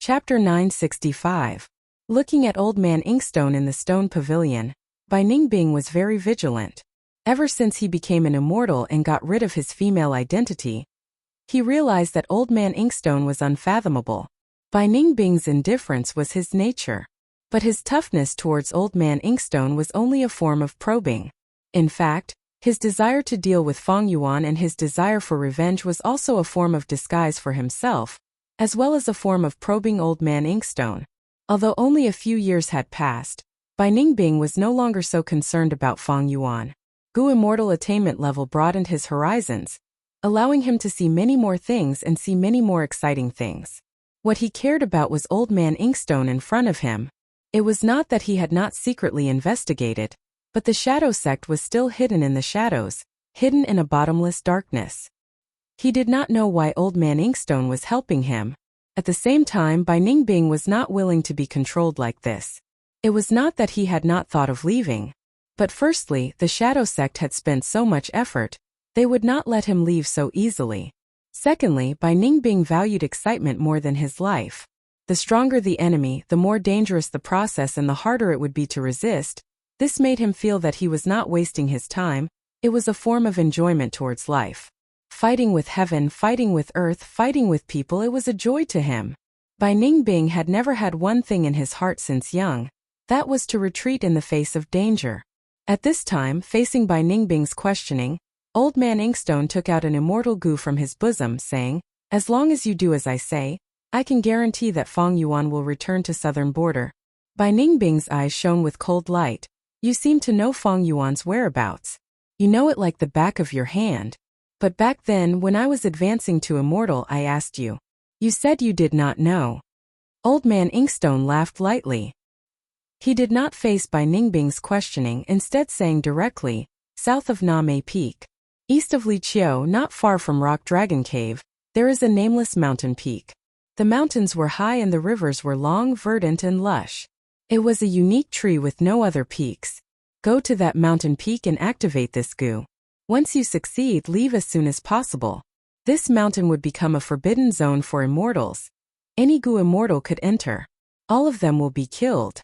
Chapter 965. Looking at Old Man Inkstone in the stone pavilion, Bai Ningbing was very vigilant. Ever since he became an immortal and got rid of his female identity, he realized that Old Man Inkstone was unfathomable. Bai Ningbing's indifference was his nature, but his toughness towards Old Man Inkstone was only a form of probing. In fact, his desire to deal with Feng Yuan and his desire for revenge was also a form of disguise for himself, as well as a form of probing Old Man Inkstone. Although only a few years had passed, Bai Ningbing was no longer so concerned about Feng Yuan. Gu immortal attainment level broadened his horizons, allowing him to see many more things and see many more exciting things. What he cared about was Old Man Inkstone in front of him. It was not that he had not secretly investigated, but the shadow sect was still hidden in the shadows, hidden in a bottomless darkness. He did not know why Old Man Inkstone was helping him. At the same time, Bai Ningbing was not willing to be controlled like this. It was not that he had not thought of leaving. But firstly, the shadow sect had spent so much effort, they would not let him leave so easily. Secondly, Bai Ningbing valued excitement more than his life. The stronger the enemy, the more dangerous the process and the harder it would be to resist. This made him feel that he was not wasting his time. It was a form of enjoyment towards life. Fighting with heaven, fighting with earth, fighting with people, it was a joy to him. Bai Ningbing had never had one thing in his heart since young. That was to retreat in the face of danger. At this time, facing Bai Ningbing's questioning, Old Man Inkstone took out an immortal gu from his bosom, saying, "As long as you do as I say, I can guarantee that Feng Yuan will return to southern border." Bai Ningbing's eyes shone with cold light. "You seem to know Feng Yuan's whereabouts. You know it like the back of your hand. But back then, when I was advancing to immortal, I asked you. You said you did not know." Old Man Inkstone laughed lightly. He did not face Bai Ningbing's questioning, instead saying directly, "South of Name Peak, east of Liqiu, not far from Rock Dragon Cave, there is a nameless mountain peak. The mountains were high and the rivers were long, verdant and lush. It was a unique tree with no other peaks. Go to that mountain peak and activate this gu. Once you succeed, leave as soon as possible. This mountain would become a forbidden zone for immortals. Any gu immortal could enter. All of them will be killed."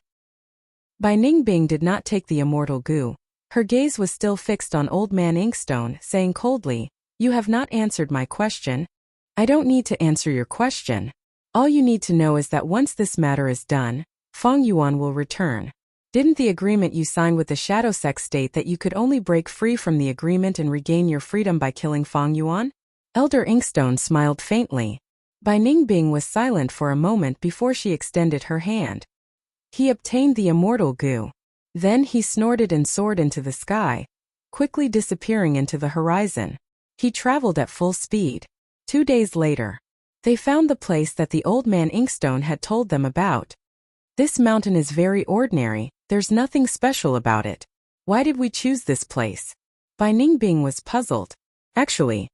Bai Ningbing did not take the immortal gu. Her gaze was still fixed on Old Man Inkstone, saying coldly, "You have not answered my question." "I don't need to answer your question. All you need to know is that once this matter is done, Feng Yuan will return. Didn't the agreement you signed with the Shadow Sect state that you could only break free from the agreement and regain your freedom by killing Feng Yuan?" Elder Inkstone smiled faintly. Bai Ningbing was silent for a moment before she extended her hand. He obtained the immortal gu. Then he snorted and soared into the sky, quickly disappearing into the horizon. He traveled at full speed. 2 days later, they found the place that the Old Man Inkstone had told them about. "This mountain is very ordinary. There's nothing special about it. Why did we choose this place?" Bai Ningbing was puzzled. Actually,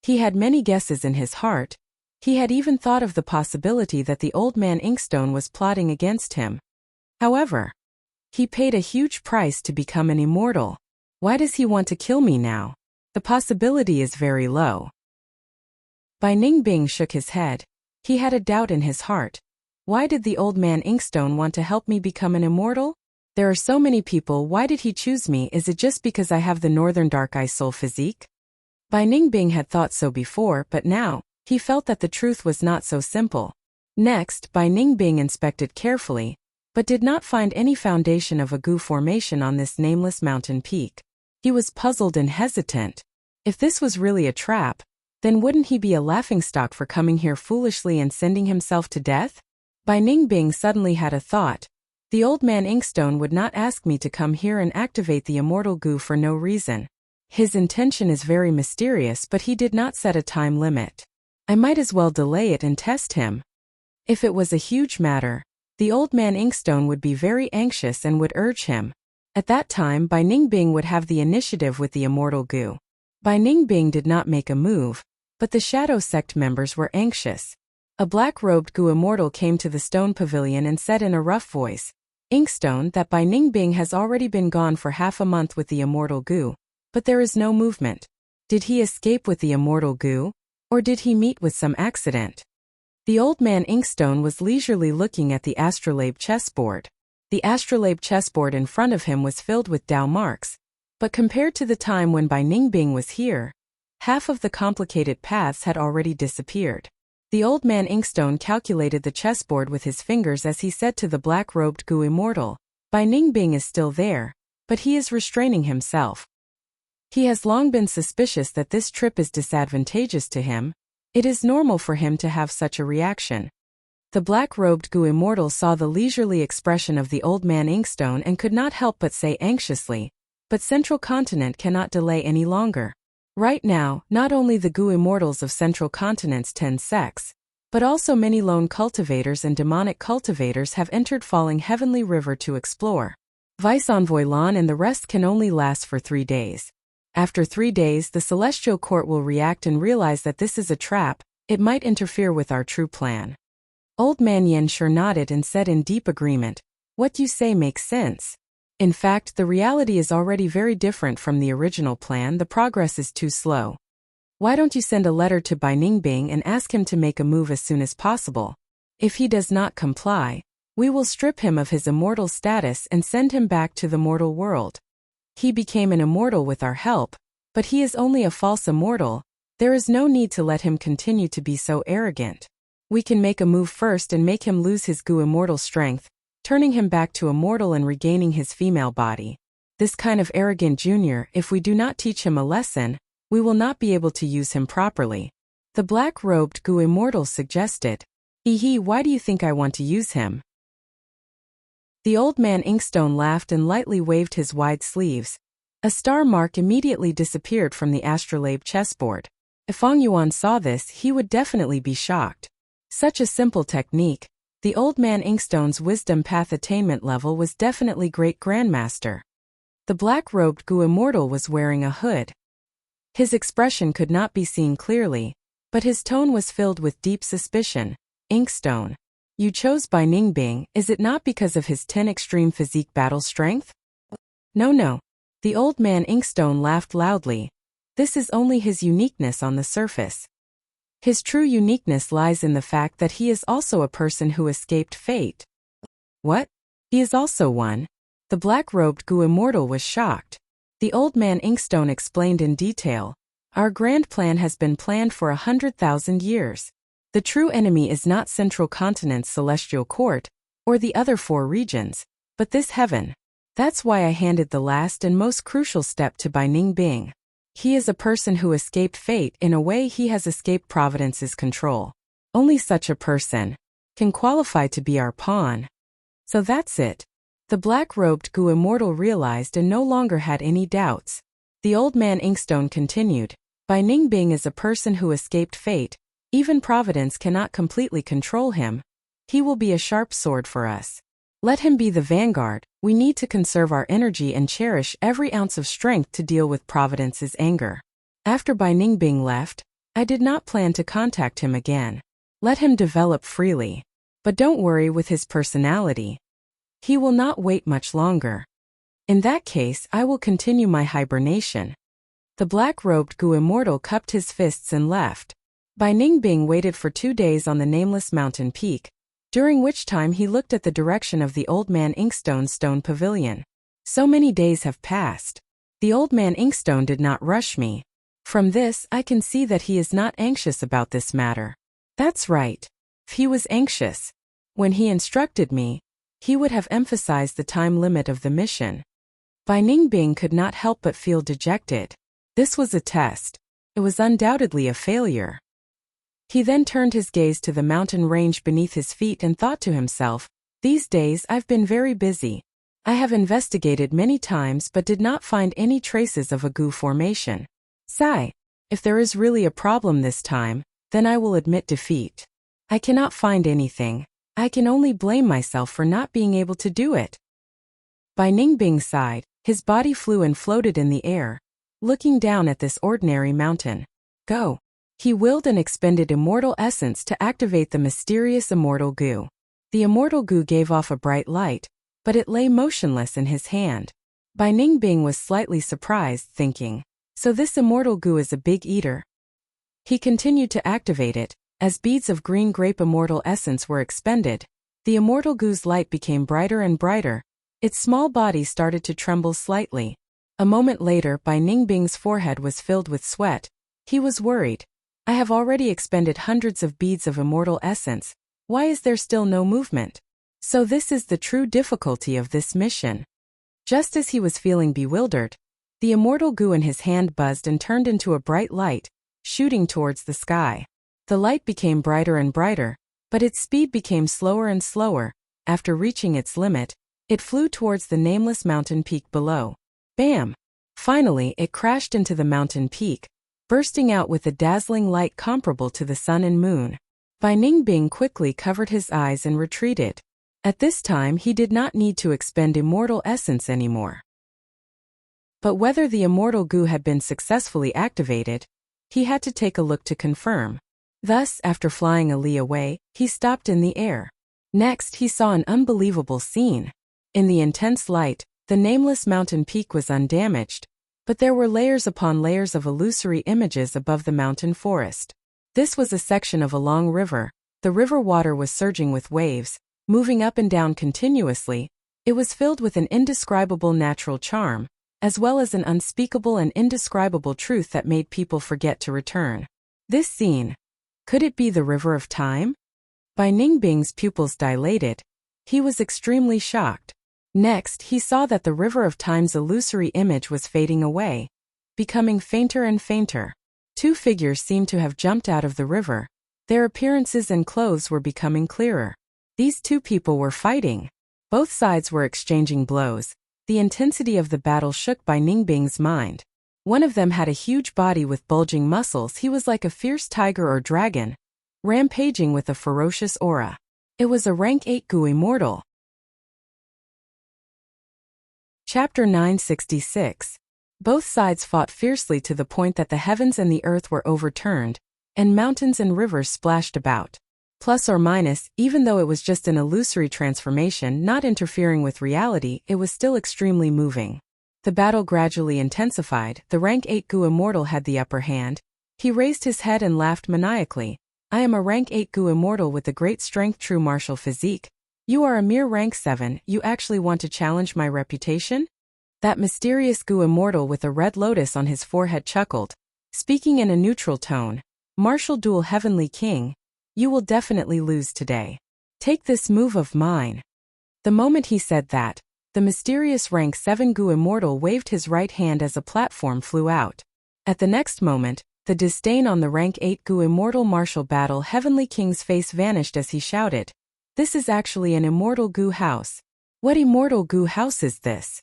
he had many guesses in his heart. He had even thought of the possibility that the Old Man Inkstone was plotting against him. However, he paid a huge price to become an immortal. Why does he want to kill me now? The possibility is very low. Bai Ningbing shook his head. He had a doubt in his heart. Why did the Old Man Inkstone want to help me become an immortal? There are so many people, why did he choose me? Is it just because I have the Northern Dark Eye Soul physique? Bai Ningbing had thought so before, but now, he felt that the truth was not so simple. Next, Bai Ningbing inspected carefully, but did not find any foundation of a gu formation on this nameless mountain peak. He was puzzled and hesitant. If this was really a trap, then wouldn't he be a laughingstock for coming here foolishly and sending himself to death? Bai Ningbing suddenly had a thought. The Old Man Inkstone would not ask me to come here and activate the immortal gu for no reason. His intention is very mysterious, but he did not set a time limit. I might as well delay it and test him. If it was a huge matter, the Old Man Inkstone would be very anxious and would urge him. At that time, Bai Ningbing would have the initiative with the immortal gu. Bai Ningbing did not make a move, but the Shadow Sect members were anxious. A black-robed gu immortal came to the stone pavilion and said in a rough voice, "Inkstone, that Bai Ningbing has already been gone for half a month with the immortal gu, but there is no movement. Did he escape with the immortal gu, or did he meet with some accident?" The old man Inkstone was leisurely looking at the astrolabe chessboard. The astrolabe chessboard in front of him was filled with Dao marks, but compared to the time when Bai Ningbing was here, half of the complicated paths had already disappeared. The old man Inkstone calculated the chessboard with his fingers as he said to the black-robed Gu immortal, Bai Ningbing is still there, but he is restraining himself. He has long been suspicious that this trip is disadvantageous to him. It is normal for him to have such a reaction. The black-robed Gu immortal saw the leisurely expression of the old man Inkstone and could not help but say anxiously, but Central Continent cannot delay any longer. Right now, not only the Gu immortals of Central Continent's 10 sects, but also many lone cultivators and demonic cultivators have entered Falling Heavenly River to explore. Vice Envoy Lan and the rest can only last for 3 days. After 3 days, the Celestial Court will react and realize that this is a trap. It might interfere with our true plan. Old man Yen sure nodded and said in deep agreement, what you say makes sense. In fact, the reality is already very different from the original plan. The progress is too slow. Why don't you send a letter to Bai Ningbing and ask him to make a move as soon as possible? If he does not comply, we will strip him of his immortal status and send him back to the mortal world. He became an immortal with our help, but he is only a false immortal. There is no need to let him continue to be so arrogant. We can make a move first and make him lose his Gu immortal strength, turning him back to immortal and regaining his female body. This kind of arrogant junior, if we do not teach him a lesson, we will not be able to use him properly. The black-robed Gu immortal suggested. Why do you think I want to use him? The old man Inkstone laughed and lightly waved his wide sleeves. A star mark immediately disappeared from the astrolabe chessboard. If Fang Yuan saw this, he would definitely be shocked. Such a simple technique. The old man Inkstone's wisdom path attainment level was definitely great grandmaster. The black-robed Gu immortal was wearing a hood. His expression could not be seen clearly, but his tone was filled with deep suspicion. Inkstone. You chose Bai Ningbing, is it not because of his 10 extreme physique battle strength? No. The old man Inkstone laughed loudly. This is only his uniqueness on the surface. His true uniqueness lies in the fact that he is also a person who escaped fate. What? He is also one? The black-robed Gu immortal was shocked. The old man Inkstone explained in detail. Our grand plan has been planned for 100,000 years. The true enemy is not Central Continent's Celestial Court, or the other 4 regions, but this heaven. That's why I handed the last and most crucial step to Bai Ningbing. He is a person who escaped fate. In a way, he has escaped Providence's control. Only such a person can qualify to be our pawn. So that's it. The black-robed Gu immortal realized and no longer had any doubts. The old man Inkstone continued. Bai Ningbing is a person who escaped fate. Even Providence cannot completely control him. He will be a sharp sword for us. Let him be the vanguard. We need to conserve our energy and cherish every ounce of strength to deal with Providence's anger. After Bai Ningbing left, I did not plan to contact him again. Let him develop freely. But don't worry with his personality. He will not wait much longer. In that case, I will continue my hibernation. The black-robed Gu immortal cupped his fists and left. Bai Ningbing waited for 2 days on the nameless mountain peak, during which time he looked at the direction of the old man Inkstone's stone pavilion. So many days have passed. The old man Inkstone did not rush me. From this, I can see that he is not anxious about this matter. That's right. If he was anxious, when he instructed me, he would have emphasized the time limit of the mission. Bai Ningbing could not help but feel dejected. This was a test. It was undoubtedly a failure. He then turned his gaze to the mountain range beneath his feet and thought to himself, these days I've been very busy. I have investigated many times but did not find any traces of a Gu formation. Sigh. If there is really a problem this time, then I will admit defeat. I cannot find anything. I can only blame myself for not being able to do it. Bai Ningbing sighed. His body flew and floated in the air, looking down at this ordinary mountain. Go. He willed and expended immortal essence to activate the mysterious immortal Gu. The immortal Gu gave off a bright light, but it lay motionless in his hand. Bai Ningbing was slightly surprised, thinking, so this immortal Gu is a big eater. He continued to activate it, As beads of green grape immortal essence were expended, the immortal Gu's light became brighter and brighter. Its small body started to tremble slightly. A moment later, Bai Ningbing's forehead was filled with sweat. He was worried. I have already expended hundreds of beads of immortal essence. Why is there still no movement? So this is the true difficulty of this mission. Just as he was feeling bewildered, the immortal Gu in his hand buzzed and turned into a bright light, shooting towards the sky. The light became brighter and brighter, but its speed became slower and slower. After reaching its limit, it flew towards the nameless mountain peak below. Bam! Finally, it crashed into the mountain peak, bursting out with a dazzling light comparable to the sun and moon. Bai Ningbing quickly covered his eyes and retreated. At this time he did not need to expend immortal essence anymore. But whether the immortal Gu had been successfully activated, he had to take a look to confirm. Thus, after flying a li away, he stopped in the air. Next, he saw an unbelievable scene. In the intense light, the nameless mountain peak was undamaged, but there were layers upon layers of illusory images above the mountain forest. This was a section of a long river. The river water was surging with waves, moving up and down continuously. It was filled with an indescribable natural charm, as well as an unspeakable and indescribable truth that made people forget to return. This scene, could it be the river of time? Bai Ningbing's pupils dilated. He was extremely shocked. Next, he saw that the river of time's illusory image was fading away, becoming fainter and fainter. Two figures seemed to have jumped out of the river. Their appearances and clothes were becoming clearer. These two people were fighting. Both sides were exchanging blows. The intensity of the battle shook Bai Ningbing's mind. One of them had a huge body with bulging muscles. He was like a fierce tiger or dragon, rampaging with a ferocious aura. It was a rank 8 Gu immortal. Chapter 966. Both sides fought fiercely to the point that the heavens and the earth were overturned, and mountains and rivers splashed about. Plus or minus, even though it was just an illusory transformation not interfering with reality, it was still extremely moving. The battle gradually intensified. The rank 8 Gu immortal had the upper hand. He raised his head and laughed maniacally. I am a rank 8 Gu immortal with a great strength, true martial physique. You are a mere rank 7, you actually want to challenge my reputation? That mysterious Gu immortal with a red lotus on his forehead chuckled, speaking in a neutral tone. Martial duel Heavenly King, you will definitely lose today. Take this move of mine. The moment he said that, the mysterious rank 7 Gu immortal waved his right hand as a platform flew out. At the next moment, the disdain on the rank 8 Gu immortal martial battle Heavenly King's face vanished as he shouted. This is actually an immortal Gu house. What immortal Gu house is this?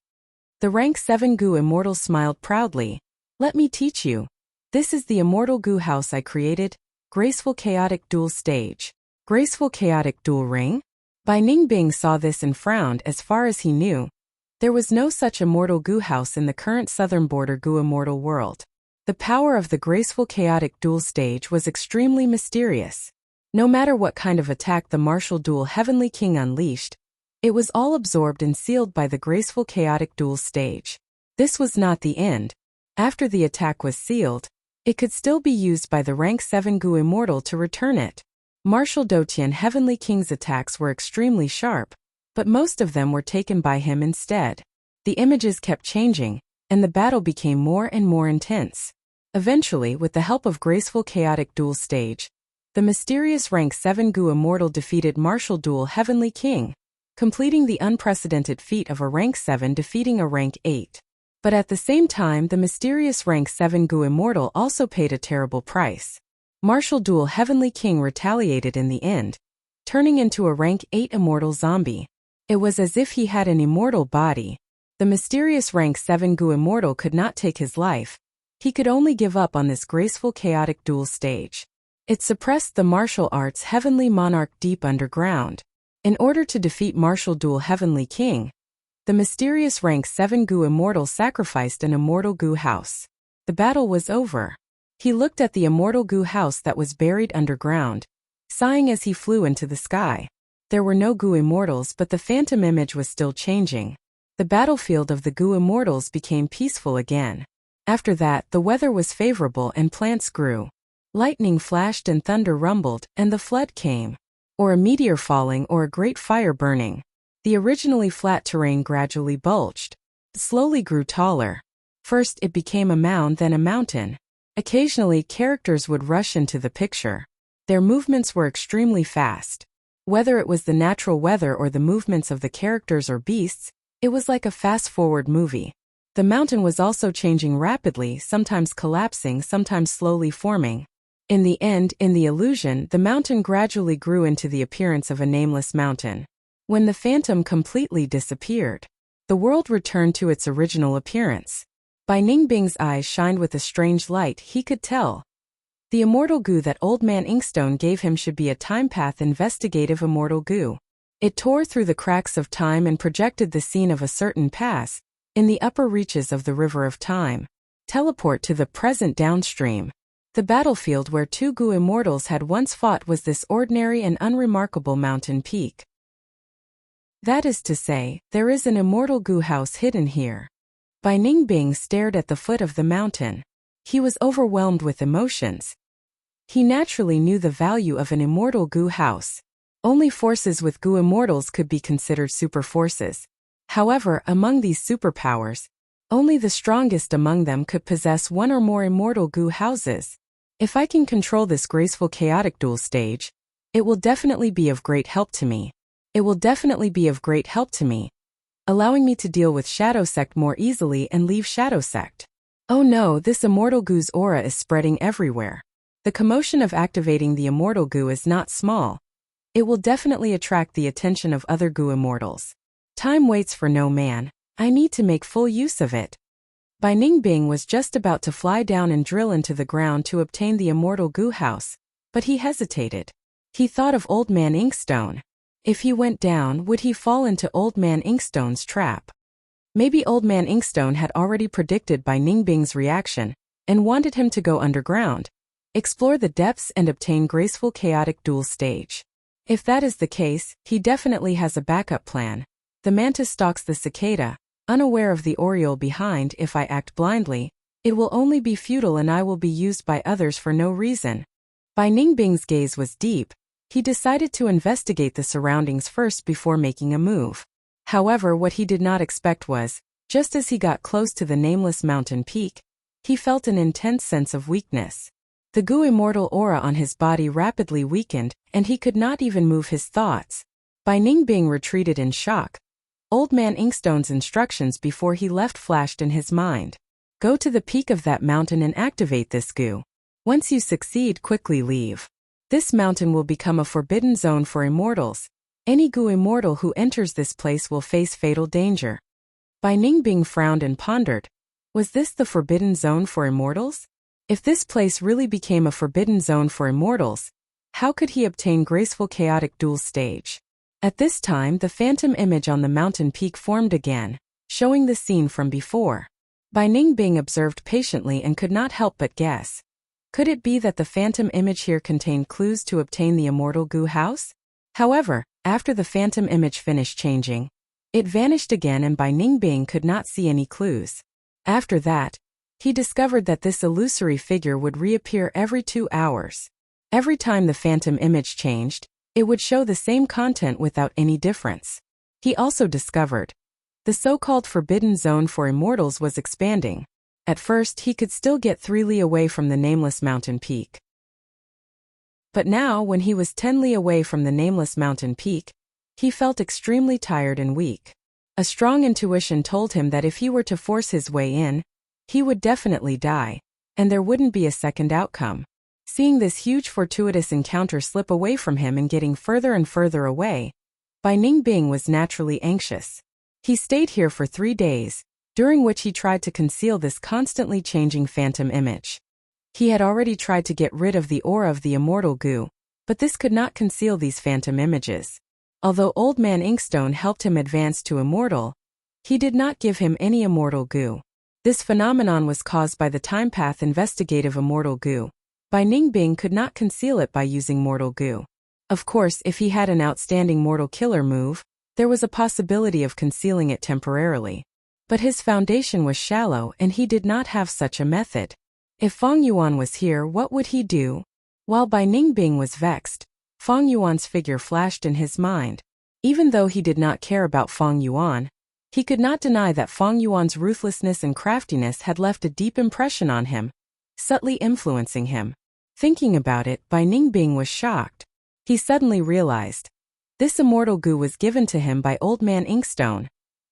The rank 7 Gu immortal smiled proudly. Let me teach you. This is the immortal Gu house I created. Graceful chaotic duel stage. Graceful chaotic duel ring? Bai Ningbing saw this and frowned. As far as he knew, there was no such immortal Gu house in the current southern border Gu immortal world. The power of the graceful chaotic duel stage was extremely mysterious. No matter what kind of attack the martial duel Heavenly King unleashed, it was all absorbed and sealed by the graceful chaotic duel stage. This was not the end. After the attack was sealed, it could still be used by the rank 7 Gu immortal to return it. Martial Dotian Heavenly King's attacks were extremely sharp, but most of them were taken by him instead. The images kept changing, and the battle became more and more intense. Eventually, with the help of graceful chaotic duel stage, the mysterious rank 7 Gu immortal defeated martial duel Heavenly King, completing the unprecedented feat of a rank 7 defeating a rank 8. But at the same time, the mysterious rank 7 Gu immortal also paid a terrible price. Martial duel Heavenly King retaliated in the end, turning into a rank 8 immortal zombie. It was as if he had an immortal body. The mysterious rank 7 Gu immortal could not take his life. He could only give up on this graceful chaotic duel stage. It suppressed the martial arts Heavenly Monarch deep underground. In order to defeat martial duel Heavenly King, the mysterious rank 7 Gu immortal sacrificed an immortal Gu house. The battle was over. He looked at the immortal Gu house that was buried underground, sighing as he flew into the sky. There were no Gu immortals, but the phantom image was still changing. The battlefield of the Gu immortals became peaceful again. After that, the weather was favorable and plants grew. Lightning flashed and thunder rumbled, and the flood came. Or a meteor falling or a great fire burning. The originally flat terrain gradually bulged. It slowly grew taller. First it became a mound, then a mountain. Occasionally characters would rush into the picture. Their movements were extremely fast. Whether it was the natural weather or the movements of the characters or beasts, it was like a fast-forward movie. The mountain was also changing rapidly, sometimes collapsing, sometimes slowly forming. In the end, in the illusion, the mountain gradually grew into the appearance of a nameless mountain. When the phantom completely disappeared, the world returned to its original appearance. Bai Ningbing's eyes shined with a strange light. He could tell. The immortal goo that Old Man Inkstone gave him should be a time path investigative immortal goo. It tore through the cracks of time and projected the scene of a certain pass, in the upper reaches of the river of time. Teleport to the present downstream. The battlefield where two goo immortals had once fought was this ordinary and unremarkable mountain peak. That is to say, there is an immortal goo house hidden here. Bai Ningbing stared at the foot of the mountain. He was overwhelmed with emotions. He naturally knew the value of an immortal goo house. Only forces with goo immortals could be considered super forces. However, among these superpowers, only the strongest among them could possess one or more immortal goo houses. If I can control this graceful chaotic duel stage, it will definitely be of great help to me. It will definitely be of great help to me, allowing me to deal with Shadow Sect more easily and leave Shadow Sect. Oh no, this immortal goo's aura is spreading everywhere. The commotion of activating the immortal goo is not small. It will definitely attract the attention of other goo immortals. Time waits for no man. I need to make full use of it. Bai Ningbing was just about to fly down and drill into the ground to obtain the immortal goo house, but he hesitated. He thought of Old Man Inkstone. If he went down, would he fall into Old Man Inkstone's trap? Maybe Old Man Inkstone had already predicted Bai Ningbing's reaction and wanted him to go underground, explore the depths and obtain graceful chaotic duel stage. If that is the case, he definitely has a backup plan. The mantis stalks the cicada, unaware of the oriole behind. If I act blindly, it will only be futile and I will be used by others for no reason. Bai Ningbing's gaze was deep. He decided to investigate the surroundings first before making a move. However, what he did not expect was, just as he got close to the nameless mountain peak, he felt an intense sense of weakness. The goo immortal aura on his body rapidly weakened, and he could not even move his thoughts. Bai Ningbing retreated in shock. Old Man Inkstone's instructions before he left flashed in his mind. Go to the peak of that mountain and activate this goo. Once you succeed, quickly leave. This mountain will become a forbidden zone for immortals. Any goo immortal who enters this place will face fatal danger. Bai Ningbing frowned and pondered. Was this the forbidden zone for immortals? If this place really became a forbidden zone for immortals, how could he obtain graceful chaotic duel stage? At this time, the phantom image on the mountain peak formed again, showing the scene from before. Bai Ningbing observed patiently and could not help but guess. Could it be that the phantom image here contained clues to obtain the immortal goo house? However, after the phantom image finished changing, it vanished again and Bai Ningbing could not see any clues. After that, he discovered that this illusory figure would reappear every 2 hours. Every time the phantom image changed, it would show the same content without any difference. He also discovered the so-called forbidden zone for immortals was expanding. At first, he could still get 3 li away from the nameless mountain peak. But now, when he was 10 li away from the nameless mountain peak, he felt extremely tired and weak. A strong intuition told him that if he were to force his way in, he would definitely die, and there wouldn't be a second outcome. Seeing this huge fortuitous encounter slip away from him and getting further and further away, Bai Ningbing was naturally anxious. He stayed here for 3 days, during which he tried to conceal this constantly changing phantom image. He had already tried to get rid of the aura of the immortal goo, but this could not conceal these phantom images. Although Old Man Inkstone helped him advance to immortal, he did not give him any immortal goo. This phenomenon was caused by the time path investigative immortal goo. Bai Ningbing could not conceal it by using mortal goo. Of course, if he had an outstanding mortal killer move, there was a possibility of concealing it temporarily. But his foundation was shallow and he did not have such a method. If Fang Yuan was here, what would he do? While Bai Ningbing was vexed, Fang Yuan's figure flashed in his mind. Even though he did not care about Fang Yuan, he could not deny that Fang Yuan's ruthlessness and craftiness had left a deep impression on him, subtly influencing him. Thinking about it, Bai Ningbing was shocked. He suddenly realized. This immortal goo was given to him by Old Man Inkstone.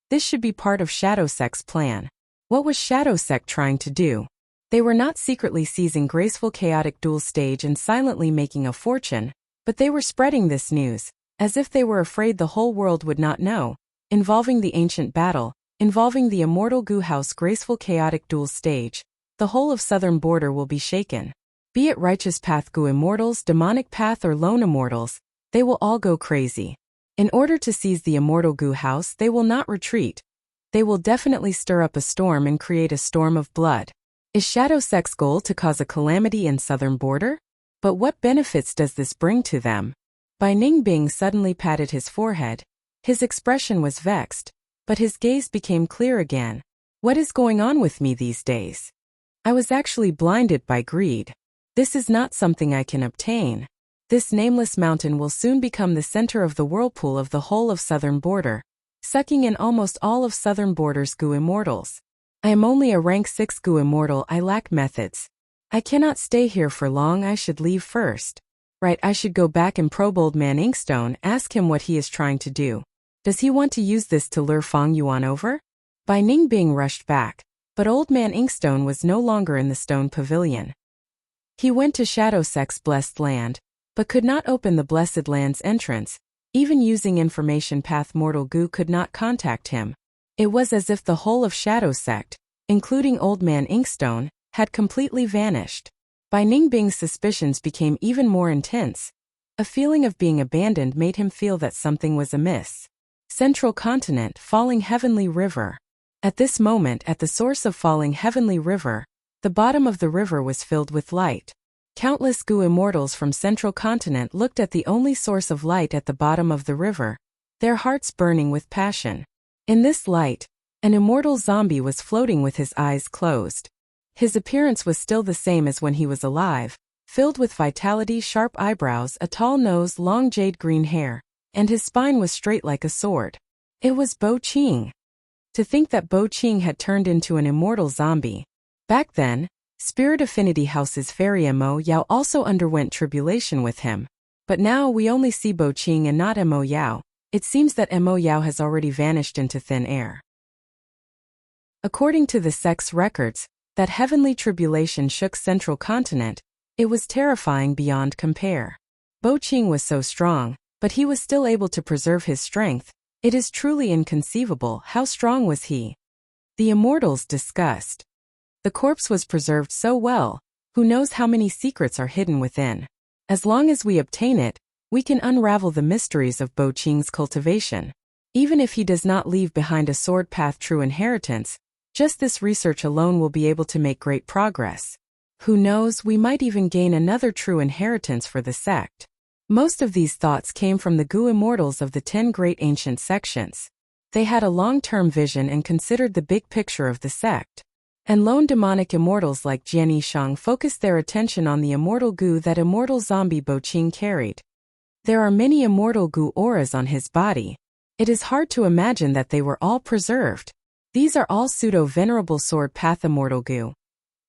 This should be part of Shadow Sect's plan. What was Shadow Sect trying to do? They were not secretly seizing graceful chaotic duel stage and silently making a fortune, but they were spreading this news, as if they were afraid the whole world would not know, involving the ancient battle, involving the immortal goo house graceful chaotic duel stage. The whole of southern border will be shaken. Be it righteous path goo immortals, demonic path or lone immortals, they will all go crazy. In order to seize the immortal goo house, they will not retreat. They will definitely stir up a storm and create a storm of blood. Is Shadow Sect's goal to cause a calamity in southern border? But what benefits does this bring to them? Bai Ningbing suddenly patted his forehead. His expression was vexed, but his gaze became clear again. What is going on with me these days? I was actually blinded by greed. This is not something I can obtain. This nameless mountain will soon become the center of the whirlpool of the whole of southern border, sucking in almost all of southern border's goo immortals. I am only a rank 6 goo immortal. I lack methods. I cannot stay here for long. I should leave first. Right, I should go back and probe Old Man Inkstone, ask him what he is trying to do. Does he want to use this to lure Fang Yuan over? Bai Ningbing rushed back, but Old Man Inkstone was no longer in the stone pavilion. He went to Shadow Sect's blessed land, but could not open the blessed land's entrance. Even using information path mortal goo could not contact him. It was as if the whole of Shadow Sect, including Old Man Inkstone, had completely vanished. Bai Ningbing's suspicions became even more intense. A feeling of being abandoned made him feel that something was amiss. Central Continent, Falling Heavenly River. At this moment, at the source of Falling Heavenly River, the bottom of the river was filled with light. Countless goo immortals from Central Continent looked at the only source of light at the bottom of the river, their hearts burning with passion. In this light, an immortal zombie was floating with his eyes closed. His appearance was still the same as when he was alive, filled with vitality, sharp eyebrows, a tall nose, long jade green hair, and his spine was straight like a sword. It was Bo Qing. To think that Bo Qing had turned into an immortal zombie. Back then, Spirit Affinity House's fairy Mo Yao also underwent tribulation with him. But now we only see Bo Qing and not Mo Yao. It seems that Mo Yao has already vanished into thin air. According to the sect's records, that heavenly tribulation shook Central Continent. It was terrifying beyond compare. Bo Qing was so strong, but he was still able to preserve his strength. It is truly inconceivable. How strong was he? The immortals discussed. The corpse was preserved so well, who knows how many secrets are hidden within. As long as we obtain it, we can unravel the mysteries of Bo Qing's cultivation. Even if he does not leave behind a sword path true inheritance, just this research alone will be able to make great progress. Who knows, we might even gain another true inheritance for the sect. Most of these thoughts came from the goo immortals of the 10 great ancient sections. They had a long-term vision and considered the big picture of the sect. And lone demonic immortals like Jian Yishang focused their attention on the immortal goo that immortal zombie Bo Qing carried. There are many immortal goo auras on his body. It is hard to imagine that they were all preserved. These are all pseudo-venerable sword path immortal goo.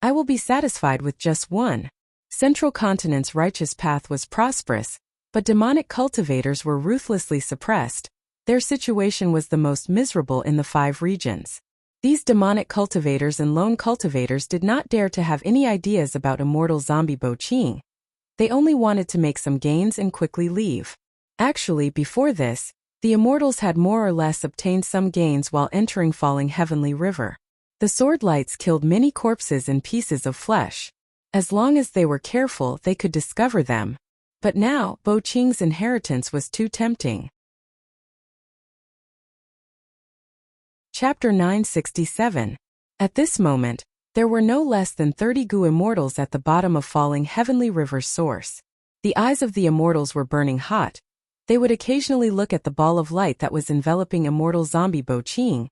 I will be satisfied with just one. Central Continent's righteous path was prosperous, but demonic cultivators were ruthlessly suppressed. Their situation was the most miserable in the 5 regions. These demonic cultivators and lone cultivators did not dare to have any ideas about immortal zombie Bo Qing. They only wanted to make some gains and quickly leave. Actually, before this, the immortals had more or less obtained some gains while entering Falling Heavenly River. The sword lights killed many corpses and pieces of flesh. As long as they were careful, they could discover them. But now, Bo Qing's inheritance was too tempting. Chapter 967. At this moment, there were no less than 30 goo immortals at the bottom of Falling Heavenly River's source. The eyes of the immortals were burning hot. They would occasionally look at the ball of light that was enveloping immortal zombie Bo Qing.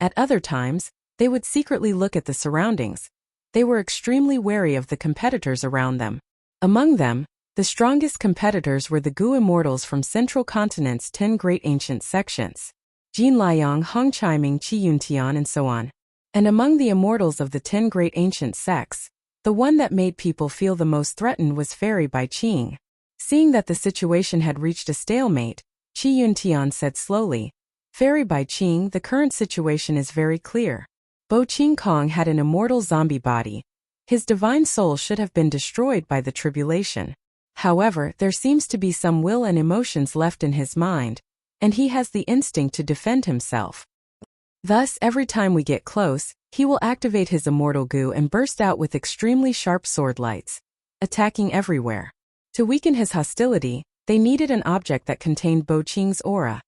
At other times, they would secretly look at the surroundings. They were extremely wary of the competitors around them. Among them, the strongest competitors were the Gu immortals from Central Continent's 10 great ancient sections. Jin Liang, Hong Chaiming, Qi Yuntian, and so on. And among the immortals of the 10 great ancient sects, the one that made people feel the most threatened was Fairy Bai Qing. Seeing that the situation had reached a stalemate, Qi Yuntian said slowly, Fairy Bai Qing, the current situation is very clear. Bo Qing Kong had an immortal zombie body. His divine soul should have been destroyed by the tribulation. However, there seems to be some will and emotions left in his mind, and he has the instinct to defend himself. Thus, every time we get close, he will activate his immortal Gu and burst out with extremely sharp sword lights, attacking everywhere. To weaken his hostility, they needed an object that contained Bo Qing's aura.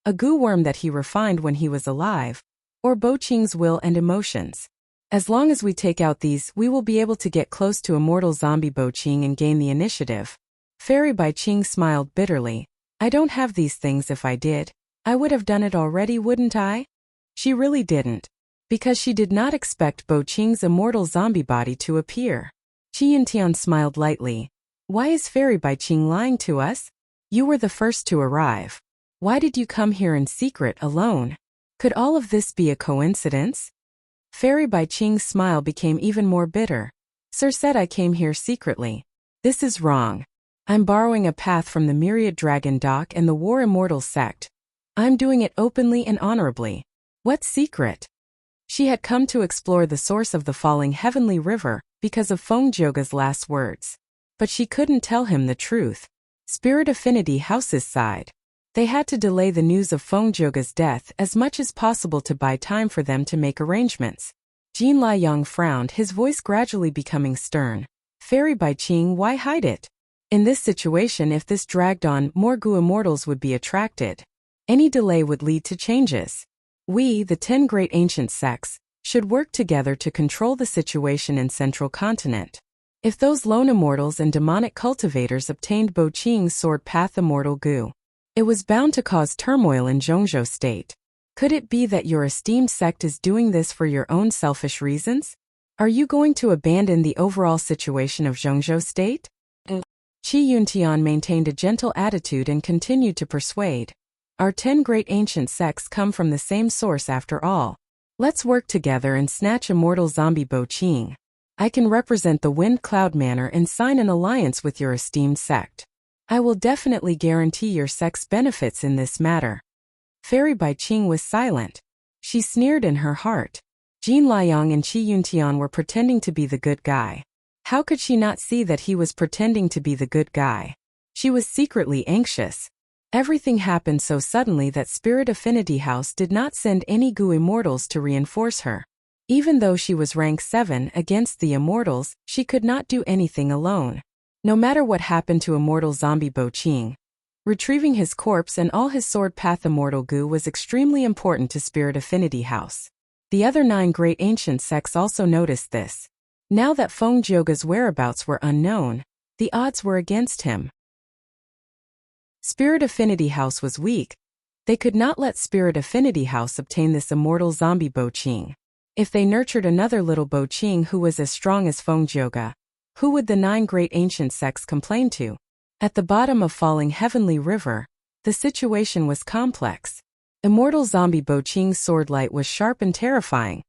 A Gu worm that he refined when he was alive, or Bo Qing's will and emotions. As long as we take out these, we will be able to get close to immortal zombie Bo Qing and gain the initiative. Fairy Bai Qing smiled bitterly. I don't have these things. If I did, I would have done it already, wouldn't I? She really didn't, because she did not expect Bo Qing's immortal zombie body to appear. Qi Yuntian smiled lightly. Why is Fairy Bai Qing lying to us? You were the first to arrive. Why did you come here in secret alone? Could all of this be a coincidence? Fairy Bai Qing's smile became even more bitter. Sir said I came here secretly. This is wrong. I'm borrowing a path from the Myriad Dragon Dock and the War Immortal sect. I'm doing it openly and honorably. What secret? She had come to explore the source of the falling heavenly river because of Feng Jioga's last words. But she couldn't tell him the truth. Spirit Affinity House's side. They had to delay the news of Feng Jioga's death as much as possible to buy time for them to make arrangements. Jin Liang frowned, his voice gradually becoming stern. Fairy Bai Qing, why hide it? In this situation, if this dragged on, more Gu immortals would be attracted. Any delay would lead to changes. We, the 10 great ancient sects, should work together to control the situation in Central Continent. If those lone immortals and demonic cultivators obtained Bo Qing's sword path immortal Gu, it was bound to cause turmoil in Zhongzhou State. Could it be that your esteemed sect is doing this for your own selfish reasons? Are you going to abandon the overall situation of Zhongzhou State? Qi Yuntian maintained a gentle attitude and continued to persuade. Our 10 great ancient sects come from the same source after all. Let's work together and snatch immortal zombie Bo Qing. I can represent the Wind Cloud Manor and sign an alliance with your esteemed sect. I will definitely guarantee your sect's benefits in this matter. Fairy Bai Qing was silent. She sneered in her heart. Jin Liang and Qi Yuntian were pretending to be the good guy. How could she not see that he was pretending to be the good guy? She was secretly anxious. Everything happened so suddenly that Spirit Affinity House did not send any Gu immortals to reinforce her. Even though she was rank 7 against the immortals, she could not do anything alone. No matter what happened to immortal zombie Bo Qing, retrieving his corpse and all his sword path immortal Gu was extremely important to Spirit Affinity House. The other 9 great ancient sects also noticed this. Now that Feng Jioga's whereabouts were unknown, the odds were against him. Spirit Affinity House was weak. They could not let Spirit Affinity House obtain this immortal zombie Bo Qing. If they nurtured another little Bo Qing who was as strong as Feng Jioga, who would the 9 great ancient sects complain to? At the bottom of falling heavenly river, the situation was complex. Immortal zombie Bo Qing's sword light was sharp and terrifying.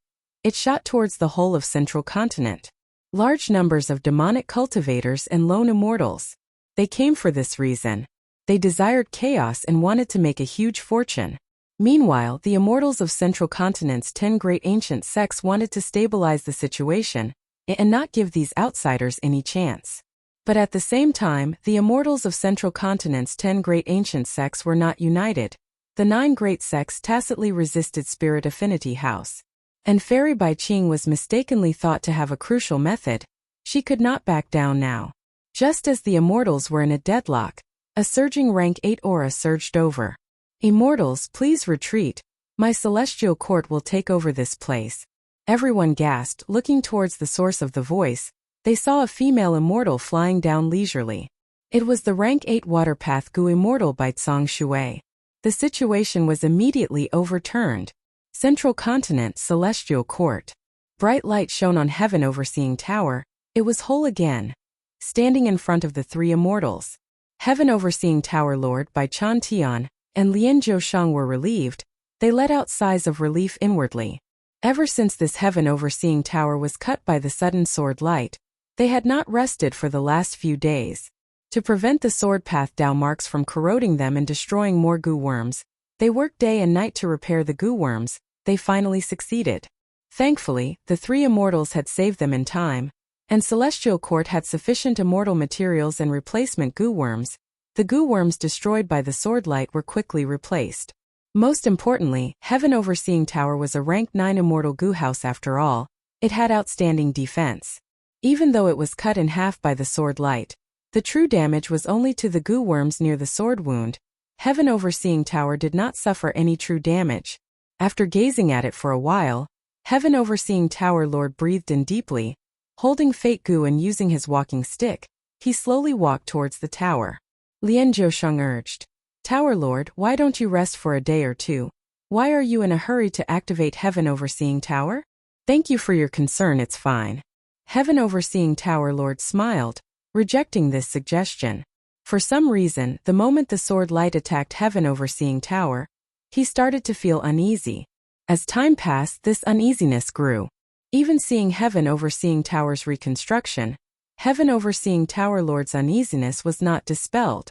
It shot towards the whole of Central Continent. Large numbers of demonic cultivators and lone immortals. They came for this reason. They desired chaos and wanted to make a huge fortune. Meanwhile, the immortals of Central Continent's 10 great ancient sects wanted to stabilize the situation and not give these outsiders any chance. But at the same time, the immortals of Central Continent's 10 great ancient sects were not united. The 9 great sects tacitly resisted Spirit Affinity House. And Fairy Bai Qing was mistakenly thought to have a crucial method. She could not back down now. Just as the immortals were in a deadlock, a surging rank 8 aura surged over. Immortals, please retreat. My celestial court will take over this place. Everyone gasped, looking towards the source of the voice. They saw a female immortal flying down leisurely. It was the rank 8 waterpath Gu immortal by Zhang Shui. The situation was immediately overturned. Central Continent Celestial Court. Bright light shone on Heaven Overseeing Tower. It was whole again. Standing in front of the three immortals, Heaven Overseeing Tower Lord Bai Chan Tian and Lian Zhousheng were relieved. They let out sighs of relief inwardly. Ever since this Heaven Overseeing Tower was cut by the sudden sword light, they had not rested for the last few days. To prevent the sword path Dao marks from corroding them and destroying more goo worms, they worked day and night to repair the goo worms. They finally succeeded. Thankfully, the three immortals had saved them in time, and Celestial Court had sufficient immortal materials and replacement goo worms. The goo worms destroyed by the sword light were quickly replaced. Most importantly, Heaven Overseeing Tower was a rank 9 immortal goo house after all. It had outstanding defense. Even though it was cut in half by the sword light, the true damage was only to the goo worms near the sword wound. Heaven Overseeing Tower did not suffer any true damage. After gazing at it for a while, Heaven Overseeing Tower Lord breathed in deeply. Holding Fate Goo and using his walking stick, he slowly walked towards the tower. Lian Zhousheng urged, "Tower Lord, why don't you rest for a day or two? Why are you in a hurry to activate Heaven Overseeing Tower?" "Thank you for your concern, it's fine." Heaven Overseeing Tower Lord smiled, rejecting this suggestion. For some reason, the moment the sword light attacked Heaven Overseeing Tower, he started to feel uneasy. As time passed, this uneasiness grew. Even seeing Heaven Overseeing Tower's reconstruction, Heaven Overseeing Tower Lord's uneasiness was not dispelled.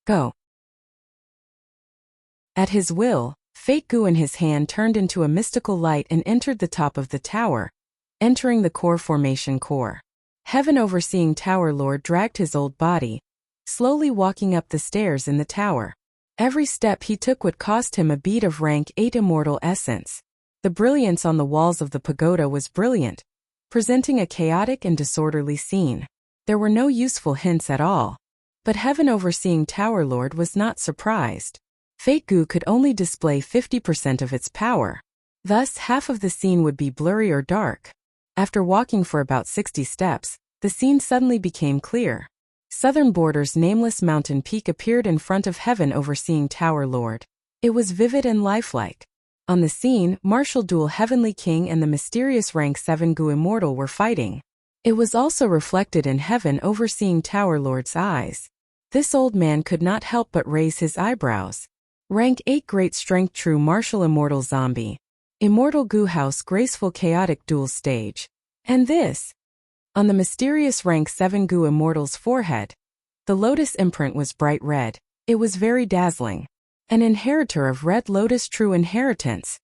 Go. At his will, Fate Goo in his hand turned into a mystical light and entered the top of the tower, entering the core formation core. Heaven Overseeing Tower Lord dragged his old body, slowly walking up the stairs in the tower. Every step he took would cost him a bead of rank 8 immortal essence. The brilliance on the walls of the pagoda was brilliant, presenting a chaotic and disorderly scene. There were no useful hints at all. But Heaven Overseeing Tower Lord was not surprised. Fate Goo could only display 50% of its power. Thus, half of the scene would be blurry or dark. After walking for about 60 steps, the scene suddenly became clear. Southern Border's nameless mountain peak appeared in front of Heaven Overseeing Tower Lord. It was vivid and lifelike. On the scene, Martial Duel Heavenly King and the mysterious rank 7 Goo Immortal were fighting. It was also reflected in Heaven Overseeing Tower Lord's eyes. This old man could not help but raise his eyebrows. Rank 8 Great Strength True Martial Immortal Zombie. Immortal Goo House Graceful Chaotic Duel Stage. And this? On the mysterious rank 7 Goo Immortal's forehead, the lotus imprint was bright red. It was very dazzling. An inheritor of Red Lotus True Inheritance.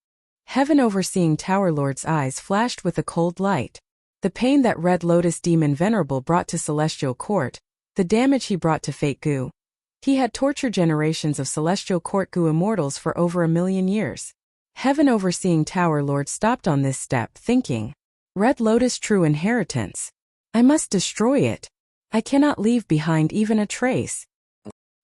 Heaven Overseeing Tower Lord's eyes flashed with a cold light. The pain that Red Lotus Demon Venerable brought to Celestial Court, the damage he brought to Fate Goo. He had tortured generations of Celestial Court Goo Immortals for over 1,000,000 years. Heaven Overseeing Tower Lord stopped on this step, thinking, Red Lotus True Inheritance. I must destroy it. I cannot leave behind even a trace.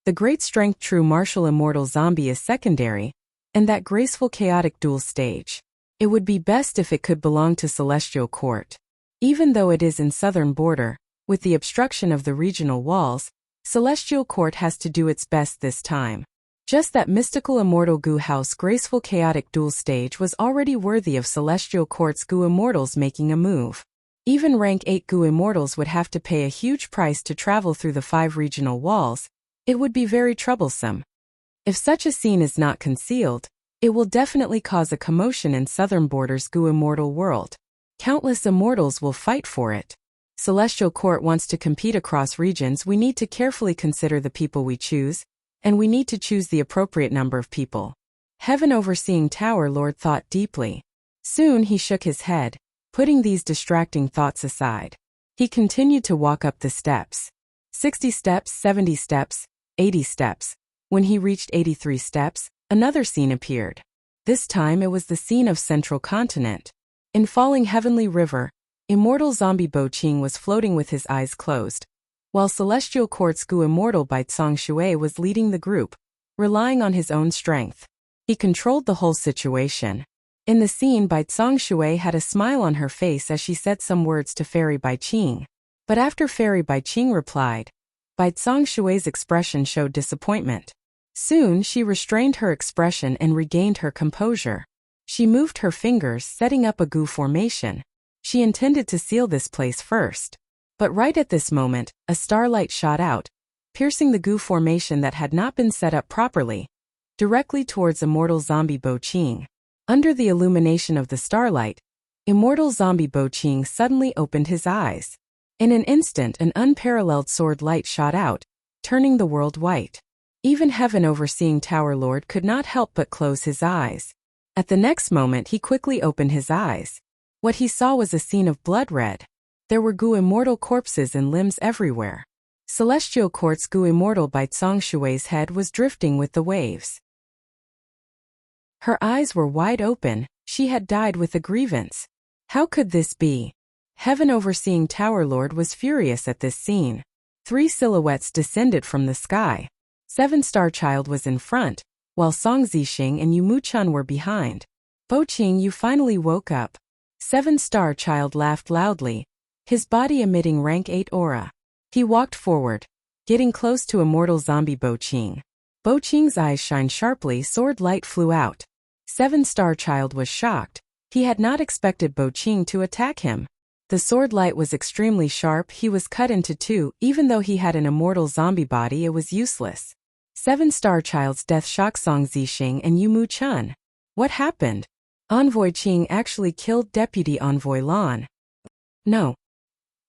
The Great Strength True Martial Immortal Zombie is secondary, and that graceful chaotic duel stage. It would be best if it could belong to Celestial Court. Even though it is in Southern Border, with the obstruction of the regional walls, Celestial Court has to do its best this time. Just that mystical immortal Goo House graceful chaotic duel stage was already worthy of Celestial Court's Goo Immortals making a move. Even rank 8 Goo Immortals would have to pay a huge price to travel through the 5 regional walls. It would be very troublesome. If such a scene is not concealed, it will definitely cause a commotion in Southern Border's Goo Immortal world. Countless immortals will fight for it. Celestial Court wants to compete across regions. We need to carefully consider the people we choose, and we need to choose the appropriate number of people. Heaven Overseeing Tower Lord thought deeply. Soon he shook his head, putting these distracting thoughts aside. He continued to walk up the steps. 60 steps, 70 steps, 80 steps. When he reached 83 steps, another scene appeared. This time it was the scene of Central Continent. In falling Heavenly River, Immortal Zombie Bo Qing was floating with his eyes closed, while Celestial Court's Goo Immortal Bai Tsong Shui was leading the group, relying on his own strength. He controlled the whole situation. In the scene, Bai Tsong Shui had a smile on her face as she said some words to Fairy Bai Qing. But after Fairy Bai Qing replied, Bai Tsong Shui's expression showed disappointment. Soon she restrained her expression and regained her composure. She moved her fingers, setting up a Goo formation. She intended to seal this place first. But right at this moment, a starlight shot out, piercing the goo formation that had not been set up properly, directly towards immortal zombie Bo Qing. Under the illumination of the starlight, immortal zombie Bo Qing suddenly opened his eyes. In an instant, an unparalleled sword light shot out, turning the world white. Even Heaven Overseeing Tower Lord could not help but close his eyes. At the next moment he quickly opened his eyes. What he saw was a scene of blood red. There were Gu immortal corpses and limbs everywhere. Celestial Quartz Gu immortal Bai Tsong Shui's head was drifting with the waves. Her eyes were wide open. She had died with a grievance. How could this be? Heaven Overseeing Tower Lord was furious at this scene. 3 silhouettes descended from the sky. 7-Star Child was in front, while Song Zixing and Yu Muchun were behind. Bo Qing, you finally woke up. 7-Star Child laughed loudly, his body emitting rank 8 aura. He walked forward, getting close to immortal zombie Bo Qing. Bo Qing's eyes shined sharply, sword light flew out. 7-Star Child was shocked. He had not expected Bo Qing to attack him. The sword light was extremely sharp. He was cut into 2. Even though he had an immortal zombie body, it was useless. 7-Star Child's death shocked Song Zixing and Yu Muchun. What happened? Envoy Qing actually killed Deputy Envoy Lan. No.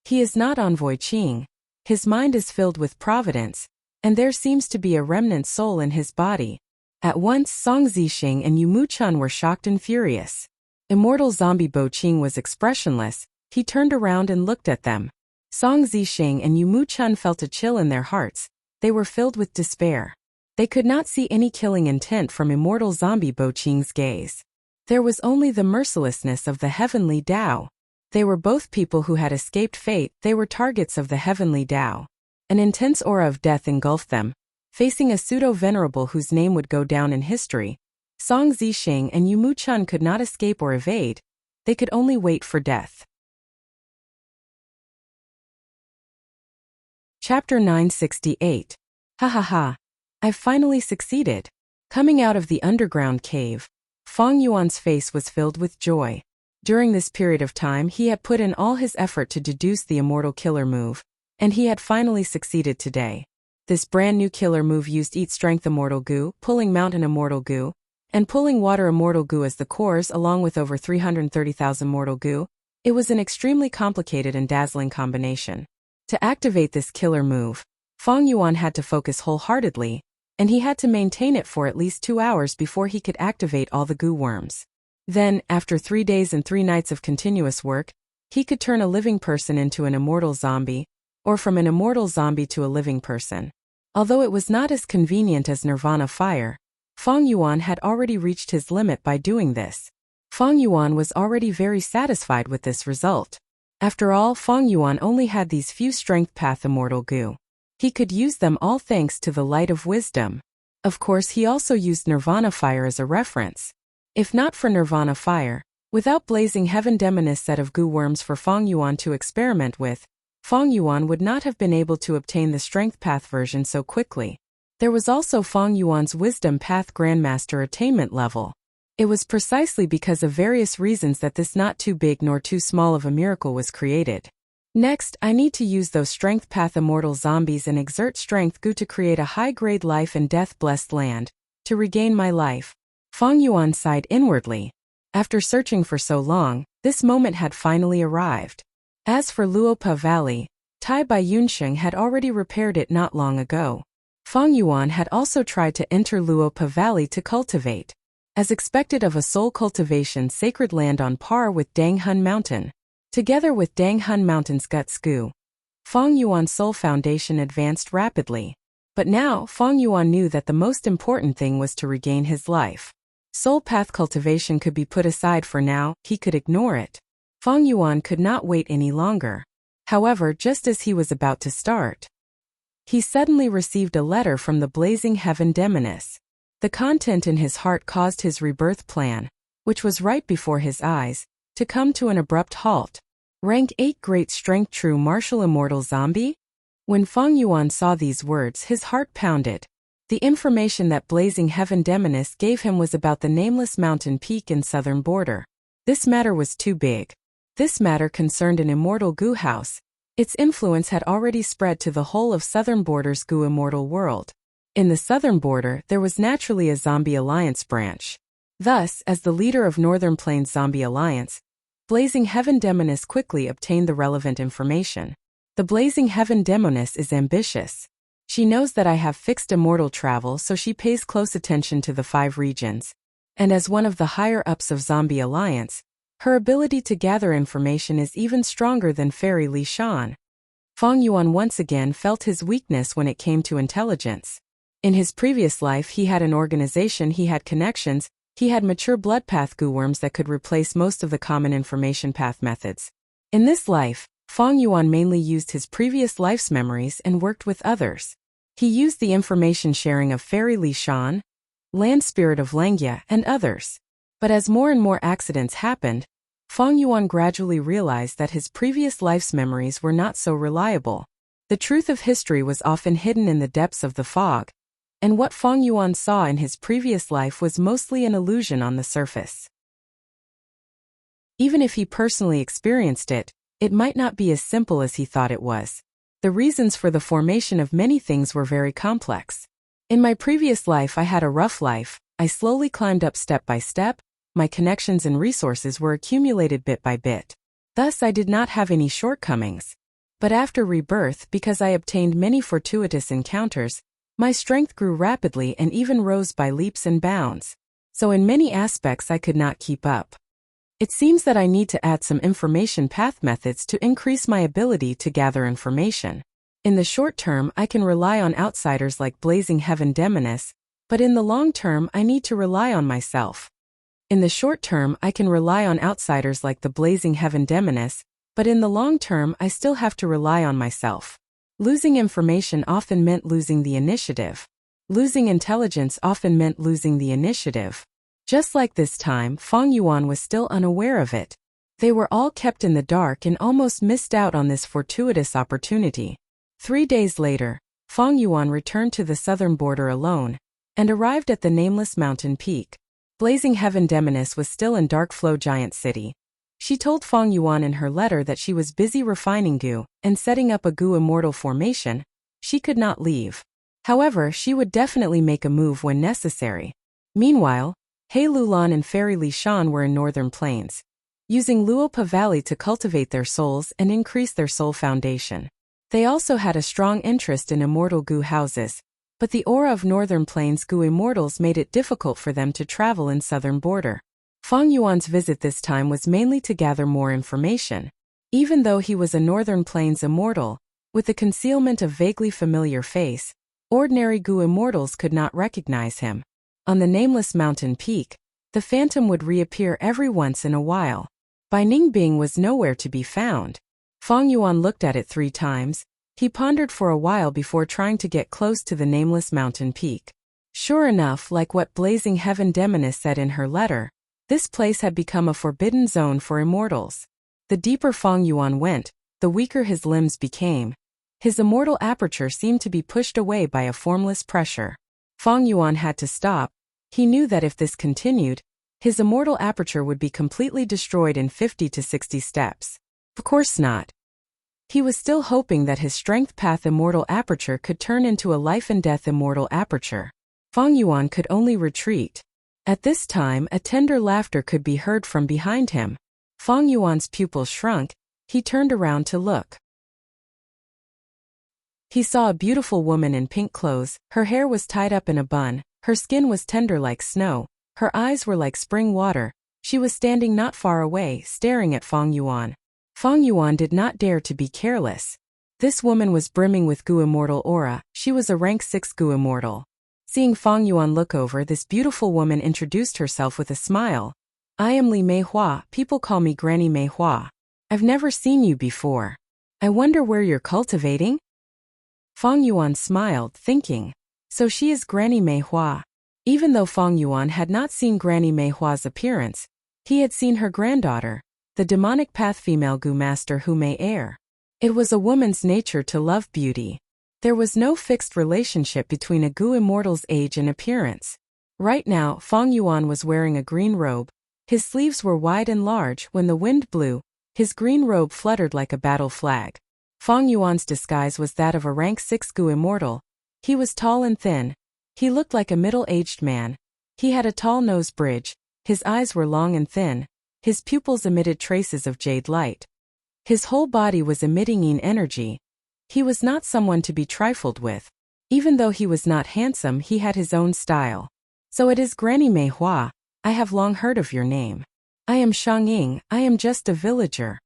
He is not Envoy Qing. His mind is filled with providence, and there seems to be a remnant soul in his body. At once Song Zixing and Yu Muchun were shocked and furious. Immortal zombie Bo Qing was expressionless. He turned around and looked at them. Song Zixing and Yu Muchun felt a chill in their hearts. They were filled with despair. They could not see any killing intent from immortal zombie Bo Qing's gaze. There was only the mercilessness of the heavenly Tao. They were both people who had escaped fate. They were targets of the heavenly Tao. An intense aura of death engulfed them. Facing a pseudo-venerable whose name would go down in history, Song Zixing and Yu Muchun could not escape or evade. They could only wait for death. Chapter 968. Ha ha ha. I've finally succeeded. Coming out of the underground cave, Feng Yuan's face was filled with joy. During this period of time he had put in all his effort to deduce the immortal killer move, and he had finally succeeded today. This brand new killer move used Eat Strength Immortal Goo, Pulling Mountain Immortal Goo, and Pulling Water Immortal Goo as the cores, along with over 330,000 Mortal Goo. It was an extremely complicated and dazzling combination. To activate this killer move, Feng Yuan had to focus wholeheartedly, and he had to maintain it for at least 2 hours before he could activate all the goo worms. Then, after 3 days and 3 nights of continuous work, he could turn a living person into an immortal zombie, or from an immortal zombie to a living person. Although it was not as convenient as Nirvana Fire, Feng Yuan had already reached his limit by doing this. Feng Yuan was already very satisfied with this result. After all, Feng Yuan only had these few Strength Path Immortal Goo. He could use them all thanks to the light of wisdom. Of course, he also used Nirvana Fire as a reference. If not for Nirvana Fire, without Blazing Heaven Demoness set of goo worms for Feng Yuan to experiment with, Feng Yuan would not have been able to obtain the Strength Path version so quickly. There was also Feng Yuan's Wisdom Path Grandmaster attainment level. It was precisely because of various reasons that this not too big nor too small of a miracle was created. Next, I need to use those Strength Path Immortal Zombies and exert Strength Goo to create a high-grade life and death-blessed land, to regain my life. Feng Yuan sighed inwardly. After searching for so long, this moment had finally arrived. As for Luopa Valley, Tai Bai Yunsheng had already repaired it not long ago. Feng Yuan had also tried to enter Luopa Valley to cultivate. As expected of a soul cultivation sacred land on par with Dang Hun Mountain. Together with Dang Hun Mountain's Guts Goo, Feng Yuan's soul foundation advanced rapidly. But now, Feng Yuan knew that the most important thing was to regain his life. Soul path cultivation could be put aside for now, he could ignore it. Feng Yuan could not wait any longer. However, just as he was about to start, he suddenly received a letter from the Blazing Heaven Demoness. The content in his heart caused his rebirth plan, which was right before his eyes, to come to an abrupt halt. Rank 8 Great Strength True Martial Immortal Zombie? When Feng Yuan saw these words, his heart pounded. The information that Blazing Heaven Demoness gave him was about the nameless mountain peak in southern border. This matter was too big. This matter concerned an immortal Gu house. Its influence had already spread to the whole of Southern Border's Gu immortal world. In the Southern Border, there was naturally a Zombie Alliance branch. Thus, as the leader of Northern Plains Zombie Alliance, Blazing Heaven Demoness quickly obtained the relevant information. The Blazing Heaven Demoness is ambitious. She knows that I have fixed immortal travel, so she pays close attention to the 5 regions. And as one of the higher-ups of Zombie Alliance, her ability to gather information is even stronger than Fairy Li Shan. Fang Yuan once again felt his weakness when it came to intelligence. In his previous life he had an organization, he had connections, he had mature bloodpath Gu worms that could replace most of the common information path methods. In this life, Fang Yuan mainly used his previous life's memories and worked with others. He used the information sharing of Fairy Li Shan, Land Spirit of Langya, and others. But as more and more accidents happened, Fang Yuan gradually realized that his previous life's memories were not so reliable. The truth of history was often hidden in the depths of the fog, and what Fang Yuan saw in his previous life was mostly an illusion on the surface. Even if he personally experienced it, it might not be as simple as he thought it was. The reasons for the formation of many things were very complex. In my previous life I had a rough life, I slowly climbed up step by step, my connections and resources were accumulated bit by bit. Thus I did not have any shortcomings. But after rebirth, because I obtained many fortuitous encounters, my strength grew rapidly and even rose by leaps and bounds. So in many aspects I could not keep up. It seems that I need to add some information path methods to increase my ability to gather information. In the short term I can rely on outsiders like Blazing Heaven Demoness, but in the long term I need to rely on myself. In the short term I can rely on outsiders like the Blazing Heaven Demoness, but in the long term I still have to rely on myself. Losing information often meant losing the initiative. Losing intelligence often meant losing the initiative. Just like this time, Fang Yuan was still unaware of it. They were all kept in the dark and almost missed out on this fortuitous opportunity. 3 days later, Fang Yuan returned to the southern border alone, and arrived at the nameless mountain peak. Blazing Heaven Demoness was still in Dark Flow Giant City. She told Fang Yuan in her letter that she was busy refining Gu and setting up a Gu immortal formation. She could not leave. However, she would definitely make a move when necessary. Meanwhile, He Lulan and Fairy Li Shan were in Northern Plains, using Luopa Valley to cultivate their souls and increase their soul foundation. They also had a strong interest in immortal Gu houses, but the aura of Northern Plains Gu immortals made it difficult for them to travel in Southern Border. Fang Yuan's visit this time was mainly to gather more information. Even though he was a Northern Plains immortal, with the concealment of vaguely familiar face, ordinary Gu immortals could not recognize him. On the nameless mountain peak, the phantom would reappear every once in a while. Bai Ningbing was nowhere to be found. Fang Yuan looked at it 3 times. He pondered for a while before trying to get close to the nameless mountain peak. Sure enough, like what Blazing Heaven Demoness said in her letter, this place had become a forbidden zone for immortals. The deeper Fang Yuan went, the weaker his limbs became. His immortal aperture seemed to be pushed away by a formless pressure. Fang Yuan had to stop. He knew that if this continued, his immortal aperture would be completely destroyed in 50 to 60 steps. Of course not. He was still hoping that his strength path immortal aperture could turn into a life and death immortal aperture. Fang Yuan could only retreat. At this time, a tender laughter could be heard from behind him. Fang Yuan's pupils shrunk. He turned around to look. He saw a beautiful woman in pink clothes. Her hair was tied up in a bun. Her skin was tender like snow. Her eyes were like spring water. She was standing not far away, staring at Fang Yuan. Fang Yuan did not dare to be careless. This woman was brimming with Gu immortal aura. She was a rank 6 Gu immortal. Seeing Fang Yuan look over, this beautiful woman introduced herself with a smile. I am Li Mei Hua. People call me Granny Mei Hua. I've never seen you before. I wonder where you're cultivating? Fang Yuan smiled, thinking. So she is Granny Mei Hua. Even though Fang Yuan had not seen Granny Mei Hua's appearance, he had seen her granddaughter, the demonic path female Gu master Hu Mei Air. It was a woman's nature to love beauty. There was no fixed relationship between a Gu immortal's age and appearance. Right now, Fang Yuan was wearing a green robe. His sleeves were wide and large. When the wind blew, His green robe fluttered like a battle flag. Fang Yuan's disguise was that of a rank 6 Gu immortal. He was tall and thin. He looked like a middle-aged man. He had a tall nose bridge. His eyes were long and thin. His pupils emitted traces of jade light. His whole body was emitting yin energy. He was not someone to be trifled with. Even though he was not handsome, he had his own style. So it is Granny Mei Hua. I have long heard of your name. I am Shang-Ying, I am just a villager.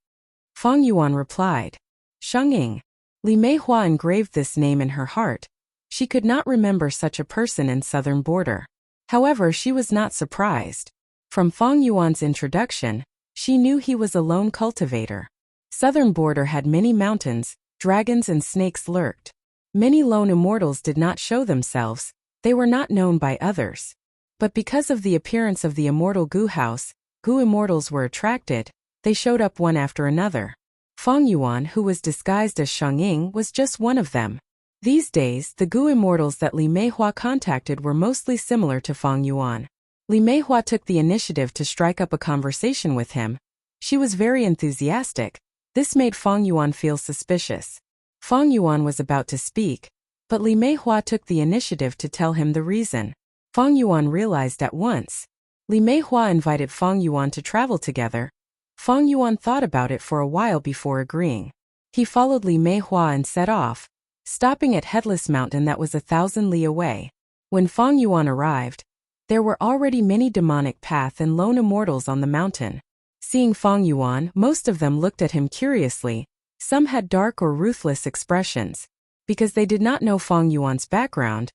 Fang Yuan replied. Shang-Ying. Li Mei Hua engraved this name in her heart. She could not remember such a person in southern border. However, she was not surprised. From Fang Yuan's introduction, she knew he was a lone cultivator. Southern border had many mountains, dragons and snakes lurked. Many lone immortals did not show themselves, they were not known by others. But because of the appearance of the immortal Gu house, Gu immortals were attracted, they showed up one after another. Fang Yuan, who was disguised as Shang-Ying, was just one of them. These days, the Gu immortals that Li Mei Hua contacted were mostly similar to Fang Yuan. Li Mei Hua took the initiative to strike up a conversation with him. She was very enthusiastic. This made Fang Yuan feel suspicious. Fang Yuan was about to speak, but Li Mei Hua took the initiative to tell him the reason. Fang Yuan realized at once. Li Mei Hua invited Fang Yuan to travel together. Fang Yuan thought about it for a while before agreeing. He followed Li Mei Hua and set off, stopping at Headless Mountain that was 1,000 li away. When Fang Yuan arrived, there were already many demonic path and lone immortals on the mountain. Seeing Fang Yuan, most of them looked at him curiously. Some had dark or ruthless expressions. Because they did not know Fang Yuan's background,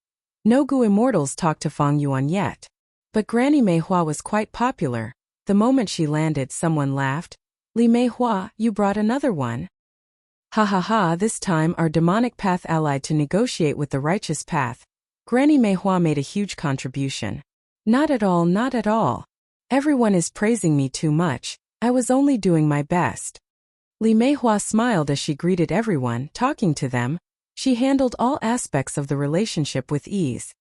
no Gu immortals talked to Fang Yuan yet. But Granny Mei Hua was quite popular. The moment she landed, someone laughed. Li Mei Hua, you brought another one. Ha ha ha, this time our demonic path allied to negotiate with the righteous path. Granny Mei Hua made a huge contribution. Not at all, not at all. Everyone is praising me too much. I was only doing my best. Li Mei Hua smiled as she greeted everyone, talking to them. She handled all aspects of the relationship with ease.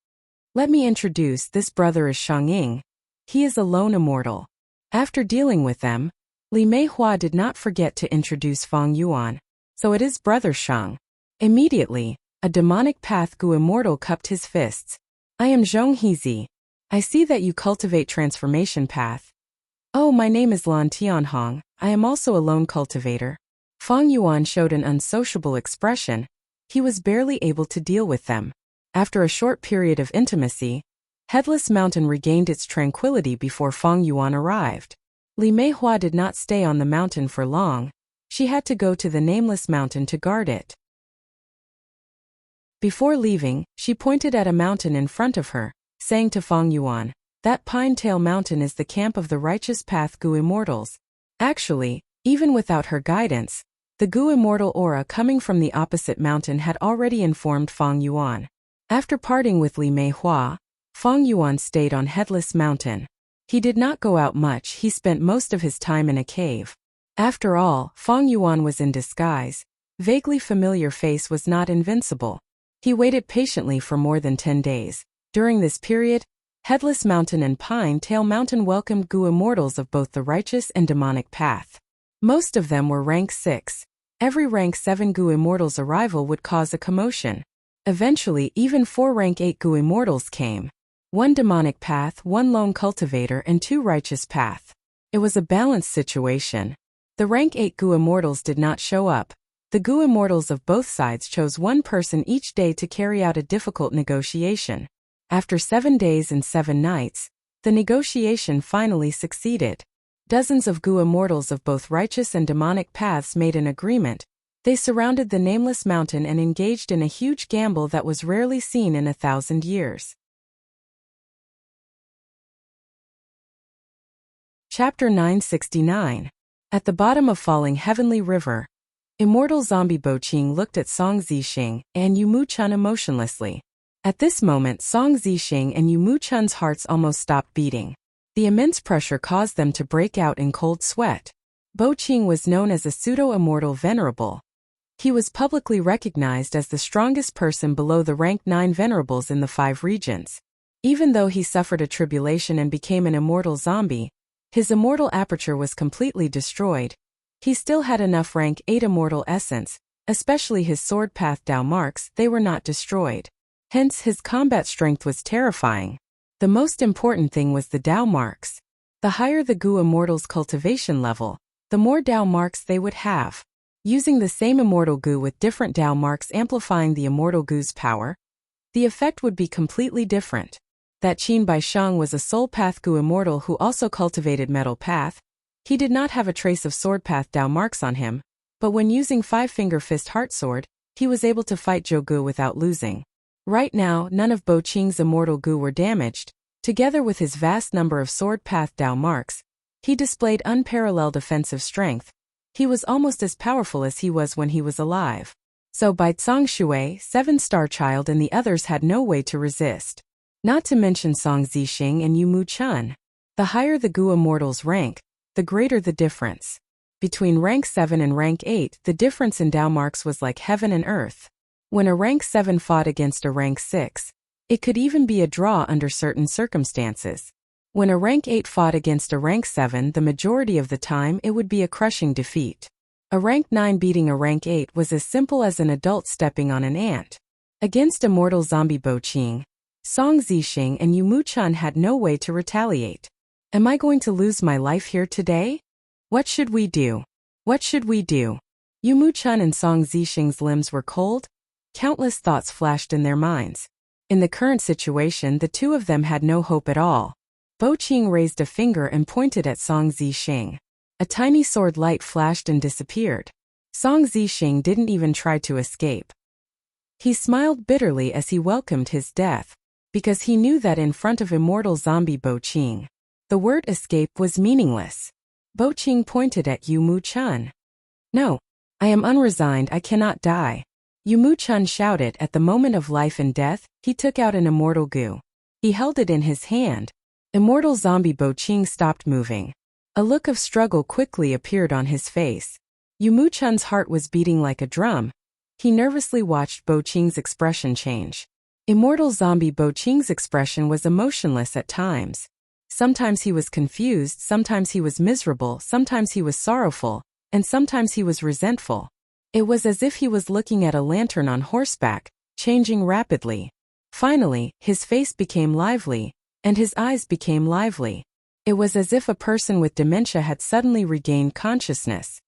Let me introduce, this brother is Shang-Ying. He is a lone immortal. After dealing with them, Li Mei Hua did not forget to introduce Fang Yuan. So it is brother Shang. Immediately, a demonic path Gu immortal cupped his fists. I am Zhong Hezi. I see that you cultivate transformation path. Oh, my name is Lan Tianhong. I am also a lone cultivator. Fang Yuan showed an unsociable expression. He was barely able to deal with them. After a short period of intimacy, Headless Mountain regained its tranquility before Fang Yuan arrived. Li Mei Hua did not stay on the mountain for long. She had to go to the Nameless Mountain to guard it. Before leaving, she pointed at a mountain in front of her, saying to Fang Yuan, that Pine-Tail Mountain is the camp of the righteous path Gu immortals. Actually, even without her guidance, the Gu immortal aura coming from the opposite mountain had already informed Fang Yuan. After parting with Li Mei Hua, Fang Yuan stayed on Headless Mountain. He did not go out much, he spent most of his time in a cave. After all, Fang Yuan was in disguise. Vaguely familiar face was not invincible. He waited patiently for more than 10 days. During this period, Headless Mountain and Pine-Tail Mountain welcomed Gu immortals of both the righteous and demonic path. Most of them were rank 6. Every rank 7 Gu immortals' arrival would cause a commotion. Eventually, even 4 rank 8 Gu immortals came. 1 demonic path, 1 lone cultivator, and 2 righteous path. It was a balanced situation. The rank 8 Gu immortals did not show up. The Gu immortals of both sides chose 1 person each day to carry out a difficult negotiation. After 7 days and 7 nights, the negotiation finally succeeded. Dozens of Gu immortals of both righteous and demonic paths made an agreement. They surrounded the Nameless Mountain and engaged in a huge gamble that was rarely seen in 1,000 years. Chapter 969. At the bottom of falling heavenly river, immortal zombie Boqing looked at Song Zixing and Yu Muchun emotionlessly. At this moment, Song Zixing and Yu Muchun's hearts almost stopped beating. The immense pressure caused them to break out in cold sweat. Boqing was known as a pseudo-immortal venerable. He was publicly recognized as the strongest person below the rank 9 venerables in the 5 regions. Even though he suffered a tribulation and became an immortal zombie, his immortal aperture was completely destroyed. He still had enough rank 8 immortal essence, especially his sword path Dao marks, they were not destroyed. Hence his combat strength was terrifying. The most important thing was the Dao marks. The higher the Gu Immortal's cultivation level, the more Dao marks they would have. Using the same immortal Gu with different Dao marks amplifying the immortal Gu's power, the effect would be completely different. That Qin Baisheng was a soul path Gu immortal who also cultivated metal path. He did not have a trace of sword path Dao marks on him, but when using 5-finger fist heart sword, he was able to fight Zhou Gu without losing. Right now, none of Bo Qing's immortal Gu were damaged. Together with his vast number of sword path Dao marks, he displayed unparalleled offensive strength. He was almost as powerful as he was when he was alive. So Bai Zhang Shui, 7-star child and the others had no way to resist. Not to mention Song Zixing and Yu Mu Chun. The higher the Gu Immortal's rank, the greater the difference. Between rank 7 and rank 8, the difference in Dao marks was like heaven and earth. When a rank 7 fought against a rank 6, it could even be a draw under certain circumstances. When a rank 8 fought against a rank 7, the majority of the time it would be a crushing defeat. A rank 9 beating a rank 8 was as simple as an adult stepping on an ant. Against immortal zombie Bo Qing, Song Zixing and Yu Mu Chun had no way to retaliate. Am I going to lose my life here today? What should we do? What should we do? Yu Mu Chun and Song Zixing's limbs were cold. Countless thoughts flashed in their minds. In the current situation, the two of them had no hope at all. Bo Qing raised a finger and pointed at Song Zixing. A tiny sword light flashed and disappeared. Song Zixing didn't even try to escape. He smiled bitterly as he welcomed his death, because he knew that in front of immortal zombie Bo Qing, the word escape was meaningless. Bo Qing pointed at Yu Mu Chun. No, I am unresigned, I cannot die. Yu Mu Chun shouted. At the moment of life and death, he took out an immortal Gu. He held it in his hand. Immortal zombie Bo Qing stopped moving. A look of struggle quickly appeared on his face. Yu Mu Chun's heart was beating like a drum. He nervously watched Bo Qing's expression change. Immortal zombie Bo Qing's expression was emotionless at times. Sometimes he was confused, sometimes he was miserable, sometimes he was sorrowful, and sometimes he was resentful. It was as if he was looking at a lantern on horseback, changing rapidly. Finally, his face became lively, and his eyes became lively. It was as if a person with dementia had suddenly regained consciousness.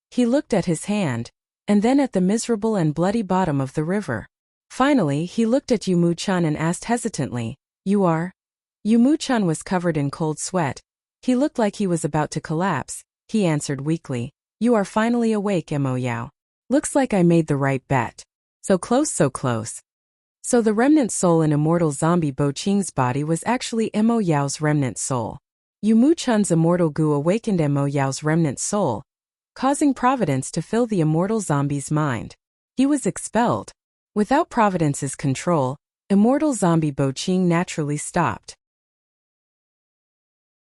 He looked at his hand, and then at the miserable and bloody bottom of the river. Finally, he looked at Yu Mu Chun and asked hesitantly, "You are?" Yu Mu Chun was covered in cold sweat. He looked like he was about to collapse. He answered weakly, "You are finally awake, Mo Yao. Looks like I made the right bet. So close, so close." So the remnant soul in immortal zombie Bo Qing's body was actually Mo Yao's remnant soul. Yu Mu Chun's immortal Gu awakened Mo Yao's remnant soul, causing Providence to fill the immortal zombie's mind. He was expelled. Without Providence's control, immortal zombie Bo Qing naturally stopped.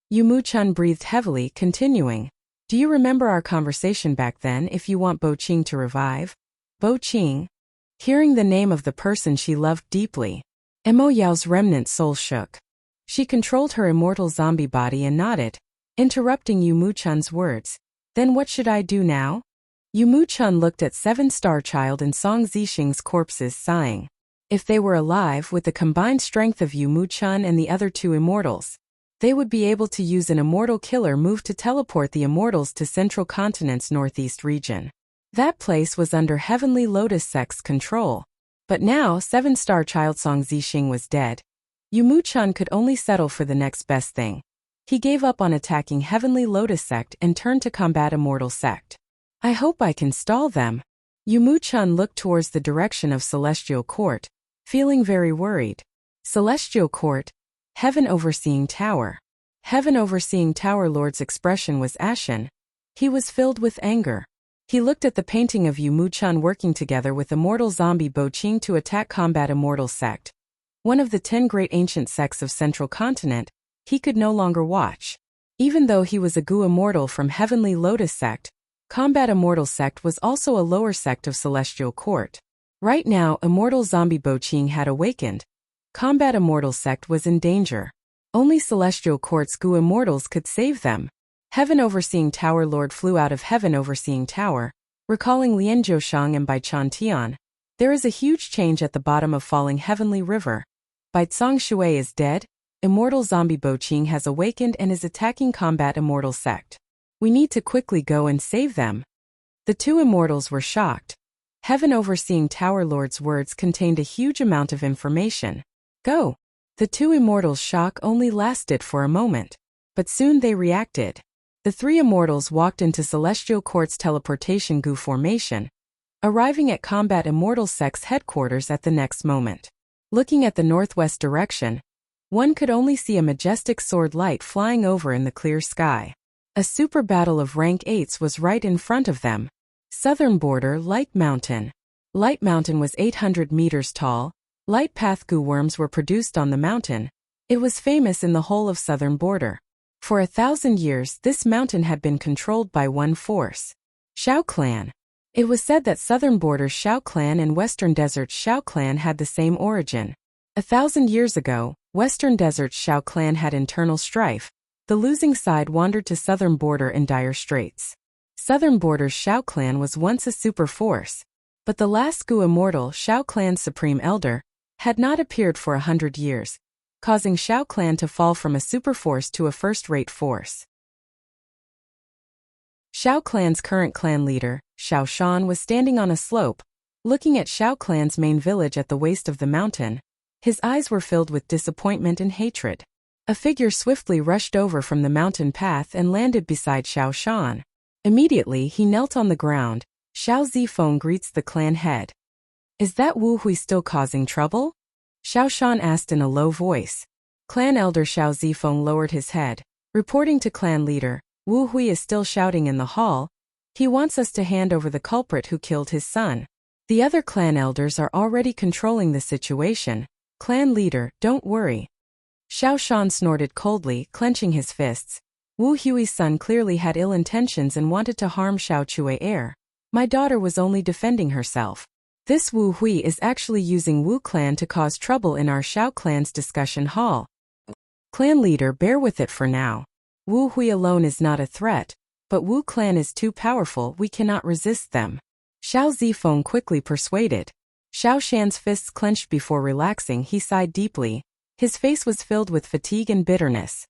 Yu Mu Chun breathed heavily, continuing, "Do you remember our conversation back then if you want Bo Qing to revive?" Bo Qing? Hearing the name of the person she loved deeply, Mo Yao's remnant soul shook. She controlled her immortal zombie body and nodded, interrupting Yu Mu Chun's words. "Then what should I do now?" Yu Mu Chun looked at 7-star child and Song Zixing's corpses, sighing. If they were alive with the combined strength of Yu Mu Chun and the other two immortals, they would be able to use an immortal killer move to teleport the immortals to Central Continent's northeast region. That place was under Heavenly Lotus Sect's control. But now 7-star child Song Zixing was dead. Yu Mu Chun could only settle for the next best thing. He gave up on attacking Heavenly Lotus Sect and turned to combat Immortal Sect. I hope I can stall them. Yu Mu Chun looked towards the direction of Celestial Court, feeling very worried. Celestial Court, Heaven Overseeing Tower. Heaven Overseeing Tower Lord's expression was ashen. He was filled with anger. He looked at the painting of Yu Mu Chun working together with immortal zombie Bo Qing to attack combat Immortal Sect. One of the 10 great ancient sects of Central Continent, he could no longer watch. Even though he was a Gu immortal from Heavenly Lotus Sect, Combat Immortal Sect was also a lower sect of Celestial Court. Right now, immortal zombie Bo Qing had awakened. Combat Immortal Sect was in danger. Only Celestial Court's Gu immortals could save them. Heaven Overseeing Tower Lord flew out of Heaven Overseeing Tower, recalling Lian Zhoushang and Bai Chan Tian. There is a huge change at the bottom of falling heavenly river. Bai Tsang Shui is dead, immortal zombie Bo Qing has awakened and is attacking combat immortal sect. We need to quickly go and save them. The two immortals were shocked. Heaven Overseeing Tower Lord's words contained a huge amount of information. Go! The two immortals' shock only lasted for a moment, but soon they reacted. The three immortals walked into Celestial Court's teleportation goo formation, arriving at Combat Immortal Sect's headquarters at the next moment. Looking at the northwest direction, one could only see a majestic sword light flying over in the clear sky. A super battle of rank 8s was right in front of them. Southern border Light Mountain. Light Mountain was 800 meters tall. Light path goo worms were produced on the mountain. It was famous in the whole of southern border. For 1,000 years, this mountain had been controlled by one force. Shao Clan. It was said that southern border's Shao Clan and western desert's Shao Clan had the same origin. 1,000 years ago, western desert's Shao Clan had internal strife. The losing side wandered to southern border in dire straits. Southern border's Shao Clan was once a super force, but the last Gu immortal Shao Clan's supreme elder had not appeared for 100 years, causing Shao Clan to fall from a super force to a first-rate force. Shao Clan's current clan leader, Shao Shan, was standing on a slope, looking at Shao Clan's main village at the waist of the mountain. His eyes were filled with disappointment and hatred. A figure swiftly rushed over from the mountain path and landed beside Shao Shan. Immediately he knelt on the ground. Shao Zifeng greets the clan head. "Is that Wu Hui still causing trouble?" Shao Shan asked in a low voice. Clan elder Shao Zifeng lowered his head, reporting to clan leader, "Wu Hui is still shouting in the hall. He wants us to hand over the culprit who killed his son. The other clan elders are already controlling the situation. Clan leader, don't worry." Shao Shan snorted coldly, clenching his fists. Wu Hui's son clearly had ill intentions and wanted to harm Shao Chui heir. My daughter was only defending herself. This Wu Hui is actually using Wu clan to cause trouble in our Shao clan's discussion hall. Clan leader, bear with it for now. Wu Hui alone is not a threat, but Wu clan is too powerful, we cannot resist them. Shao Zifeng quickly persuaded. Shao Shan's fists clenched before relaxing. He sighed deeply. His face was filled with fatigue and bitterness.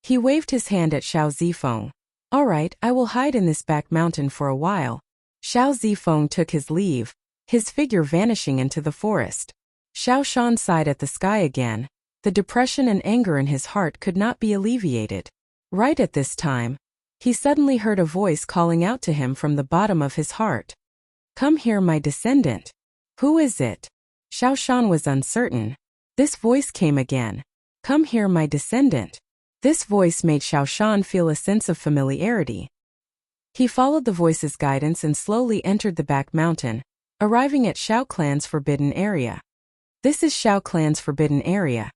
He waved his hand at Shao Zifeng. "All right, I will hide in this back mountain for a while." Shao Zifeng took his leave, his figure vanishing into the forest. Shao Shan sighed at the sky again. The depression and anger in his heart could not be alleviated. Right at this time, he suddenly heard a voice calling out to him from the bottom of his heart. "Come here, my descendant." Who is it? Shao Shan was uncertain. This voice came again. "Come here, my descendant." This voice made Shao Shan feel a sense of familiarity. He followed the voice's guidance and slowly entered the back mountain, arriving at Shao Clan's forbidden area. This is Shao Clan's forbidden area.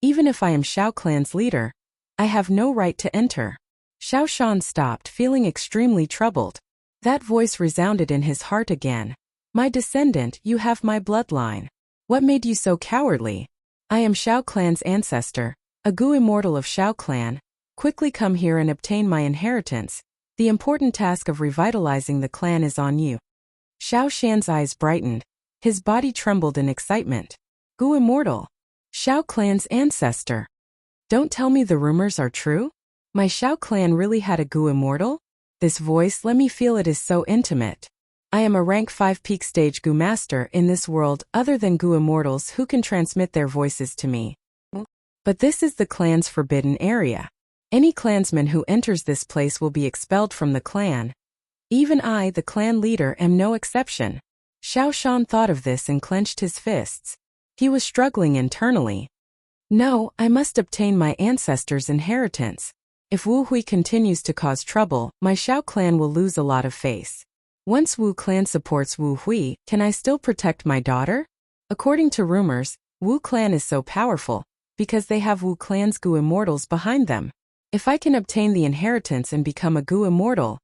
Even if I am Shao Clan's leader, I have no right to enter. Shao Shan stopped, feeling extremely troubled. That voice resounded in his heart again. "My descendant, you have my bloodline. What made you so cowardly? I am Shao Clan's ancestor, a Gu immortal of Shao Clan. Quickly come here and obtain my inheritance. The important task of revitalizing the clan is on you." Shao Shan's eyes brightened. His body trembled in excitement. Gu immortal. Shao Clan's ancestor. Don't tell me the rumors are true? My Shao Clan really had a Gu immortal? This voice, let me feel it, is so intimate. I am a rank 5 peak stage Gu master in this world, other than Gu immortals who can transmit their voices to me. But this is the clan's forbidden area. Any clansman who enters this place will be expelled from the clan. Even I, the clan leader, am no exception. Shao Shan thought of this and clenched his fists. He was struggling internally. No, I must obtain my ancestors' inheritance. If Wu Hui continues to cause trouble, my Shao clan will lose a lot of face. Once Wu clan supports Wu Hui, can I still protect my daughter? According to rumors, Wu clan is so powerful because they have Wu clan's Gu immortals behind them. If I can obtain the inheritance and become a Gu immortal,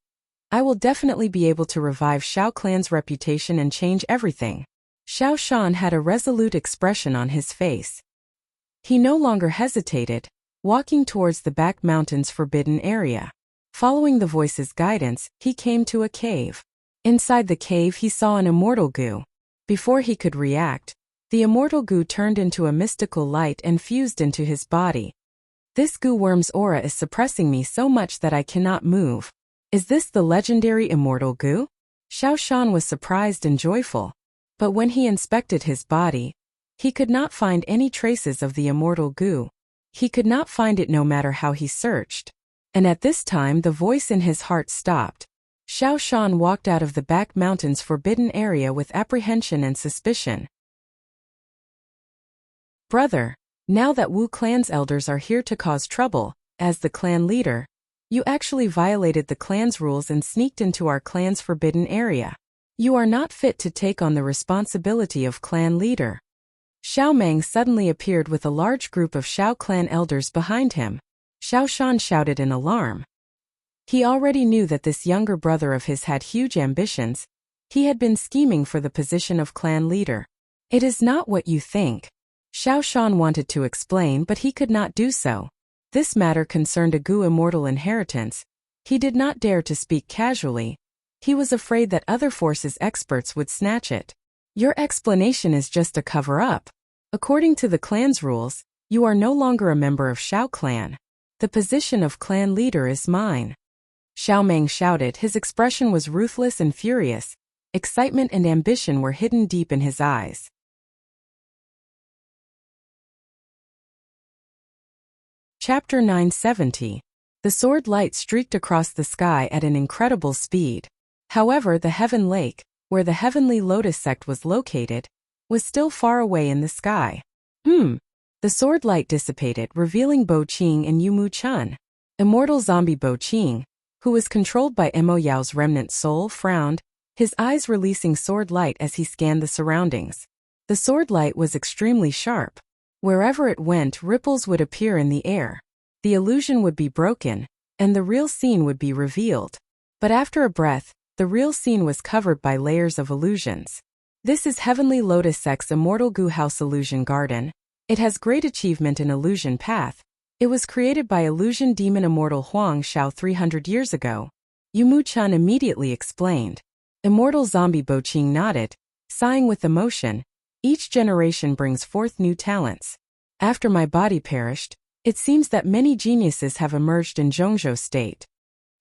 I will definitely be able to revive Shao clan's reputation and change everything. Shao Shan had a resolute expression on his face. He no longer hesitated, walking towards the back mountain's forbidden area. Following the voice's guidance, he came to a cave. Inside the cave he saw an immortal goo. Before he could react, the immortal goo turned into a mystical light and fused into his body. This goo worm's aura is suppressing me so much that I cannot move. Is this the legendary immortal goo? Xiao Shan was surprised and joyful. But when he inspected his body, he could not find any traces of the immortal goo. He could not find it no matter how he searched. And at this time the voice in his heart stopped. Xiao Shan walked out of the back mountain's forbidden area with apprehension and suspicion. Brother, now that Wu clan's elders are here to cause trouble, as the clan leader, you actually violated the clan's rules and sneaked into our clan's forbidden area. You are not fit to take on the responsibility of clan leader. Xiao Meng suddenly appeared with a large group of Xiao clan elders behind him. Xiao Shan shouted in alarm. He already knew that this younger brother of his had huge ambitions. He had been scheming for the position of clan leader. It is not what you think. Xiao Shan wanted to explain, but he could not do so. This matter concerned a Gu immortal inheritance. He did not dare to speak casually. He was afraid that other forces experts would snatch it. Your explanation is just a cover-up. According to the clan's rules, you are no longer a member of Xiao clan. The position of clan leader is mine. Xiao Meng shouted. His expression was ruthless and furious. Excitement and ambition were hidden deep in his eyes. Chapter 970. The sword light streaked across the sky at an incredible speed. However, the Heaven Lake, where the Heavenly Lotus sect was located, was still far away in the sky. The sword light dissipated, revealing Bo Qing and Yu Mu Chun. Immortal zombie Bo Qing, who was controlled by Mo Yao's remnant soul, frowned, his eyes releasing sword light as he scanned the surroundings. The sword light was extremely sharp. Wherever it went, ripples would appear in the air. The illusion would be broken, and the real scene would be revealed. But after a breath, the real scene was covered by layers of illusions. This is Heavenly Lotus Sect's Immortal Gu House Illusion Garden. It has great achievement in Illusion Path. It was created by illusion demon Immortal Huang Shao 300 years ago. Yu Mu Chun immediately explained. Immortal zombie Bo Qing nodded, sighing with emotion. Each generation brings forth new talents. After my body perished, it seems that many geniuses have emerged in Zhongzhou state.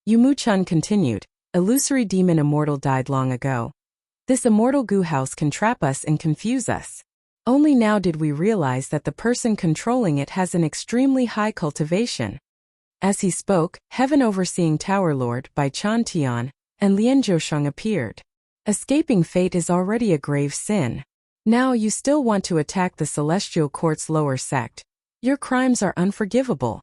Yu Mu Chun continued. Illusory demon immortal died long ago. This immortal Gu house can trap us and confuse us. Only now did we realize that the person controlling it has an extremely high cultivation. As he spoke, Heaven Overseeing Tower Lord Bai Chan Tian and Lian Zhousheng appeared. Escaping fate is already a grave sin. Now you still want to attack the Celestial Court's lower sect. Your crimes are unforgivable.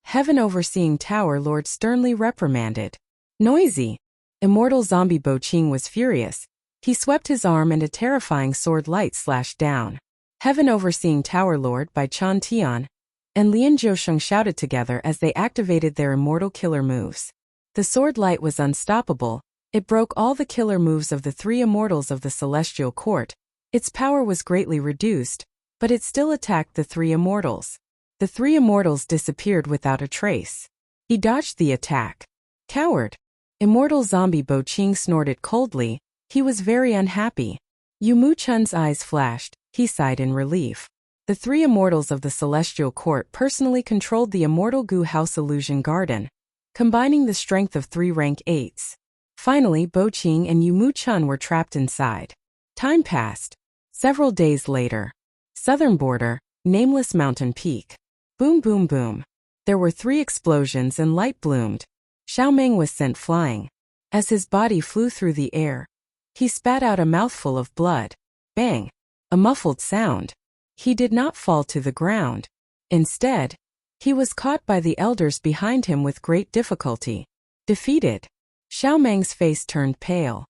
Heaven Overseeing Tower Lord sternly reprimanded. Noisy. Immortal zombie Bo Qing was furious. He swept his arm and a terrifying sword light slashed down. Heaven Overseeing Tower Lord Bai Chan Tian and Lian Zhousheng shouted together as they activated their immortal killer moves. The sword light was unstoppable. It broke all the killer moves of the three immortals of the Celestial Court. Its power was greatly reduced, but it still attacked the three immortals. The three immortals disappeared without a trace. He dodged the attack. Coward. Immortal zombie Bo Qing snorted coldly. He was very unhappy. Yu Mu Chun's eyes flashed. He sighed in relief. The three immortals of the Celestial Court personally controlled the Immortal Gu House Illusion Garden, combining the strength of 3 rank 8s. Finally, Bo Qing and Yu Mu Chun were trapped inside. Time passed. Several days later. Southern border, nameless mountain peak. Boom boom boom. There were 3 explosions and light bloomed. Xiao Meng was sent flying. As his body flew through the air, he spat out a mouthful of blood. Bang! A muffled sound. He did not fall to the ground. Instead, he was caught by the elders behind him with great difficulty. Defeated. Xiao Meng's face turned pale.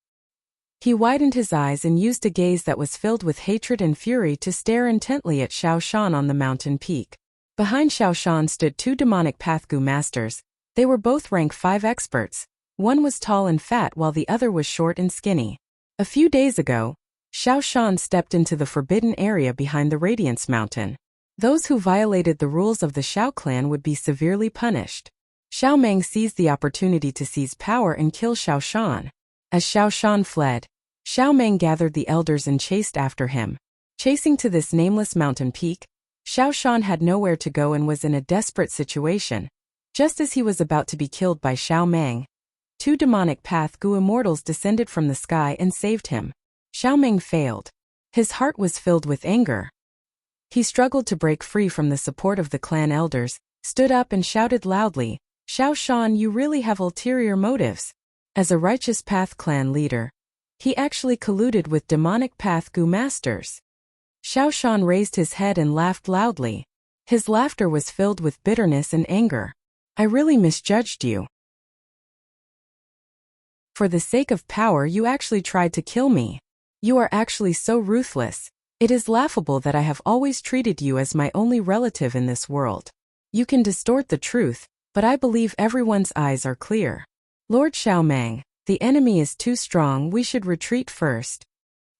He widened his eyes and used a gaze that was filled with hatred and fury to stare intently at Xiao Shan on the mountain peak. Behind Xiao Shan stood 2 demonic Pathgu masters. They were both rank 5 experts. One was tall and fat while the other was short and skinny. A few days ago, Xiao Shan stepped into the forbidden area behind the Radiance Mountain. Those who violated the rules of the Xiao clan would be severely punished. Xiao Meng seized the opportunity to seize power and kill Xiao Shan. As Xiao Shan fled, Xiao Meng gathered the elders and chased after him. Chasing to this nameless mountain peak, Xiao Shan had nowhere to go and was in a desperate situation. Just as he was about to be killed by Xiao Meng, 2 demonic path Gu immortals descended from the sky and saved him. Xiao Meng failed. His heart was filled with anger. He struggled to break free from the support of the clan elders, stood up and shouted loudly, "Xiao Shan, you really have ulterior motives." As a righteous path clan leader, he actually colluded with demonic path Gu masters. Xiao Shan raised his head and laughed loudly. His laughter was filled with bitterness and anger. "I really misjudged you. For the sake of power, you actually tried to kill me. You are actually so ruthless. It is laughable that I have always treated you as my only relative in this world. You can distort the truth, but I believe everyone's eyes are clear. Lord Xiao Meng, the enemy is too strong, we should retreat first."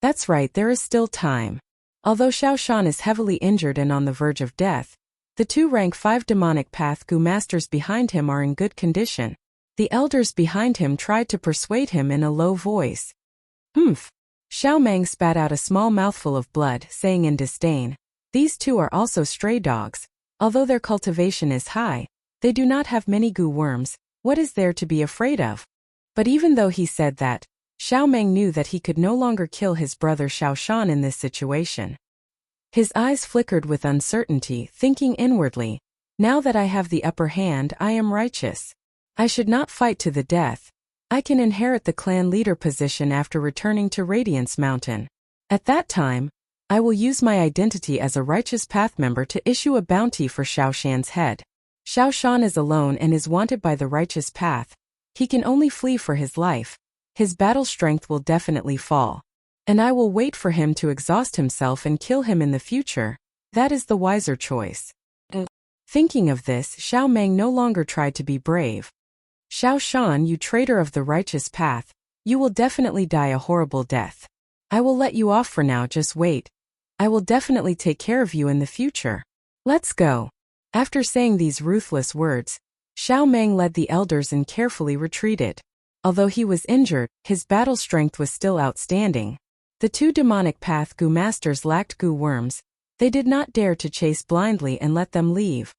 That's right, there is still time. Although Xiao Shan is heavily injured and on the verge of death, the 2 rank 5 demonic path Gu masters behind him are in good condition. The elders behind him tried to persuade him in a low voice. "Humph." Xiao Meng spat out a small mouthful of blood, saying in disdain, "These 2 are also stray dogs. Although their cultivation is high, they do not have many Gu worms. What is there to be afraid of?" But even though he said that, Xiao Meng knew that he could no longer kill his brother Xiao Shan in this situation. His eyes flickered with uncertainty, thinking inwardly, "Now that I have the upper hand, I am righteous. I should not fight to the death. I can inherit the clan leader position after returning to Radiance Mountain. At that time, I will use my identity as a righteous path member to issue a bounty for Xiao Shan's head. Xiao Shan is alone and is wanted by the righteous path. He can only flee for his life. His battle strength will definitely fall. And I will wait for him to exhaust himself and kill him in the future. That is the wiser choice." Thinking of this, Xiao Meng no longer tried to be brave. "Xiao Shan, you traitor of the righteous path, you will definitely die a horrible death. I will let you off for now, just wait. I will definitely take care of you in the future. Let's go." After saying these ruthless words, Xiao Meng led the elders and carefully retreated. Although he was injured, his battle strength was still outstanding. The 2 demonic path Gu masters lacked Gu worms. They did not dare to chase blindly and let them leave.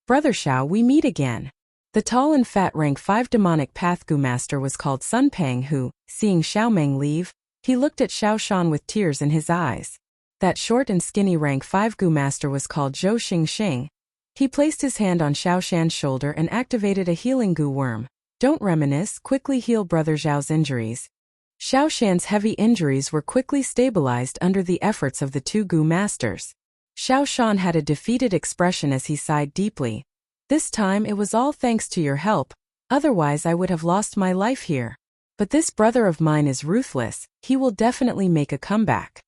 "Brother Xiao, we meet again." The tall and fat rank 5 demonic path Gu master was called Sun Pang who, seeing Xiao Meng leave, he looked at Xiao Shan with tears in his eyes. That short and skinny rank 5 Gu master was called Zhou Xingxing. He placed his hand on Xiao Shan's shoulder and activated a healing Gu worm. "Don't reminisce, quickly heal Brother Zhao's injuries." Xiao Shan's heavy injuries were quickly stabilized under the efforts of the 2 Gu masters. Xiao Shan had a defeated expression as he sighed deeply. "This time it was all thanks to your help, otherwise I would have lost my life here. But this brother of mine is ruthless, he will definitely make a comeback.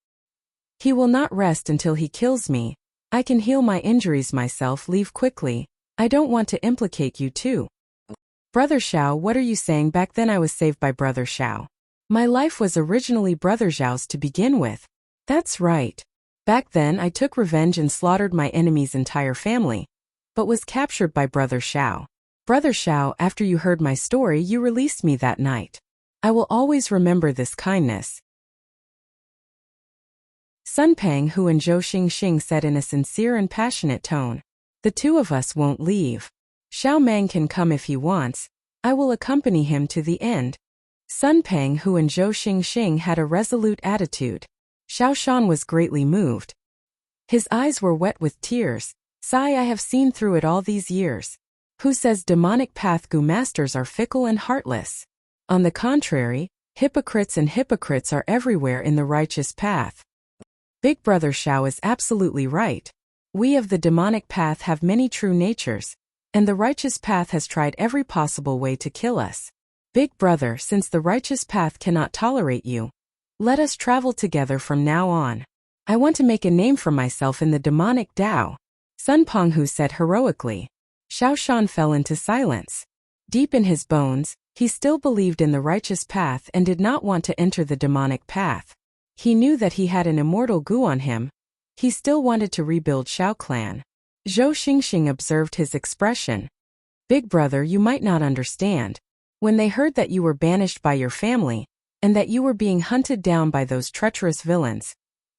He will not rest until he kills me. I can heal my injuries myself, leave quickly. I don't want to implicate you too." "Brother Xiao, what are you saying? Back then I was saved by Brother Xiao. My life was originally Brother Zhao's to begin with." "That's right. Back then I took revenge and slaughtered my enemy's entire family, but was captured by Brother Xiao. Brother Xiao, after you heard my story, you released me that night. I will always remember this kindness." Sun Pang Hu and Zhou Xingxing said in a sincere and passionate tone, "The 2 of us won't leave. Xiao Meng can come if he wants. I will accompany him to the end." Sun Pang Hu and Zhou Xingxing had a resolute attitude. Xiao Shan was greatly moved. His eyes were wet with tears. "Sigh, I have seen through it all these years. Who says demonic path Gu masters are fickle and heartless? On the contrary, hypocrites are everywhere in the righteous path. Big Brother Xiao is absolutely right. We of the demonic path have many true natures, and the righteous path has tried every possible way to kill us. Big Brother, since the righteous path cannot tolerate you, let us travel together from now on. I want to make a name for myself in the demonic Tao." Sun Penghu said heroically. Xiao Shan fell into silence. Deep in his bones, he still believed in the righteous path and did not want to enter the demonic path. He knew that he had an immortal Gu on him. He still wanted to rebuild Xiao clan. Zhou Xingxing observed his expression. Big brother, you might not understand. When they heard that you were banished by your family, and that you were being hunted down by those treacherous villains,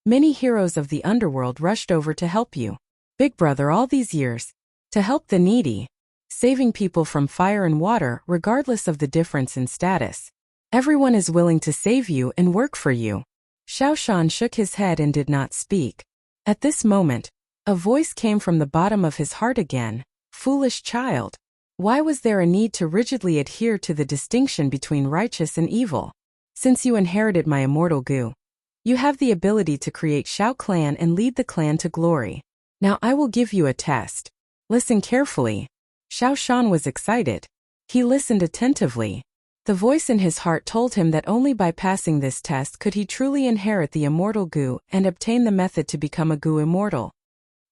many heroes of the underworld rushed over to help you. Big brother, all these years, to help the needy, saving people from fire and water regardless of the difference in status. Everyone is willing to save you and work for you. Xiao Shan shook his head and did not speak. At this moment, a voice came from the bottom of his heart again. Foolish child. Why was there a need to rigidly adhere to the distinction between righteous and evil? Since you inherited my immortal goo, you have the ability to create Xiao clan and lead the clan to glory. Now I will give you a test. Listen carefully. Xiao Shan was excited. He listened attentively. The voice in his heart told him that only by passing this test could he truly inherit the immortal goo and obtain the method to become a goo immortal.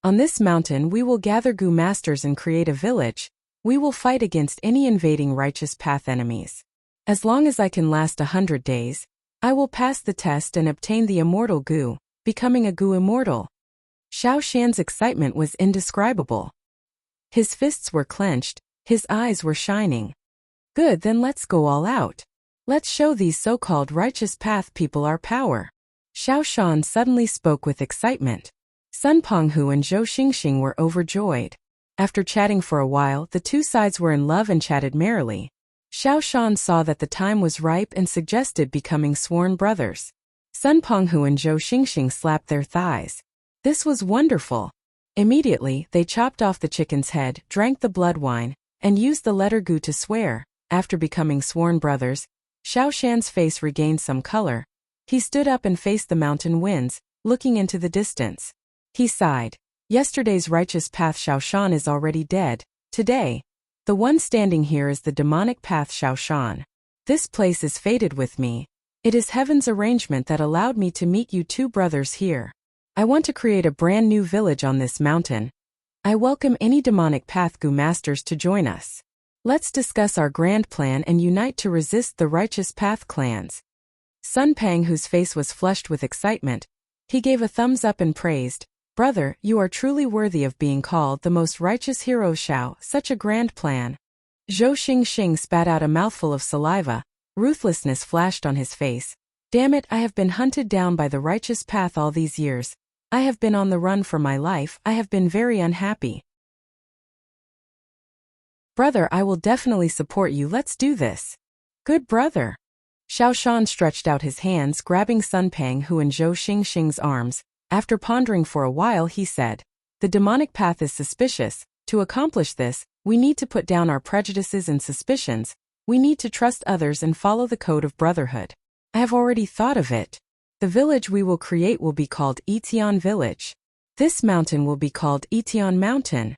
On this mountain we will gather goo masters and create a village. We will fight against any invading righteous path enemies. As long as I can last 100 days, I will pass the test and obtain the immortal goo, becoming a goo immortal. Xiao Shan's excitement was indescribable. His fists were clenched, his eyes were shining. Good, then let's go all out. Let's show these so-called righteous path people our power. Xiao Shan suddenly spoke with excitement. Sun Penghu and Zhou Xingxing were overjoyed. After chatting for a while, the two sides were in love and chatted merrily. Xiao Shan saw that the time was ripe and suggested becoming sworn brothers. Sun Penghu and Zhou Xingxing slapped their thighs. This was wonderful. Immediately, they chopped off the chicken's head, drank the blood wine, and used the letter gu to swear. After becoming sworn brothers, Xiao Shan's face regained some color. He stood up and faced the mountain winds, looking into the distance. He sighed. Yesterday's righteous path Xiao Shan is already dead. Today, the one standing here is the demonic path Xiao Shan. This place is fated with me. It is heaven's arrangement that allowed me to meet you two brothers here. I want to create a brand new village on this mountain. I welcome any demonic path gu masters to join us. Let's discuss our grand plan and unite to resist the righteous path clans. Sun Peng, whose face was flushed with excitement, he gave a thumbs up and praised, Brother, you are truly worthy of being called the most righteous hero. Xiao, such a grand plan. Zhou Xingxing spat out a mouthful of saliva. Ruthlessness flashed on his face. Damn it, I have been hunted down by the righteous path all these years. I have been on the run for my life. I have been very unhappy. Brother, I will definitely support you. Let's do this. Good brother. Xiao Shan stretched out his hands, grabbing Sun Penghu and Zhou Xingxing's arms. After pondering for a while, he said, The demonic path is suspicious. To accomplish this, we need to put down our prejudices and suspicions. We need to trust others and follow the code of brotherhood. I have already thought of it. The village we will create will be called Etian Village. This mountain will be called Etian Mountain.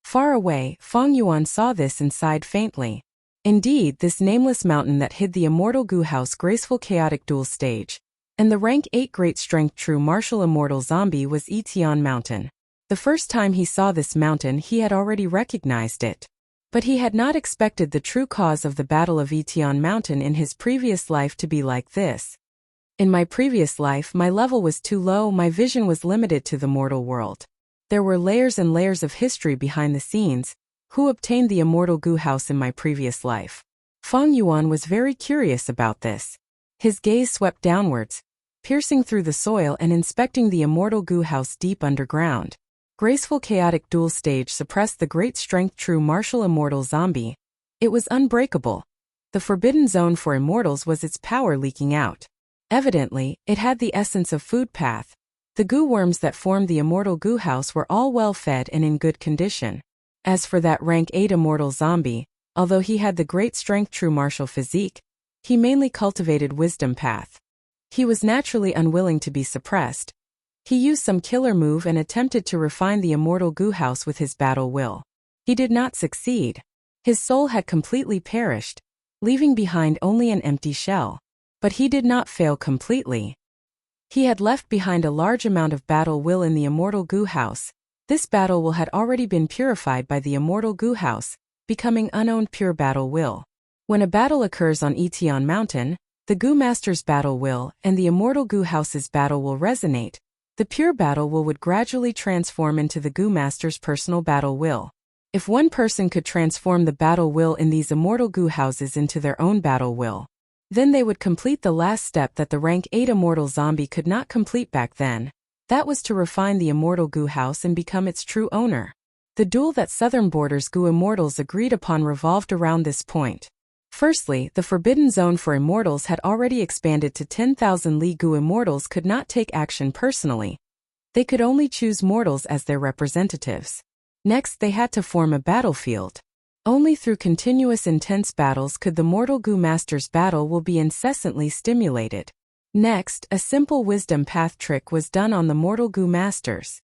Far away, Feng Yuan saw this and sighed faintly. Indeed, this nameless mountain that hid the immortal Gu House graceful chaotic duel stage, and the rank 8 great strength true martial immortal zombie was Etian Mountain. The first time he saw this mountain he had already recognized it. But he had not expected the true cause of the Battle of Etian Mountain in his previous life to be like this. In my previous life my level was too low, my vision was limited to the mortal world. There were layers and layers of history behind the scenes. Who obtained the immortal Gu House in my previous life? Feng Yuan was very curious about this. His gaze swept downwards, piercing through the soil and inspecting the immortal Gu House deep underground. Graceful chaotic duel stage suppressed the great strength true martial immortal zombie. It was unbreakable. The forbidden zone for immortals was its power leaking out. Evidently, it had the essence of food path. The goo worms that formed the immortal Gu House were all well fed and in good condition. As for that rank 8 immortal zombie, although he had the great strength true martial physique, he mainly cultivated wisdom path. He was naturally unwilling to be suppressed. He used some killer move and attempted to refine the immortal Gu House with his battle will. He did not succeed. His soul had completely perished, leaving behind only an empty shell. But he did not fail completely. He had left behind a large amount of battle will in the immortal Gu House. This battle will had already been purified by the immortal Gu House, becoming unowned pure battle will. When a battle occurs on Etian Mountain, the Gu Master's battle will and the immortal Gu House's battle will resonate. The pure battle will would gradually transform into the Gu Master's personal battle will. If one person could transform the battle will in these immortal goo houses into their own battle will, then they would complete the last step that the rank 8 immortal zombie could not complete back then. That was to refine the immortal goo house and become its true owner. The duel that Southern Border's goo immortals agreed upon revolved around this point. Firstly, the forbidden zone for immortals had already expanded to 10,000 li. Goo immortals could not take action personally. They could only choose mortals as their representatives. Next, they had to form a battlefield. Only through continuous intense battles could the mortal goo masters' battle will be incessantly stimulated. Next, a simple wisdom path trick was done on the mortal goo masters.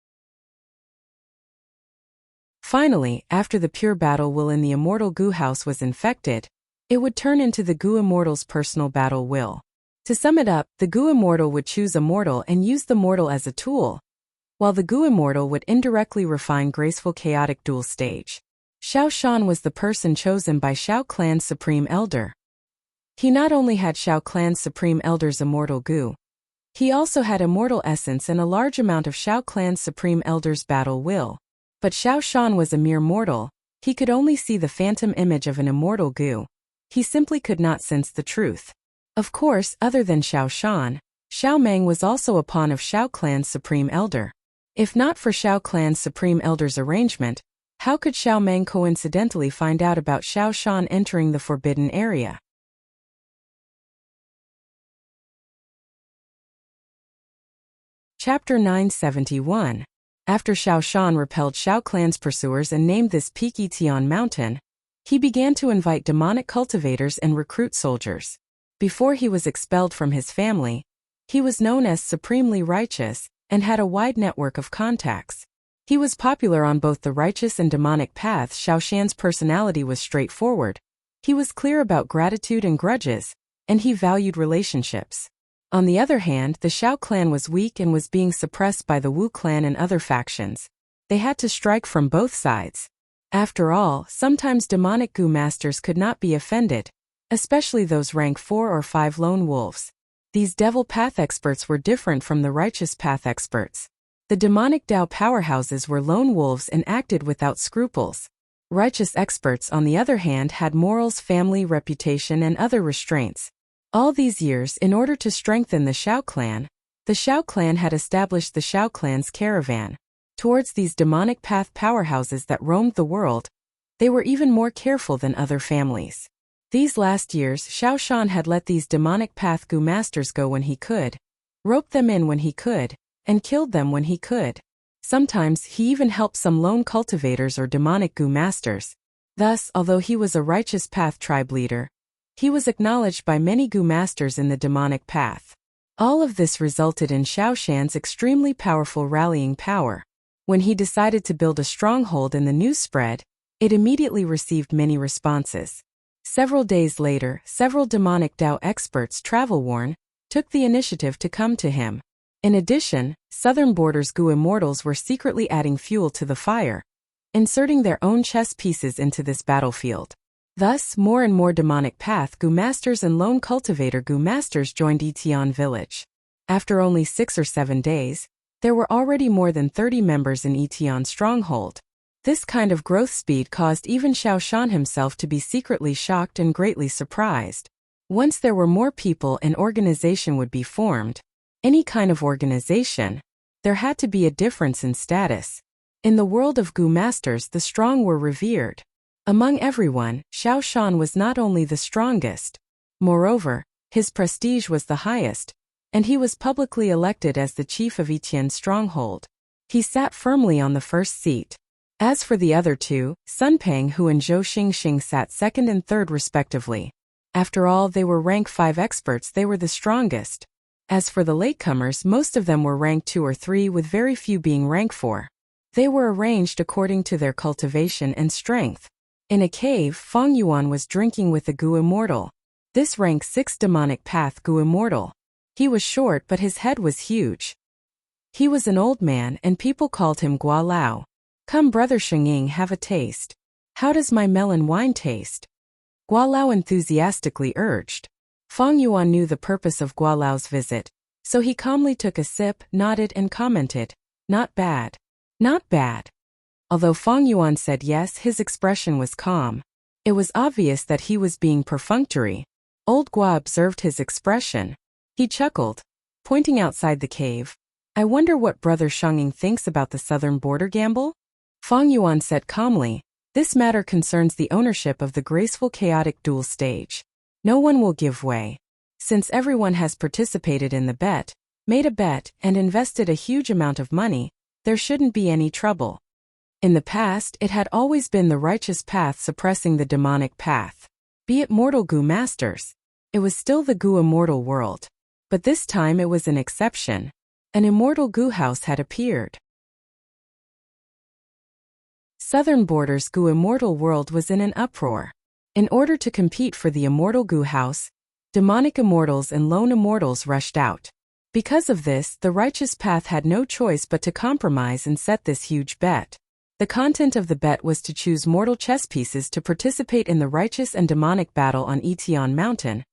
Finally, after the pure battle will in the immortal goo house was infected, it would turn into the goo immortal's personal battle will. To sum it up, the goo immortal would choose a mortal and use the mortal as a tool, while the goo immortal would indirectly refine graceful chaotic duel stage. Xiao Shan was the person chosen by Shao Clan's Supreme Elder. He not only had Shao Clan's Supreme Elder's immortal goo, he also had immortal essence and a large amount of Shao Clan's Supreme Elder's battle will. But Xiao Shan was a mere mortal. He could only see the phantom image of an immortal goo. He simply could not sense the truth. Of course, other than Xiao Shan, Xiao Meng was also a pawn of Shao Clan's Supreme Elder. If not for Shao Clan's Supreme Elder's arrangement, how could Xiao Meng coincidentally find out about Xiao Shan entering the forbidden area? Chapter 971. After Xiao Shan repelled Shao Clan's pursuers and named this peak Tian Mountain, he began to invite demonic cultivators and recruit soldiers. Before he was expelled from his family, he was known as supremely righteous and had a wide network of contacts. He was popular on both the righteous and demonic paths. Xiao Shan's personality was straightforward. He was clear about gratitude and grudges, and he valued relationships. On the other hand, the Shao clan was weak and was being suppressed by the Wu clan and other factions. They had to strike from both sides. After all, sometimes demonic goo masters could not be offended, especially those rank 4 or 5 lone wolves. These devil path experts were different from the righteous path experts. The demonic Dao powerhouses were lone wolves and acted without scruples. Righteous experts, on the other hand, had morals, family, reputation, and other restraints. All these years, in order to strengthen the Shao clan had established the Shao clan's caravan. Towards these demonic path powerhouses that roamed the world, they were even more careful than other families. These last years, Xiao Shan had let these demonic path goo masters go when he could, roped them in when he could, and killed them when he could. Sometimes he even helped some lone cultivators or demonic goo masters. Thus, although he was a righteous path tribe leader, he was acknowledged by many goo masters in the demonic path. All of this resulted in Xiao Shan's extremely powerful rallying power. When he decided to build a stronghold and the news spread, it immediately received many responses. Several days later, several demonic Dao experts, travel-worn, took the initiative to come to him. In addition, Southern Border's goo immortals were secretly adding fuel to the fire, inserting their own chess pieces into this battlefield. Thus, more and more demonic path goo masters and lone cultivator goo masters joined Etian village. After only 6 or 7 days, there were already more than 30 members in Etian stronghold. This kind of growth speed caused even Xiao Shan himself to be secretly shocked and greatly surprised. Once there were more people, an organization would be formed. Any kind of organization, there had to be a difference in status. In the world of goo masters, the strong were revered. Among everyone, Xiao Shan was not only the strongest. Moreover, his prestige was the highest, and he was publicly elected as the chief of Etian's stronghold. He sat firmly on the first seat. As for the other two, Sun Penghu and Zhou Xingxing sat second and third respectively. After all, they were rank 5 experts, they were the strongest. As for the latecomers, most of them were rank 2 or 3 with very few being rank 4. They were arranged according to their cultivation and strength. In a cave, Feng Yuan was drinking with a goo immortal. This rank 6 demonic path goo immortal. He was short but his head was huge. He was an old man and people called him Gua Lao. Come brother Shengying, have a taste. How does my melon wine taste? Gua Lao enthusiastically urged. Feng Yuan knew the purpose of Gua Lao's visit, so he calmly took a sip, nodded and commented, "Not bad. Not bad." Although Fang Yuan said yes, his expression was calm. It was obvious that he was being perfunctory. Old Gua observed his expression. He chuckled, pointing outside the cave. I wonder what Brother Shanging thinks about the southern border gamble? Fang Yuan said calmly, this matter concerns the ownership of the graceful chaotic duel stage. No one will give way. Since everyone has participated in the bet, made a bet, and invested a huge amount of money, there shouldn't be any trouble. In the past, it had always been the righteous path suppressing the demonic path. Be it mortal Gu masters. It was still the Gu immortal world. But this time it was an exception. An immortal Gu house had appeared. Southern Border's Gu immortal world was in an uproar. In order to compete for the immortal Gu house, demonic immortals and lone immortals rushed out. Because of this, the righteous path had no choice but to compromise and set this huge bet. The content of the bet was to choose mortal chess pieces to participate in the righteous and demonic battle on Etion Mountain,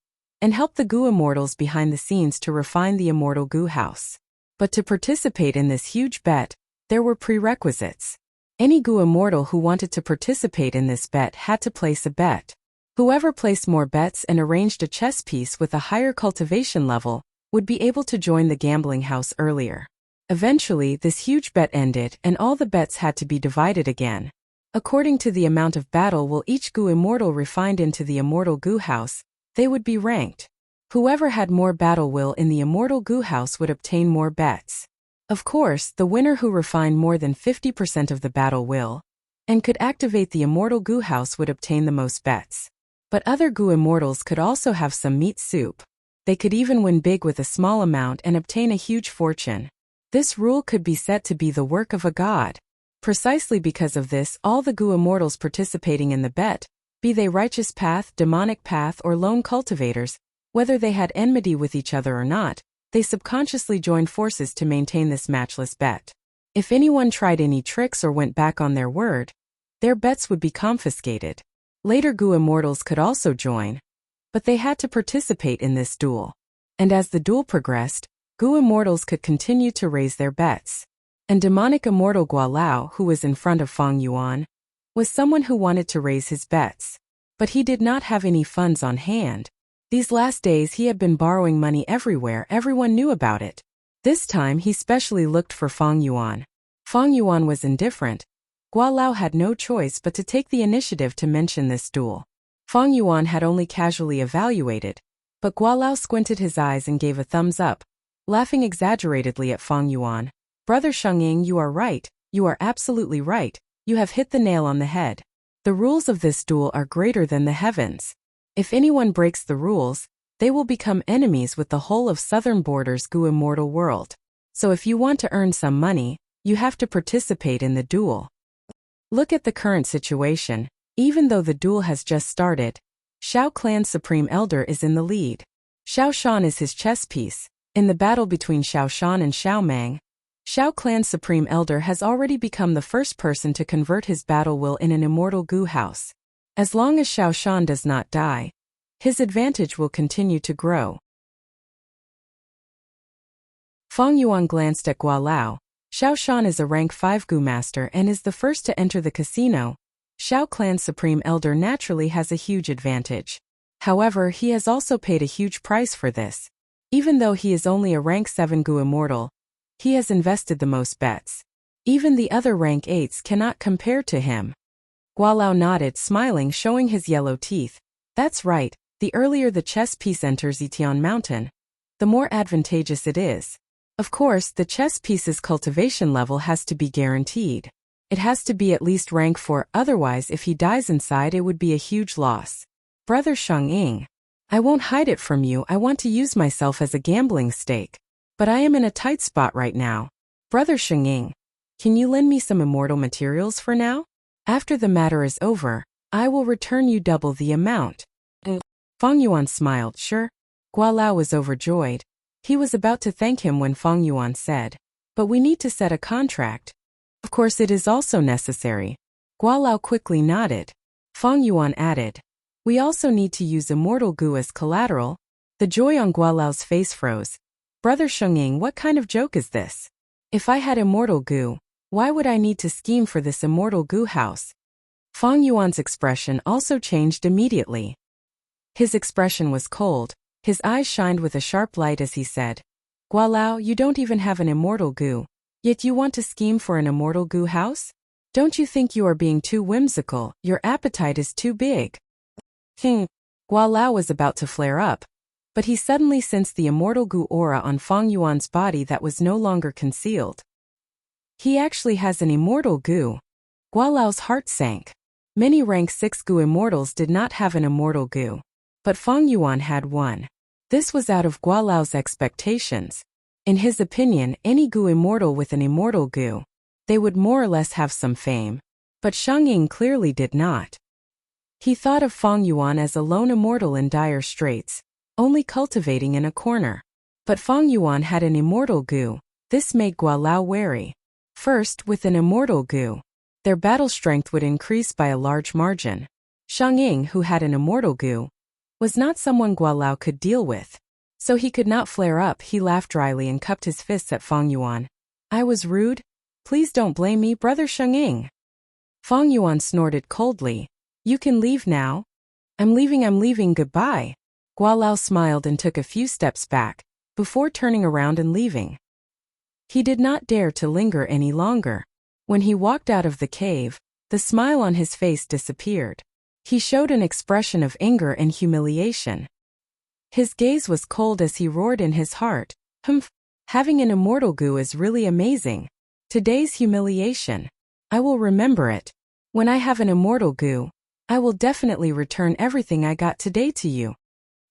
and help the Gu immortals behind the scenes to refine the immortal Gu house. But to participate in this huge bet, there were prerequisites. Any Gu immortal who wanted to participate in this bet had to place a bet. Whoever placed more bets and arranged a chess piece with a higher cultivation level would be able to join the gambling house earlier. Eventually, this huge bet ended and all the bets had to be divided again. According to the amount of battle will each Gu immortal refined into the immortal Gu house, they would be ranked. Whoever had more battle will in the immortal Gu house would obtain more bets. Of course, the winner who refined more than 50% of the battle will and could activate the immortal Gu house would obtain the most bets. But other Gu immortals could also have some meat soup. They could even win big with a small amount and obtain a huge fortune. This rule could be said to be the work of a god. Precisely because of this, all the Gu immortals participating in the bet, be they righteous path, demonic path, or lone cultivators, whether they had enmity with each other or not, they subconsciously joined forces to maintain this matchless bet. If anyone tried any tricks or went back on their word, their bets would be confiscated. Later Gu immortals could also join, but they had to participate in this duel. And as the duel progressed, Gu immortals could continue to raise their bets. And demonic immortal Gua Lao, who was in front of Fang Yuan, was someone who wanted to raise his bets. But he did not have any funds on hand. These last days he had been borrowing money everywhere, everyone knew about it. This time he specially looked for Fang Yuan. Fang Yuan was indifferent. Gua Lao had no choice but to take the initiative to mention this duel. Fang Yuan had only casually evaluated, but Gua Lao squinted his eyes and gave a thumbs up, laughing exaggeratedly at Fang Yuan. Brother Shengying, you are right, you are absolutely right, you have hit the nail on the head. The rules of this duel are greater than the heavens. If anyone breaks the rules, they will become enemies with the whole of Southern Border's Gu immortal world. So if you want to earn some money, you have to participate in the duel. Look at the current situation. Even though the duel has just started, Shao Clan's Supreme Elder is in the lead. Shao Shan is his chess piece. In the battle between Shao Shan and Shao Mang, Shao Clan's Supreme Elder has already become the first person to convert his battle will in an immortal Gu house. As long as Shao Shan does not die, his advantage will continue to grow. Fang Yuan glanced at Gua Lao. Shao Shan is a rank 5 Gu master and is the first to enter the casino. Shao Clan's Supreme Elder naturally has a huge advantage. However, he has also paid a huge price for this. Even though he is only a rank 7 Gu immortal, he has invested the most bets. Even the other rank 8s cannot compare to him. Gua Lao nodded, smiling, showing his yellow teeth. That's right, the earlier the chess piece enters Etion Mountain, the more advantageous it is. Of course, the chess piece's cultivation level has to be guaranteed. It has to be at least rank 4, otherwise if he dies inside it would be a huge loss. Brother Shengying, I won't hide it from you, I want to use myself as a gambling stake. But I am in a tight spot right now. Brother Shengying, can you lend me some immortal materials for now? After the matter is over, I will return you double the amount. Fang Yuan smiled, sure. Gua Lao was overjoyed. He was about to thank him when Fang Yuan said, but we need to set a contract. Of course it is also necessary. Gua Lao quickly nodded. Fang Yuan added, we also need to use immortal Gu as collateral. The joy on Gua Lao's face froze. Brother Shengying, what kind of joke is this? If I had immortal Gu, Why would I need to scheme for this immortal goo house? Fang Yuan's expression also changed immediately. His expression was cold, his eyes shined with a sharp light as he said, Gualao, you don't even have an immortal goo, yet you want to scheme for an immortal goo house? Don't you think you are being too whimsical? Your appetite is too big. Gualao was about to flare up, but he suddenly sensed the immortal goo aura on Fang Yuan's body that was no longer concealed. He actually has an immortal goo. Gualao's heart sank. Many rank 6 goo immortals did not have an immortal goo, but Fang Yuan had one. This was out of Gualao's expectations. In his opinion, any goo immortal with an immortal goo, they would more or less have some fame, but Shang clearly did not. He thought of Fang Yuan as a lone immortal in dire straits, only cultivating in a corner. But Fang Yuan had an immortal goo. This made Gualao wary. First, with an immortal goo, their battle strength would increase by a large margin. Shang, who had an immortal goo, was not someone Gualao could deal with, so he could not flare up. He laughed dryly and cupped his fists at Fang Yuan. I was rude? Please don't blame me, brother Shang. Fang Yuan snorted coldly. You can leave now. I'm leaving, goodbye. Gualao smiled and took a few steps back, before turning around and leaving. He did not dare to linger any longer. When he walked out of the cave, the smile on his face disappeared. He showed an expression of anger and humiliation. His gaze was cold as he roared in his heart, Humph, having an immortal goo is really amazing. Today's humiliation. I will remember it. When I have an immortal goo, I will definitely return everything I got today to you.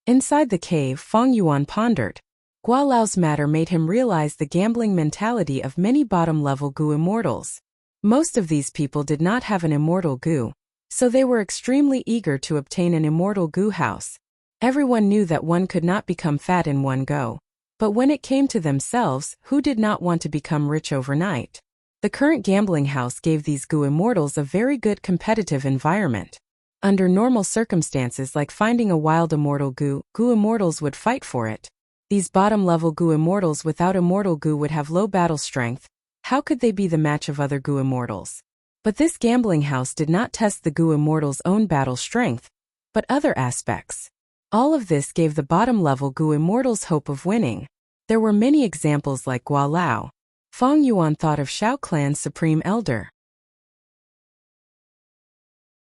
Inside the cave, Fang Yuan pondered. Gualao's matter made him realize the gambling mentality of many bottom-level goo immortals. Most of these people did not have an immortal goo, so they were extremely eager to obtain an immortal goo house. Everyone knew that one could not become fat in one go, but when it came to themselves, who did not want to become rich overnight? The current gambling house gave these goo immortals a very good competitive environment. Under normal circumstances like finding a wild immortal goo immortals would fight for it. These bottom-level goo immortals without immortal goo would have low battle strength. How could they be the match of other goo immortals? But this gambling house did not test the goo immortals' own battle strength, but other aspects. All of this gave the bottom-level goo immortals hope of winning. There were many examples like Gualao. Fang Yuan thought of Shao Clan's supreme elder.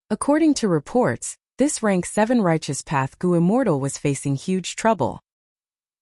According to reports, this rank 7 righteous path goo immortal was facing huge trouble.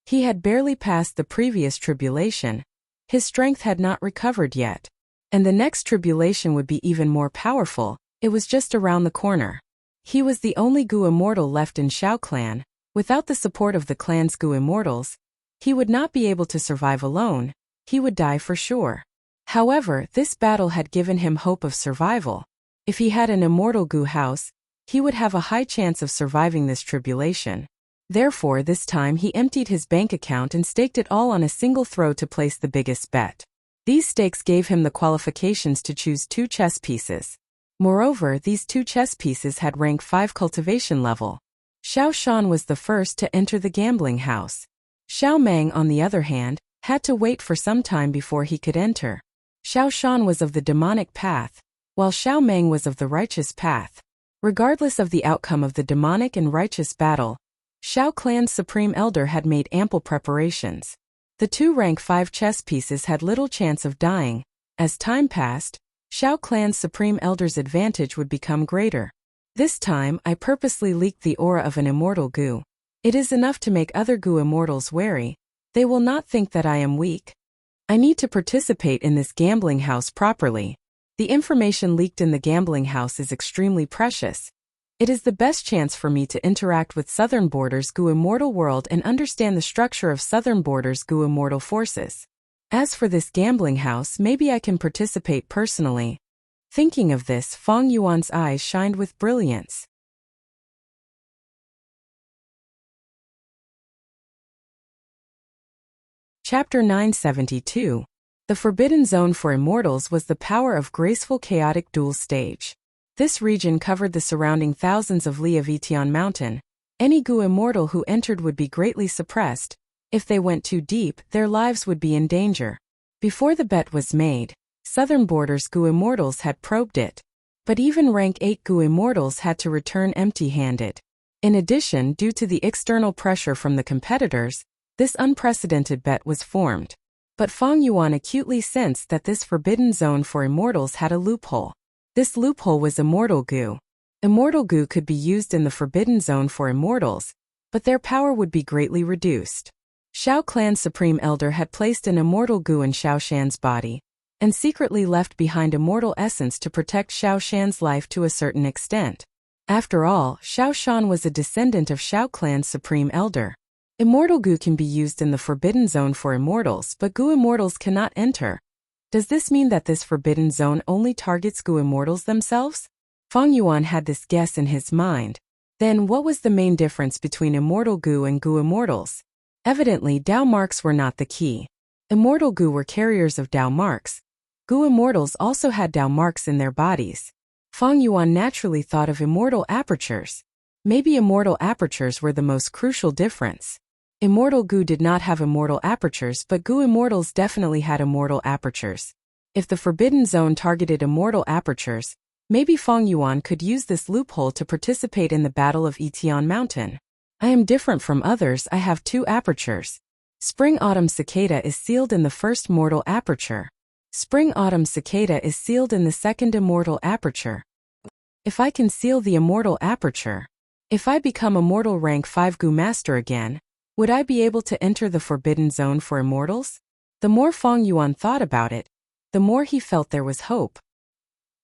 He had barely passed the previous tribulation. His strength had not recovered yet. And the next tribulation would be even more powerful. It was just around the corner. He was the only goo immortal left in Shao Clan. Without the support of the clan's goo immortals, he would not be able to survive alone. He would die for sure. However, this battle had given him hope of survival. If he had an immortal goo house, he would have a high chance of surviving this tribulation. Therefore, this time he emptied his bank account and staked it all on a single throw to place the biggest bet. These stakes gave him the qualifications to choose 2 chess pieces. Moreover, these 2 chess pieces had rank 5 cultivation level. Xiao Shan was the first to enter the gambling house. Xiao Mang, on the other hand, had to wait for some time before he could enter. Xiao Shan was of the demonic path, while Xiao Mang was of the righteous path. Regardless of the outcome of the demonic and righteous battle, Shao Clan's supreme elder had made ample preparations. The 2 rank 5 chess pieces had little chance of dying. As time passed, Shao Clan's supreme elder's advantage would become greater. This time, I purposely leaked the aura of an immortal goo. It is enough to make other goo immortals wary. They will not think that I am weak. I need to participate in this gambling house properly. The information leaked in the gambling house is extremely precious. It is the best chance for me to interact with Southern Border's goo immortal world and understand the structure of Southern Border's goo immortal forces. As for this gambling house, maybe I can participate personally. Thinking of this, Fang Yuan's eyes shined with brilliance. Chapter 972. The forbidden zone for immortals was the power of graceful chaotic dual stage. This region covered the surrounding thousands of li of Etian Mountain. Any goo immortal who entered would be greatly suppressed. If they went too deep, their lives would be in danger. Before the bet was made, Southern Border's Gu Immortals had probed it. But even rank 8 Gu Immortals had to return empty-handed. In addition, due to the external pressure from the competitors, this unprecedented bet was formed. But Fang Yuan acutely sensed that this forbidden zone for immortals had a loophole. This loophole was Immortal Gu. Immortal Gu could be used in the forbidden zone for immortals, but their power would be greatly reduced. Shao Clan's Supreme Elder had placed an Immortal Gu in Shao Shan's body, and secretly left behind immortal essence to protect Shao Shan's life to a certain extent. After all, Shao Shan was a descendant of Shao Clan's Supreme Elder. Immortal Gu can be used in the Forbidden Zone for immortals, but Gu Immortals cannot enter. Does this mean that this Forbidden Zone only targets Gu Immortals themselves? Fang Yuan had this guess in his mind. Then what was the main difference between Immortal Gu and Gu Immortals? Evidently, Dao marks were not the key. Immortal Gu were carriers of Dao marks. Gu Immortals also had Dao marks in their bodies. Fang Yuan naturally thought of immortal apertures. Maybe immortal apertures were the most crucial difference. Immortal Gu did not have immortal apertures, but Gu Immortals definitely had immortal apertures. If the Forbidden Zone targeted immortal apertures, maybe Fang Yuan could use this loophole to participate in the Battle of Etian Mountain. I am different from others, I have 2 apertures. Spring-Autumn Cicada is sealed in the first mortal aperture. Spring-Autumn Cicada is sealed in the second immortal aperture. If I can seal the immortal aperture, if I become Immortal Rank 5 Gu Master again, would I be able to enter the Forbidden Zone for immortals? The more Fang Yuan thought about it, the more he felt there was hope.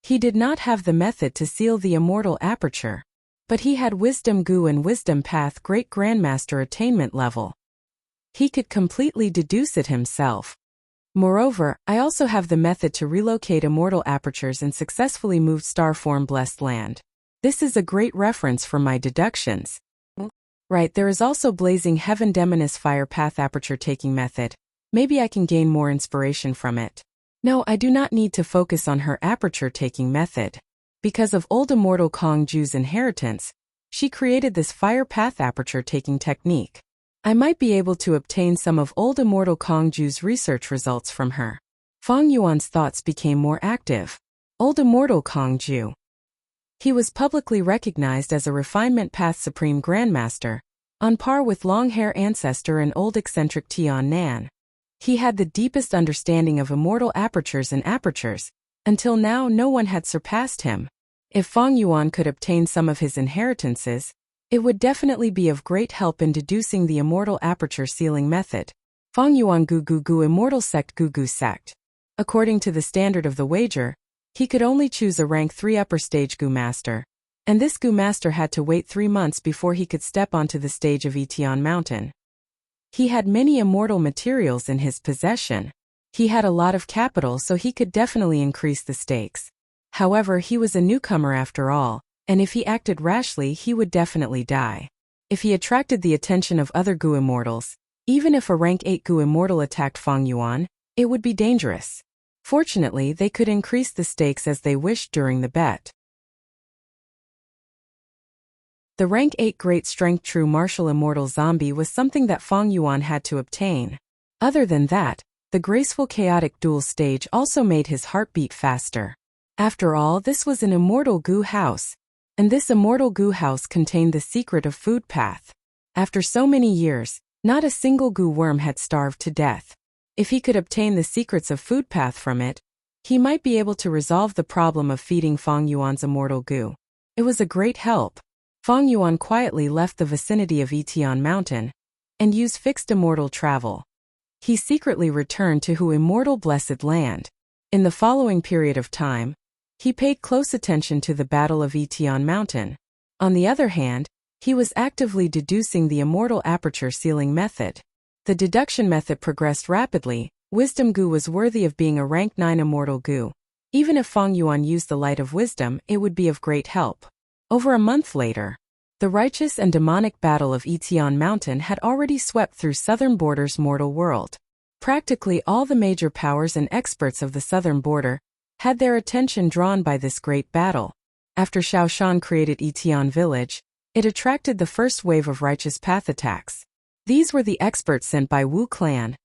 He did not have the method to seal the immortal aperture, but he had Wisdom Gu and Wisdom Path Great Grandmaster attainment level. He could completely deduce it himself. Moreover, I also have the method to relocate immortal apertures and successfully move star-form blessed land. This is a great reference for my deductions. Right, there is also Blazing Heaven Demoness Fire Path Aperture Taking Method. Maybe I can gain more inspiration from it. No, I do not need to focus on her aperture taking method. Because of old Immortal Kong Ju's inheritance, she created this fire path aperture taking technique. I might be able to obtain some of old Immortal Kong Ju's research results from her. Fang Yuan's thoughts became more active. Old Immortal Kong Ju. He was publicly recognized as a Refinement Path Supreme Grandmaster, on par with long-hair ancestor and old eccentric Tian Nan. He had the deepest understanding of immortal apertures and apertures. Until now, no one had surpassed him. If Fang Yuan could obtain some of his inheritances, it would definitely be of great help in deducing the immortal aperture sealing method. Fang Yuan Gu Gu Gu Immortal Sect Gu Gu Sect. According to the standard of the wager, he could only choose a rank 3 upper stage Gu Master, and this Gu Master had to wait 3 months before he could step onto the stage of Etian Mountain. He had many immortal materials in his possession. He had a lot of capital, so he could definitely increase the stakes. However, he was a newcomer after all, and if he acted rashly he would definitely die. If he attracted the attention of other Gu Immortals, even if a rank 8 Gu Immortal attacked Fang Yuan, it would be dangerous. Fortunately, they could increase the stakes as they wished during the bet. The rank 8 Great Strength True Martial Immortal Zombie was something that Fang Yuan had to obtain. Other than that, the graceful chaotic duel stage also made his heart beat faster. After all, this was an immortal Gu house, and this immortal Gu house contained the secret of Food Path. After so many years, not a single Gu worm had starved to death. If he could obtain the secrets of Food Path from it, he might be able to resolve the problem of feeding Fang Yuan's immortal Gu. It was a great help. Fang Yuan quietly left the vicinity of Etian Mountain and used fixed immortal travel. He secretly returned to Hu Immortal Blessed Land. In the following period of time, he paid close attention to the Battle of Etian Mountain. On the other hand, he was actively deducing the immortal aperture sealing method. The deduction method progressed rapidly. Wisdom Gu was worthy of being a rank 9 immortal Gu. Even if Fang Yuan used the light of wisdom, it would be of great help. Over a month later, the righteous and demonic battle of Etian Mountain had already swept through Southern Border's mortal world. Practically all the major powers and experts of the Southern Border had their attention drawn by this great battle. After Shao Shan created Etian Village, it attracted the first wave of righteous path attacks. These were the experts sent by Wu Clan,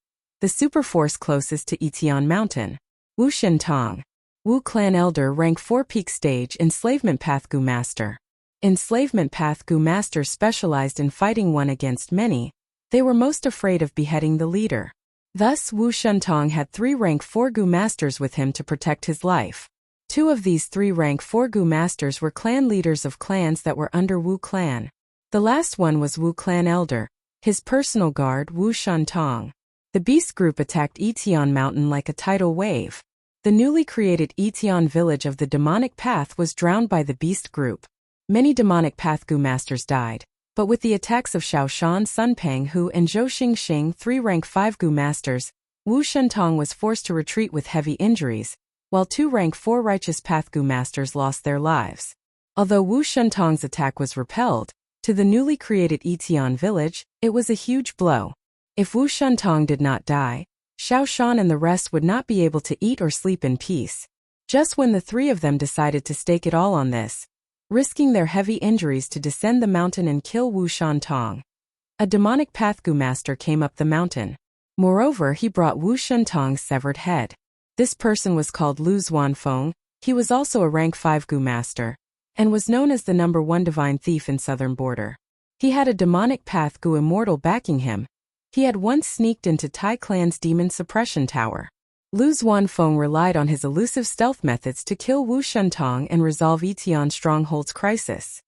the superforce closest to Etian Mountain. Wu Shentong. Wu Clan Elder, rank 4 peak stage, enslavement path Gu Master. Enslavement path Gu Masters specialized in fighting one against many. They were most afraid of beheading the leader. Thus, Wu Shentong had 3 rank 4 Gu Masters with him to protect his life. 2 of these 3 rank 4 Gu Masters were clan leaders of clans that were under Wu Clan. The last one was Wu Clan Elder, his personal guard Wu Shentong. The beast group attacked Etion Mountain like a tidal wave. The newly created Etion village of the demonic path was drowned by the beast group. Many demonic path Gu Masters died. But with the attacks of Xiaoshan, Sun Penghu, and Zhou Xingxing, 3 rank 5 Gu Masters, Wu Shentong was forced to retreat with heavy injuries, while 2 rank 4 righteous path Gu Masters lost their lives. Although Wu Shentong's attack was repelled, to the newly created Etion village, it was a huge blow. If Wu Shentong did not die, Xiaoshan and the rest would not be able to eat or sleep in peace. Just when the 3 of them decided to stake it all on this, risking their heavy injuries to descend the mountain and kill Wu Shentong, a demonic path Gu Master came up the mountain. Moreover, he brought Wu Shentong's severed head. This person was called Lu Xuanfeng. He was also a rank 5 Gu Master, and was known as the number 1 divine thief in southern border. He had a demonic path Gu immortal backing him. He had once sneaked into Tai Clan's demon suppression tower. Lu Xuanfeng relied on his elusive stealth methods to kill Wu Shentong and resolve Etion Stronghold's crisis.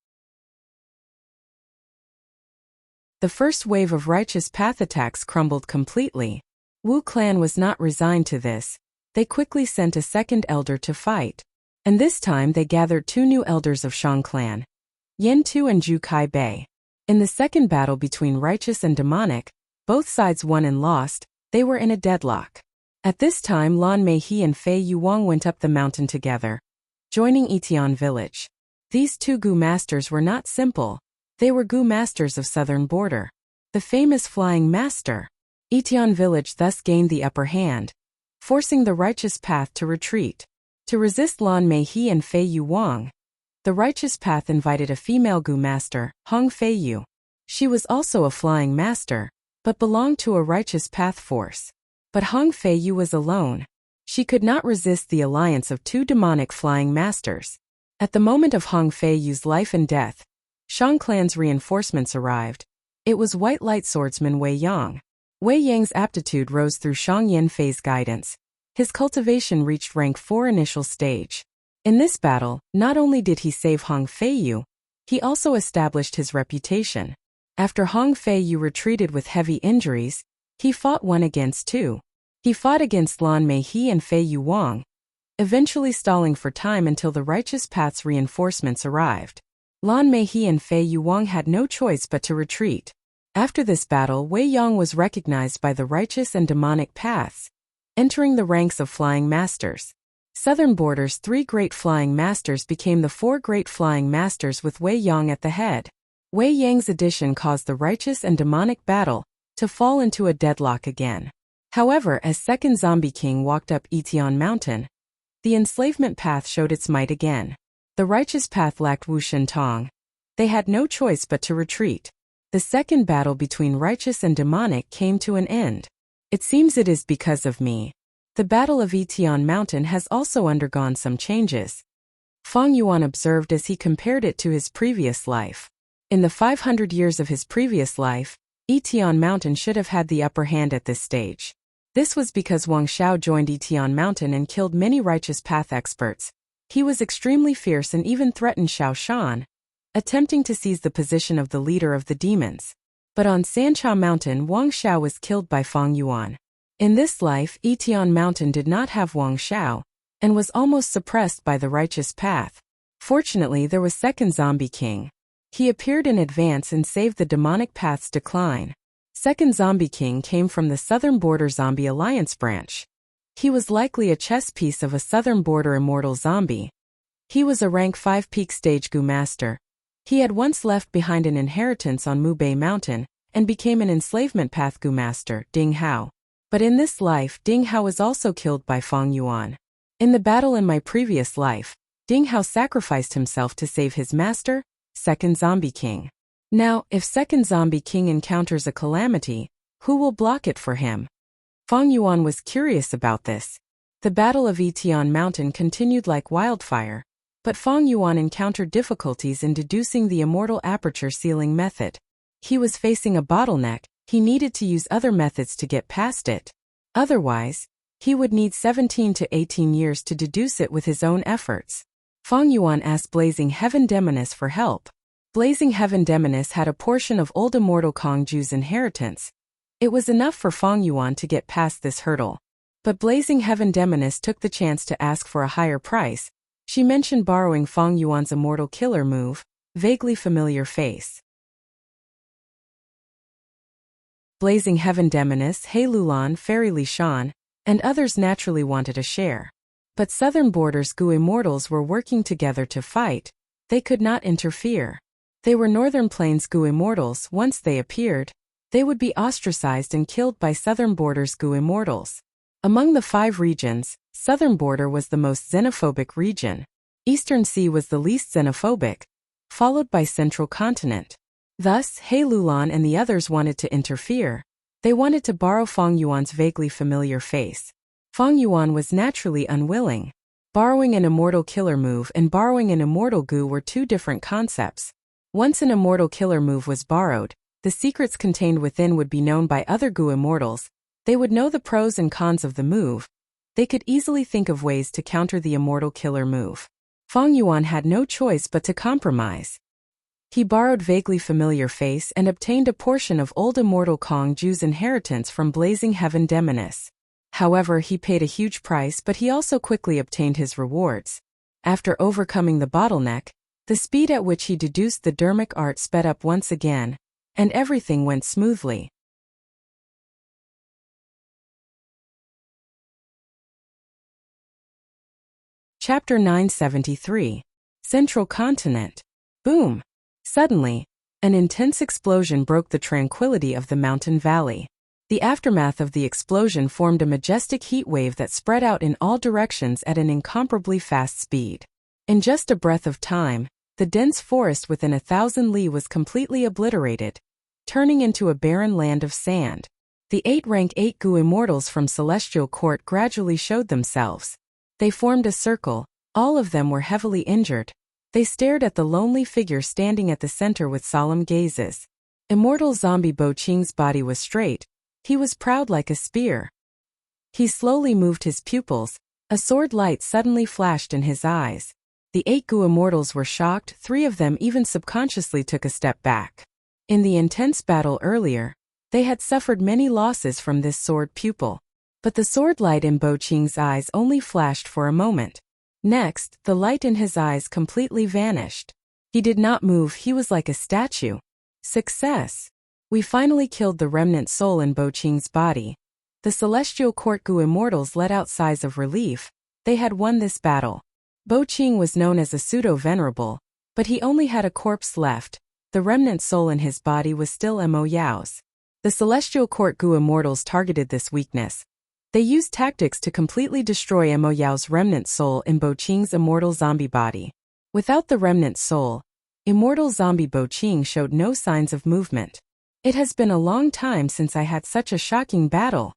The first wave of righteous path attacks crumbled completely. Wu Clan was not resigned to this. They quickly sent a second elder to fight. And this time they gathered 2 new elders of Shang Clan, Yin Tu and Zhu Kai Bei. In the second battle between righteous and demonic, both sides won and lost. They were in a deadlock. At this time, Lan Meihe and Fei Yuwang went up the mountain together, joining Etion village. These 2 Gu Masters were not simple. They were Gu Masters of southern border, the famous Flying Master. Etion village thus gained the upper hand, forcing the righteous path to retreat. To resist Lan Meihe and Fei Yuwang, the righteous path invited a female Gu Master, Hong Feiyu. She was also a Flying Master, but belonged to a righteous path force. But Hong Feiyu was alone. She could not resist the alliance of 2 demonic Flying Masters. At the moment of Hong Feiyu's life and death, Shang Clan's reinforcements arrived. It was White Light Swordsman Wei Yang. Wei Yang's aptitude rose through Shang Yanfei's guidance. His cultivation reached rank 4 initial stage. In this battle, not only did he save Hong Feiyu, he also established his reputation. After Hong Feiyu retreated with heavy injuries, he fought 1 against 2. He fought against Lan Meihe and Fei Yuwang, eventually stalling for time until the righteous path's reinforcements arrived. Lan Meihe and Fei Yuwang had no choice but to retreat. After this battle, Wei Yang was recognized by the righteous and demonic paths, entering the ranks of Flying Masters. Southern Border's 3 great Flying Masters became the 4 great Flying Masters with Wei Yang at the head. Wei Yang's addition caused the righteous and demonic battle to fall into a deadlock again. However, as second Zombie King walked up Etion Mountain, the enslavement path showed its might again. The righteous path lacked Wu Shentong. They had no choice but to retreat. The second battle between righteous and demonic came to an end. It seems it is because of me. The Battle of Etion Mountain has also undergone some changes, Fang Yuan observed as he compared it to his previous life. In the 500 years of his previous life, Etion Mountain should have had the upper hand at this stage. This was because Wang Xiao joined Etion Mountain and killed many righteous path experts. He was extremely fierce and even threatened Xiao Shan, attempting to seize the position of the leader of the demons. But on Sancha Mountain, Wang Xiao was killed by Fang Yuan. In this life, Etion Mountain did not have Wang Xiao, and was almost suppressed by the righteous path. Fortunately, there was second Zombie King. He appeared in advance and saved the demonic path's decline. Second Zombie King came from the Southern Border Zombie Alliance branch. He was likely a chess piece of a Southern Border immortal zombie. He was a rank 5 peak stage Gu Master. He had once left behind an inheritance on Mubei Mountain, and became an enslavement path Gu Master, Ding Hao. But in this life, Ding Hao was also killed by Fang Yuan. In the battle in my previous life, Ding Hao sacrificed himself to save his master, Second Zombie King. Now, if Second Zombie King encounters a calamity, who will block it for him? Fang Yuan was curious about this. The Battle of Yitian Mountain continued like wildfire, but Fang Yuan encountered difficulties in deducing the immortal aperture sealing method. He was facing a bottleneck, he needed to use other methods to get past it. Otherwise, he would need 17 to 18 years to deduce it with his own efforts. Fang Yuan asked Blazing Heaven Demoness for help. Blazing Heaven Demoness had a portion of old immortal Kongju's inheritance. It was enough for Fang Yuan to get past this hurdle. But Blazing Heaven Demoness took the chance to ask for a higher price. She mentioned borrowing Fang Yuan's immortal killer move, Vaguely Familiar Face. Blazing Heaven Demoness, He Lulan, Fairy Li Shan, and others naturally wanted a share. But Southern Border's Gu Immortals were working together to fight. They could not interfere. They were Northern Plains Gu Immortals. Once they appeared, they would be ostracized and killed by Southern Border's Gu Immortals. Among the 5 regions, Southern Border was the most xenophobic region. Eastern Sea was the least xenophobic, followed by Central Continent. Thus, He Lulan and the others wanted to interfere. They wanted to borrow Fang Yuan's vaguely familiar face. Fang Yuan was naturally unwilling. Borrowing an immortal killer move and borrowing an immortal Gu were 2 different concepts. Once an immortal killer move was borrowed, the secrets contained within would be known by other Gu Immortals. They would know the pros and cons of the move. They could easily think of ways to counter the immortal killer move. Fang Yuan had no choice but to compromise. He borrowed Vaguely Familiar Face and obtained a portion of old immortal Kongju's inheritance from Blazing Heaven Demoness. However, he paid a huge price, but he also quickly obtained his rewards. After overcoming the bottleneck, the speed at which he deduced the dermic art sped up once again, and everything went smoothly. Chapter 973. Central Continent. Boom! Suddenly, an intense explosion broke the tranquility of the mountain valley. The aftermath of the explosion formed a majestic heat wave that spread out in all directions at an incomparably fast speed. In just a breath of time, the dense forest within 1,000 li was completely obliterated, turning into a barren land of sand. The 8-rank 8 Gu Immortals from Celestial Court gradually showed themselves. They formed a circle, all of them were heavily injured. They stared at the lonely figure standing at the center with solemn gazes. Immortal zombie Bo Qing's body was straight. He was proud like a spear. He slowly moved his pupils. A sword light suddenly flashed in his eyes. The 8 Gu Immortals were shocked. 3 of them even subconsciously took a step back. In the intense battle earlier, they had suffered many losses from this sword pupil. But the sword light in Bo Qing's eyes only flashed for a moment. Next, the light in his eyes completely vanished. He did not move, he was like a statue. Success! We finally killed the remnant soul in Bo Qing's body. The Celestial Court Gu Immortals let out sighs of relief. They had won this battle. Bo Qing was known as a pseudo-venerable, but he only had a corpse left. The remnant soul in his body was still Mo Yao's. The Celestial Court Gu Immortals targeted this weakness. They used tactics to completely destroy Mo Yao's remnant soul in Bo Qing's immortal zombie body. Without the remnant soul, immortal zombie Bo Qing showed no signs of movement. It has been a long time since I had such a shocking battle.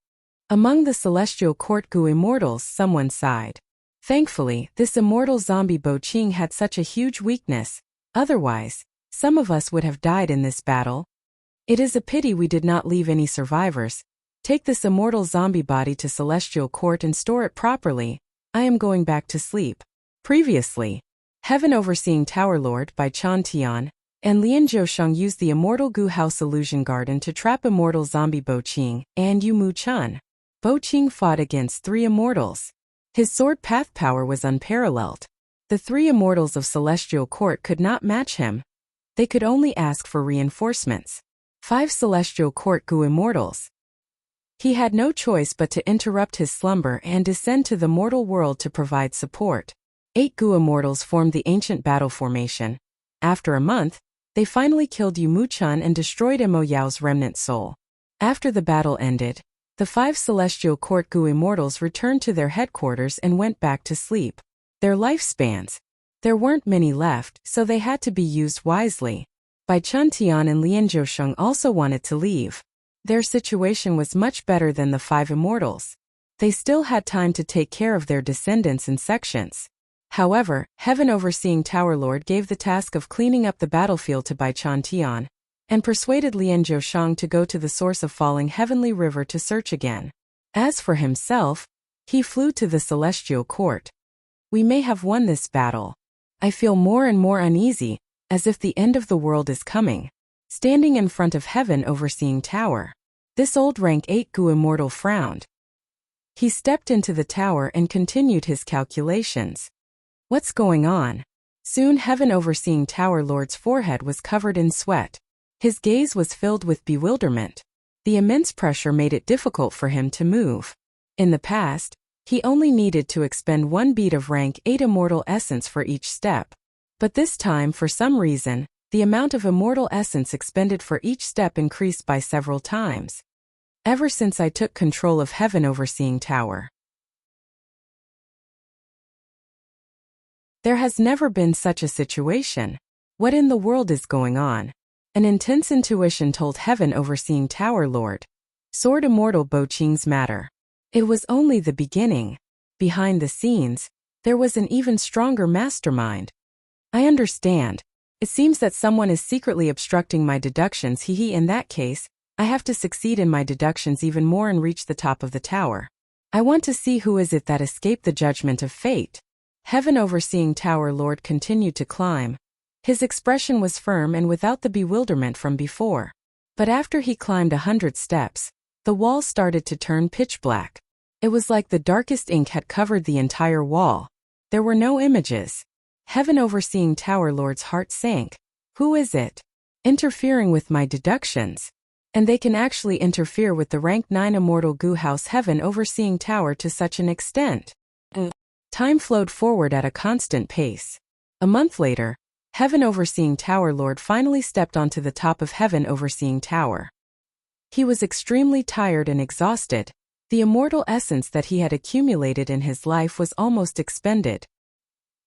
Among the Celestial Court Gu Immortals, someone sighed. Thankfully, this immortal zombie Bo Qing had such a huge weakness. Otherwise, some of us would have died in this battle. It is a pity we did not leave any survivors. Take this immortal zombie body to Celestial Court and store it properly. I am going back to sleep. Previously, Heaven Overseeing Tower Lord by Chan Tian and Lian Zhousheng used the immortal Gu House Illusion Garden to trap immortal zombie Bo Qing and Yu Mu Chun. Bo Qing fought against 3 immortals. His sword path power was unparalleled. The 3 immortals of Celestial Court could not match him. They could only ask for reinforcements. 5 Celestial Court Gu Immortals. He had no choice but to interrupt his slumber and descend to the mortal world to provide support. 8 Gu Immortals formed the ancient battle formation. After a month, they finally killed Yu Mu Chun and destroyed Mo Yao's remnant soul. After the battle ended, the 5 Celestial Court Gu Immortals returned to their headquarters and went back to sleep. Their lifespans. There weren't many left, so they had to be used wisely. Bai Chun Tian and Lian Zhousheng also wanted to leave. Their situation was much better than the 5 immortals. They still had time to take care of their descendants and sections. However, Heaven Overseeing Tower Lord gave the task of cleaning up the battlefield to Bai Chan Tian, and persuaded Lian Zhoushang to go to the source of falling heavenly river to search again. As for himself, he flew to the celestial court. We may have won this battle. I feel more and more uneasy, as if the end of the world is coming. Standing in front of Heaven Overseeing Tower, this old rank 8 Gu immortal frowned. He stepped into the tower and continued his calculations. What's going on? Soon Heaven Overseeing Tower Lord's forehead was covered in sweat. His gaze was filled with bewilderment. The immense pressure made it difficult for him to move. In the past, he only needed to expend 1 bead of rank 8 immortal essence for each step. But this time, for some reason, the amount of immortal essence expended for each step increased by several times. Ever since I took control of Heaven Overseeing Tower, there has never been such a situation. What in the world is going on? An intense intuition told Heaven Overseeing Tower Lord. Sword Immortal Bo Qing's matter. It was only the beginning. Behind the scenes, there was an even stronger mastermind. I understand. It seems that someone is secretly obstructing my deductions. In that case, I have to succeed in my deductions even more and reach the top of the tower. I want to see who is it that escaped the judgment of fate. Heaven Overseeing Tower Lord continued to climb. His expression was firm and without the bewilderment from before. But after he climbed 100 steps, the wall started to turn pitch black. It was like the darkest ink had covered the entire wall. There were no images. Heaven Overseeing Tower Lord's heart sank. Who is it? Interfering with my deductions. And they can actually interfere with the rank 9 Immortal Gu House Heaven Overseeing Tower to such an extent. Time flowed forward at a constant pace. A month later, Heaven Overseeing Tower Lord finally stepped onto the top of Heaven Overseeing Tower. He was extremely tired and exhausted. The immortal essence that he had accumulated in his life was almost expended.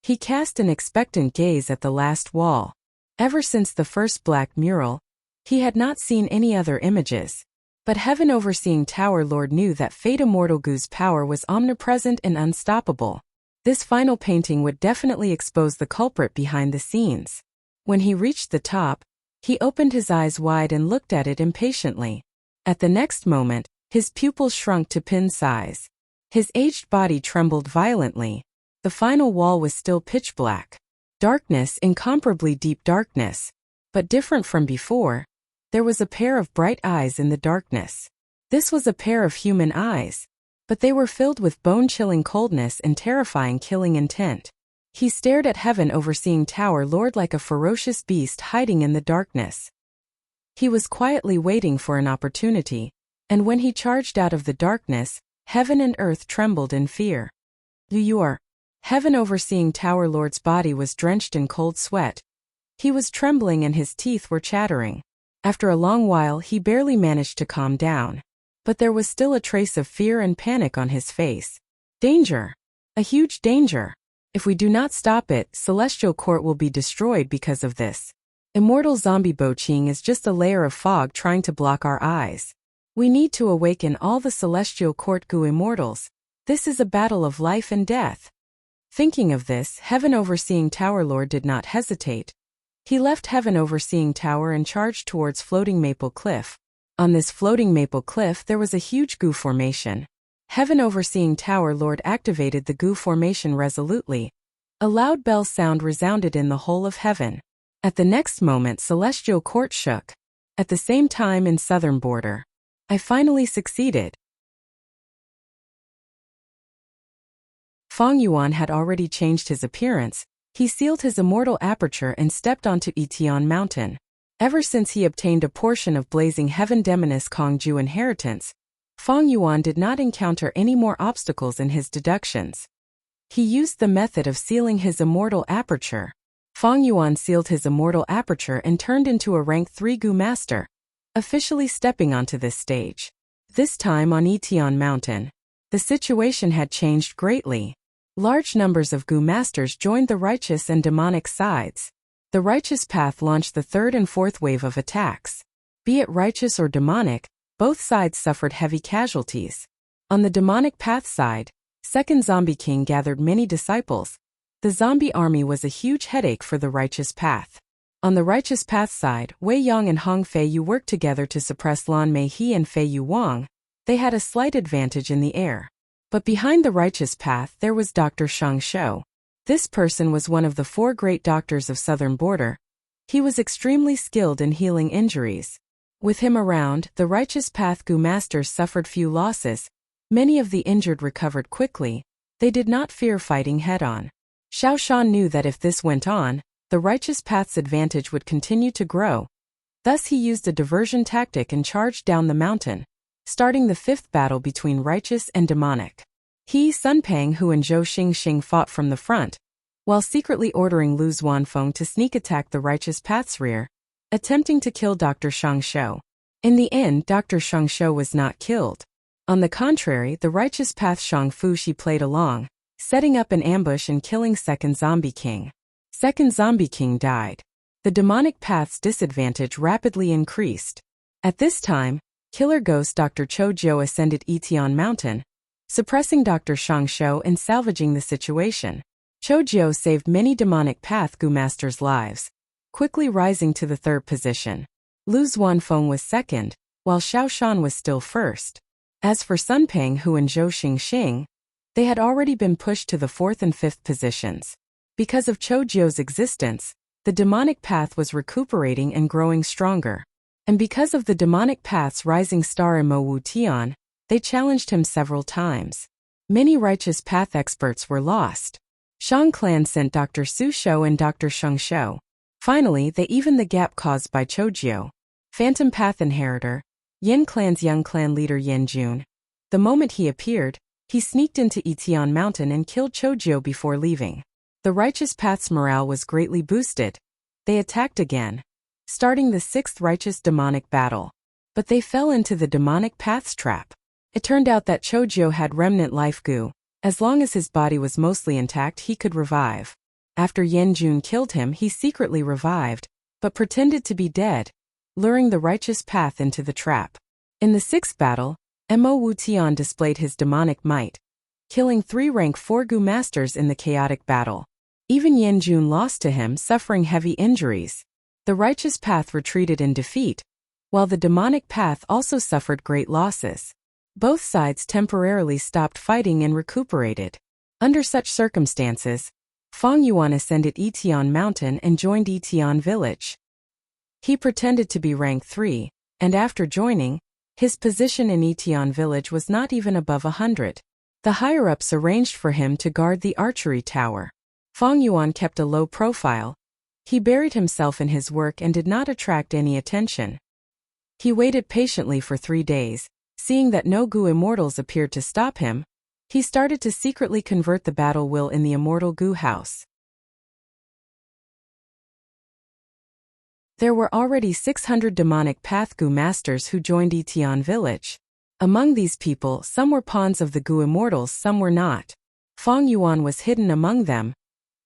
He cast an expectant gaze at the last wall. Ever since the first black mural, he had not seen any other images. But Heaven Overseeing Tower Lord knew that Fate Immortal Gu's power was omnipresent and unstoppable. This final painting would definitely expose the culprit behind the scenes. When he reached the top, he opened his eyes wide and looked at it impatiently. At the next moment, his pupils shrunk to pin size. His aged body trembled violently. The final wall was still pitch black. Darkness, incomparably deep darkness. But different from before, there was a pair of bright eyes in the darkness. This was a pair of human eyes, but they were filled with bone-chilling coldness and terrifying killing intent. He stared at Heaven Overseeing Tower Lord like a ferocious beast hiding in the darkness. He was quietly waiting for an opportunity, and when he charged out of the darkness, heaven and earth trembled in fear. You are. Heaven Overseeing Tower Lord's body was drenched in cold sweat. He was trembling and his teeth were chattering. After a long while he barely managed to calm down. But there was still a trace of fear and panic on his face. Danger! A huge danger! If we do not stop it, Celestial Court will be destroyed because of this. Immortal Zombie Bo Qing is just a layer of fog trying to block our eyes. We need to awaken all the Celestial Court Gu Immortals. This is a battle of life and death. Thinking of this, Heaven Overseeing Tower Lord did not hesitate. He left Heaven Overseeing Tower and charged towards Floating Maple Cliff. On this floating maple cliff there was a huge Gu formation. Heaven Overseeing Tower Lord activated the Gu formation resolutely. A loud bell sound resounded in the whole of heaven. At the next moment Celestial Court shook. At the same time in southern border. I finally succeeded. Fang Yuan had already changed his appearance. He sealed his immortal aperture and stepped onto Etian Mountain. Ever since he obtained a portion of Blazing Heaven Demoness Kongju inheritance, Fang Yuan did not encounter any more obstacles in his deductions. He used the method of sealing his immortal aperture. Fang Yuan sealed his immortal aperture and turned into a rank 3 Gu Master, officially stepping onto this stage. This time on Etian Mountain, the situation had changed greatly. Large numbers of Gu Masters joined the righteous and demonic sides. The righteous path launched the third and fourth wave of attacks. Be it righteous or demonic, both sides suffered heavy casualties. On the demonic path side, Second Zombie King gathered many disciples. The zombie army was a huge headache for the righteous path. On the righteous path side, Wei Yang and Hong Fei Yu worked together to suppress Lan Mei He and Fei Yu Wang. They had a slight advantage in the air. But behind the righteous path there was Dr. Shang Shou. This person was one of the 4 great doctors of southern border. He was extremely skilled in healing injuries. With him around, the righteous path Gu masters suffered few losses. Many of the injured recovered quickly. They did not fear fighting head-on. Xiao Shan knew that if this went on, the righteous path's advantage would continue to grow. Thus he used a diversion tactic and charged down the mountain, starting the 5th battle between righteous and demonic. He, Sun Penghu and Zhou Xingxing fought from the front, while secretly ordering Lu Zuanfeng to sneak attack the righteous path's rear, attempting to kill Dr. Shang Shou. In the end, Dr. Shang Shou was not killed. On the contrary, the righteous path Shang Fuxi played along, setting up an ambush and killing Second Zombie King. Second Zombie King died. The demonic path's disadvantage rapidly increased. At this time, killer ghost Dr. Chou Jiu ascended Yitian Mountain, suppressing Dr. Shang Shou and salvaging the situation. Chou Jiu saved many demonic path Gu masters' lives, quickly rising to the 3rd position. Lu Zuanfeng was 2nd, while Xiao Shan was still 1st. As for Sun Penghu and Zhou Xingxing, they had already been pushed to the 4th and 5th positions. Because of Chou Jiu's existence, the demonic path was recuperating and growing stronger. And because of the demonic path's rising star in Mo Wu Tian, they challenged him several times. Many righteous path experts were lost. Shang Clan sent Dr. Su Shou and Dr. Sheng Shou. Finally, they evened the gap caused by Chou Jiu. Phantom Path Inheritor, Yin Clan's young clan leader Yin Jun. The moment he appeared, he sneaked into Yitian Mountain and killed Chou Jiu before leaving. The righteous path's morale was greatly boosted. They attacked again, starting the 6th righteous demonic battle. But they fell into the demonic path's trap. It turned out that Chou Jiu had remnant life Gu. As long as his body was mostly intact, he could revive. After Yin Jun killed him, he secretly revived, but pretended to be dead, luring the righteous path into the trap. In the 6th battle, Mo Wu Tian displayed his demonic might, killing 3 rank 4 Gu masters in the chaotic battle. Even Yin Jun lost to him, suffering heavy injuries. The righteous path retreated in defeat, while the demonic path also suffered great losses. Both sides temporarily stopped fighting and recuperated. Under such circumstances, Fang Yuan ascended Yitian Mountain and joined Yitian Village. He pretended to be rank 3, and after joining, his position in Yitian Village was not even above 100. The higher-ups arranged for him to guard the archery tower. Fang Yuan kept a low profile. He buried himself in his work and did not attract any attention. He waited patiently for 3 days. Seeing that no Gu immortals appeared to stop him, he started to secretly convert the battle will in the immortal Gu house. There were already 600 demonic path Gu masters who joined Yitian Village. Among these people, some were pawns of the Gu immortals, some were not. Fang Yuan was hidden among them.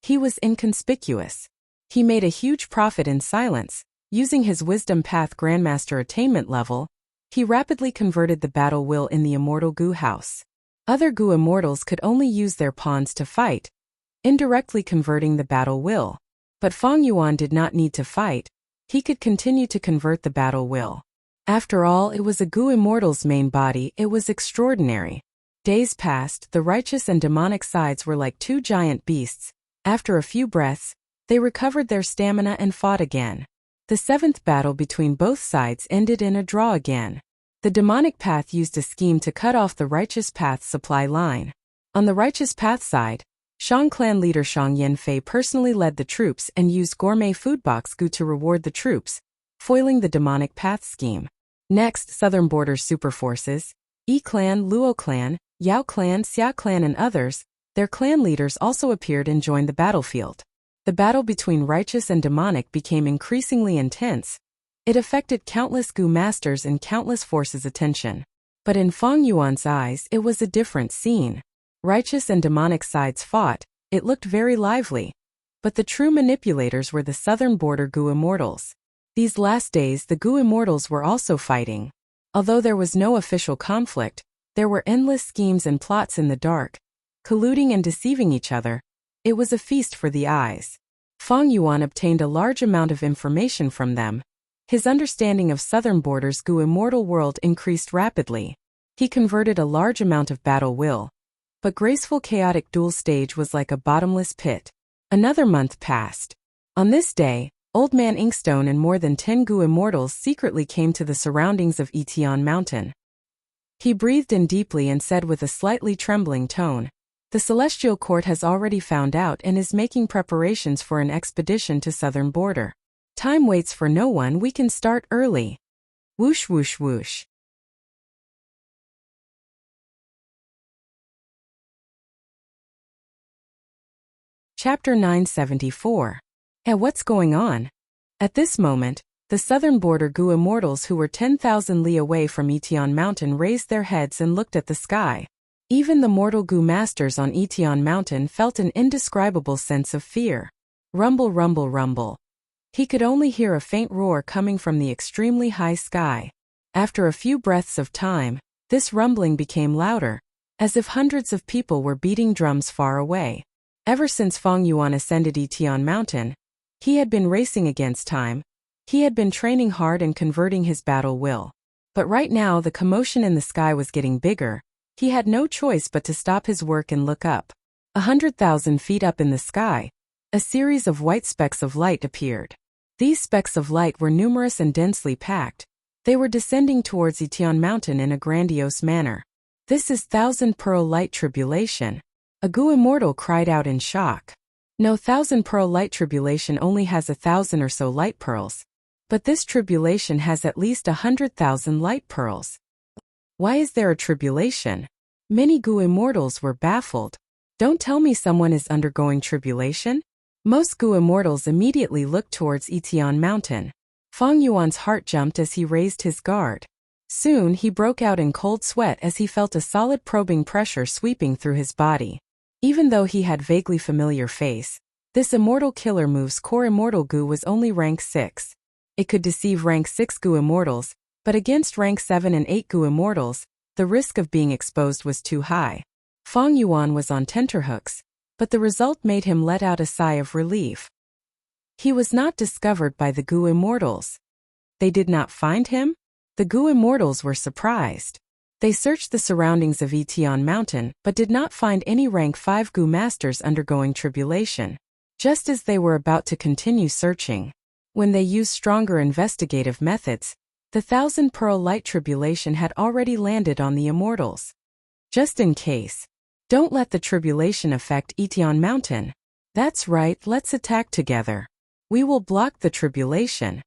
He was inconspicuous. He made a huge profit in silence. Using his wisdom path grandmaster attainment level, he rapidly converted the battle will in the immortal Gu house. Other Gu immortals could only use their pawns to fight, indirectly converting the battle will. But Fang Yuan did not need to fight. He could continue to convert the battle will. After all, it was a Gu immortal's main body. It was extraordinary. Days passed. The righteous and demonic sides were like 2 giant beasts. After a few breaths, they recovered their stamina and fought again. The 7th battle between both sides ended in a draw again. The demonic path used a scheme to cut off the righteous path's supply line. On the righteous path side, Shang clan leader Shang Yanfei personally led the troops and used gourmet food box Gu to reward the troops, foiling the demonic path scheme. Next, southern border super forces, Yi clan, Luo clan, Yao clan, Xia clan and others, their clan leaders also appeared and joined the battlefield. The battle between righteous and demonic became increasingly intense. It affected countless Gu masters and countless forces' attention. But in Fang Yuan's eyes, it was a different scene. Righteous and demonic sides fought. It looked very lively. But the true manipulators were the southern border Gu immortals. These last days, the Gu immortals were also fighting. Although there was no official conflict, There were endless schemes and plots in the dark, colluding and deceiving each other. It was a feast for the eyes. Feng Yuan obtained a large amount of information from them. His understanding of southern borders' Gu immortal world increased rapidly. He converted a large amount of battle will. But graceful chaotic duel stage was like a bottomless pit. Another month passed. On this day, Old Man Inkstone and more than 10 Gu immortals secretly came to the surroundings of Etion Mountain. He breathed in deeply and said with a slightly trembling tone, "The Celestial Court has already found out and is making preparations for an expedition to southern border. Time waits for no one, we can start early." Whoosh whoosh whoosh. Chapter 974. What's going on? At this moment, the southern border Gu immortals who were 10,000 li away from Etion Mountain raised their heads and looked at the sky. Even the mortal Gu masters on Etion Mountain felt an indescribable sense of fear. Rumble, rumble, rumble. He could only hear a faint roar coming from the extremely high sky. After a few breaths of time, this rumbling became louder, as if hundreds of people were beating drums far away. Ever since Feng Yuan ascended Etion Mountain, he had been racing against time. He had been training hard and converting his battle will. But right now the commotion in the sky was getting bigger. He had no choice but to stop his work and look up. 100,000 feet up in the sky, a series of white specks of light appeared. These specks of light were numerous and densely packed. They were descending towards Etion Mountain in a grandiose manner. "This is Thousand Pearl Light Tribulation." A Gu immortal cried out in shock. No, Thousand Pearl Light Tribulation only has 1,000 or so light pearls. But this tribulation has at least 100,000 light pearls. Why is there a tribulation? Many Gu immortals were baffled. Don't tell me someone is undergoing tribulation? Most Gu immortals immediately looked towards Etion Mountain. Feng Yuan's heart jumped as he raised his guard. Soon he broke out in cold sweat as he felt a solid probing pressure sweeping through his body. Even though he had vaguely familiar face, this immortal killer move's core immortal Gu was only rank 6. It could deceive rank 6 Gu immortals, but against rank 7 and 8 Gu immortals, the risk of being exposed was too high. Feng Yuan was on tenterhooks, but the result made him let out a sigh of relief. He was not discovered by the Gu immortals. They did not find him? The Gu immortals were surprised. They searched the surroundings of Etion Mountain but did not find any rank 5 Gu masters undergoing tribulation. Just as they were about to continue searching, when they used stronger investigative methods, the Thousand Pearl Light Tribulation had already landed on the immortals. Just in case, don't let the tribulation affect Etion Mountain. That's right, let's attack together. We will block the tribulation.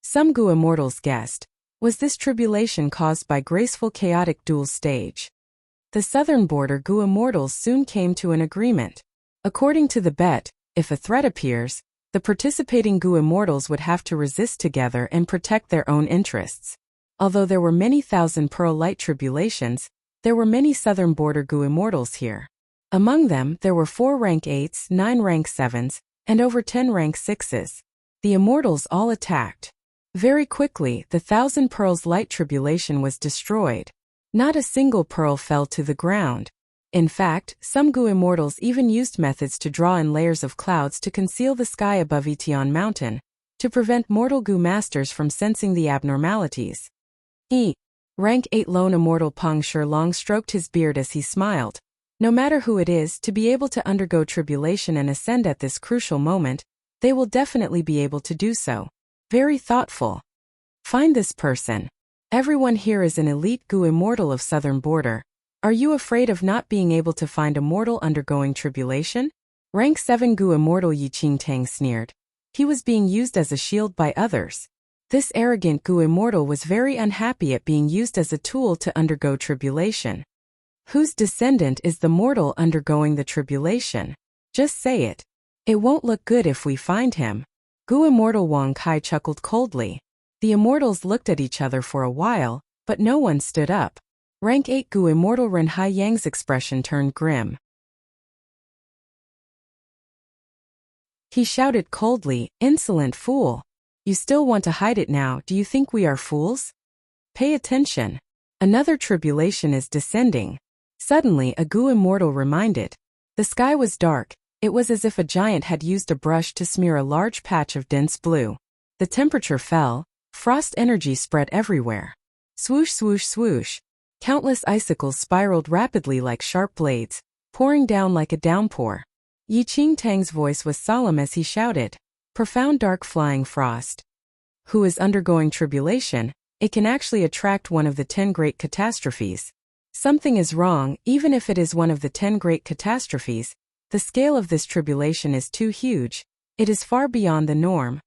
Some Gu immortals guessed. Was this tribulation caused by graceful chaotic duel stage? The southern border Gu immortals soon came to an agreement. According to the bet, if a threat appears, the participating Gu immortals would have to resist together and protect their own interests. Although there were many Thousand Pearl Light Tribulations, there were many southern border Gu immortals here. Among them, there were 4 rank 8s, 9 rank 7s, and over 10 rank 6s. The immortals all attacked. Very quickly, the Thousand Pearls Light Tribulation was destroyed. Not a single pearl fell to the ground. In fact, some Gu immortals even used methods to draw in layers of clouds to conceal the sky above Etion Mountain, to prevent mortal Gu masters from sensing the abnormalities. Rank 8 lone immortal Peng Shilong stroked his beard as he smiled. No matter who it is, to be able to undergo tribulation and ascend at this crucial moment, they will definitely be able to do so. Very thoughtful. Find this person. Everyone here is an elite Gu immortal of southern border. Are you afraid of not being able to find a mortal undergoing tribulation? Rank 7 Gu immortal Yi Qingtang sneered. He was being used as a shield by others. This arrogant Gu immortal was very unhappy at being used as a tool to undergo tribulation. Whose descendant is the mortal undergoing the tribulation? Just say it. It won't look good if we find him. Gu immortal Wang Kai chuckled coldly. The immortals looked at each other for a while, but no one stood up. Rank 8 Gu immortal Ren Hai Yang's expression turned grim. He shouted coldly, "Insolent fool! You still want to hide it now, do you think we are fools? Pay attention. Another tribulation is descending. Suddenly a Gu immortal reminded. The sky was dark. It was as if a giant had used a brush to smear a large patch of dense blue. The temperature fell. Frost energy spread everywhere. Swoosh, swoosh, swoosh. Countless icicles spiraled rapidly like sharp blades, pouring down like a downpour. Yi Qingtang's voice was solemn as he shouted, "Profound dark flying frost. Who is undergoing tribulation, it can actually attract one of the 10 great catastrophes. Something is wrong, even if it is one of the 10 great catastrophes. The scale of this tribulation is too huge. It is far beyond the norm.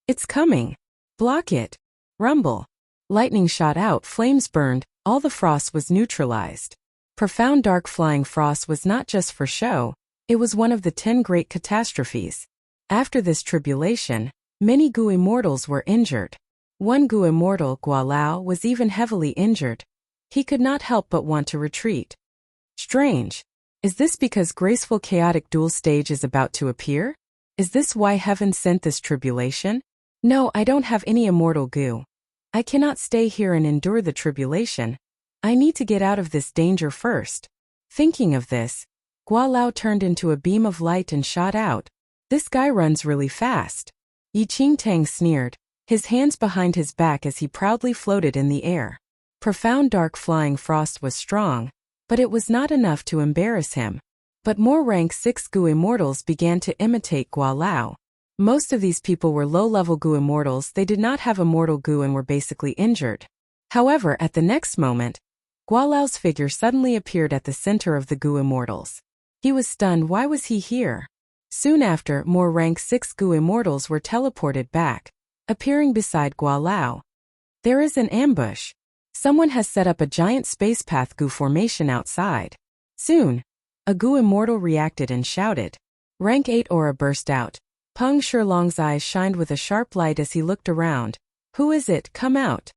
It's coming. Block it." Rumble. Lightning shot out, flames burned, all the frost was neutralized. Profound dark flying frost was not just for show, it was one of the 10 great catastrophes. After this tribulation, many Gu immortals were injured. One Gu immortal, Gualao, was even heavily injured. He could not help but want to retreat. Strange. Is this because graceful chaotic dual stage is about to appear? Is this why heaven sent this tribulation? No, I don't have any immortal Gu. I cannot stay here and endure the tribulation. I need to get out of this danger first. Thinking of this, Gualao turned into a beam of light and shot out. This guy runs really fast. Yi Qingtang sneered, his hands behind his back as he proudly floated in the air. Profound dark flying frost was strong, but it was not enough to embarrass him. But more rank 6 Gu immortals began to imitate Gualao. Most of these people were low-level Gu immortals. They did not have immortal Gu and were basically injured. However, at the next moment, Gualao's figure suddenly appeared at the center of the Gu immortals. He was stunned. Why was he here? Soon after, more rank 6 Gu immortals were teleported back, appearing beside Gualao. There is an ambush. Someone has set up a giant spacepath Gu formation outside. Soon, a Gu immortal reacted and shouted. Rank 8 aura burst out. Peng Shilong's eyes shined with a sharp light as he looked around. Who is it? Come out.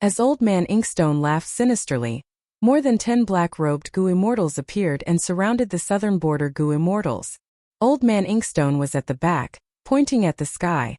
As Old Man Inkstone laughed sinisterly, more than 10 black-robed Gu immortals appeared and surrounded the southern border Gu immortals. Old Man Inkstone was at the back, pointing at the sky.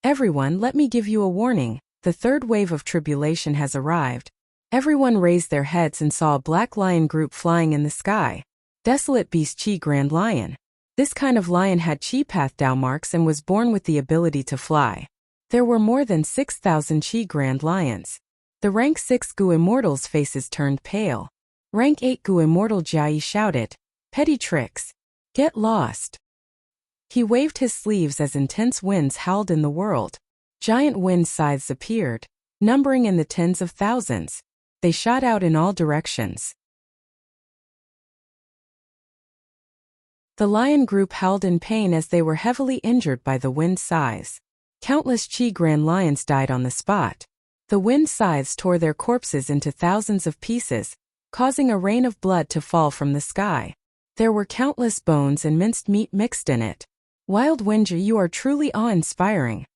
Everyone, let me give you a warning. The third wave of tribulation has arrived. Everyone raised their heads and saw a black lion group flying in the sky. Desolate Beast Qi Grand Lion. This kind of lion had Qi Path Dao marks and was born with the ability to fly. There were more than 6,000 Qi Grand Lions. The rank 6 Gu immortals' faces turned pale. Rank 8 Gu immortal Jiayi shouted, "Petty tricks. Get lost." He waved his sleeves as intense winds howled in the world. Giant wind scythes appeared, numbering in the tens of thousands. They shot out in all directions. The lion group howled in pain as they were heavily injured by the wind scythes. Countless Qi Grand Lions died on the spot. The wind scythes tore their corpses into thousands of pieces, causing a rain of blood to fall from the sky. There were countless bones and minced meat mixed in it. Wild Wenja, you are truly awe-inspiring.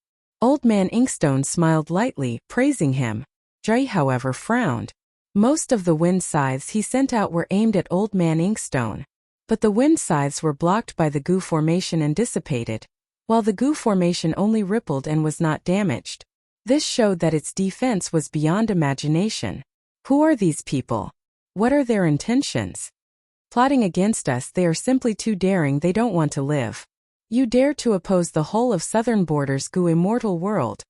Old Man Inkstone smiled lightly, praising him. Jai, however, frowned. Most of the wind scythes he sent out were aimed at Old Man Inkstone. But the wind scythes were blocked by the Gu formation and dissipated, while the Gu formation only rippled and was not damaged. This showed that its defense was beyond imagination. Who are these people? What are their intentions? Plotting against us, they are simply too daring. They don't want to live. You dare to oppose the whole of southern borders Gu immortal world.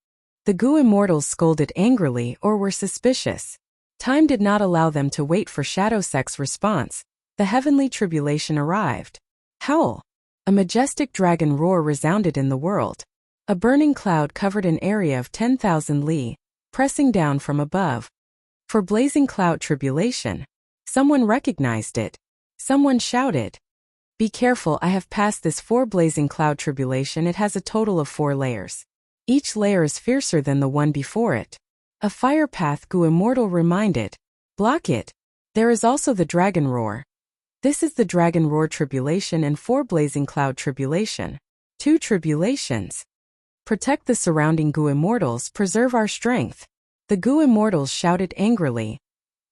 The Gu immortals scolded angrily or were suspicious. Time did not allow them to wait for Shadowsek's response. The heavenly tribulation arrived. Howl! A majestic dragon roar resounded in the world. A burning cloud covered an area of 10,000 li, pressing down from above. For blazing cloud tribulation. Someone recognized it. Someone shouted. Be careful, I have passed this 4 blazing cloud tribulation. It has a total of 4 layers. Each layer is fiercer than the one before it. A fire path Gu immortal reminded. Block it. There is also the dragon roar. This is the dragon roar tribulation and 4 blazing cloud tribulation. 2 tribulations. Protect the surrounding Gu immortals, preserve our strength. The Gu immortals shouted angrily.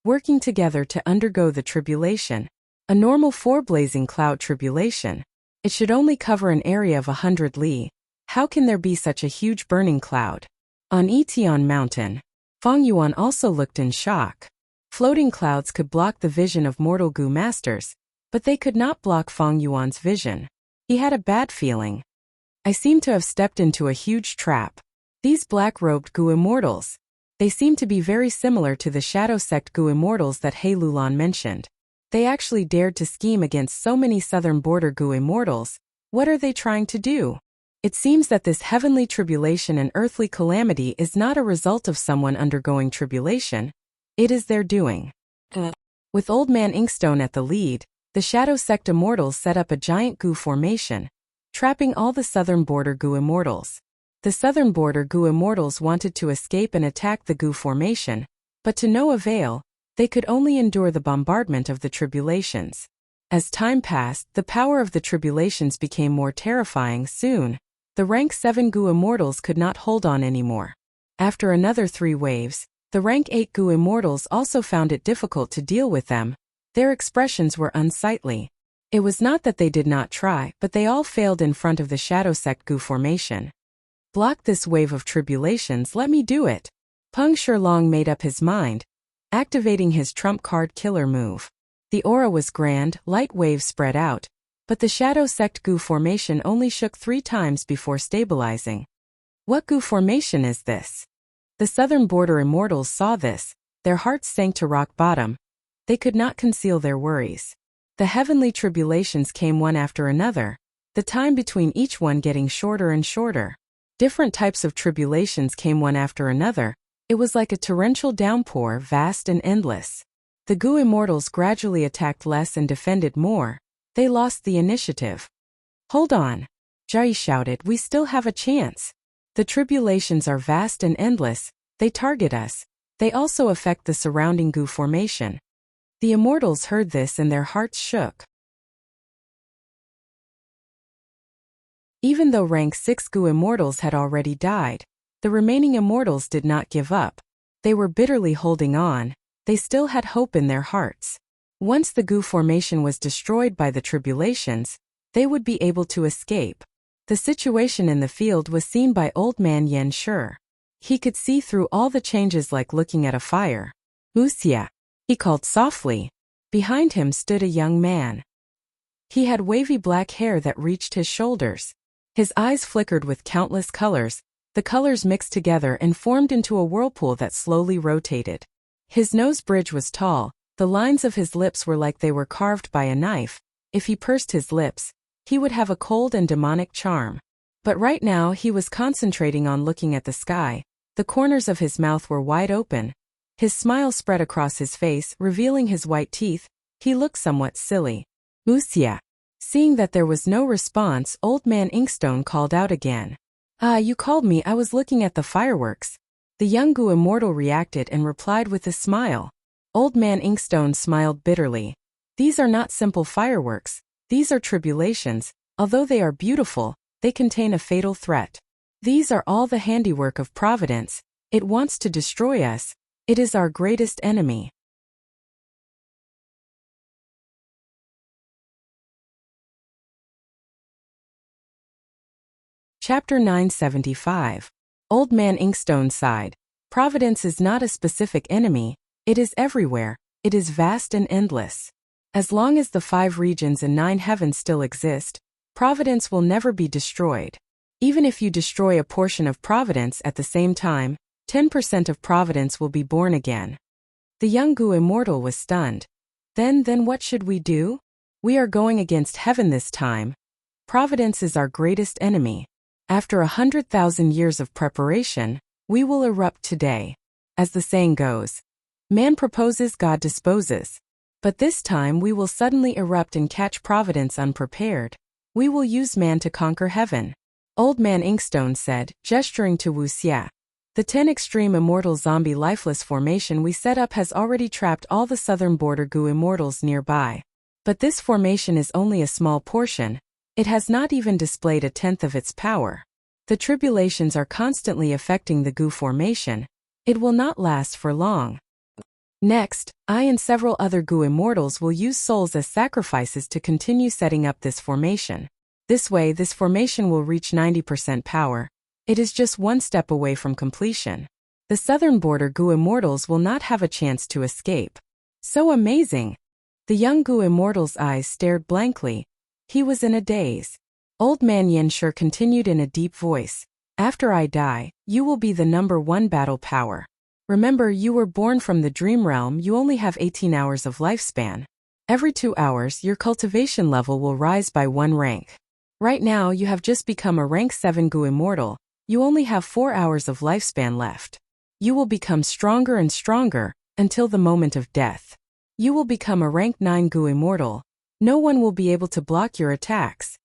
Working together to undergo the tribulation. A normal 4 blazing cloud tribulation. It should only cover an area of 100 li. How can there be such a huge burning cloud? On Etian Mountain, Fang Yuan also looked in shock. Floating clouds could block the vision of mortal Gu masters, but they could not block Feng Yuan's vision. He had a bad feeling. I seem to have stepped into a huge trap. These black-robed Gu immortals. They seem to be very similar to the Shadow Sect Gu immortals that He Lulan mentioned. They actually dared to scheme against so many southern border Gu immortals. What are they trying to do? It seems that this heavenly tribulation and earthly calamity is not a result of someone undergoing tribulation. It is their doing. With Old Man Inkstone at the lead, the Shadow Sect immortals set up a giant Gu formation, trapping all the southern border Gu immortals. The southern border Gu immortals wanted to escape and attack the Gu formation, but to no avail. They could only endure the bombardment of the tribulations. As time passed, the power of the tribulations became more terrifying. Soon, the rank 7 Gu immortals could not hold on anymore. After another 3 waves, the rank 8 Gu immortals also found it difficult to deal with them. Their expressions were unsightly. It was not that they did not try, but they all failed in front of the Shadow Sect Gu formation. Block this wave of tribulations, let me do it. Peng Shilong made up his mind, activating his trump card killer move. The aura was grand, light waves spread out, but the Shadow Sect Gu formation only shook 3 times before stabilizing. What Gu formation is this? The southern border immortals saw this, their hearts sank to rock bottom. They could not conceal their worries. The heavenly tribulations came one after another, the time between each one getting shorter and shorter. Different types of tribulations came one after another. It was like a torrential downpour, vast and endless. The Gu immortals gradually attacked less and defended more. They lost the initiative. Hold on, Jai shouted, we still have a chance. The tribulations are vast and endless, they target us. They also affect the surrounding Gu formation. The immortals heard this and their hearts shook. Even though rank 6 Gu immortals had already died, the remaining immortals did not give up. They were bitterly holding on. They still had hope in their hearts. Once the Gu formation was destroyed by the tribulations, they would be able to escape. The situation in the field was seen by Old Man Yen Shi. He could see through all the changes like looking at a fire. Wuxia, he called softly. Behind him stood a young man. He had wavy black hair that reached his shoulders. His eyes flickered with countless colors. The colors mixed together and formed into a whirlpool that slowly rotated. His nose bridge was tall. The lines of his lips were like they were carved by a knife. If he pursed his lips, he would have a cold and demonic charm. But right now he was concentrating on looking at the sky. The corners of his mouth were wide open. His smile spread across his face, revealing his white teeth. He looked somewhat silly. Wuxia. Seeing that there was no response, Old Man Inkstone called out again. Ah, you called me, I was looking at the fireworks. The young Gu immortal reacted and replied with a smile. Old Man Inkstone smiled bitterly. These are not simple fireworks. These are tribulations. Although they are beautiful, they contain a fatal threat. These are all the handiwork of Providence. It wants to destroy us. It is our greatest enemy. Chapter 975. Old Man Inkstone sighed. Providence is not a specific enemy. It is everywhere. It is vast and endless. As long as the 5 regions and 9 heavens still exist, Providence will never be destroyed. Even if you destroy a portion of Providence at the same time, 10% of Providence will be born again. The young Gu immortal was stunned. Then what should we do? We are going against heaven this time. Providence is our greatest enemy. After 100,000 years of preparation, we will erupt today. As the saying goes, man proposes, God disposes. But this time we will suddenly erupt and catch Providence unprepared. We will use man to conquer heaven. Old Man Inkstone said, gesturing to Wuxia. The 10 extreme immortal zombie lifeless formation we set up has already trapped all the southern border Gu immortals nearby. But this formation is only a small portion. It has not even displayed a tenth of its power. The tribulations are constantly affecting the Gu formation. It will not last for long. Next, I and several other Gu immortals will use souls as sacrifices to continue setting up this formation. This way, this formation will reach 90% power. It is just one step away from completion. The southern border Gu immortals will not have a chance to escape. So amazing! The young Gu immortal's eyes stared blankly. He was in a daze. Old man Yanshi continued in a deep voice. After I die, you will be the #1 battle power. Remember, you were born from the dream realm. You only have 18 hours of lifespan. Every 2 hours, your cultivation level will rise by 1 rank. Right now, you have just become a rank 7 Gu immortal. You only have 4 hours of lifespan left. You will become stronger and stronger until the moment of death. You will become a rank 9 Gu immortal. No one will be able to block your attacks.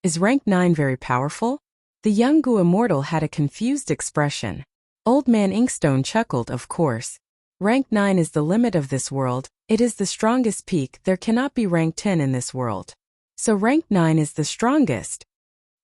Is rank 9 very powerful? The young Gu immortal had a confused expression. Old man Inkstone chuckled, of course. Rank 9 is the limit of this world. It is the strongest peak. There cannot be rank 10 in this world. So rank 9 is the strongest.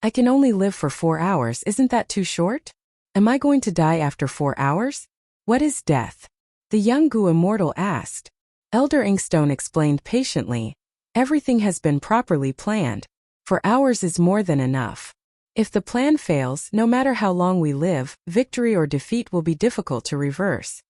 I can only live for 4 hours. Isn't that too short? Am I going to die after 4 hours? What is death? The young Gu immortal asked. Elder Inkstone explained patiently. Everything has been properly planned. 4 hours is more than enough. If the plan fails, no matter how long we live, victory or defeat will be difficult to reverse.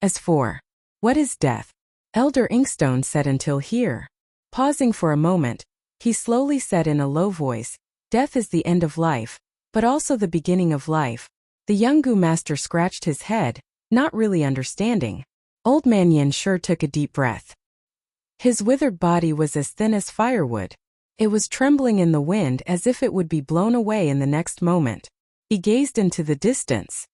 As for what is death? Elder Inkstone said until here. Pausing for a moment, he slowly said in a low voice, death is the end of life, but also the beginning of life. The young Gu master scratched his head, not really understanding. Old man Yanshi took a deep breath. His withered body was as thin as firewood. It was trembling in the wind as if it would be blown away in the next moment. He gazed into the distance.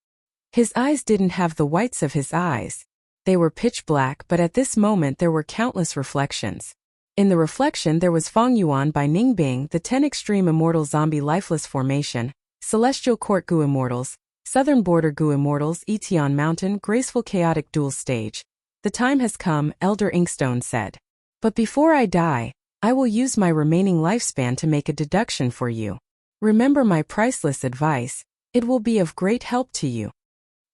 His eyes didn't have the whites of his eyes. They were pitch black, but at this moment there were countless reflections. In the reflection there was Feng Yuan by Ningbing, the 10 extreme immortal zombie lifeless formation, celestial court Gu immortals, southern border Gu immortals, Etion mountain, graceful chaotic duel stage. The time has come, Elder Inkstone said. But before I die, I will use my remaining lifespan to make a deduction for you. Remember my priceless advice. It will be of great help to you.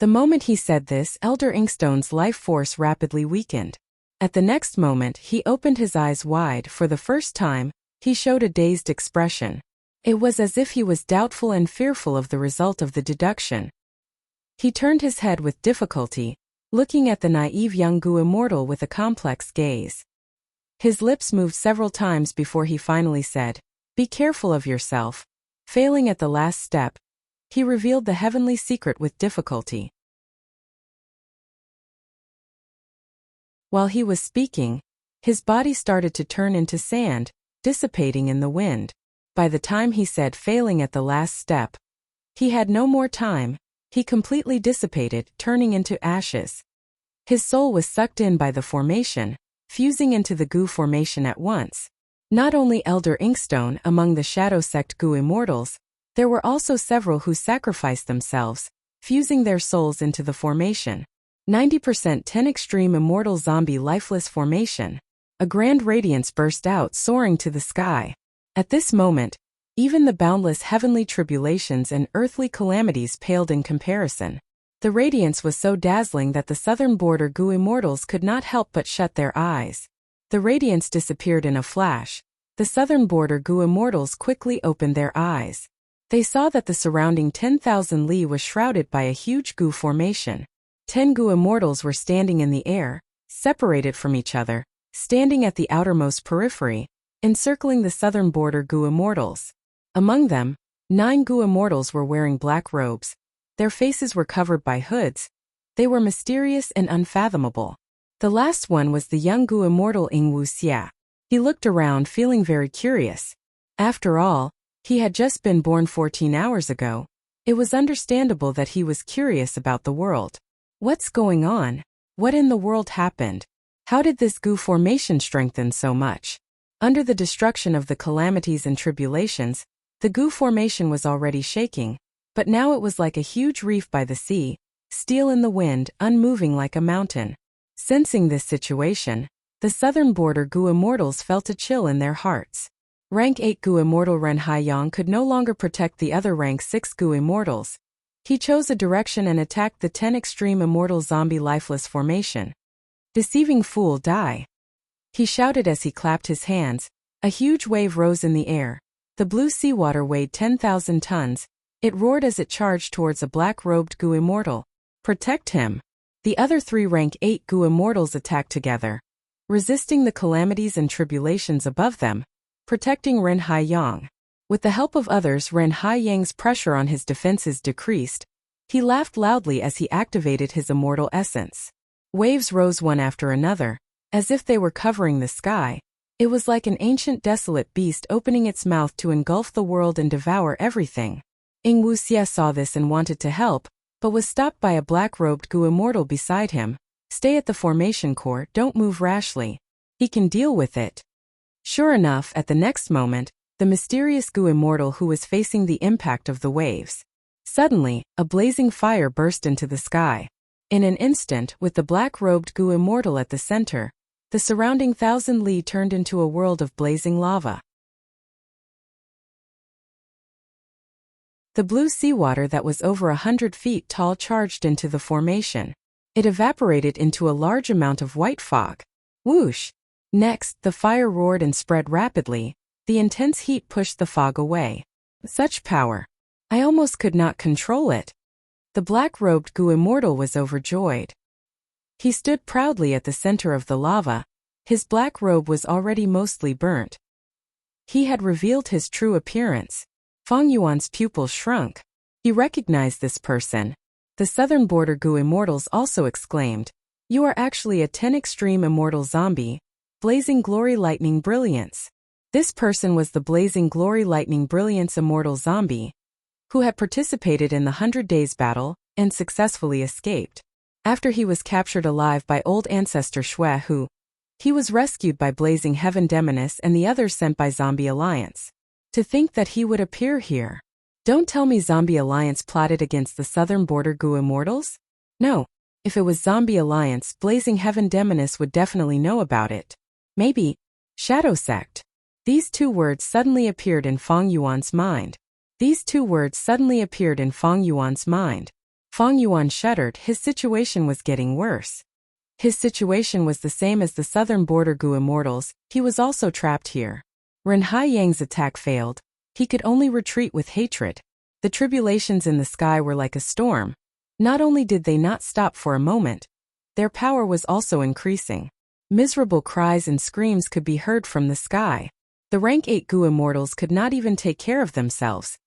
The moment he said this, Elder Inkstone's life force rapidly weakened. At the next moment, he opened his eyes wide. For the first time, he showed a dazed expression. It was as if he was doubtful and fearful of the result of the deduction. He turned his head with difficulty, looking at the naive young Gu immortal with a complex gaze. His lips moved several times before he finally said, be careful of yourself. Failing at the last step, he revealed the heavenly secret with difficulty. While he was speaking, his body started to turn into sand, dissipating in the wind. By the time he said failing at the last step, he had no more time. He completely dissipated, turning into ashes. His soul was sucked in by the formation, fusing into the Gu formation at once. Not only Elder Inkstone among the Shadow Sect Gu immortals, there were also several who sacrificed themselves, fusing their souls into the formation. 90% 10 extreme immortal zombie lifeless formation. A grand radiance burst out, soaring to the sky. At this moment, even the boundless heavenly tribulations and earthly calamities paled in comparison. The radiance was so dazzling that the southern border Gu immortals could not help but shut their eyes. The radiance disappeared in a flash. The southern border Gu immortals quickly opened their eyes. They saw that the surrounding 10,000 li was shrouded by a huge Gu formation. 10 Gu immortals were standing in the air, separated from each other, standing at the outermost periphery, encircling the southern border Gu immortals. Among them, 9 Gu immortals were wearing black robes. Their faces were covered by hoods. They were mysterious and unfathomable. The last one was the young Gu immortal Wuxia. He looked around, feeling very curious. After all, he had just been born 14 hours ago. It was understandable that he was curious about the world. What's going on? What in the world happened? How did this Gu formation strengthen so much? Under the destruction of the calamities and tribulations, the Gu formation was already shaking. But now it was like a huge reef by the sea, steel in the wind, unmoving like a mountain. Sensing this situation, the southern border Gu immortals felt a chill in their hearts. Rank 8 Gu immortal Ren Haiyang could no longer protect the other rank 6 Gu immortals. He chose a direction and attacked the 10 extreme immortal zombie lifeless formation. Deceiving fool, die! He shouted as he clapped his hands. A huge wave rose in the air. The blue seawater weighed 10,000 tons. It roared as it charged towards a black-robed Gu immortal. Protect him. The other 3 rank 8 Gu immortals attacked together, resisting the calamities and tribulations above them, protecting Ren Haiyang. With the help of others, Ren Haiyang's pressure on his defenses decreased. He laughed loudly as he activated his immortal essence. Waves rose one after another, as if they were covering the sky. It was like an ancient desolate beast opening its mouth to engulf the world and devour everything. Wuxia saw this and wanted to help, but was stopped by a black-robed Gu immortal beside him. Stay at the formation core, don't move rashly. He can deal with it. Sure enough, at the next moment, the mysterious Gu immortal who was facing the impact of the waves. Suddenly, a blazing fire burst into the sky. In an instant, with the black-robed Gu immortal at the center, the surrounding 1,000 li turned into a world of blazing lava. The blue seawater that was over 100 feet tall charged into the formation. It evaporated into a large amount of white fog. Whoosh! Next, the fire roared and spread rapidly. The intense heat pushed the fog away. Such power! I almost could not control it. The black-robed Gu immortal was overjoyed. He stood proudly at the center of the lava. His black robe was already mostly burnt. He had revealed his true appearance. Fang Yuan's pupils shrunk. He recognized this person. The southern border Gu immortals also exclaimed, "You are actually a 10 extreme immortal zombie, blazing glory lightning brilliance." This person was the blazing glory lightning brilliance immortal zombie, who had participated in the 100 Days battle and successfully escaped. After he was captured alive by old ancestor Shui, he was rescued by Blazing Heaven Demoness and the others sent by Zombie Alliance. To think that he would appear here. Don't tell me Zombie Alliance plotted against the southern border Gu immortals? No. If it was Zombie Alliance, Blazing Heaven Demoness would definitely know about it. Maybe Shadow Sect. These 2 words suddenly appeared in Fang Yuan's mind. Fang Yuan shuddered. His situation was getting worse. His situation was the same as the southern border Gu immortals. He was also trapped here. Ren Haiyang's attack failed. He could only retreat with hatred. The tribulations in the sky were like a storm. Not only did they not stop for a moment, their power was also increasing. Miserable cries and screams could be heard from the sky. The rank 8 Gu immortals could not even take care of themselves.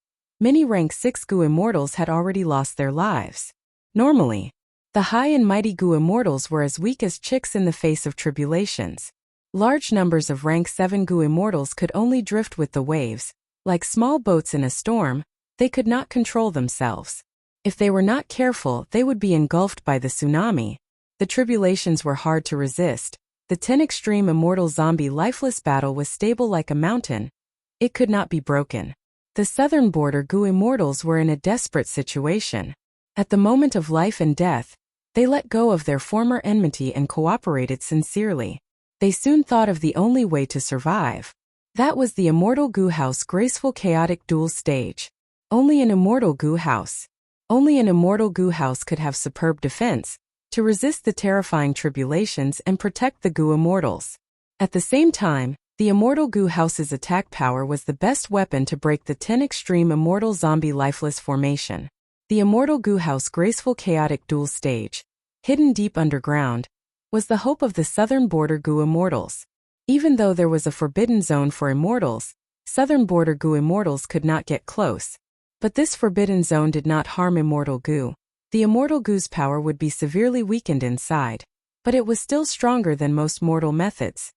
Many rank 6 Gu immortals had already lost their lives. Normally, the high and mighty Gu immortals were as weak as chicks in the face of tribulations. Large numbers of rank 7 Gu immortals could only drift with the waves. Like small boats in a storm, they could not control themselves. If they were not careful, they would be engulfed by the tsunami. The tribulations were hard to resist. The 10 extreme immortal zombie lifeless battle was stable like a mountain. It could not be broken. The southern border Gu immortals were in a desperate situation. At the moment of life and death, they let go of their former enmity and cooperated sincerely. They soon thought of the only way to survive. That was the Immortal Gu House graceful chaotic duel stage. Only an Immortal Gu House. Only an Immortal Gu House could have superb defense, to resist the terrifying tribulations and protect the Gu immortals. At the same time, the Immortal Gu House's attack power was the best weapon to break the 10 extreme immortal zombie lifeless formation. The Immortal Gu House graceful chaotic duel stage, hidden deep underground, was the hope of the southern border Gu immortals. Even though there was a forbidden zone for immortals, southern border Gu immortals could not get close. But this forbidden zone did not harm Immortal Gu. The Immortal Gu's power would be severely weakened inside, but it was still stronger than most mortal methods.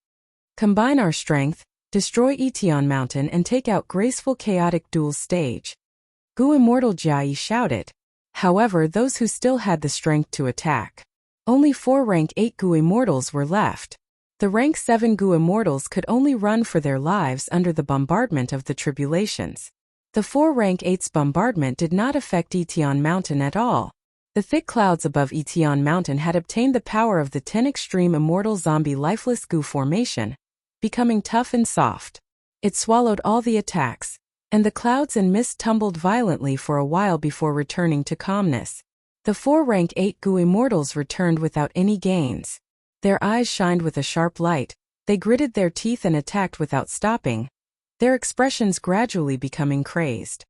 Combine our strength, destroy Etion Mountain and take out graceful chaotic duel stage. Gu Immortal Jiayi shouted. However, those who still had the strength to attack. Only 4 rank 8 Gu immortals were left. The rank 7 Gu immortals could only run for their lives under the bombardment of the tribulations. The 4 rank 8's bombardment did not affect Etion Mountain at all. The thick clouds above Etion Mountain had obtained the power of the 10 extreme immortal zombie lifeless Gu formation, becoming tough and soft. It swallowed all the attacks, and the clouds and mist tumbled violently for a while before returning to calmness. The 4 rank 8 Gu immortals returned without any gains. Their eyes shined with a sharp light, they gritted their teeth and attacked without stopping, their expressions gradually becoming crazed.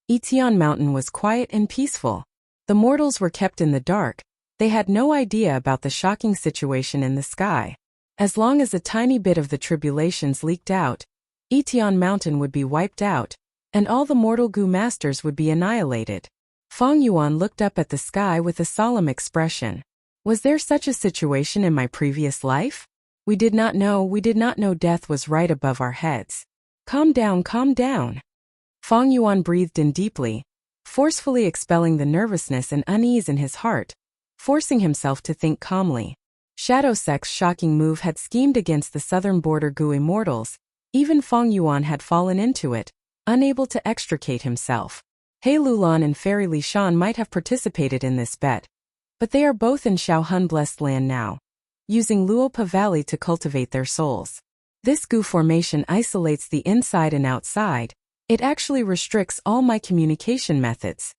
Etion Mountain was quiet and peaceful. The mortals were kept in the dark. They had no idea about the shocking situation in the sky. As long as a tiny bit of the tribulations leaked out, Etion Mountain would be wiped out, and all the mortal Gu masters would be annihilated. Feng Yuan looked up at the sky with a solemn expression. Was there such a situation in my previous life? We did not know death was right above our heads. Calm down, calm down. Feng Yuan breathed in deeply, forcefully expelling the nervousness and unease in his heart, forcing himself to think calmly. Shadow Sect's shocking move had schemed against the southern border Gu immortals. Even Feng Yuan had fallen into it, unable to extricate himself. He Lulan and Fairy Li Shan might have participated in this bet, but they are both in Shaohun Blessed Land now, using Luopa Valley to cultivate their souls. This Gu formation isolates the inside and outside. It actually restricts all my communication methods.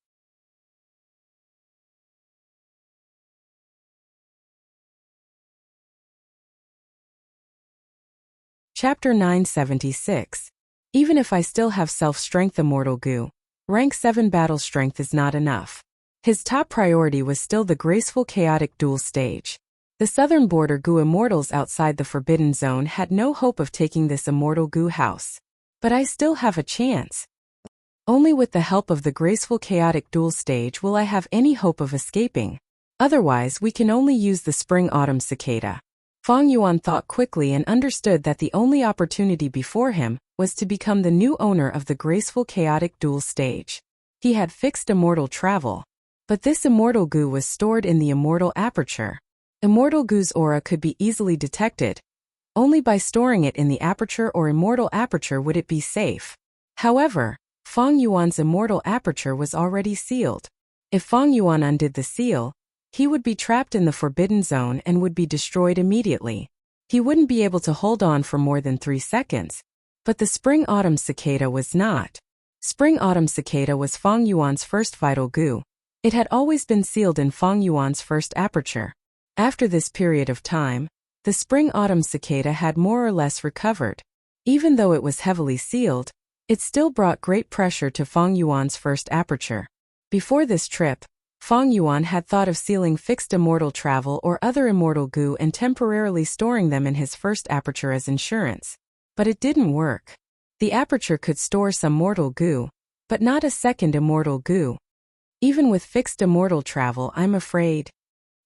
Chapter 976. Even if I still have self-strength, Immortal Gu, rank 7 battle strength is not enough. His top priority was still the graceful chaotic duel stage. The southern border Gu immortals outside the Forbidden Zone had no hope of taking this Immortal Gu house. But I still have a chance. Only with the help of the graceful chaotic duel stage will I have any hope of escaping. Otherwise, we can only use the spring-autumn cicada. Feng Yuan thought quickly and understood that the only opportunity before him was to become the new owner of the graceful chaotic duel stage. He had fixed immortal travel. But this Immortal Gu was stored in the Immortal Aperture. Immortal Gu's aura could be easily detected. Only by storing it in the Aperture or Immortal Aperture would it be safe. However, Feng Yuan's Immortal Aperture was already sealed. If Feng Yuan undid the seal, he would be trapped in the Forbidden Zone and would be destroyed immediately. He wouldn't be able to hold on for more than 3 seconds. But the Spring-Autumn Cicada was not. Spring-Autumn Cicada was Feng Yuan's first vital Gu. It had always been sealed in Feng Yuan's first aperture. After this period of time, the Spring-Autumn Cicada had more or less recovered. Even though it was heavily sealed, it still brought great pressure to Feng Yuan's first aperture. Before this trip, Feng Yuan had thought of sealing fixed immortal travel or other immortal Gu and temporarily storing them in his first aperture as insurance. But it didn't work. The aperture could store some mortal Gu, but not a second immortal Gu. Even with fixed immortal travel, I'm afraid.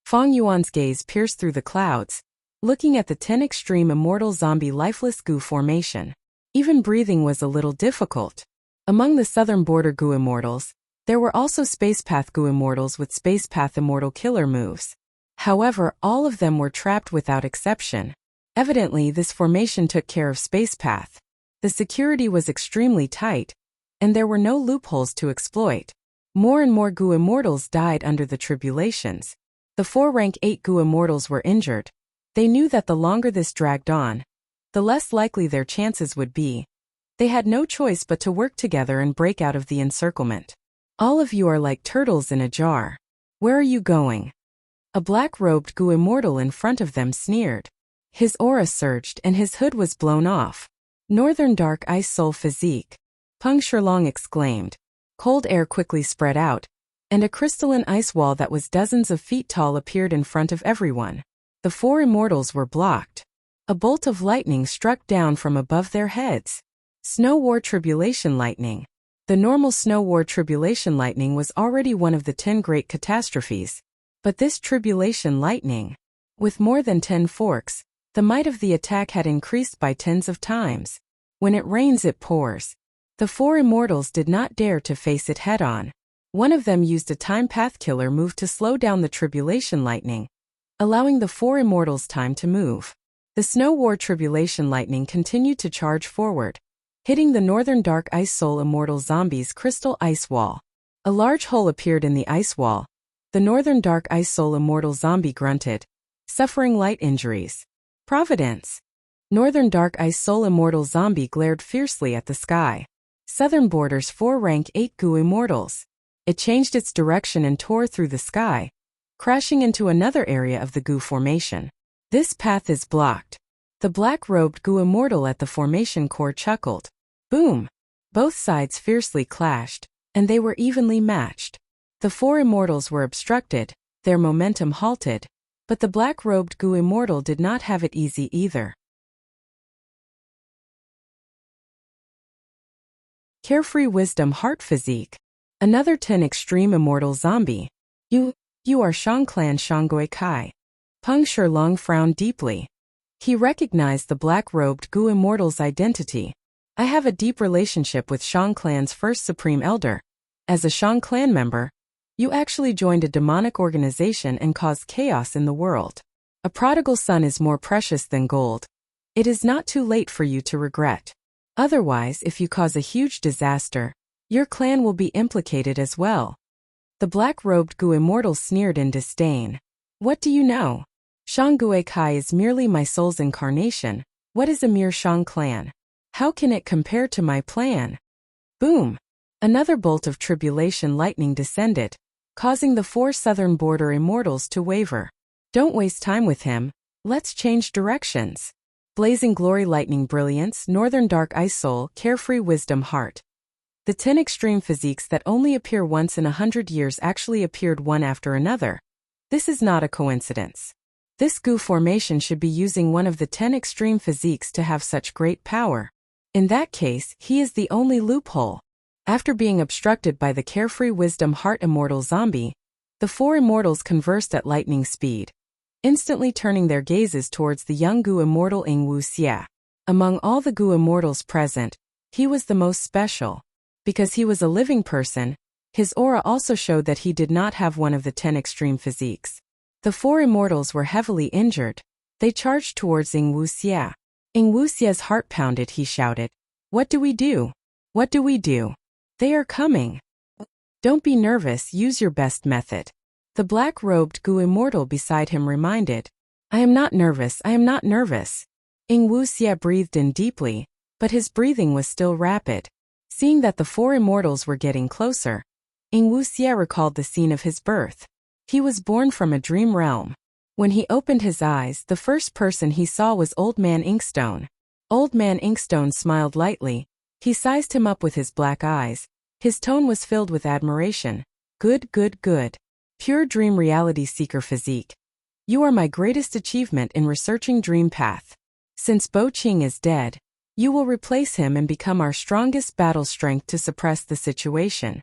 Feng Yuan's gaze pierced through the clouds, looking at the 10 extreme immortal zombie lifeless Gu formation. Even breathing was a little difficult. Among the southern border Gu immortals, there were also Spacepath Gu immortals with Spacepath immortal killer moves. However, all of them were trapped without exception. Evidently, this formation took care of Spacepath. The security was extremely tight, and there were no loopholes to exploit. More and more Gu immortals died under the tribulations. The 4 rank 8 Gu immortals were injured. They knew that the longer this dragged on, the less likely their chances would be. They had no choice but to work together and break out of the encirclement. All of you are like turtles in a jar. Where are you going? A black-robed Gu immortal in front of them sneered. His aura surged and his hood was blown off. Northern Dark Ice Soul Physique. Peng Shilong exclaimed. Cold air quickly spread out, and a crystalline ice wall that was dozens of feet tall appeared in front of everyone. The 4 immortals were blocked. A bolt of lightning struck down from above their heads. Snow War Tribulation Lightning. The normal Snow War Tribulation Lightning was already one of the 10 great catastrophes. But this Tribulation Lightning, with more than 10 forks, the might of the attack had increased by tens of times. When it rains, it pours. The 4 immortals did not dare to face it head-on. One of them used a time path killer move to slow down the Tribulation Lightning, allowing the 4 immortals time to move. The Snow War Tribulation Lightning continued to charge forward, hitting the Northern Dark Ice Soul Immortal Zombie's crystal ice wall. A large hole appeared in the ice wall. The Northern Dark Ice Soul Immortal Zombie grunted, suffering light injuries. Providence. Northern Dark Ice Soul Immortal Zombie glared fiercely at the sky. Southern Border's 4 rank 8 Gu immortals. It changed its direction and tore through the sky, crashing into another area of the Gu formation. This path is blocked. The black-robed Gu immortal at the formation core chuckled. Boom! Both sides fiercely clashed. and they were evenly matched. The four immortals were obstructed, their momentum halted, but the black-robed Gu immortal did not have it easy either. Carefree Wisdom Heart Physique. Another 10 extreme immortal zombie. You are Shang Clan Shangui Kai. Peng Shilong frowned deeply. He recognized the black-robed Gu immortal's identity. I have a deep relationship with Shang Clan's first supreme elder. As a Shang Clan member, you actually joined a demonic organization and caused chaos in the world. A prodigal son is more precious than gold. It is not too late for you to regret. Otherwise, if you cause a huge disaster, your clan will be implicated as well. The black-robed Gu immortal sneered in disdain. What do you know? Shangui Kai is merely my soul's incarnation. What is a mere Shang Clan? How can it compare to my plan? Boom! Another bolt of tribulation lightning descended, causing the four southern border immortals to waver. Don't waste time with him. Let's change directions. Blazing Glory Lightning Brilliance, Northern Dark Ice Soul, Carefree Wisdom Heart. The 10 extreme physiques that only appear once in 100 years actually appeared one after another. This is not a coincidence. This Gu formation should be using one of the 10 extreme physiques to have such great power. In that case, he is the only loophole. After being obstructed by the Carefree Wisdom Heart immortal zombie, the four immortals conversed at lightning speed, instantly turning their gazes towards the young Gu immortal Wuxia. Among all the Gu immortals present, he was the most special. Because he was a living person, his aura also showed that he did not have one of the 10 extreme physiques. The four immortals were heavily injured. They charged towards Wuxia. Wuxia's heart pounded. He shouted, "What do we do? What do we do? They are coming." Don't be nervous, use your best method. The black-robed Gu immortal beside him reminded, I am not nervous, I am not nervous. Wuxia breathed in deeply, but his breathing was still rapid. Seeing that the four immortals were getting closer, Wuxia recalled the scene of his birth. He was born from a dream realm. When he opened his eyes, the first person he saw was Old Man Inkstone. Old Man Inkstone smiled lightly. He sized him up with his black eyes. His tone was filled with admiration. Good, good, good. Pure dream reality seeker physique. You are my greatest achievement in researching dream path. Since Bo Qing is dead, you will replace him and become our strongest battle strength to suppress the situation.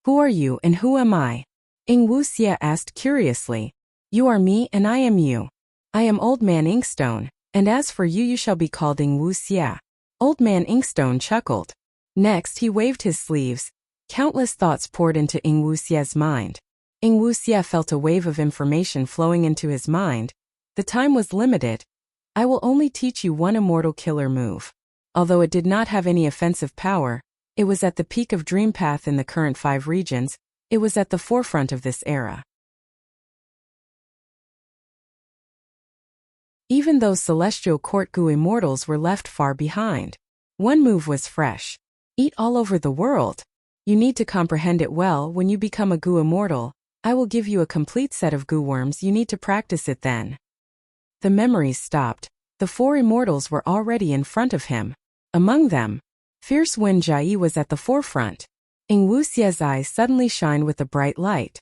Who are you and who am I? Wuxia asked curiously. You are me and I am you. I am Old Man Inkstone, and as for you, you shall be called Wuxia. Old Man Inkstone chuckled. Next, he waved his sleeves. Countless thoughts poured into Wuxia's mind. Wuxia felt a wave of information flowing into his mind. The time was limited. I will only teach you one immortal killer move. Although it did not have any offensive power, it was at the peak of Dream Path in the current 5 regions. It was at the forefront of this era. Even though Celestial Court Gu immortals were left far behind, one move was fresh. Eat all over the world. You need to comprehend it well. When you become a Gu immortal, I will give you a complete set of Gu worms. You need to practice it then. The memories stopped. The 4 immortals were already in front of him. Among them, Fierce Wind Jai was at the forefront. Wuxia's eyes suddenly shined with a bright light.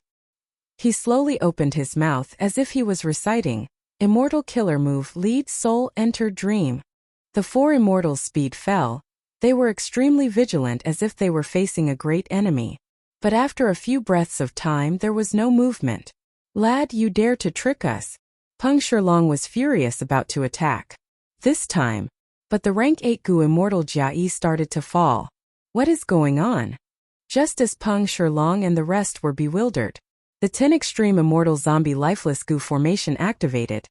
He slowly opened his mouth as if he was reciting, Immortal Killer Move, Lead Soul Enter Dream. The 4 immortals' speed fell. They were extremely vigilant as if they were facing a great enemy. But after a few breaths of time, there was no movement. Lad, you dare to trick us. Peng Shilong was furious about to attack. This time. But the rank 8 Gu immortal Jia started to fall. What is going on? Just as Peng Shilong and the rest were bewildered, the 10 extreme immortal zombie lifeless Gu formation activated.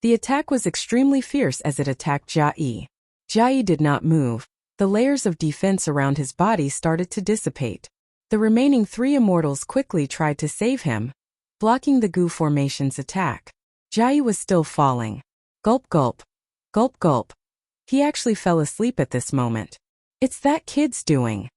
The attack was extremely fierce as it attacked Jia. Jia did not move. The layers of defense around his body started to dissipate. The remaining 3 immortals quickly tried to save him, blocking the Gu formation's attack. Jia was still falling. Gulp gulp. Gulp gulp. He actually fell asleep at this moment. It's that kid's doing.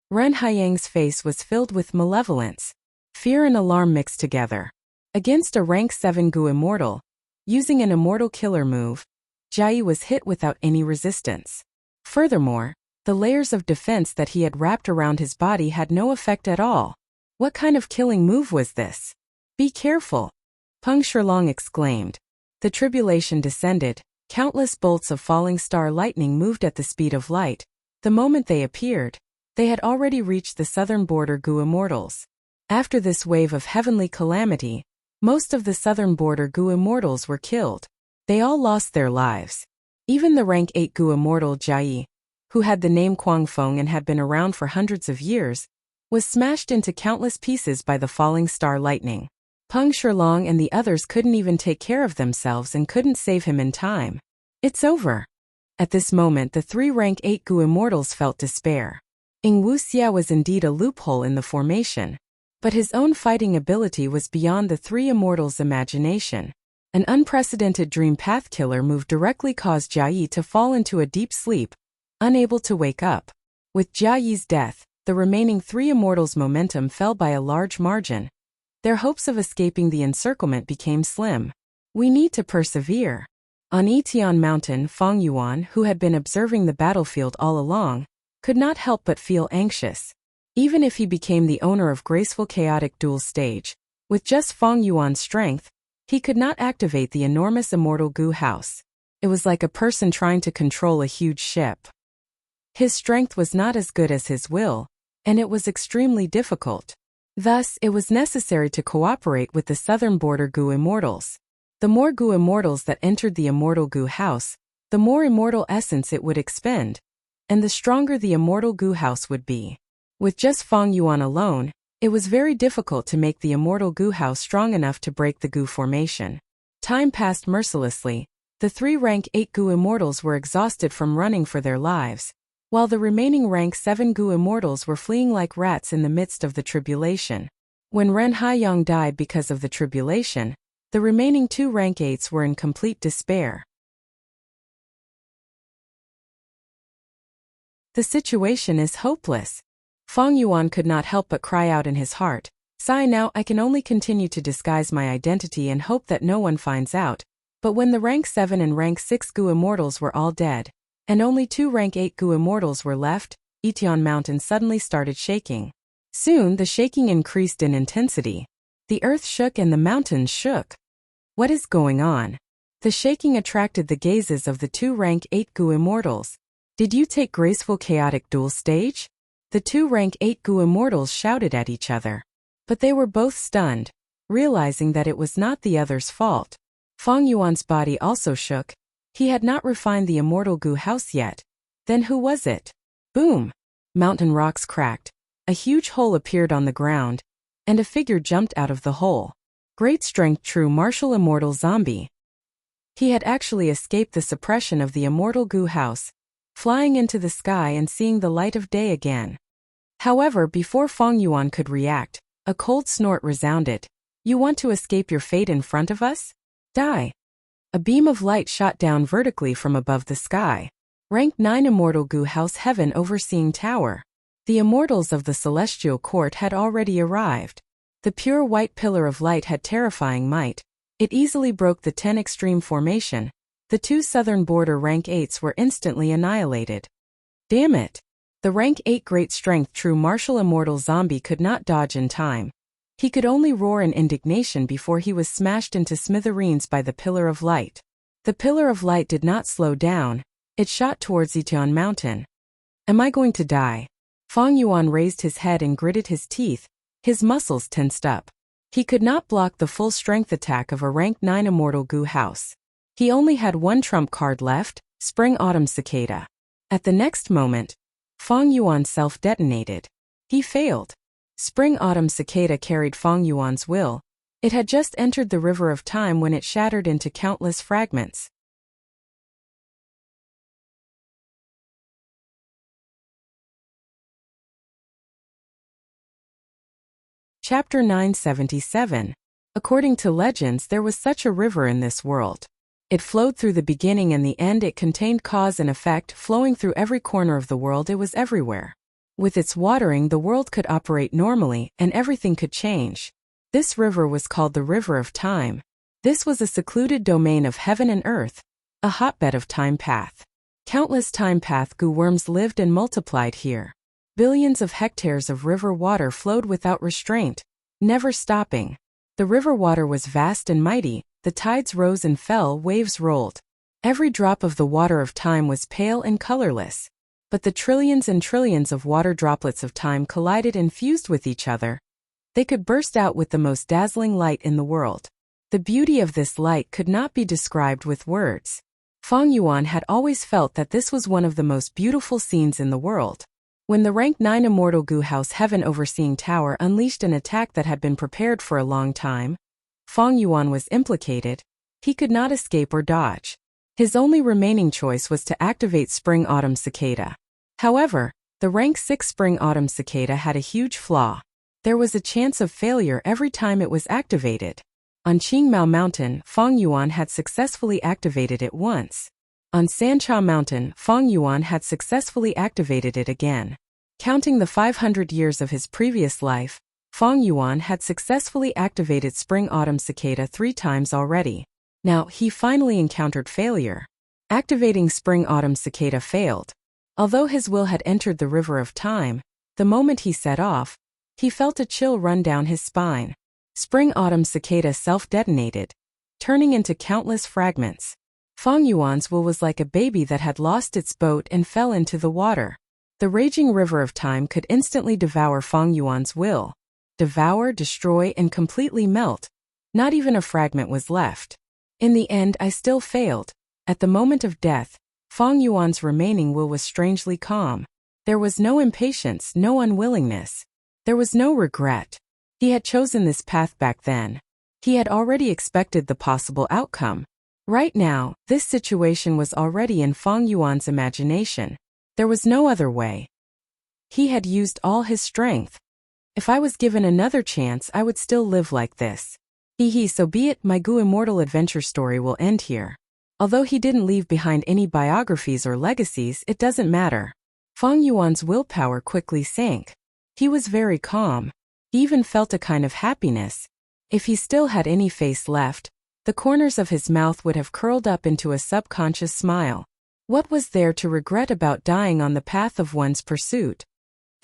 Ren Haiyang's face was filled with malevolence. Fear and alarm mixed together. Against a rank 7 Gu immortal, using an immortal killer move, Jia was hit without any resistance. Furthermore, The layers of defense that he had wrapped around his body had no effect at all. What kind of killing move was this? Be careful! Peng Shilong exclaimed. The tribulation descended. Countless bolts of falling star lightning moved at the speed of light. The moment they appeared, they had already reached the southern border Gu immortals. After this wave of heavenly calamity, most of the southern border Gu immortals were killed. They all lost their lives. Even the rank 8 Gu immortal Jia, who had the name Guangfeng and had been around for hundreds of years, was smashed into countless pieces by the falling star lightning. Peng Shilong and the others couldn't even take care of themselves and couldn't save him in time. It's over. At this moment the 3 rank 8 Gu immortals felt despair. Wuxia was indeed a loophole in the formation, but his own fighting ability was beyond the 3 immortals' imagination. An unprecedented dream path killer move directly caused Jia to fall into a deep sleep, unable to wake up. With Jia's death, the remaining 3 immortals' momentum fell by a large margin. Their hopes of escaping the encirclement became slim. We need to persevere. On Yitian Mountain, Feng Yuan, who had been observing the battlefield all along, could not help but feel anxious. Even if he became the owner of graceful chaotic dual stage, with just Feng Yuan's strength, he could not activate the enormous immortal Gu house. It was like a person trying to control a huge ship. His strength was not as good as his will, and it was extremely difficult. Thus, it was necessary to cooperate with the southern border Gu immortals. The more Gu immortals that entered the immortal Gu house, the more immortal essence it would expend, and the stronger the immortal Gu house would be. With just Feng Yuan alone, it was very difficult to make the immortal Gu house strong enough to break the Gu formation. Time passed mercilessly. The 3 rank 8 Gu immortals were exhausted from running for their lives, while the remaining rank 7 Gu immortals were fleeing like rats in the midst of the tribulation. When Ren Haiyang died because of the tribulation, the remaining 2 rank 8s were in complete despair. The situation is hopeless. Feng Yuan could not help but cry out in his heart, "Sigh, now I can only continue to disguise my identity and hope that no one finds out." But when the rank 7 and rank 6 Gu immortals were all dead, and only 2 rank 8 Gu immortals were left, Yitian Mountain suddenly started shaking. Soon the shaking increased in intensity. The earth shook and the mountains shook. What is going on? The shaking attracted the gazes of the 2 rank 8 Gu immortals. Did you take graceful chaotic dual stage? The 2 rank 8 Gu immortals shouted at each other. But they were both stunned, realizing that it was not the other's fault. Feng Yuan's body also shook. He had not refined the immortal Gu house yet. Then who was it? Boom! Mountain rocks cracked. A huge hole appeared on the ground, and a figure jumped out of the hole. Great strength, true martial immortal zombie. He had actually escaped the suppression of the immortal Gu house, flying into the sky and seeing the light of day again. However, before Feng Yuan could react, a cold snort resounded. You want to escape your fate in front of us? Die! A beam of light shot down vertically from above the sky. Rank 9 Immortal Gu House Heaven Overseeing Tower. The immortals of the celestial court had already arrived. The pure white pillar of light had terrifying might. It easily broke the 10 extreme formation. The 2 southern border rank 8s were instantly annihilated. Damn it! The rank 8 great strength true martial immortal zombie could not dodge in time. He could only roar in indignation before he was smashed into smithereens by the pillar of light. The pillar of light did not slow down. It shot towards Yitian Mountain. Am I going to die? Feng Yuan raised his head and gritted his teeth. His muscles tensed up. He could not block the full strength attack of a rank 9 immortal Gu house. He only had one trump card left, Spring Autumn Cicada. At the next moment, Feng Yuan self-detonated. He failed. Spring Autumn Cicada carried Feng Yuan's will. It had just entered the river of time when it shattered into countless fragments. Chapter 977. According to legends, there was such a river in this world. It flowed through the beginning and the end. It contained cause and effect, flowing through every corner of the world. It was everywhere. With its watering, the world could operate normally, and everything could change. This river was called the River of Time. This was a secluded domain of heaven and earth, a hotbed of time path. Countless time-path goo worms lived and multiplied here. Billions of hectares of river water flowed without restraint, never stopping. The river water was vast and mighty, the tides rose and fell, waves rolled. Every drop of the water of time was pale and colorless. But the trillions and trillions of water droplets of time collided and fused with each other. They could burst out with the most dazzling light in the world. The beauty of this light could not be described with words. Fang Yuan had always felt that this was one of the most beautiful scenes in the world. When the rank 9 immortal goo house heaven overseeing tower unleashed an attack that had been prepared for a long time, Fang Yuan was implicated. He could not escape or dodge. His only remaining choice was to activate Spring-Autumn Cicada. However, the rank 6 Spring-Autumn Cicada had a huge flaw. There was a chance of failure every time it was activated. On Qingmao Mountain, Fang Yuan had successfully activated it once. On Sancha Mountain, Fang Yuan had successfully activated it again. Counting the 500 years of his previous life, Fang Yuan had successfully activated Spring-Autumn Cicada 3 times already. Now, he finally encountered failure. Activating Spring-Autumn Cicada failed. Although his will had entered the river of time, the moment he set off, he felt a chill run down his spine. Spring-Autumn Cicada self-detonated, turning into countless fragments. Fang Yuan's will was like a baby that had lost its boat and fell into the water. The raging river of time could instantly devour Fang Yuan's will. Devour, destroy, and completely melt. Not even a fragment was left. In the end, I still failed. At the moment of death, Fang Yuan's remaining will was strangely calm. There was no impatience, no unwillingness. There was no regret. He had chosen this path back then. He had already expected the possible outcome. Right now, this situation was already in Fang Yuan's imagination. There was no other way. He had used all his strength. If I was given another chance, I would still live like this. So be it. My Goo Immortal adventure story will end here. Although he didn't leave behind any biographies or legacies, it doesn't matter. Fang Yuan's willpower quickly sank. He was very calm. He even felt a kind of happiness. If he still had any face left, the corners of his mouth would have curled up into a subconscious smile. What was there to regret about dying on the path of one's pursuit?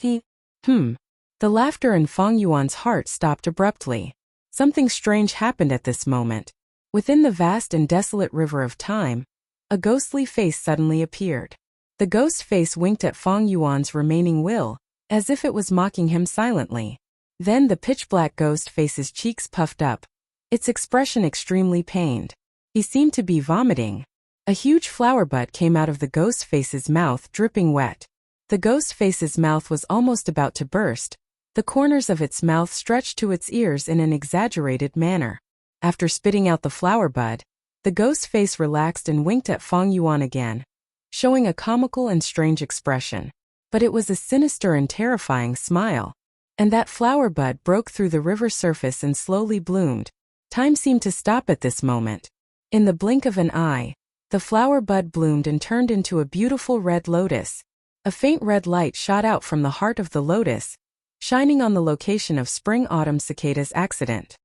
The laughter in Fang Yuan's heart stopped abruptly. Something strange happened at this moment. Within the vast and desolate river of time, a ghostly face suddenly appeared. The ghost face winked at Fang Yuan's remaining will, as if it was mocking him silently. Then the pitch-black ghost face's cheeks puffed up, its expression extremely pained. He seemed to be vomiting. A huge flower bud came out of the ghost face's mouth, dripping wet. The ghost face's mouth was almost about to burst. The corners of its mouth stretched to its ears in an exaggerated manner. After spitting out the flower bud, the ghost face relaxed and winked at Fang Yuan again, showing a comical and strange expression. But it was a sinister and terrifying smile. And that flower bud broke through the river surface and slowly bloomed. Time seemed to stop at this moment. In the blink of an eye, the flower bud bloomed and turned into a beautiful red lotus. A faint red light shot out from the heart of the lotus, shining on the location of Spring-Autumn Cicada's accident.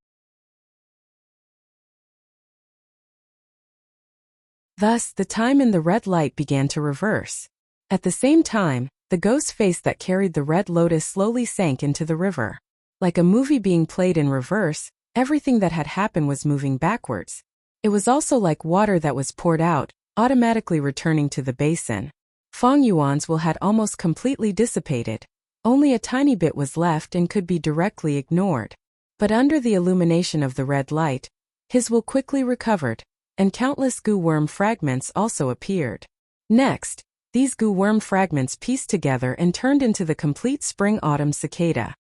Thus, the time in the red light began to reverse. At the same time, the ghost face that carried the red lotus slowly sank into the river. Like a movie being played in reverse, everything that had happened was moving backwards. It was also like water that was poured out, automatically returning to the basin. Fang Yuan's will had almost completely dissipated. Only a tiny bit was left and could be directly ignored. But under the illumination of the red light, his will quickly recovered, and countless goo worm fragments also appeared. Next, these goo worm fragments pieced together and turned into the complete Spring-Autumn Cicada.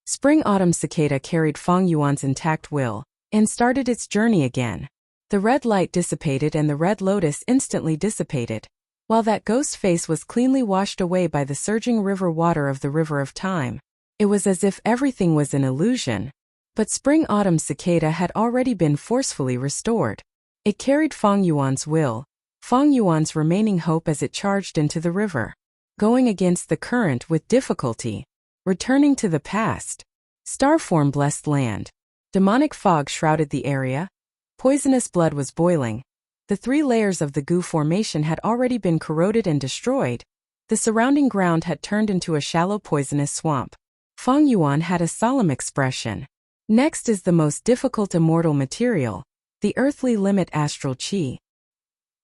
Spring-Autumn Cicada carried Fang Yuan's intact will, and started its journey again. The red light dissipated and the red lotus instantly dissipated, while that ghost face was cleanly washed away by the surging river water of the river of time. It was as if everything was an illusion. But Spring-Autumn Cicada had already been forcefully restored. It carried Fang Yuan's will, Fang Yuan's remaining hope as it charged into the river, going against the current with difficulty, returning to the past. Starform blessed land. Demonic fog shrouded the area. Poisonous blood was boiling. The 3 layers of the goo formation had already been corroded and destroyed. The surrounding ground had turned into a shallow poisonous swamp. Feng Yuan had a solemn expression. Next is the most difficult immortal material, the earthly limit astral qi.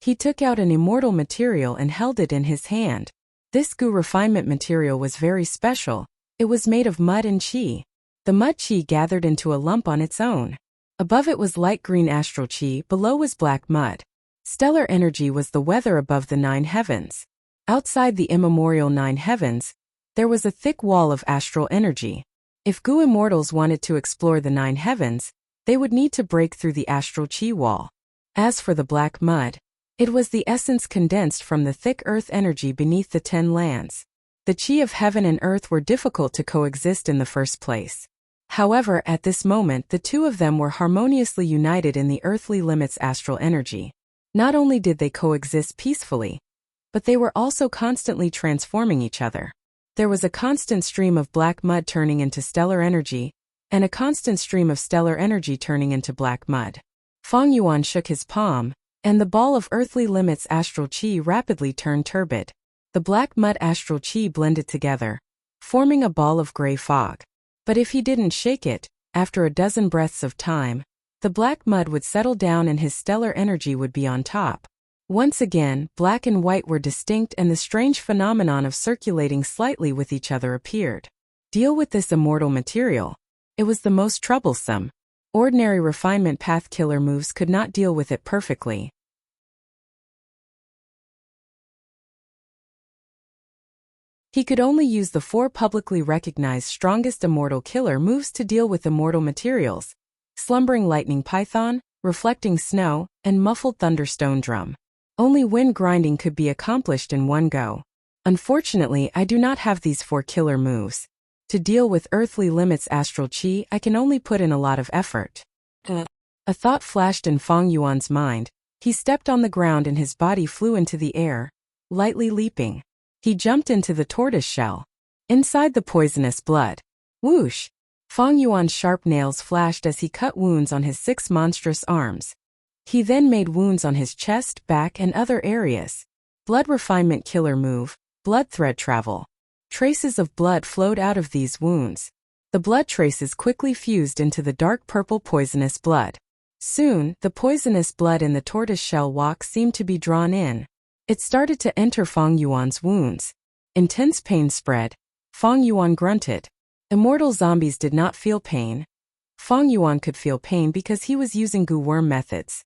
He took out an immortal material and held it in his hand. This goo refinement material was very special. It was made of mud and qi. The mud qi gathered into a lump on its own. Above it was light green astral qi, below was black mud. Stellar energy was the weather above the 9 heavens. Outside the immemorial 9 heavens, there was a thick wall of astral energy. If goo immortals wanted to explore the 9 heavens, they would need to break through the astral qi wall. As for the black mud, it was the essence condensed from the thick earth energy beneath the 10 lands. The qi of heaven and earth were difficult to coexist in the first place. However, at this moment the 2 of them were harmoniously united in the earthly limits astral energy. Not only did they coexist peacefully, but they were also constantly transforming each other. There was a constant stream of black mud turning into stellar energy, and a constant stream of stellar energy turning into black mud. Feng Yuan shook his palm, and the ball of earthly limits astral qi rapidly turned turbid. The black mud astral qi blended together, forming a ball of gray fog. But if he didn't shake it, after a dozen breaths of time, the black mud would settle down and his stellar energy would be on top. Once again, black and white were distinct and the strange phenomenon of circulating slightly with each other appeared. Deal with this immortal material. It was the most troublesome. Ordinary refinement path killer moves could not deal with it perfectly. He could only use the 4 publicly recognized strongest immortal killer moves to deal with immortal materials: Slumbering Lightning Python, Reflecting Snow, and Muffled Thunderstone Drum. Only wind grinding could be accomplished in one go. Unfortunately, I do not have these 4 killer moves. To deal with earthly limits astral qi, I can only put in a lot of effort. A thought flashed in Feng Yuan's mind. He stepped on the ground and his body flew into the air, lightly leaping. He jumped into the tortoise shell. Inside the poisonous blood. Whoosh! Feng Yuan's sharp nails flashed as he cut wounds on his 6 monstrous arms. He then made wounds on his chest, back, and other areas. Blood refinement killer move, blood thread travel. Traces of blood flowed out of these wounds. The blood traces quickly fused into the dark purple poisonous blood. Soon, the poisonous blood in the tortoiseshell walk seemed to be drawn in. It started to enter Feng Yuan's wounds. Intense pain spread. Feng Yuan grunted. Immortal zombies did not feel pain. Feng Yuan could feel pain because he was using goo worm methods.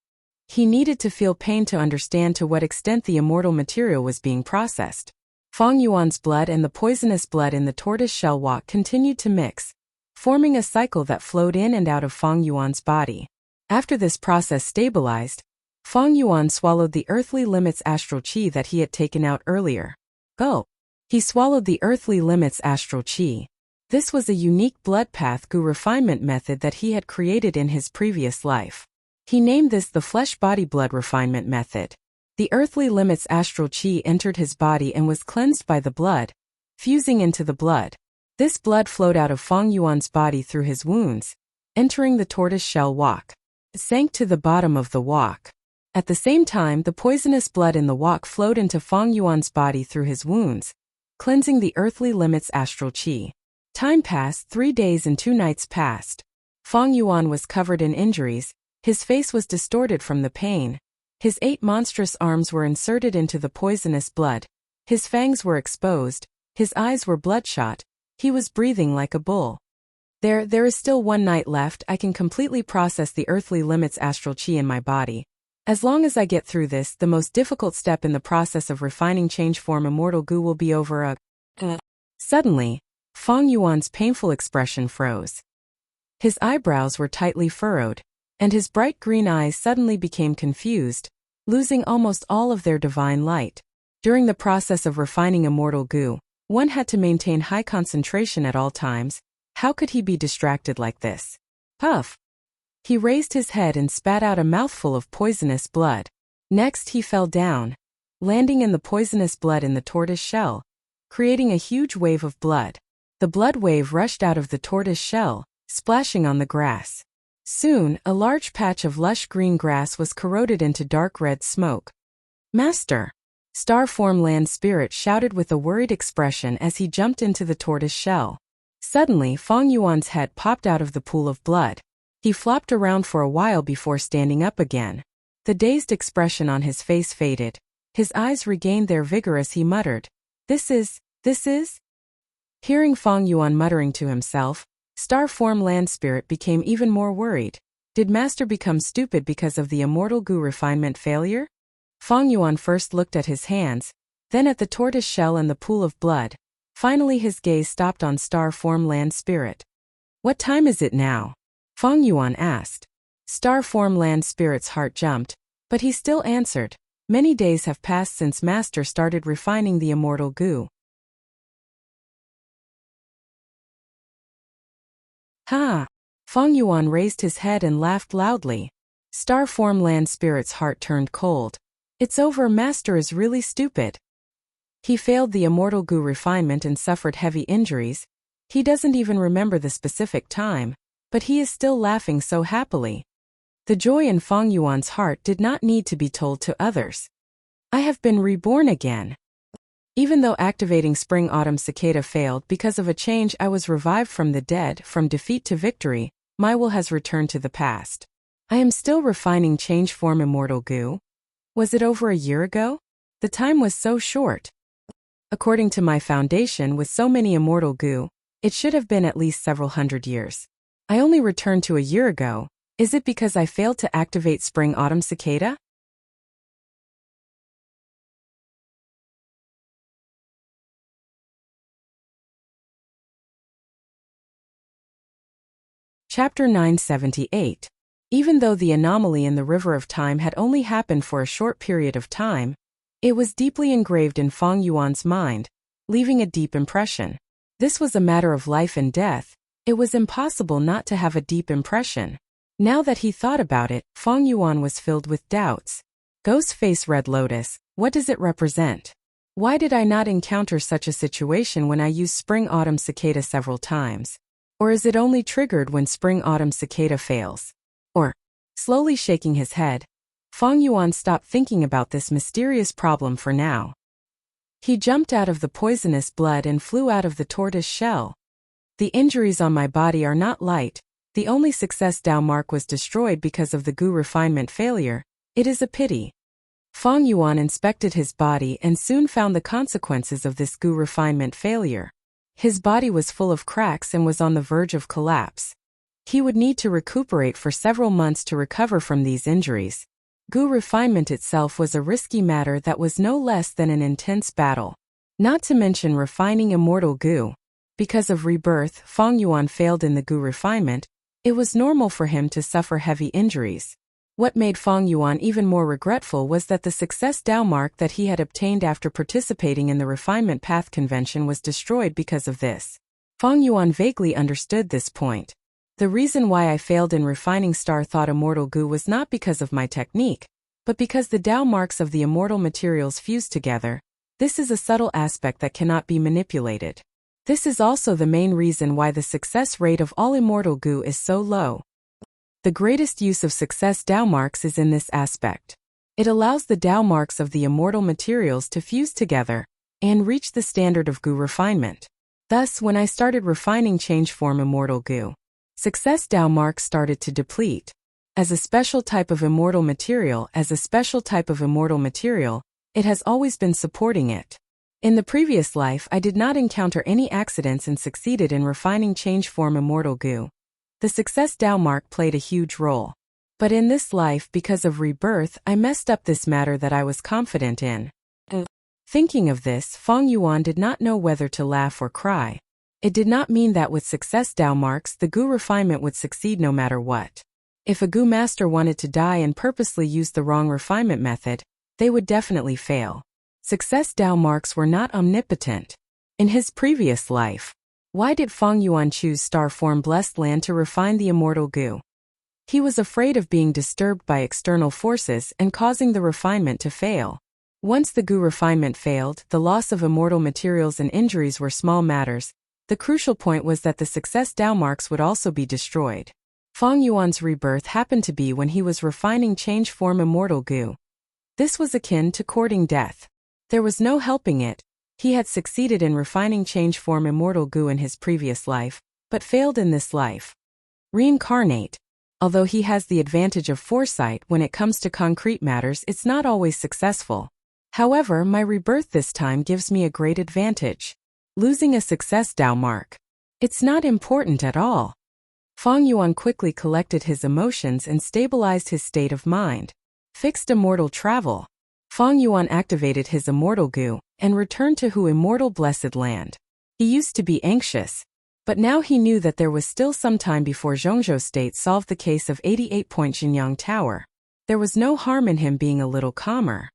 He needed to feel pain to understand to what extent the immortal material was being processed. Feng Yuan's blood and the poisonous blood in the tortoiseshell walk continued to mix, forming a cycle that flowed in and out of Feng Yuan's body. After this process stabilized, Feng Yuan swallowed the earthly limits astral qi that he had taken out earlier. Go! He swallowed the earthly limits astral qi. This was a unique blood path goo refinement method that he had created in his previous life. He named this the flesh-body blood refinement method. The earthly limits astral qi entered his body and was cleansed by the blood, fusing into the blood. This blood flowed out of Feng Yuan's body through his wounds, entering the tortoise-shell walk. It sank to the bottom of the walk. At the same time, the poisonous blood in the walk flowed into Feng Yuan's body through his wounds, cleansing the earthly limits astral qi. Time passed. 3 days and 2 nights passed. Feng Yuan was covered in injuries. His face was distorted from the pain. His 8 monstrous arms were inserted into the poisonous blood. His fangs were exposed. His eyes were bloodshot. He was breathing like a bull. There is still 1 night left. I can completely process the earthly limits astral qi in my body. As long as I get through this, the most difficult step in the process of refining change form immortal goo will be over. Suddenly, Feng Yuan's painful expression froze. His eyebrows were tightly furrowed, and his bright green eyes suddenly became confused, losing almost all of their divine light. During the process of refining immortal goo, one had to maintain high concentration at all times. How could he be distracted like this? Puff! He raised his head and spat out a mouthful of poisonous blood. Next he fell down, landing in the poisonous blood in the tortoise shell, creating a huge wave of blood. The blood wave rushed out of the tortoise shell, splashing on the grass. Soon, a large patch of lush green grass was corroded into dark red smoke. "Master!" Star-form land spirit shouted with a worried expression as he jumped into the tortoise shell. Suddenly, Feng Yuan's head popped out of the pool of blood. He flopped around for a while before standing up again. The dazed expression on his face faded. His eyes regained their vigor as he muttered, This is... Hearing Feng Yuan muttering to himself, Star-form land spirit became even more worried. Did Master become stupid because of the immortal goo refinement failure? Feng Yuan first looked at his hands, then at the tortoise shell and the pool of blood. Finally his gaze stopped on Star-form land spirit. "What time is it now?" Feng Yuan asked. Star-form land spirit's heart jumped, but he still answered, "Many days have passed since Master started refining the immortal goo." "Ha!" Feng Yuan raised his head and laughed loudly. Star-form land spirit's heart turned cold. "It's over, Master is really stupid. He failed the immortal goo refinement and suffered heavy injuries. He doesn't even remember the specific time, but he is still laughing so happily." The joy in Feng Yuan's heart did not need to be told to others. "I have been reborn again. Even though activating Spring-Autumn Cicada failed because of a change, I was revived from the dead. From defeat to victory, my will has returned to the past. I am still refining change form immortal goo. Was it over a year ago? The time was so short. According to my foundation with so many immortal goo, it should have been at least several hundred years. I only returned to a year ago. Is it because I failed to activate Spring-Autumn Cicada?" Chapter 978. Even though the anomaly in the River of Time had only happened for a short period of time, it was deeply engraved in Feng Yuan's mind, leaving a deep impression. This was a matter of life and death. It was impossible not to have a deep impression. Now that he thought about it, Feng Yuan was filled with doubts. Ghost Face Red Lotus, what does it represent? Why did I not encounter such a situation when I used Spring-Autumn Cicada several times? Or is it only triggered when Spring-Autumn Cicada fails? Or, slowly shaking his head, Feng Yuan stopped thinking about this mysterious problem for now. He jumped out of the poisonous blood and flew out of the tortoise shell. "The injuries on my body are not light. The only success Dao mark was destroyed because of the goo refinement failure. It is a pity." Feng Yuan inspected his body and soon found the consequences of this goo refinement failure. His body was full of cracks and was on the verge of collapse. He would need to recuperate for several months to recover from these injuries. Goo refinement itself was a risky matter that was no less than an intense battle. Not to mention refining immortal goo. Because of rebirth, Feng Yuan failed in the goo refinement. It was normal for him to suffer heavy injuries. What made Feng Yuan even more regretful was that the success Dao mark that he had obtained after participating in the refinement path convention was destroyed because of this. Feng Yuan vaguely understood this point. The reason why I failed in refining Star Thought Immortal Goo was not because of my technique, but because the Dao marks of the immortal materials fused together. This is a subtle aspect that cannot be manipulated. This is also the main reason why the success rate of all immortal goo is so low. The greatest use of success Dao marks is in this aspect. It allows the Dao marks of the immortal materials to fuse together and reach the standard of goo refinement. Thus, when I started refining change form immortal goo, success Dao marks started to deplete. As a special type of immortal material, it has always been supporting it. In the previous life, I did not encounter any accidents and succeeded in refining change form immortal goo. The success Dao mark played a huge role. But in this life, because of rebirth, I messed up this matter that I was confident in. Thinking of this, Feng Yuan did not know whether to laugh or cry. It did not mean that with success Dao marks, the goo refinement would succeed no matter what. If a goo master wanted to die and purposely used the wrong refinement method, they would definitely fail. Success Dao marks were not omnipotent. In his previous life, why did Feng Yuan choose star form blessed land to refine the immortal goo? He was afraid of being disturbed by external forces and causing the refinement to fail. Once the goo refinement failed, the loss of immortal materials and injuries were small matters. The crucial point was that the success Dao marks would also be destroyed. Fang Yuan's rebirth happened to be when he was refining change form immortal goo. This was akin to courting death. There was no helping it. He had succeeded in refining change form immortal goo in his previous life, but failed in this life. Reincarnate. Although he has the advantage of foresight when it comes to concrete matters, it's not always successful. However, my rebirth this time gives me a great advantage. Losing a success Dao mark. It's not important at all. Fang Yuan quickly collected his emotions and stabilized his state of mind. Fixed immortal travel. Fang Yuan activated his immortal goo and returned to Hu immortal blessed land. He used to be anxious, but now he knew that there was still some time before Zhongzhou State solved the case of 88-point Xinyang Tower. There was no harm in him being a little calmer.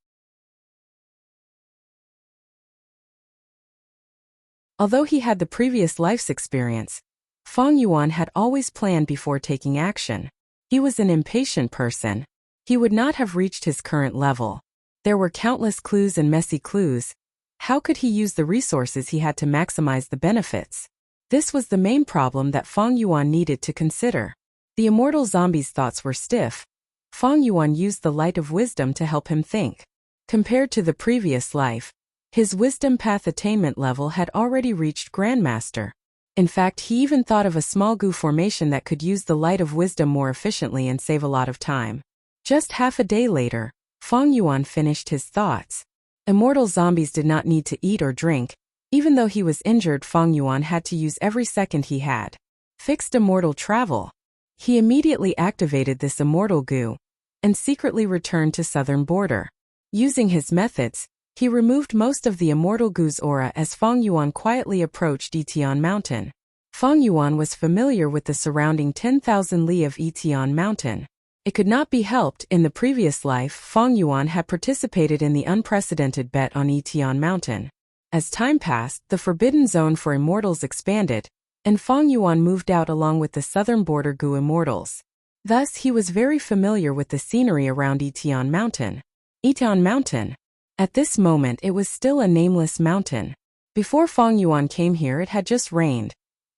Although he had the previous life's experience, Fang Yuan had always planned before taking action. He was an impatient person. He would not have reached his current level. There were countless clues and messy clues. How could he use the resources he had to maximize the benefits? This was the main problem that Fang Yuan needed to consider. The immortal zombie's thoughts were stiff. Fang Yuan used the light of wisdom to help him think. Compared to the previous life, his wisdom path attainment level had already reached Grandmaster. In fact, he even thought of a small goo formation that could use the light of wisdom more efficiently and save a lot of time. Just half a day later, Fang Yuan finished his thoughts. Immortal zombies did not need to eat or drink. Even though he was injured, Fang Yuan had to use every second he had. Fixed immortal travel. He immediately activated this immortal goo and secretly returned to southern border. Using his methods, he removed most of the immortal goo's aura as Fang Yuan quietly approached Yitian Mountain. Fang Yuan was familiar with the surrounding 10,000 li of Yitian Mountain. It could not be helped, in the previous life Fang Yuan had participated in the unprecedented bet on Yitian Mountain. As time passed, the forbidden zone for immortals expanded, and Fang Yuan moved out along with the southern border Gu immortals. Thus he was very familiar with the scenery around Yitian Mountain. Yitian Mountain. At this moment it was still a nameless mountain. Before Fang Yuan came here it had just rained.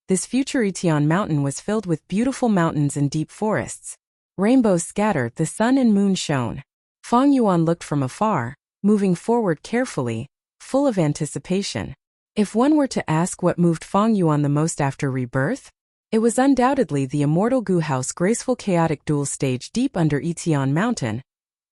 This future Yitian Mountain was filled with beautiful mountains and deep forests. Rainbows scattered, the sun and moon shone. Fang Yuan looked from afar, moving forward carefully, full of anticipation. If one were to ask what moved Fang Yuan the most after rebirth, it was undoubtedly the immortal Gu House graceful chaotic dual stage deep under Yitian Mountain,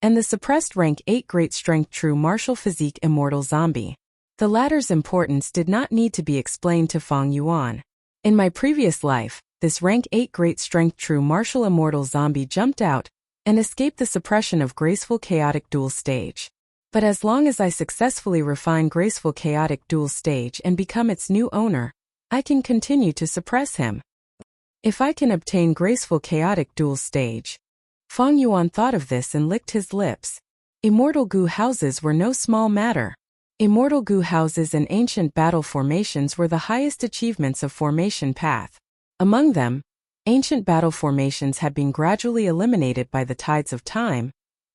and the suppressed rank 8 great strength true martial physique immortal zombie. The latter's importance did not need to be explained to Fang Yuan. In my previous life, this rank 8 great strength true martial immortal zombie jumped out and escaped the suppression of graceful chaotic dual stage. But as long as I successfully refine graceful chaotic dual stage and become its new owner, I can continue to suppress him. If I can obtain graceful chaotic dual stage. Fang Yuan thought of this and licked his lips. Immortal Gu houses were no small matter. Immortal Gu houses and ancient battle formations were the highest achievements of formation path. Among them, ancient battle formations had been gradually eliminated by the tides of time,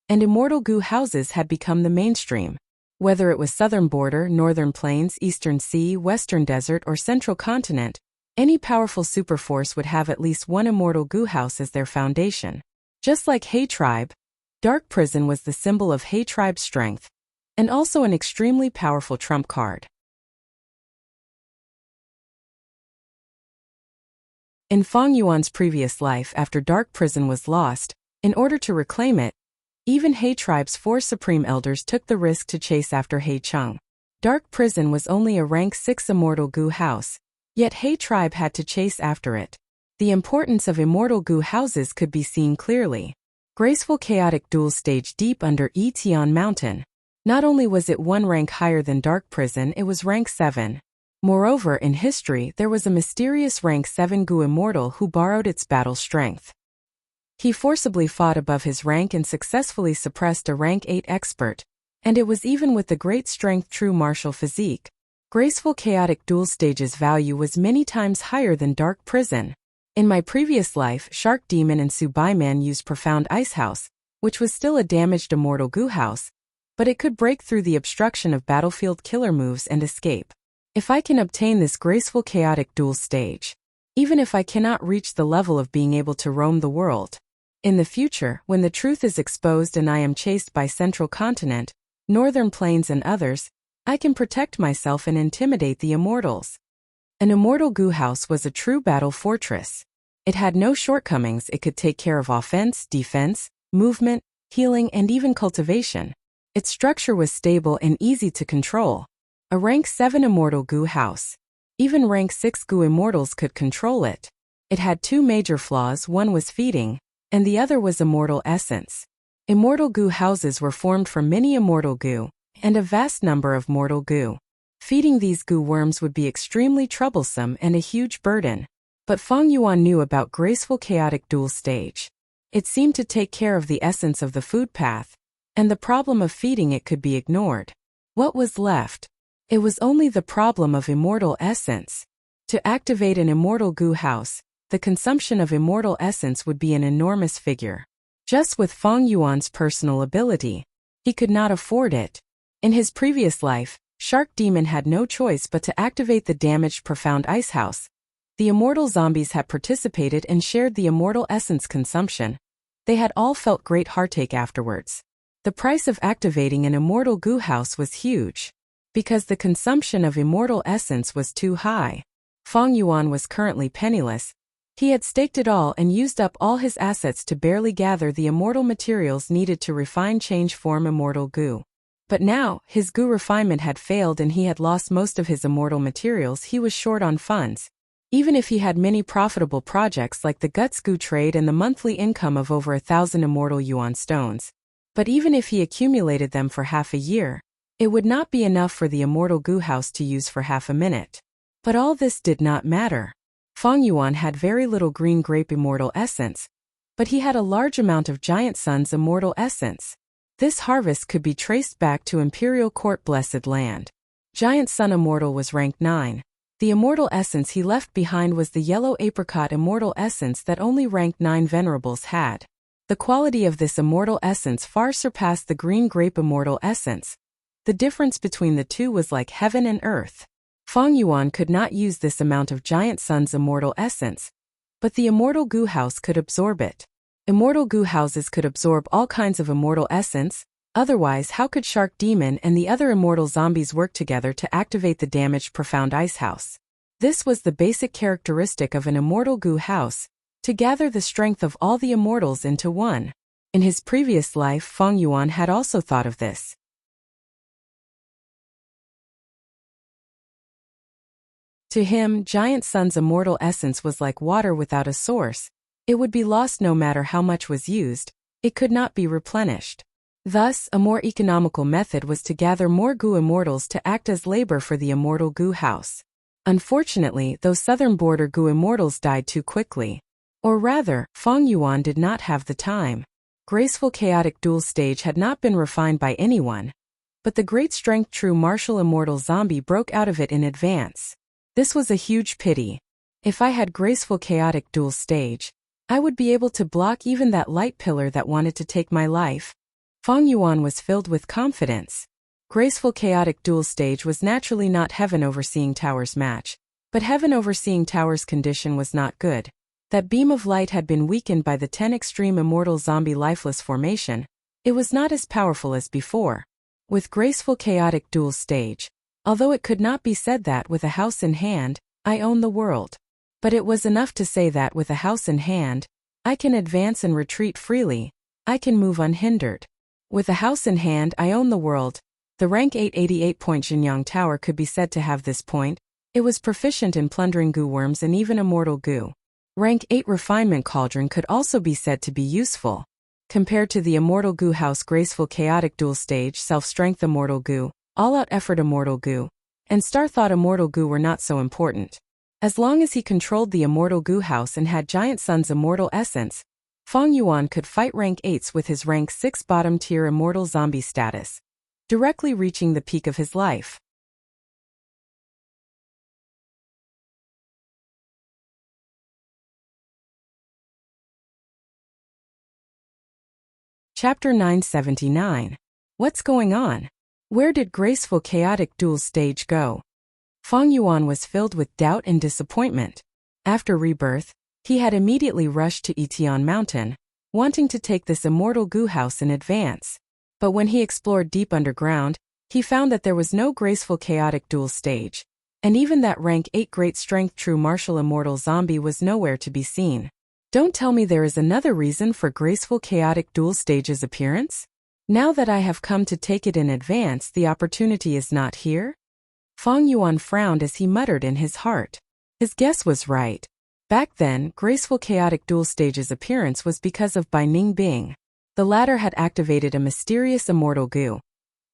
and immortal Gu houses had become the mainstream. Whether it was southern border, northern plains, eastern sea, western desert, or central continent, any powerful superforce would have at least one immortal Gu house as their foundation. Just like He tribe, Dark Prison was the symbol of He tribe's strength, and also an extremely powerful trump card. In Fang Yuan's previous life after Dark Prison was lost, in order to reclaim it, even He tribe's 4 supreme elders took the risk to chase after He Chung. Dark Prison was only a rank 6 immortal Gu house, yet He tribe had to chase after it. The importance of immortal Gu houses could be seen clearly. Graceful chaotic dual stage deep under Yitian Mountain. Not only was it 1 rank higher than Dark Prison, it was rank 7. Moreover, in history there was a mysterious rank 7 Gu immortal who borrowed its battle strength. He forcibly fought above his rank and successfully suppressed a rank 8 expert, and it was even with the great strength true martial physique. Graceful chaotic dual stage's value was many times higher than Dark Prison. In my previous life, Shark Demon and Subaiman used Profound Ice House, which was still a damaged immortal Gu house, but it could break through the obstruction of battlefield killer moves and escape. If I can obtain this graceful chaotic dual stage, even if I cannot reach the level of being able to roam the world. In the future, when the truth is exposed and I am chased by Central Continent, Northern Plains and others, I can protect myself and intimidate the immortals. An immortal goo house was a true battle fortress. It had no shortcomings. It could take care of offense, defense, movement, healing, and even cultivation. Its structure was stable and easy to control. A rank 7 immortal goo house. Even rank 6 goo immortals could control it. It had two major flaws. One was feeding, and the other was immortal essence. Immortal goo houses were formed from many immortal goo, and a vast number of mortal goo. Feeding these goo worms would be extremely troublesome and a huge burden. But Feng Yuan knew about graceful chaotic dual stage. It seemed to take care of the essence of the food path, and the problem of feeding it could be ignored. What was left? It was only the problem of immortal essence. To activate an immortal goo house, the consumption of immortal essence would be an enormous figure. Just with Feng Yuan's personal ability, he could not afford it. In his previous life, Shark Demon had no choice but to activate the damaged Profound Ice House. The immortal zombies had participated and shared the immortal essence consumption. They had all felt great heartache afterwards. The price of activating an immortal goo house was huge, because the consumption of immortal essence was too high. Feng Yuan was currently penniless. He had staked it all and used up all his assets to barely gather the immortal materials needed to refine change form immortal goo. But now, his goo refinement had failed and he had lost most of his immortal materials. He was short on funds. Even if he had many profitable projects like the Guts Goo trade and the monthly income of over 1,000 immortal yuan stones. But even if he accumulated them for half a year, it would not be enough for the immortal goo house to use for half a minute. But all this did not matter. Feng Yuan had very little green grape immortal essence, but he had a large amount of Giant Sun's immortal essence. This harvest could be traced back to Imperial Court Blessed Land. Giant Sun Immortal was ranked 9. The immortal essence he left behind was the Yellow Apricot immortal essence that only ranked 9 venerables had. The quality of this immortal essence far surpassed the green grape immortal essence. The difference between the two was like heaven and earth. Feng Yuan could not use this amount of Giant Sun's immortal essence, but the immortal goo house could absorb it. Immortal goo houses could absorb all kinds of immortal essence. Otherwise, how could Shark Demon and the other immortal zombies work together to activate the damaged Profound Ice House? This was the basic characteristic of an immortal goo house, to gather the strength of all the immortals into one. In his previous life, Feng Yuan had also thought of this. To him, Giant Sun's immortal essence was like water without a source. It would be lost no matter how much was used. It could not be replenished. Thus, a more economical method was to gather more goo immortals to act as labor for the immortal goo house. Unfortunately, those southern border goo immortals died too quickly. Or rather, Feng Yuan did not have the time. Graceful chaotic dual stage had not been refined by anyone, but the great strength true martial immortal zombie broke out of it in advance. This was a huge pity. If I had graceful chaotic dual stage, I would be able to block even that light pillar that wanted to take my life. Feng Yuan was filled with confidence. Graceful chaotic dual stage was naturally not Heaven Overseeing Tower's match, but Heaven Overseeing Tower's condition was not good. That beam of light had been weakened by the 10 extreme immortal zombie lifeless formation. It was not as powerful as before. With graceful chaotic dual stage, although it could not be said that with a house in hand, I own the world. But it was enough to say that with a house in hand, I can advance and retreat freely. I can move unhindered. With a house in hand, I own the world. The rank 888-point Jinyang Tower could be said to have this point. It was proficient in plundering goo worms and even immortal goo. Rank 8 Refinement Cauldron could also be said to be useful. Compared to the immortal goo house graceful chaotic dual stage self-strength immortal goo, all-out effort immortal goo, and star thought immortal goo were not so important. As long as he controlled the immortal goo house and had Giant Sun's immortal essence, Feng Yuan could fight rank 8s with his rank 6 bottom tier immortal zombie status, directly reaching the peak of his life. Chapter 979. What's going on? Where did graceful chaotic dual stage go? Feng Yuan was filled with doubt and disappointment. After rebirth, he had immediately rushed to Etion Mountain, wanting to take this immortal goo house in advance. But when he explored deep underground, he found that there was no graceful chaotic duel stage, and even that rank 8 great strength true martial immortal zombie was nowhere to be seen. Don't tell me there is another reason for graceful chaotic duel stage's appearance? Now that I have come to take it in advance, the opportunity is not here? Feng Yuan frowned as he muttered in his heart. His guess was right. Back then, graceful chaotic duel stage's appearance was because of Bai Ningbing. The latter had activated a mysterious immortal goo.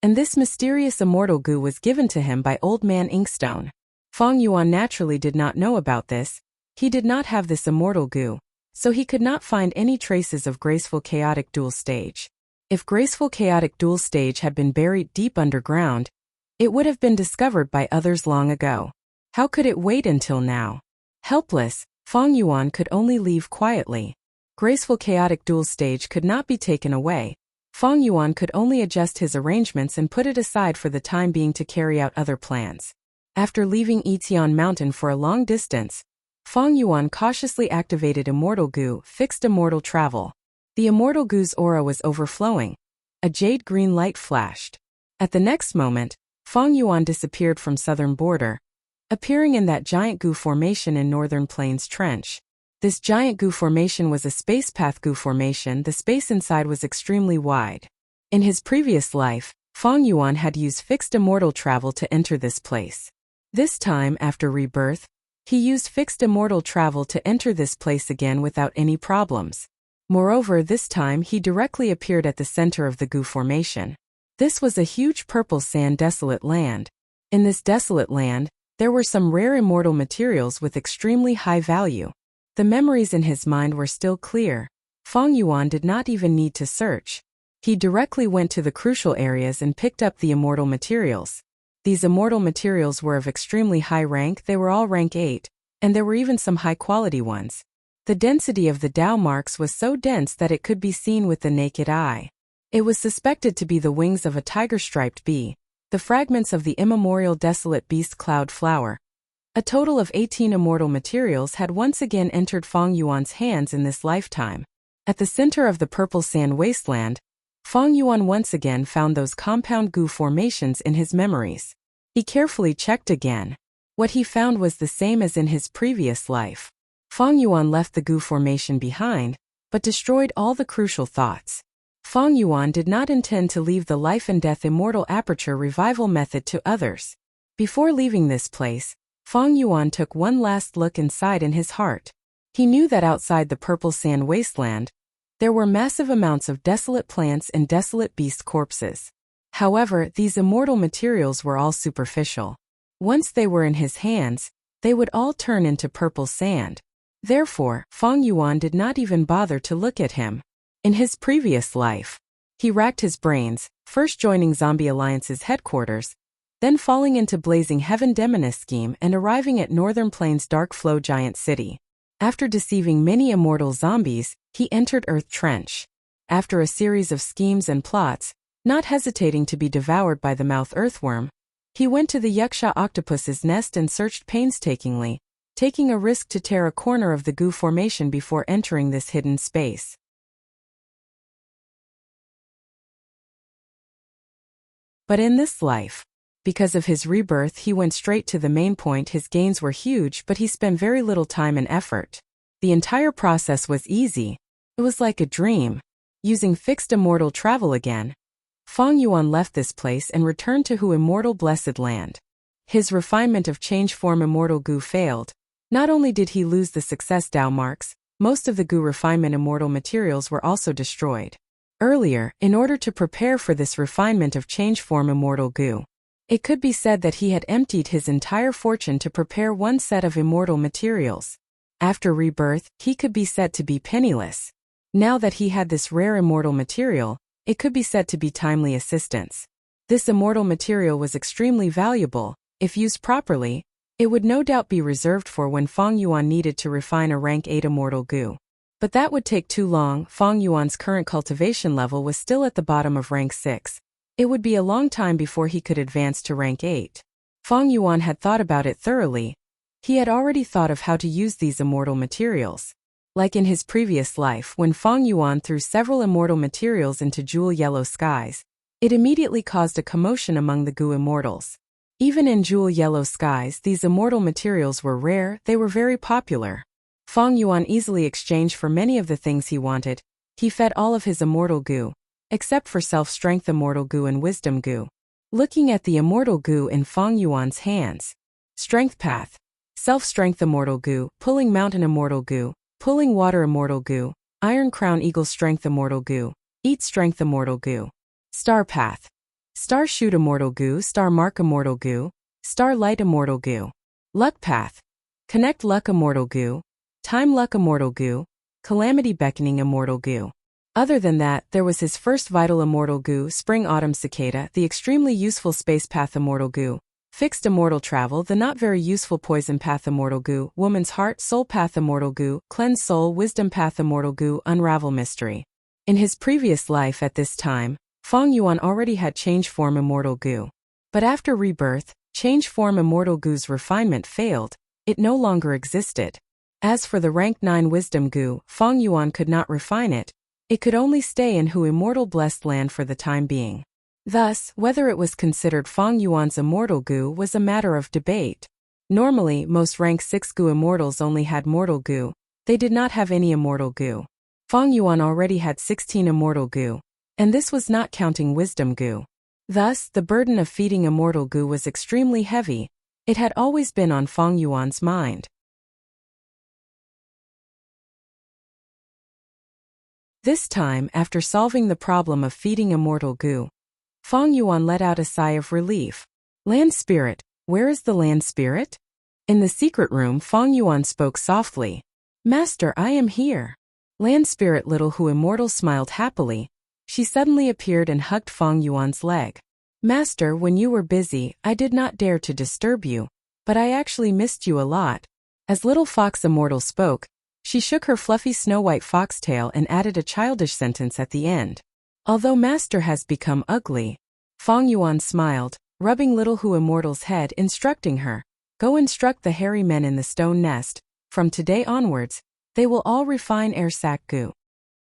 And this mysterious immortal goo was given to him by Old Man Inkstone. Feng Yuan naturally did not know about this. He did not have this immortal goo, so he could not find any traces of graceful chaotic duel stage. If graceful chaotic duel stage had been buried deep underground, it would have been discovered by others long ago. How could it wait until now? Helpless, Feng Yuan could only leave quietly. Graceful chaotic duel stage could not be taken away. Feng Yuan could only adjust his arrangements and put it aside for the time being to carry out other plans. After leaving Etion Mountain for a long distance, Feng Yuan cautiously activated Immortal Goo, fixed Immortal Travel. The Immortal Goo's aura was overflowing. A jade green light flashed. At the next moment, Feng Yuan disappeared from southern border, appearing in that giant goo formation in Northern Plains Trench. This giant goo formation was a space path goo formation. The space inside was extremely wide. In his previous life, Feng Yuan had used fixed immortal travel to enter this place. This time, after rebirth, he used fixed immortal travel to enter this place again without any problems. Moreover, this time he directly appeared at the center of the goo formation. This was a huge purple sand desolate land. In this desolate land, there were some rare immortal materials with extremely high value. The memories in his mind were still clear. Feng Yuan did not even need to search. He directly went to the crucial areas and picked up the immortal materials. These immortal materials were of extremely high rank. They were all rank 8, and there were even some high-quality ones. The density of the Dao marks was so dense that it could be seen with the naked eye. It was suspected to be the wings of a tiger-striped bee, the fragments of the immemorial desolate beast cloud flower. A total of 18 immortal materials had once again entered Feng Yuan's hands in this lifetime. At the center of the purple sand wasteland, Feng Yuan once again found those compound goo formations in his memories. He carefully checked again. What he found was the same as in his previous life. Feng Yuan left the goo formation behind, but destroyed all the crucial thoughts. Feng Yuan did not intend to leave the life and death immortal aperture revival method to others. Before leaving this place, Feng Yuan took one last look inside in his heart. He knew that outside the purple sand wasteland, there were massive amounts of desolate plants and desolate beast corpses. However, these immortal materials were all superficial. Once they were in his hands, they would all turn into purple sand. Therefore, Feng Yuan did not even bother to look at him. In his previous life, he racked his brains, first joining Zombie Alliance's headquarters, then falling into Blazing Heaven Demoness scheme and arriving at Northern Plains Dark Flow Giant City. After deceiving many immortal zombies, he entered Earth Trench. After a series of schemes and plots, not hesitating to be devoured by the mouth earthworm, he went to the Yuxia octopus's nest and searched painstakingly, taking a risk to tear a corner of the goo formation before entering this hidden space. But in this life, because of his rebirth, he went straight to the main point. His gains were huge, but he spent very little time and effort. The entire process was easy. It was like a dream. Using fixed immortal travel again, Feng Yuan left this place and returned to Hu Immortal Blessed Land. His refinement of change form immortal goo failed. Not only did he lose the success Dao marks, most of the goo refinement immortal materials were also destroyed. Earlier, in order to prepare for this refinement of change form immortal goo, it could be said that he had emptied his entire fortune to prepare one set of immortal materials. After rebirth, he could be said to be penniless. Now that he had this rare immortal material, it could be said to be timely assistance. This immortal material was extremely valuable. If used properly, it would no doubt be reserved for when Feng Yuan needed to refine a rank 8 immortal goo. But that would take too long. Feng Yuan's current cultivation level was still at the bottom of rank 6. It would be a long time before he could advance to rank 8. Feng Yuan had thought about it thoroughly. He had already thought of how to use these immortal materials. Like in his previous life when Fang Yuan threw several immortal materials into jewel yellow skies, it immediately caused a commotion among the Gu immortals. Even in jewel yellow skies, these immortal materials were rare, they were very popular. Fang Yuan easily exchanged for many of the things he wanted. He fed all of his immortal Gu, except for self-strength immortal Gu and wisdom Gu. Looking at the immortal Gu in Fang Yuan's hands. Strength path. Self-strength immortal Gu, pulling mountain immortal Gu, pulling water immortal Gu, iron crown eagle strength immortal Gu, eat strength immortal Gu. Star path. Star shoot immortal Gu, star mark immortal Gu, star light immortal Gu. Luck path. Connect luck immortal Gu, time luck immortal Gu, calamity beckoning immortal Gu. Other than that, there was his first vital immortal Gu, spring autumn cicada, the extremely useful space path immortal Gu, fixed immortal travel, the not very useful poison path immortal Gu, woman's heart soul path immortal Gu, cleanse soul wisdom path immortal Gu, unravel mystery. In his previous life at this time, Fang Yuan already had change form immortal Gu. But after rebirth, change form immortal Gu's refinement failed, it no longer existed. As for the rank 9 wisdom Gu, Fang Yuan could not refine it. It could only stay in Hu immortal blessed land for the time being. Thus, whether it was considered Fang Yuan's immortal Gu was a matter of debate. Normally, most rank 6 Gu immortals only had mortal Gu. They did not have any immortal Gu. Fang Yuan already had 16 immortal Gu. And this was not counting wisdom Gu. Thus, the burden of feeding immortal Gu was extremely heavy. It had always been on Fang Yuan's mind. This time, after solving the problem of feeding immortal Gu, Fang Yuan let out a sigh of relief. Land spirit, where is the land spirit? In the secret room, Fang Yuan spoke softly. Master, I am here. Land spirit little Hu immortal smiled happily. She suddenly appeared and hugged Fang Yuan's leg. Master, when you were busy, I did not dare to disturb you, but I actually missed you a lot. As little fox immortal spoke, she shook her fluffy snow-white foxtail and added a childish sentence at the end. Although Master has become ugly, Fang Yuan smiled, rubbing little Hu immortal's head, instructing her. Go instruct the hairy men in the stone nest. From today onwards, they will all refine air sac Gu.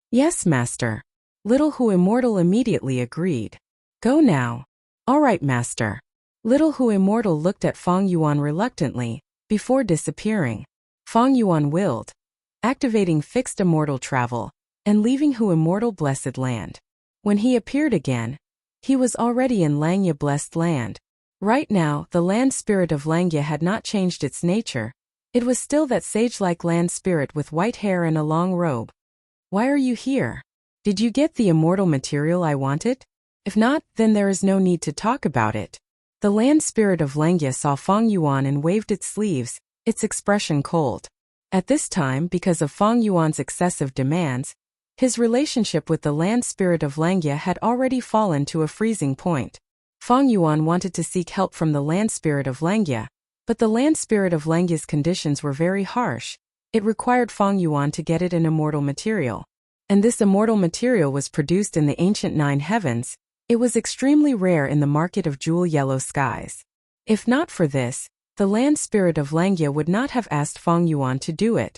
Yes, Master. Little Hu immortal immediately agreed. Go now. All right, Master. Little Hu immortal looked at Fang Yuan reluctantly, before disappearing. Fang Yuan willed, activating fixed immortal travel, and leaving Hu immortal blessed land. When he appeared again, he was already in Langya blessed land. Right now, the land spirit of Langya had not changed its nature. It was still that sage-like land spirit with white hair and a long robe. Why are you here? Did you get the immortal material I wanted? If not, then there is no need to talk about it. The land spirit of Langya saw Fang Yuan and waved its sleeves, its expression cold. At this time, because of Fang Yuan's excessive demands, his relationship with the land spirit of Langya had already fallen to a freezing point. Fang Yuan wanted to seek help from the land spirit of Langya, but the land spirit of Langya's conditions were very harsh. It required Fang Yuan to get it an immortal material. And this immortal material was produced in the ancient 9 heavens. It was extremely rare in the market of jewel yellow skies. If not for this, the land spirit of Langya would not have asked Fang Yuan to do it.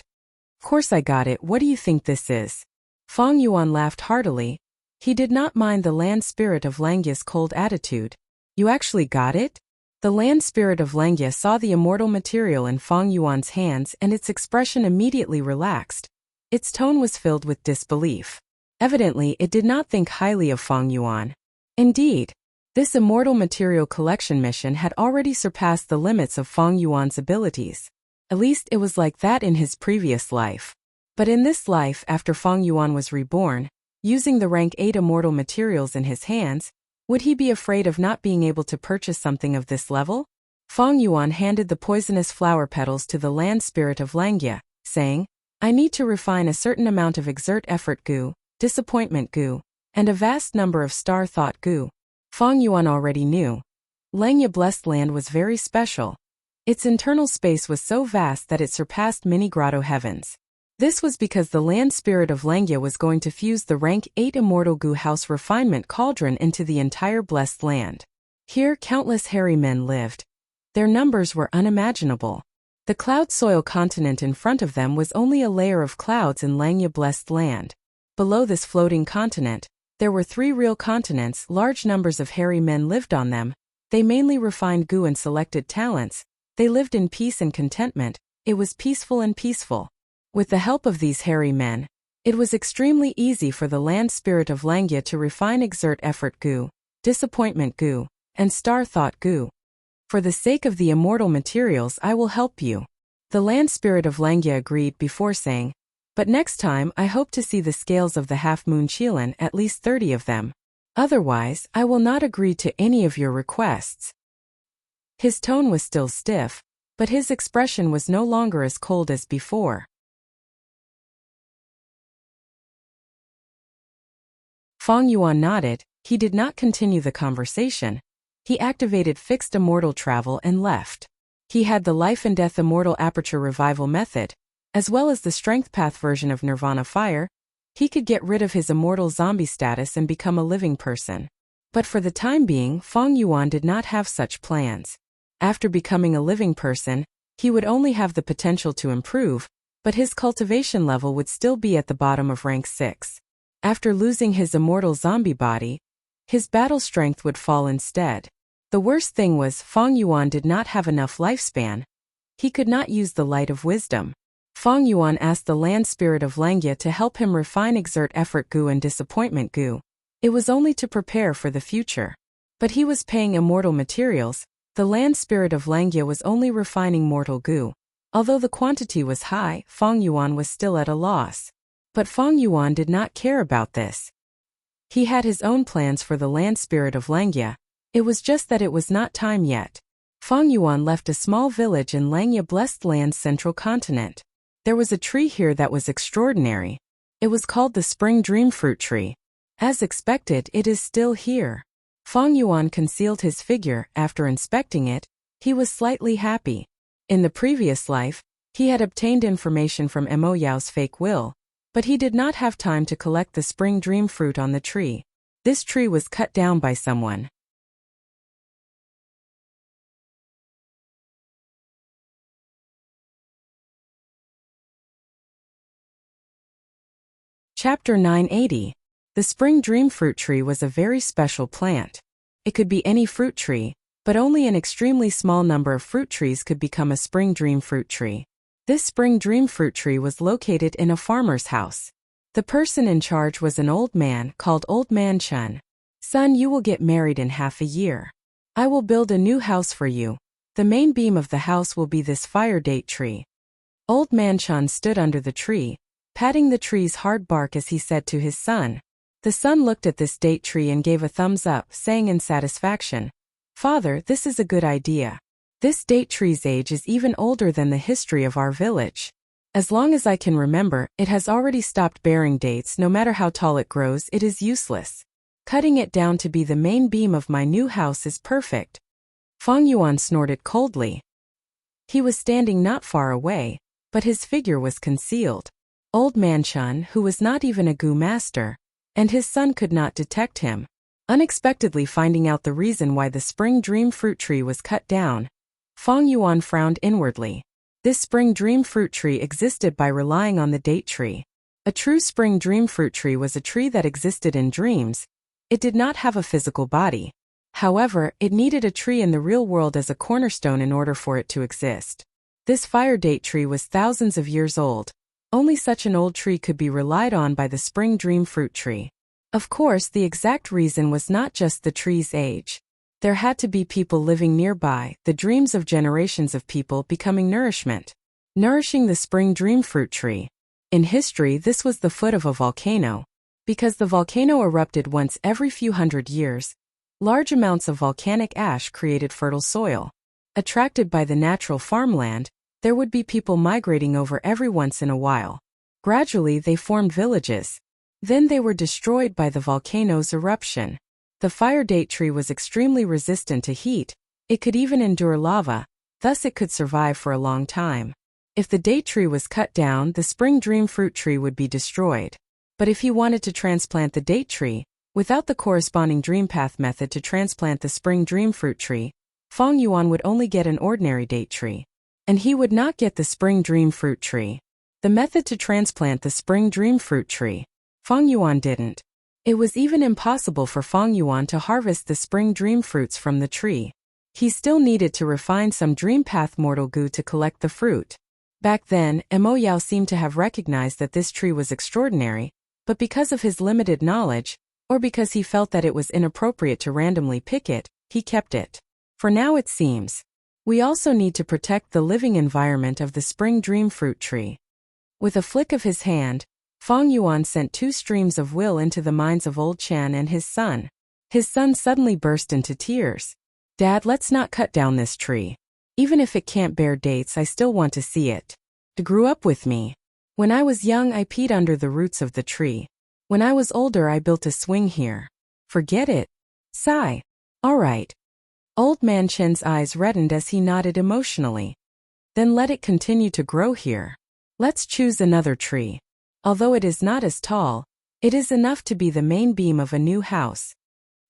Of course I got it, what do you think this is? Fang Yuan laughed heartily. He did not mind the land spirit of Langya's cold attitude. You actually got it? The land spirit of Langya saw the immortal material in Fang Yuan's hands and its expression immediately relaxed. Its tone was filled with disbelief. Evidently, it did not think highly of Fang Yuan. Indeed, this immortal material collection mission had already surpassed the limits of Fang Yuan's abilities. At least it was like that in his previous life. But in this life, after Fang Yuan was reborn, using the rank 8 immortal materials in his hands, would he be afraid of not being able to purchase something of this level? Fang Yuan handed the poisonous flower petals to the land spirit of Langya, saying, I need to refine a certain amount of exert effort Gu, disappointment Gu, and a vast number of star thought Gu. Fang Yuan already knew. Langya blessed land was very special. Its internal space was so vast that it surpassed many grotto heavens. This was because the land spirit of Langya was going to fuse the rank 8 immortal Gu house refinement cauldron into the entire blessed land. Here countless hairy men lived. Their numbers were unimaginable. The cloud soil continent in front of them was only a layer of clouds in Langya-blessed land. Below this floating continent, there were 3 real continents. Large numbers of hairy men lived on them. They mainly refined gu and selected talents. They lived in peace and contentment. It was peaceful and peaceful. With the help of these hairy men, it was extremely easy for the land spirit of Langya to refine exert effort gu, disappointment gu, and star thought gu. For the sake of the immortal materials, I will help you. The land spirit of Langya agreed before saying, but next time I hope to see the scales of the half-moon Chilan, at least 30 of them. Otherwise, I will not agree to any of your requests. His tone was still stiff, but his expression was no longer as cold as before. Feng Yuan nodded. He did not continue the conversation. He activated fixed immortal travel and left. He had the life and death immortal aperture revival method, as well as the strength path version of Nirvana Fire. He could get rid of his immortal zombie status and become a living person. But for the time being, Feng Yuan did not have such plans. After becoming a living person, he would only have the potential to improve, but his cultivation level would still be at the bottom of rank 6. After losing his immortal zombie body, his battle strength would fall instead. The worst thing was Feng Yuan did not have enough lifespan. He could not use the light of wisdom. Feng Yuan asked the land spirit of Langya to help him refine exert effort gu and disappointment gu. It was only to prepare for the future. But he was paying immortal materials. The land spirit of Langya was only refining mortal gu. Although the quantity was high, Feng Yuan was still at a loss. But Feng Yuan did not care about this. He had his own plans for the land spirit of Langya. It was just that it was not time yet. Feng Yuan left a small village in Langya-blessed land's central continent. There was a tree here that was extraordinary. It was called the Spring Dream Fruit Tree. As expected, it is still here. Feng Yuan concealed his figure. After inspecting it, he was slightly happy. In the previous life, he had obtained information from Mo Yao's fake will, but he did not have time to collect the spring dream fruit on the tree. This tree was cut down by someone. Chapter 980. The spring dream fruit tree was a very special plant. It could be any fruit tree, but only an extremely small number of fruit trees could become a spring dream fruit tree. This spring dream fruit tree was located in a farmer's house. The person in charge was an old man called Old Man Chun. Son, you will get married in half a year. I will build a new house for you. The main beam of the house will be this fire date tree. Old Man Chun stood under the tree, patting the tree's hard bark as he said to his son. The son looked at this date tree and gave a thumbs up, saying in satisfaction, Father, this is a good idea. This date tree's age is even older than the history of our village. As long as I can remember, it has already stopped bearing dates. No matter how tall it grows, it is useless. Cutting it down to be the main beam of my new house is perfect. Feng Yuan snorted coldly. He was standing not far away, but his figure was concealed. Old Man Chun, who was not even a gu master, and his son could not detect him. Unexpectedly finding out the reason why the spring dream fruit tree was cut down, Feng Yuan frowned inwardly. This spring dream fruit tree existed by relying on the date tree. A true spring dream fruit tree was a tree that existed in dreams. It did not have a physical body. However, it needed a tree in the real world as a cornerstone in order for it to exist. This fire date tree was thousands of years old. Only such an old tree could be relied on by the spring dream fruit tree. Of course, the exact reason was not just the tree's age. There had to be people living nearby, the dreams of generations of people becoming nourishment. Nourishing the spring dream fruit tree. In history, this was the foot of a volcano. Because the volcano erupted once every few hundred years, large amounts of volcanic ash created fertile soil. Attracted by the natural farmland, there would be people migrating over every once in a while. Gradually, they formed villages. Then they were destroyed by the volcano's eruption. The fire date tree was extremely resistant to heat. It could even endure lava, thus it could survive for a long time. If the date tree was cut down, the spring dream fruit tree would be destroyed. But if he wanted to transplant the date tree, without the corresponding dream path method to transplant the spring dream fruit tree, Feng Yuan would only get an ordinary date tree. and he would not get the spring dream fruit tree. The method to transplant the spring dream fruit tree. Feng Yuan didn't. It was even impossible for Feng Yuan to harvest the spring dream fruits from the tree. He still needed to refine some dream path mortal goo to collect the fruit. Back then, Mo Yao seemed to have recognized that this tree was extraordinary, but because of his limited knowledge, or because he felt that it was inappropriate to randomly pick it, he kept it. For now it seems. We also need to protect the living environment of the spring dream fruit tree. With a flick of his hand, Feng Yuan sent 2 streams of will into the minds of old Chan and his son. His son suddenly burst into tears. Dad, let's not cut down this tree. Even if it can't bear dates, I still want to see it. It grew up with me. When I was young, I peed under the roots of the tree. When I was older, I built a swing here. Forget it. Sigh. All right. Old man Chen's eyes reddened as he nodded emotionally. Then let it continue to grow here. Let's choose another tree. Although it is not as tall, it is enough to be the main beam of a new house.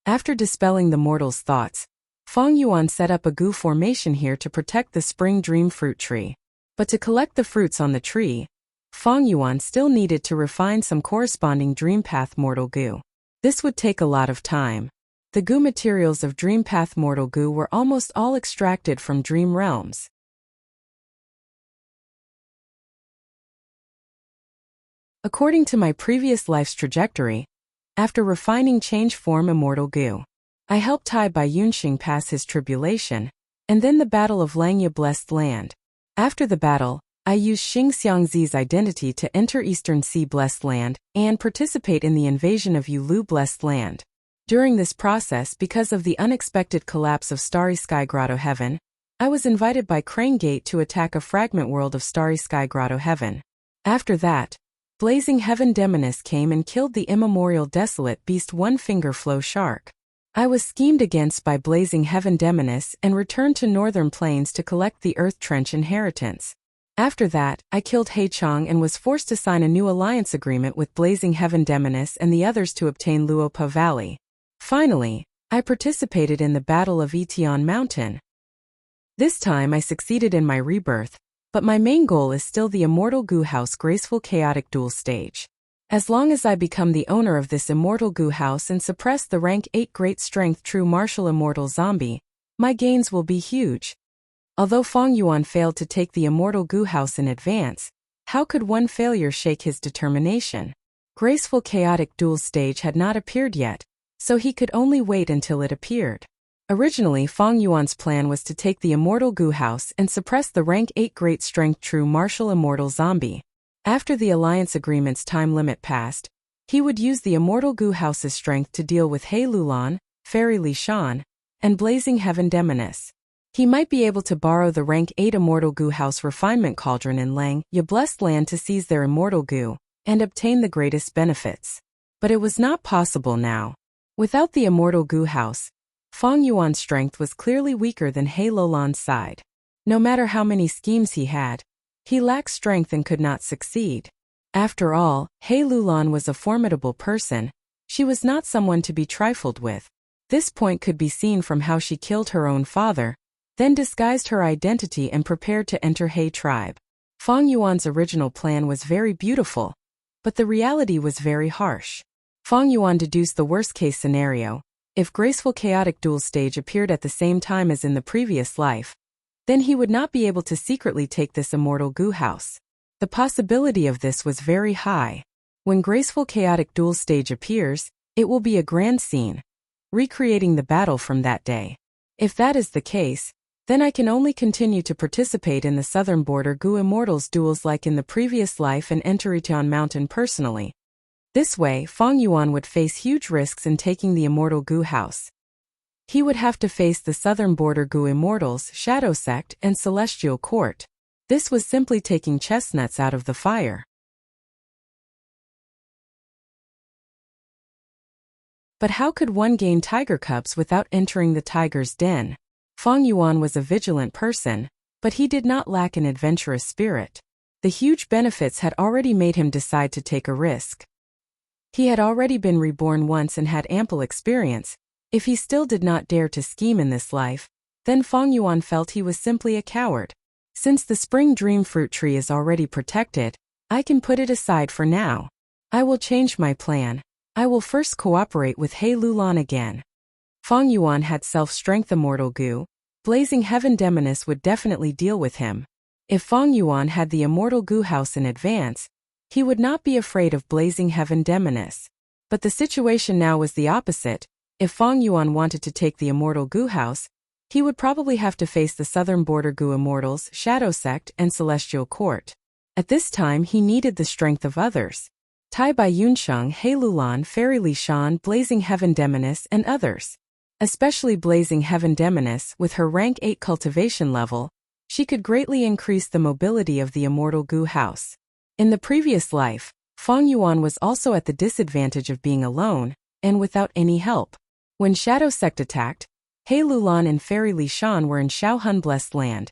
After dispelling the mortal's thoughts, Feng Yuan set up a goo formation here to protect the spring dream fruit tree. But to collect the fruits on the tree, Feng Yuan still needed to refine some corresponding dream path mortal goo. This would take a lot of time. The goo materials of dream path mortal goo were almost all extracted from dream realms. According to my previous life's trajectory, after refining change form immortal goo, I helped Tai Bai Yunxing pass his tribulation, and then the Battle of Langya Blessed Land. After the battle, I used Xing Xiangzi's identity to enter Eastern Sea Blessed Land and participate in the invasion of Yulu Blessed Land. During this process, because of the unexpected collapse of Starry Sky Grotto Heaven, I was invited by Crane Gate to attack a fragment world of Starry Sky Grotto Heaven. After that, Blazing Heaven Demoness came and killed the immemorial desolate beast One Finger Flow Shark. I was schemed against by Blazing Heaven Demoness and returned to Northern Plains to collect the Earth Trench inheritance. After that, I killed He Chong and was forced to sign a new alliance agreement with Blazing Heaven Demoness and the others to obtain Luopa Valley. Finally, I participated in the Battle of Etian Mountain. This time I succeeded in my rebirth, but my main goal is still the Immortal Goo House Graceful Chaotic Duel stage. As long as I become the owner of this Immortal Goo House and suppress the rank 8 Great Strength True Martial Immortal Zombie, my gains will be huge. Although Feng Yuan failed to take the Immortal Goo House in advance, how could one failure shake his determination? Graceful Chaotic Duel stage had not appeared yet, so he could only wait until it appeared. Originally, Feng Yuan's plan was to take the Immortal Goo House and suppress the rank 8 Great Strength True Martial Immortal Zombie. After the alliance agreement's time limit passed, he would use the Immortal Goo House's strength to deal with He Lulan, Fairy Li Shan, and Blazing Heaven Demoness. He might be able to borrow the rank 8 Immortal Goo House Refinement Cauldron in Lang Ya Blessed Land to seize their Immortal Goo and obtain the greatest benefits. But it was not possible now. Without the Immortal Goo House, Feng Yuan's strength was clearly weaker than He Lulan's side. No matter how many schemes he had, he lacked strength and could not succeed. After all, He Lulan was a formidable person. She was not someone to be trifled with. This point could be seen from how she killed her own father, then disguised her identity and prepared to enter He tribe. Feng Yuan's original plan was very beautiful, but the reality was very harsh. Feng Yuan deduced the worst-case scenario. If Graceful Chaotic Duel stage appeared at the same time as in the previous life, then he would not be able to secretly take this Immortal Goo House. The possibility of this was very high. When Graceful Chaotic Duel stage appears, it will be a grand scene, recreating the battle from that day. If that is the case, then I can only continue to participate in the Southern Border Goo Immortals duels like in the previous life and enter Etian Mountain personally. This way, Feng Yuan would face huge risks in taking the Immortal Goo House. He would have to face the Southern Border Goo Immortals, Shadow Sect, and Celestial Court. This was simply taking chestnuts out of the fire. But how could one gain tiger cubs without entering the tiger's den? Feng Yuan was a vigilant person, but he did not lack an adventurous spirit. The huge benefits had already made him decide to take a risk. He had already been reborn once and had ample experience. If he still did not dare to scheme in this life, then Feng Yuan felt he was simply a coward. Since the spring dream fruit tree is already protected, I can put it aside for now. I will change my plan. I will first cooperate with He Lulan again. Fang Yuan had self-strength immortal goo. Blazing Heaven Demoness would definitely deal with him. If Fang Yuan had the immortal goo house in advance, he would not be afraid of Blazing Heaven Demoness. But the situation now was the opposite. If Fang Yuan wanted to take the immortal goo house, he would probably have to face the southern border goo immortals, Shadow Sect, and Celestial Court. At this time he needed the strength of others. Tai Bai Yunsheng, He Lulan, Fairy Li Shan, Blazing Heaven Demoness, and others. Especially Blazing Heaven Demoness, with her rank 8 cultivation level, she could greatly increase the mobility of the immortal goo house. In the previous life, Fang Yuan was also at the disadvantage of being alone, and without any help. When Shadow Sect attacked, He Lulan and Fairy Li Shan were in Shaohun Blessed Land,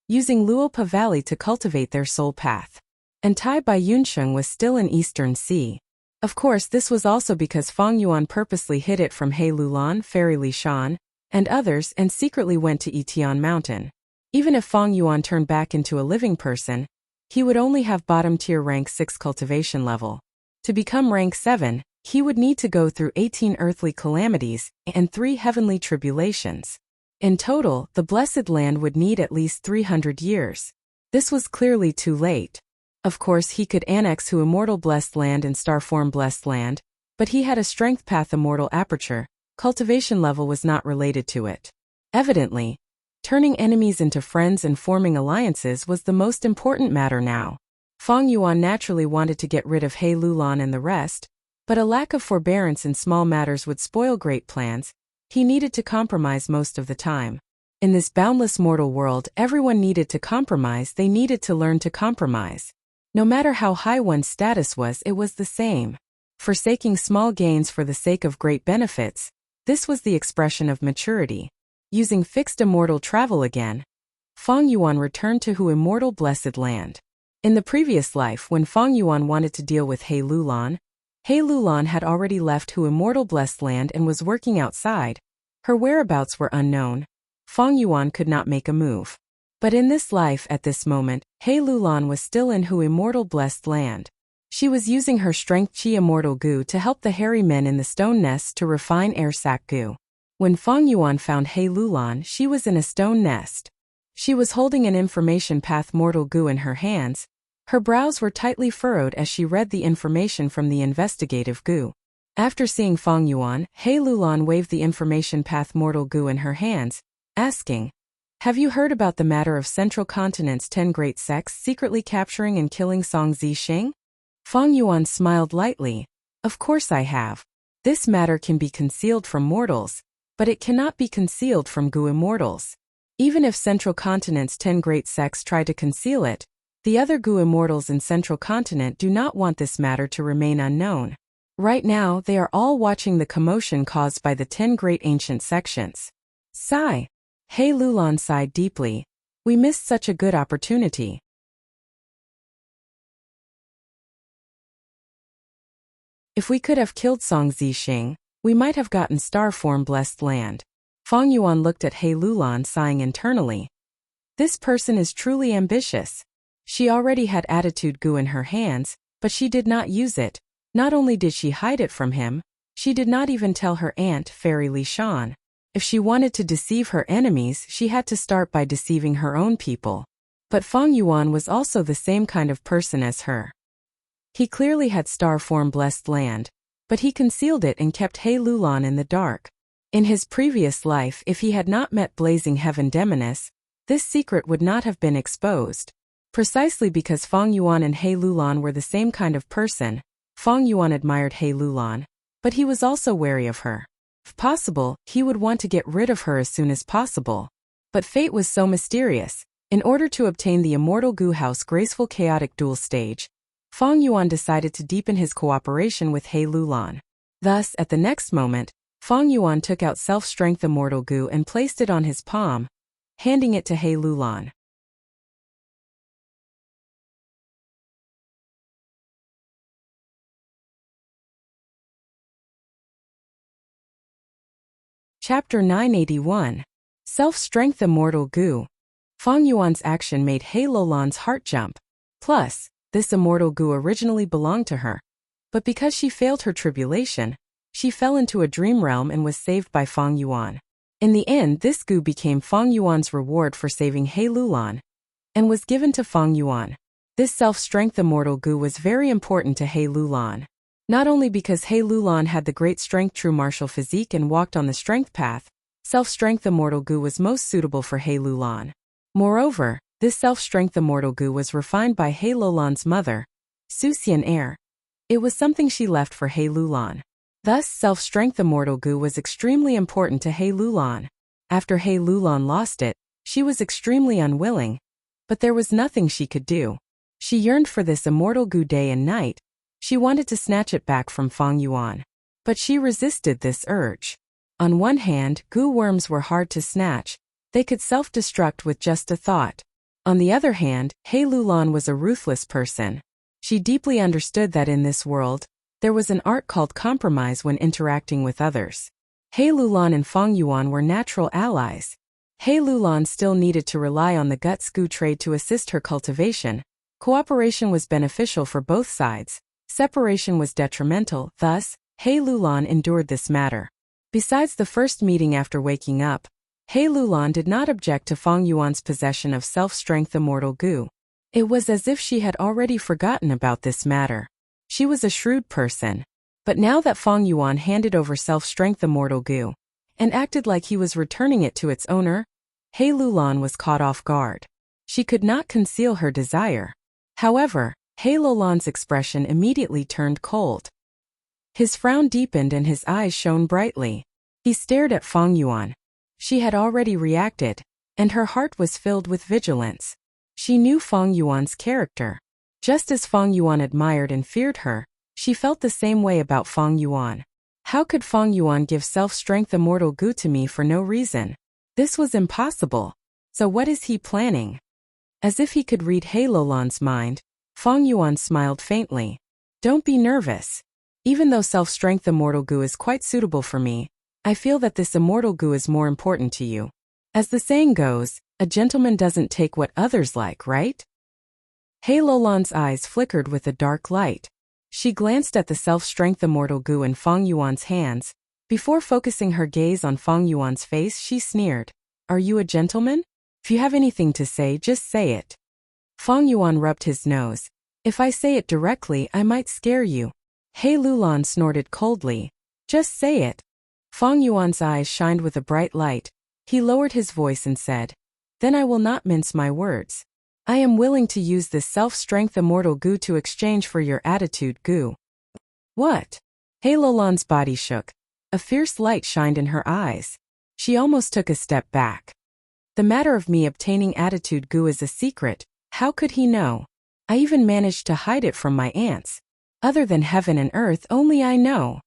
using Luopa Valley to cultivate their soul path. And Tai Bai Yunsheng was still in Eastern Sea. Of course this was also because Fang Yuan purposely hid it from He Lulan, Fairy Li Shan, and others and secretly went to Yitian Mountain. Even if Fang Yuan turned back into a living person, he would only have bottom-tier rank 6 cultivation level. To become rank 7, he would need to go through 18 earthly calamities and 3 heavenly tribulations. In total, the Blessed Land would need at least 300 years. This was clearly too late. Of course he could annex Hu Immortal Blessed Land and Starform Blessed Land, but he had a Strength Path Immortal Aperture, cultivation level was not related to it. Evidently, turning enemies into friends and forming alliances was the most important matter now. Fang Yuan naturally wanted to get rid of He Lulan and the rest, but a lack of forbearance in small matters would spoil great plans. He needed to compromise most of the time. In this boundless mortal world, everyone needed to compromise, they needed to learn to compromise. No matter how high one's status was, it was the same. Forsaking small gains for the sake of great benefits, this was the expression of maturity. Using fixed immortal travel again, Fang Yuan returned to Hu Immortal Blessed Land. In the previous life when Fang Yuan wanted to deal with He Lulan had already left Hu Immortal Blessed Land and was working outside. Her whereabouts were unknown. Fang Yuan could not make a move. But in this life at this moment, He Lulan was still in Hu Immortal Blessed Land. She was using her Strength Chi Immortal Goo to help the hairy men in the stone nests to refine air sac goo. When Fang Yuan found He Lulan, she was in a stone nest. She was holding an information path mortal goo in her hands. Her brows were tightly furrowed as she read the information from the investigative goo. After seeing Fang Yuan, He Lulan waved the information path mortal goo in her hands, asking, "Have you heard about the matter of Central Continent's 10 great sects secretly capturing and killing Song Zixing?" Fang Yuan smiled lightly. "Of course I have. This matter can be concealed from mortals, but it cannot be concealed from goo immortals. Even if Central Continent's 10 great sects try to conceal it, the other goo immortals in Central Continent do not want this matter to remain unknown. Right now they are all watching the commotion caused by the 10 great ancient sections." Sigh. He Lulan sighed deeply. "We missed such a good opportunity. If we could have killed Song Zixing, we might have gotten Starform Blessed Land." Fang Yuan looked at He Lulan sighing internally. This person is truly ambitious. She already had attitude goo in her hands, but she did not use it. Not only did she hide it from him, she did not even tell her aunt, Fairy Li Shan. If she wanted to deceive her enemies, she had to start by deceiving her own people. But Fang Yuan was also the same kind of person as her. He clearly had Starform Blessed Land, but he concealed it and kept He Lulan in the dark. In his previous life, if he had not met Blazing Heaven Demoness, this secret would not have been exposed. Precisely because Fang Yuan and He Lulan were the same kind of person, Fang Yuan admired He Lulan, but he was also wary of her. If possible, he would want to get rid of her as soon as possible. But fate was so mysterious. In order to obtain the Immortal Goo House Graceful Chaotic Duel stage, Fang Yuan decided to deepen his cooperation with He Lulan. Thus, at the next moment, Fang Yuan took out Self-Strength Immortal Goo and placed it on his palm, handing it to He Lulan. Chapter 981. Self-Strength Immortal Goo. Fang Yuan's action made He Lulan's heart jump. Plus, this immortal goo originally belonged to her. But because she failed her tribulation, she fell into a dream realm and was saved by Fang Yuan. In the end, this goo became Fang Yuan's reward for saving He Lulan, and was given to Fang Yuan. This self-strength immortal goo was very important to He Lulan. Not only because He Lulan had the great strength true martial physique and walked on the strength path, self-strength immortal goo was most suitable for He Lulan. Moreover, this self-strength immortal goo was refined by He Lulan's mother, Su Xian Heir. It was something she left for He Lulan. Thus, self-strength immortal goo was extremely important to He Lulan. After He Lulan lost it, she was extremely unwilling, but there was nothing she could do. She yearned for this immortal goo day and night. She wanted to snatch it back from Fang Yuan. But she resisted this urge. On one hand, goo worms were hard to snatch. They could self-destruct with just a thought. On the other hand, He Lulan was a ruthless person. She deeply understood that in this world, there was an art called compromise when interacting with others. He Lulan and Fang Yuan were natural allies. He Lulan still needed to rely on the guts goo trade to assist her cultivation. Cooperation was beneficial for both sides. Separation was detrimental, thus, He Lulan endured this matter. Besides the first meeting after waking up, He Lulan did not object to Fang Yuan's possession of self-strength immortal goo. It was as if she had already forgotten about this matter. She was a shrewd person. But now that Fang Yuan handed over self-strength immortal goo, and acted like he was returning it to its owner, He Lulan was caught off guard. She could not conceal her desire. However, He Lulan's expression immediately turned cold. His frown deepened and his eyes shone brightly. He stared at Fang Yuan. She had already reacted, and her heart was filled with vigilance. She knew Fang Yuan's character. Just as Fang Yuan admired and feared her, she felt the same way about Fang Yuan. How could Fang Yuan give self-strength immortal goo to me for no reason? This was impossible. So what is he planning? As if he could read He Lulan's mind, Fang Yuan smiled faintly. Don't be nervous. Even though self-strength immortal goo is quite suitable for me, I feel that this immortal goo is more important to you. As the saying goes, a gentleman doesn't take what others like, right? He Lulan's eyes flickered with a dark light. She glanced at the self-strength immortal goo in Fang Yuan's hands. Before focusing her gaze on Fang Yuan's face, she sneered. Are you a gentleman? If you have anything to say, just say it. Fang Yuan rubbed his nose. If I say it directly, I might scare you. He Lulan snorted coldly. Just say it. Fang Yuan's eyes shined with a bright light. He lowered his voice and said, Then I will not mince my words. I am willing to use this self-strength immortal goo to exchange for your attitude goo. What? He Lulan's body shook. A fierce light shined in her eyes. She almost took a step back. The matter of me obtaining attitude goo is a secret. How could he know? I even managed to hide it from my aunts. Other than heaven and earth, only I know.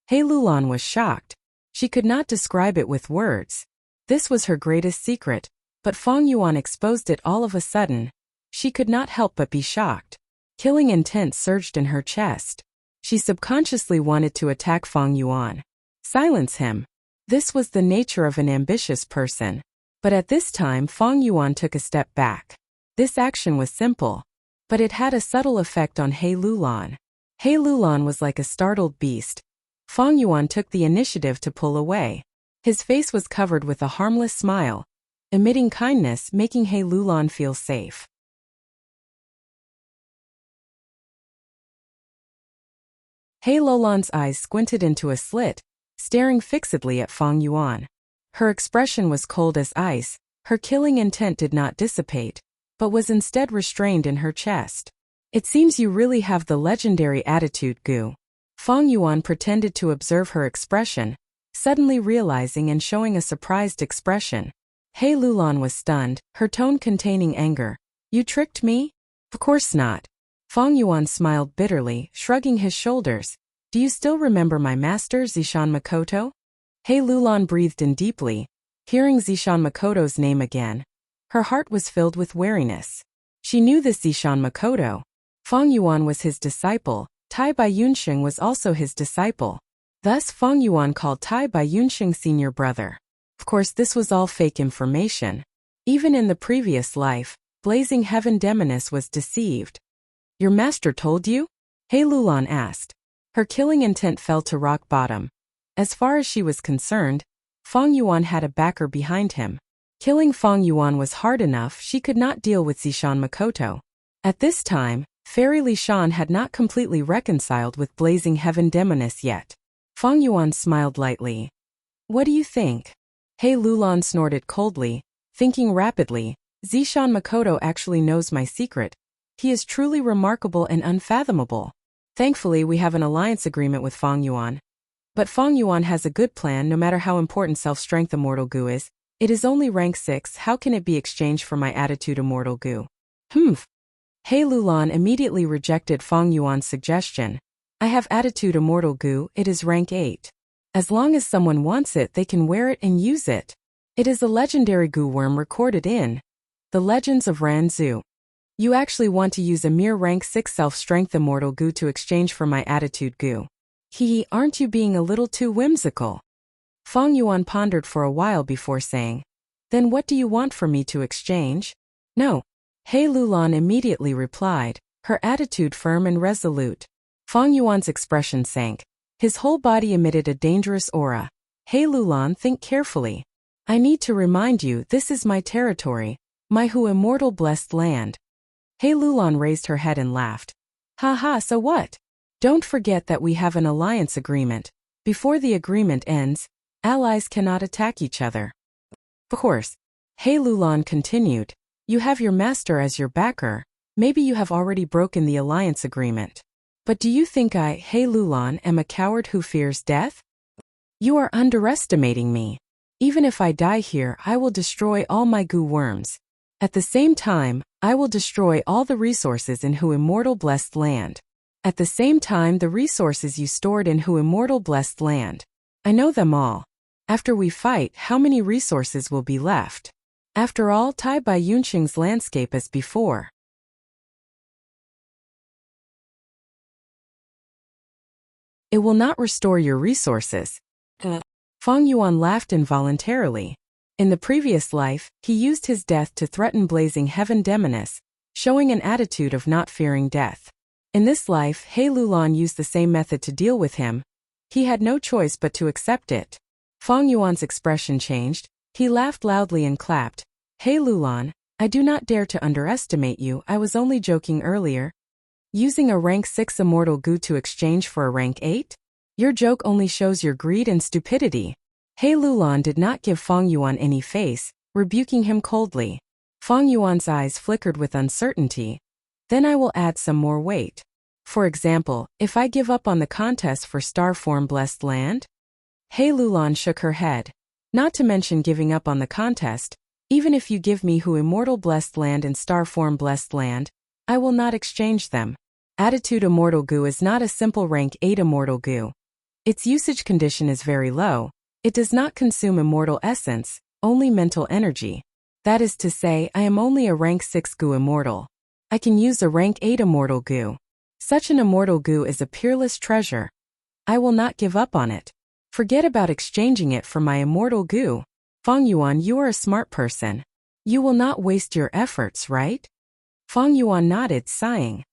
He Lulan was shocked. She could not describe it with words. This was her greatest secret, but Fang Yuan exposed it all of a sudden. She could not help but be shocked. Killing intent surged in her chest. She subconsciously wanted to attack Fang Yuan. Silence him. This was the nature of an ambitious person. But at this time Fang Yuan took a step back. This action was simple, but it had a subtle effect on He Lulan. He Lulan was like a startled beast. Fang Yuan took the initiative to pull away. His face was covered with a harmless smile, emitting kindness, making He Lulan feel safe. He Lulan's eyes squinted into a slit, staring fixedly at Fang Yuan. Her expression was cold as ice. Her killing intent did not dissipate, but was instead restrained in her chest. It seems you really have the legendary attitude goo. Fang Yuan pretended to observe her expression, suddenly realizing and showing a surprised expression. He Lulan was stunned, her tone containing anger. You tricked me? Of course not. Fang Yuan smiled bitterly, shrugging his shoulders. Do you still remember my master Zishan Makoto? He Lulan breathed in deeply, hearing Zishan Makoto's name again. Her heart was filled with wariness. She knew this Zishan Makoto. Fang Yuan was his disciple. Tai Baiyunxing was also his disciple. Thus Fang Yuan called Tai Baiyunxing senior brother. Of course this was all fake information. Even in the previous life, Blazing Heaven Demoness was deceived. Your master told you? He Lulan asked. Her killing intent fell to rock bottom. As far as she was concerned, Feng Yuan had a backer behind him. Killing Feng Yuan was hard enough, she could not deal with Zishan Makoto. At this time, Fairy Li Shan had not completely reconciled with Blazing Heaven Demoness yet. Feng Yuan smiled lightly. What do you think? He Lulan snorted coldly, thinking rapidly. Zishan Makoto actually knows my secret. He is truly remarkable and unfathomable. Thankfully, we have an alliance agreement with Feng Yuan. But Feng Yuan has a good plan no matter how important self-strength Immortal Goo is. It is only rank 6, how can it be exchanged for my attitude Immortal Goo? He Lulan immediately rejected Feng Yuan's suggestion. I have attitude Immortal Goo, it is rank 8. As long as someone wants it, they can wear it and use it. It is a legendary goo worm recorded in the Legends of Ranzu. You actually want to use a mere rank 6 self-strength Immortal Goo to exchange for my attitude goo. Aren't you being a little too whimsical? Feng Yuan pondered for a while before saying, Then what do you want from me to exchange? No. He Lulan immediately replied, her attitude firm and resolute. Feng Yuan's expression sank. His whole body emitted a dangerous aura. He Lulan, think carefully. I need to remind you, this is my territory, my immortal blessed land. He Lulan raised her head and laughed. Ha, so what? Don't forget that we have an alliance agreement. Before the agreement ends, allies cannot attack each other. Of course. He Lulan continued. You have your master as your backer. Maybe you have already broken the alliance agreement. But do you think I, He Lulan, am a coward who fears death? You are underestimating me. Even if I die here, I will destroy all my goo worms. At the same time, I will destroy all the resources in immortal blessed land. At the same time, the resources you stored in immortal blessed land. I know them all. After we fight, how many resources will be left? After all, Tai Bai Yunqing's landscape as before. It will not restore your resources. Feng Yuan laughed involuntarily. In the previous life, he used his death to threaten Blazing Heaven Demoness, showing an attitude of not fearing death. In this life, He Lulan used the same method to deal with him. He had no choice but to accept it. Feng Yuan's expression changed. He laughed loudly and clapped. He Lulan, I do not dare to underestimate you, I was only joking earlier. Using a rank 6 Immortal Goo to exchange for a rank 8? Your joke only shows your greed and stupidity. He Lulan did not give Feng Yuan any face, rebuking him coldly. Feng Yuan's eyes flickered with uncertainty. Then I will add some more weight. For example, if I give up on the contest for Star Form Blessed Land? He Lulan shook her head. Not to mention giving up on the contest, even if you give me Immortal Blessed Land and Star Form Blessed Land, I will not exchange them. Attitude Immortal Goo is not a simple rank 8 Immortal Goo. Its usage condition is very low. It does not consume immortal essence, only mental energy. That is to say, I am only a rank 6 Goo Immortal. I can use a rank 8 Immortal Goo. Such an Immortal Goo is a peerless treasure. I will not give up on it. Forget about exchanging it for my Immortal Goo. Feng Yuan, you are a smart person. You will not waste your efforts, right? Feng Yuan nodded, sighing.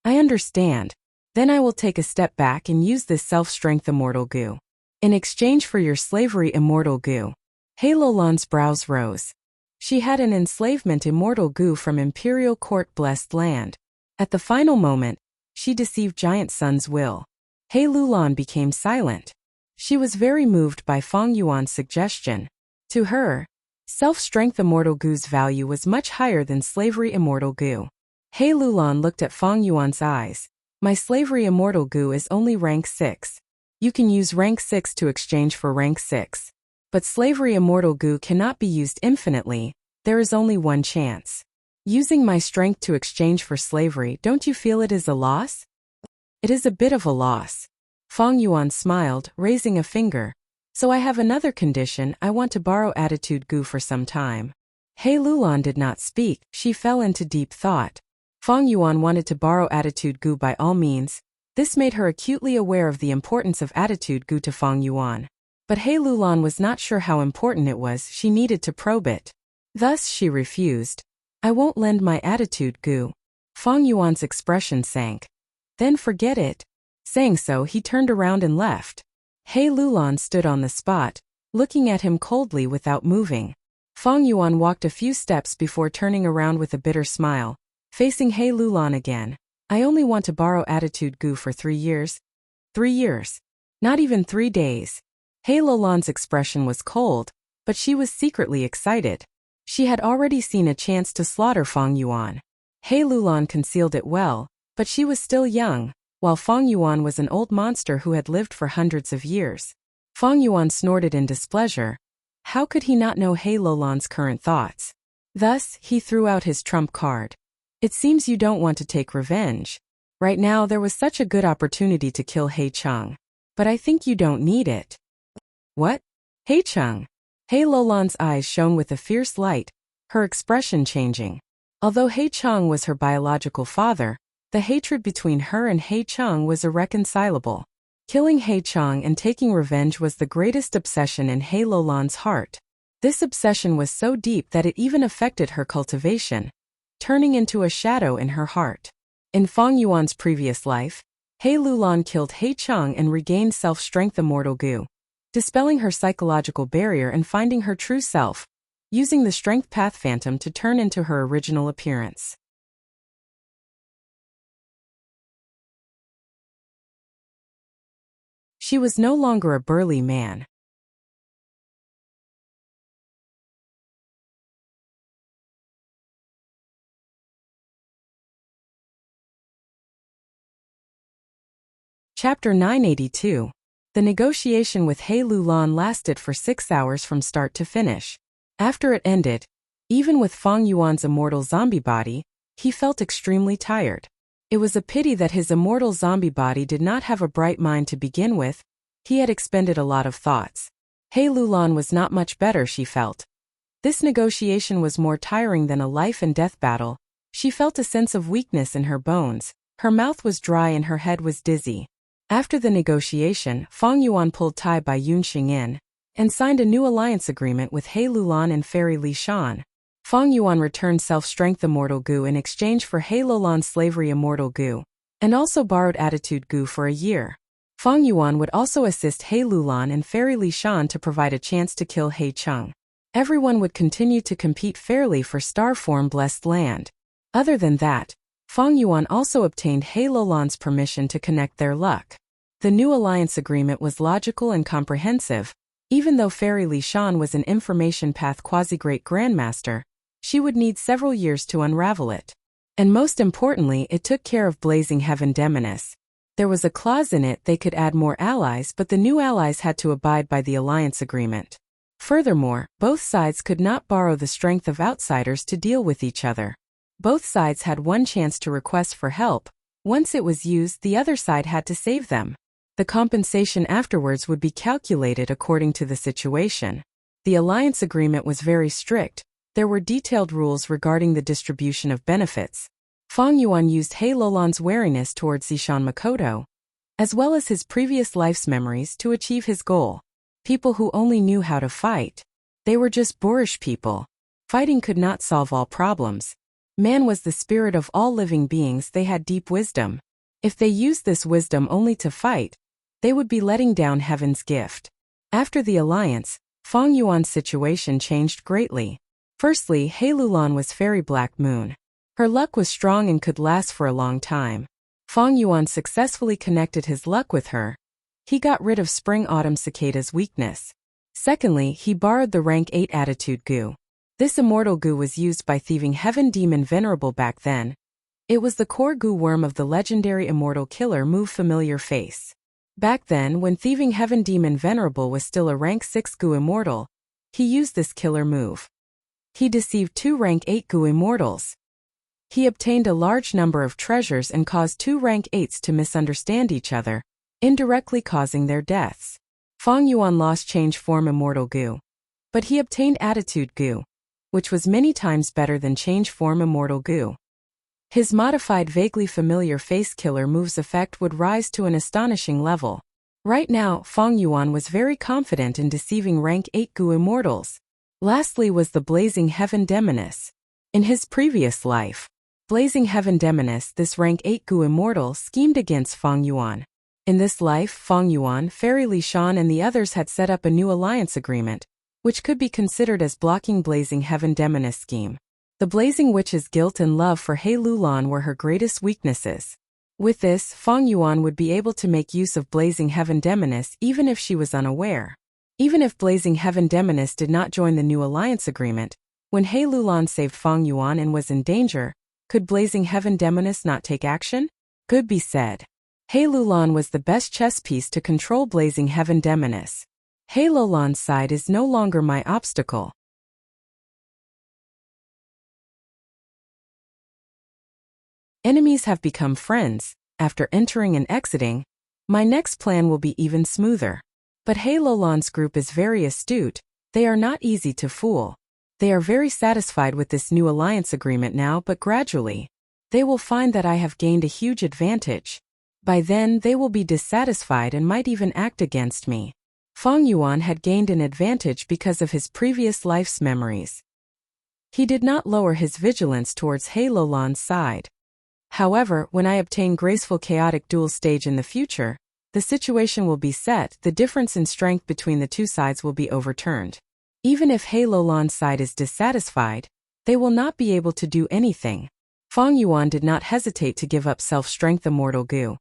I understand. Then I will take a step back and use this self-strength Immortal Goo. In exchange for your slavery Immortal Goo. He Lulan's brows rose. She had an enslavement Immortal Goo from Imperial Court Blessed Land. At the final moment, she deceived Giant Sun's will. He Lulan became silent. She was very moved by Feng Yuan's suggestion. To her, self-strength Immortal Goo's value was much higher than slavery Immortal Goo. He Lulan looked at Feng Yuan's eyes. My slavery Immortal Goo is only rank 6. You can use rank 6 to exchange for rank 6. But slavery Immortal Goo cannot be used infinitely, there is only one chance. Using my strength to exchange for slavery, don't you feel it is a loss? It is a bit of a loss. Feng Yuan smiled, raising a finger. So I have another condition, I want to borrow attitude Goo for some time. He Lulan did not speak, she fell into deep thought. Feng Yuan wanted to borrow attitude Goo by all means. This made her acutely aware of the importance of attitude Goo to Feng Yuan. But He Lulan was not sure how important it was, she needed to probe it. Thus she refused. I won't lend my attitude goo. Fang Yuan's expression sank. Then forget it. Saying so, he turned around and left. He Lulan stood on the spot, looking at him coldly without moving. Fang Yuan walked a few steps before turning around with a bitter smile, facing He Lulan again. I only want to borrow attitude goo for 3 years. 3 years. Not even 3 days. He Lulan's expression was cold, but she was secretly excited. She had already seen a chance to slaughter Fang Yuan. He Lulan concealed it well, but she was still young, while Fang Yuan was an old monster who had lived for hundreds of years. Fang Yuan snorted in displeasure. How could he not know He Lulan's current thoughts? Thus, he threw out his trump card. It seems you don't want to take revenge. Right now there was such a good opportunity to kill He Cheng. But I think you don't need it. What? He Cheng? He Lulan's eyes shone with a fierce light, her expression changing. Although He Cheng was her biological father, the hatred between her and He Cheng was irreconcilable. Killing He Cheng and taking revenge was the greatest obsession in He Lulan's heart. This obsession was so deep that it even affected her cultivation, turning into a shadow in her heart. In Fang Yuan's previous life, He Lulan killed He Cheng and regained self-strength immortal goo, dispelling her psychological barrier and finding her true self, using the strength path phantom to turn into her original appearance. She was no longer a burly man. Chapter 982. The negotiation with He Lulan lasted for 6 hours from start to finish. After it ended, even with Fang Yuan's immortal zombie body, he felt extremely tired. It was a pity that his immortal zombie body did not have a bright mind to begin with. He had expended a lot of thoughts. He Lulan was not much better, she felt. This negotiation was more tiring than a life and death battle. She felt a sense of weakness in her bones, her mouth was dry and her head was dizzy. After the negotiation, Fang Yuan pulled Tai by Yun Xingyin and signed a new alliance agreement with He Lulan and Fairy Li Shan. Fang Yuan returned self-strength immortal goo in exchange for He Lulan's slavery immortal goo, and also borrowed attitude goo for a year. Fang Yuan would also assist He Lulan and Fairy Li Shan to provide a chance to kill He Cheng. Everyone would continue to compete fairly for star form blessed land. Other than that, Fang Yuan also obtained He Lulan's permission to connect their luck. The new alliance agreement was logical and comprehensive. Even though Fairy Li Shan was an information path quasi-great grandmaster, she would need several years to unravel it. And most importantly, it took care of Blazing Heaven Demoness. There was a clause in it they could add more allies, but the new allies had to abide by the alliance agreement. Furthermore, both sides could not borrow the strength of outsiders to deal with each other. Both sides had one chance to request for help. Once it was used, the other side had to save them. The compensation afterwards would be calculated according to the situation. The alliance agreement was very strict. There were detailed rules regarding the distribution of benefits. Fang Yuan used He Lulan's wariness towards Zishan Makoto, as well as his previous life's memories to achieve his goal. People who only knew how to fight. They were just boorish people. Fighting could not solve all problems. Man was the spirit of all living beings, they had deep wisdom. If they used this wisdom only to fight, they would be letting down heaven's gift. After the alliance, Fang Yuan's situation changed greatly. Firstly, He Lulan was Fairy Black Moon. Her luck was strong and could last for a long time. Fang Yuan successfully connected his luck with her. He got rid of Spring Autumn Cicada's weakness. Secondly, he borrowed the rank 8 attitude goo. This immortal goo was used by Thieving Heaven Demon Venerable back then. It was the core goo worm of the legendary immortal killer move Familiar Face. Back then, when Thieving Heaven Demon Venerable was still a rank 6 goo immortal, he used this killer move. He deceived 2 rank 8 goo immortals. He obtained a large number of treasures and caused 2 rank 8s to misunderstand each other, indirectly causing their deaths. Fang Yuan lost change form immortal goo, but he obtained attitude goo, which was many times better than change form immortal goo. His modified vaguely familiar face killer move's effect would rise to an astonishing level. Right now, Fang Yuan was very confident in deceiving rank 8 goo immortals. Lastly was the Blazing Heaven Demoness. In his previous life, Blazing Heaven Demoness, this rank 8 Gu immortal, schemed against Feng Yuan. In this life, Feng Yuan, Fairy Li Shan and the others had set up a new alliance agreement, which could be considered as blocking Blazing Heaven Demoness scheme. The Blazing Witch's guilt and love for He Lulan were her greatest weaknesses. With this, Feng Yuan would be able to make use of Blazing Heaven Demoness even if she was unaware. Even if Blazing Heaven Demoness did not join the new alliance agreement, when He Lulan saved Feng Yuan and was in danger, could Blazing Heaven Demoness not take action? Could be said. He Lulan was the best chess piece to control Blazing Heaven Demoness. He Lulan's side is no longer my obstacle. Enemies have become friends. After entering and exiting, my next plan will be even smoother. But He Lulan's group is very astute. They are not easy to fool. They are very satisfied with this new alliance agreement now, but gradually, they will find that I have gained a huge advantage. By then, they will be dissatisfied and might even act against me. Feng Yuan had gained an advantage because of his previous life's memories. He did not lower his vigilance towards He Lulan's side. However, when I obtain graceful chaotic duel stage in the future, the situation will be set, the difference in strength between the two sides will be overturned. Even if He Lulan's side is dissatisfied, they will not be able to do anything. Feng Yuan did not hesitate to give up self-strength Immortal Gu.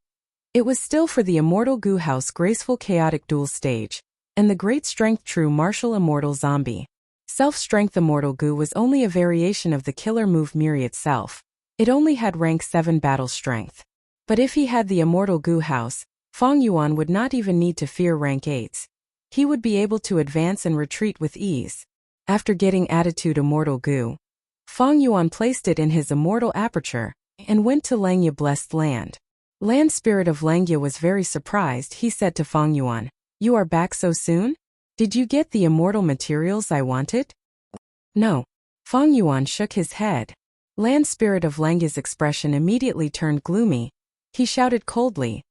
It was still for the Immortal Gu House graceful chaotic duel stage, and the great strength true martial immortal zombie. Self-strength Immortal Gu was only a variation of the killer move Miri itself. It only had rank 7 battle strength. But if he had the Immortal Gu House, Feng Yuan would not even need to fear rank 8s. He would be able to advance and retreat with ease. After getting Attitude Immortal Gu, Feng Yuan placed it in his immortal aperture, and went to Langya Blessed Land. Land Spirit of Langya was very surprised. He said to Feng Yuan, "You are back so soon? Did you get the immortal materials I wanted?" "No." Feng Yuan shook his head. Land Spirit of Langya's expression immediately turned gloomy. He shouted coldly,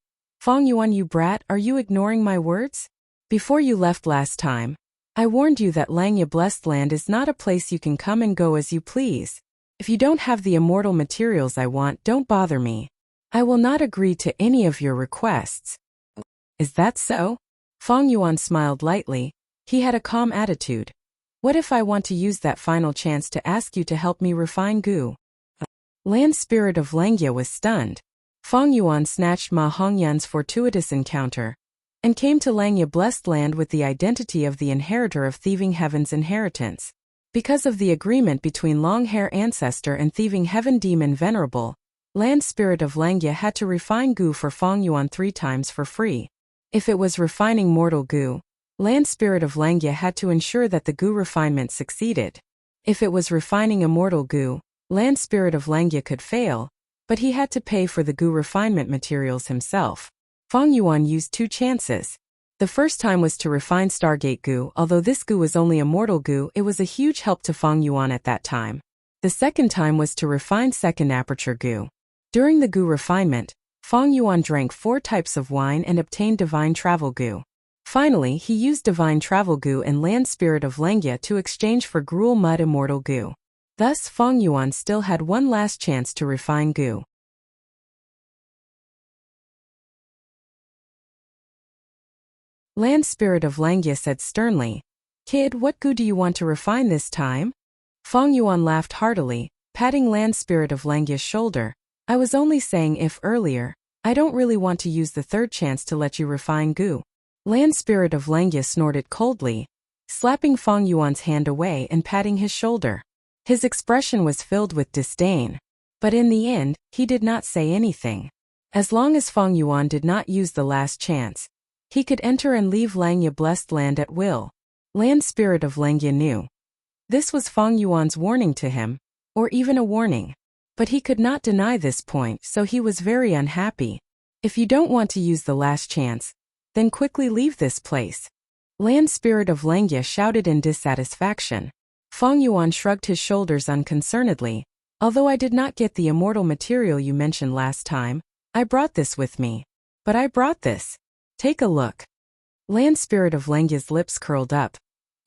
"Feng Yuan, you brat, are you ignoring my words? Before you left last time, I warned you that Langya Blessed Land is not a place you can come and go as you please. If you don't have the immortal materials I want, don't bother me. I will not agree to any of your requests." "Is that so?" Feng Yuan smiled lightly. He had a calm attitude. "What if I want to use that final chance to ask you to help me refine Gu?" Land Spirit of Langya was stunned. Feng Yuan snatched Ma Hongyan's fortuitous encounter, and came to Langya Blessed Land with the identity of the inheritor of Thieving Heaven's inheritance. Because of the agreement between Long-Hair Ancestor and Thieving Heaven Demon Venerable, Land Spirit of Langya had to refine Gu for Feng Yuan 3 times for free. If it was refining mortal Gu, Land Spirit of Langya had to ensure that the Gu refinement succeeded. If it was refining immortal Gu, Land Spirit of Langya could fail, but he had to pay for the Gu refinement materials himself. Feng Yuan used 2 chances. The first time was to refine Stargate Gu. Although this Gu was only immortal Gu, it was a huge help to Feng Yuan at that time. The second time was to refine Second Aperture Gu. During the Gu refinement, Feng Yuan drank 4 types of wine and obtained Divine Travel Gu. Finally, he used Divine Travel Gu and Land Spirit of Langya to exchange for Gruel Mud Immortal Gu. Thus, Feng Yuan still had one last chance to refine Gu. Land Spirit of Langya said sternly, "Kid, what Gu do you want to refine this time?" Feng Yuan laughed heartily, patting Land Spirit of Langya's shoulder. "I was only saying if earlier. I don't really want to use the third chance to let you refine Gu." Land Spirit of Langya snorted coldly, slapping Feng Yuan's hand away and patting his shoulder. His expression was filled with disdain. But in the end, he did not say anything. As long as Feng Yuan did not use the last chance, he could enter and leave Langya Blessed Land at will. Land Spirit of Langya knew. This was Feng Yuan's warning to him, or even a warning. But he could not deny this point, so he was very unhappy. "If you don't want to use the last chance, then quickly leave this place." Land Spirit of Langya shouted in dissatisfaction. Feng Yuan shrugged his shoulders unconcernedly. "Although I did not get the immortal material you mentioned last time, I brought this with me. But I brought this. Take a look." Land Spirit of Langya's lips curled up.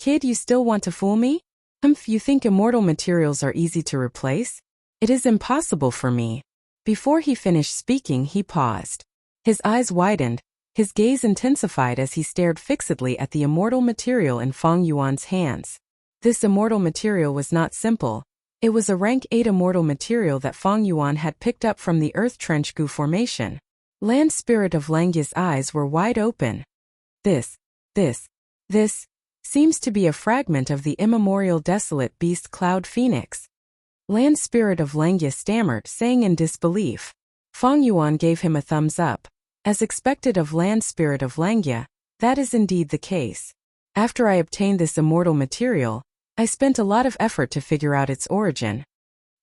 "Kid, you still want to fool me? You think immortal materials are easy to replace? It is impossible for me. Before he finished speaking, he paused. His eyes widened, his gaze intensified as he stared fixedly at the immortal material in Fang Yuan's hands. This immortal material was not simple. It was a rank 8 immortal material that Fang Yuan had picked up from the Earth Trench Gu formation. Land Spirit of Langya's eyes were wide open. This seems to be a fragment of the immemorial desolate beast Cloud Phoenix. Land Spirit of Langya stammered, saying in disbelief. Fang Yuan gave him a thumbs up. As expected of Land Spirit of Langya, that is indeed the case. After I obtained this immortal material, I spent a lot of effort to figure out its origin.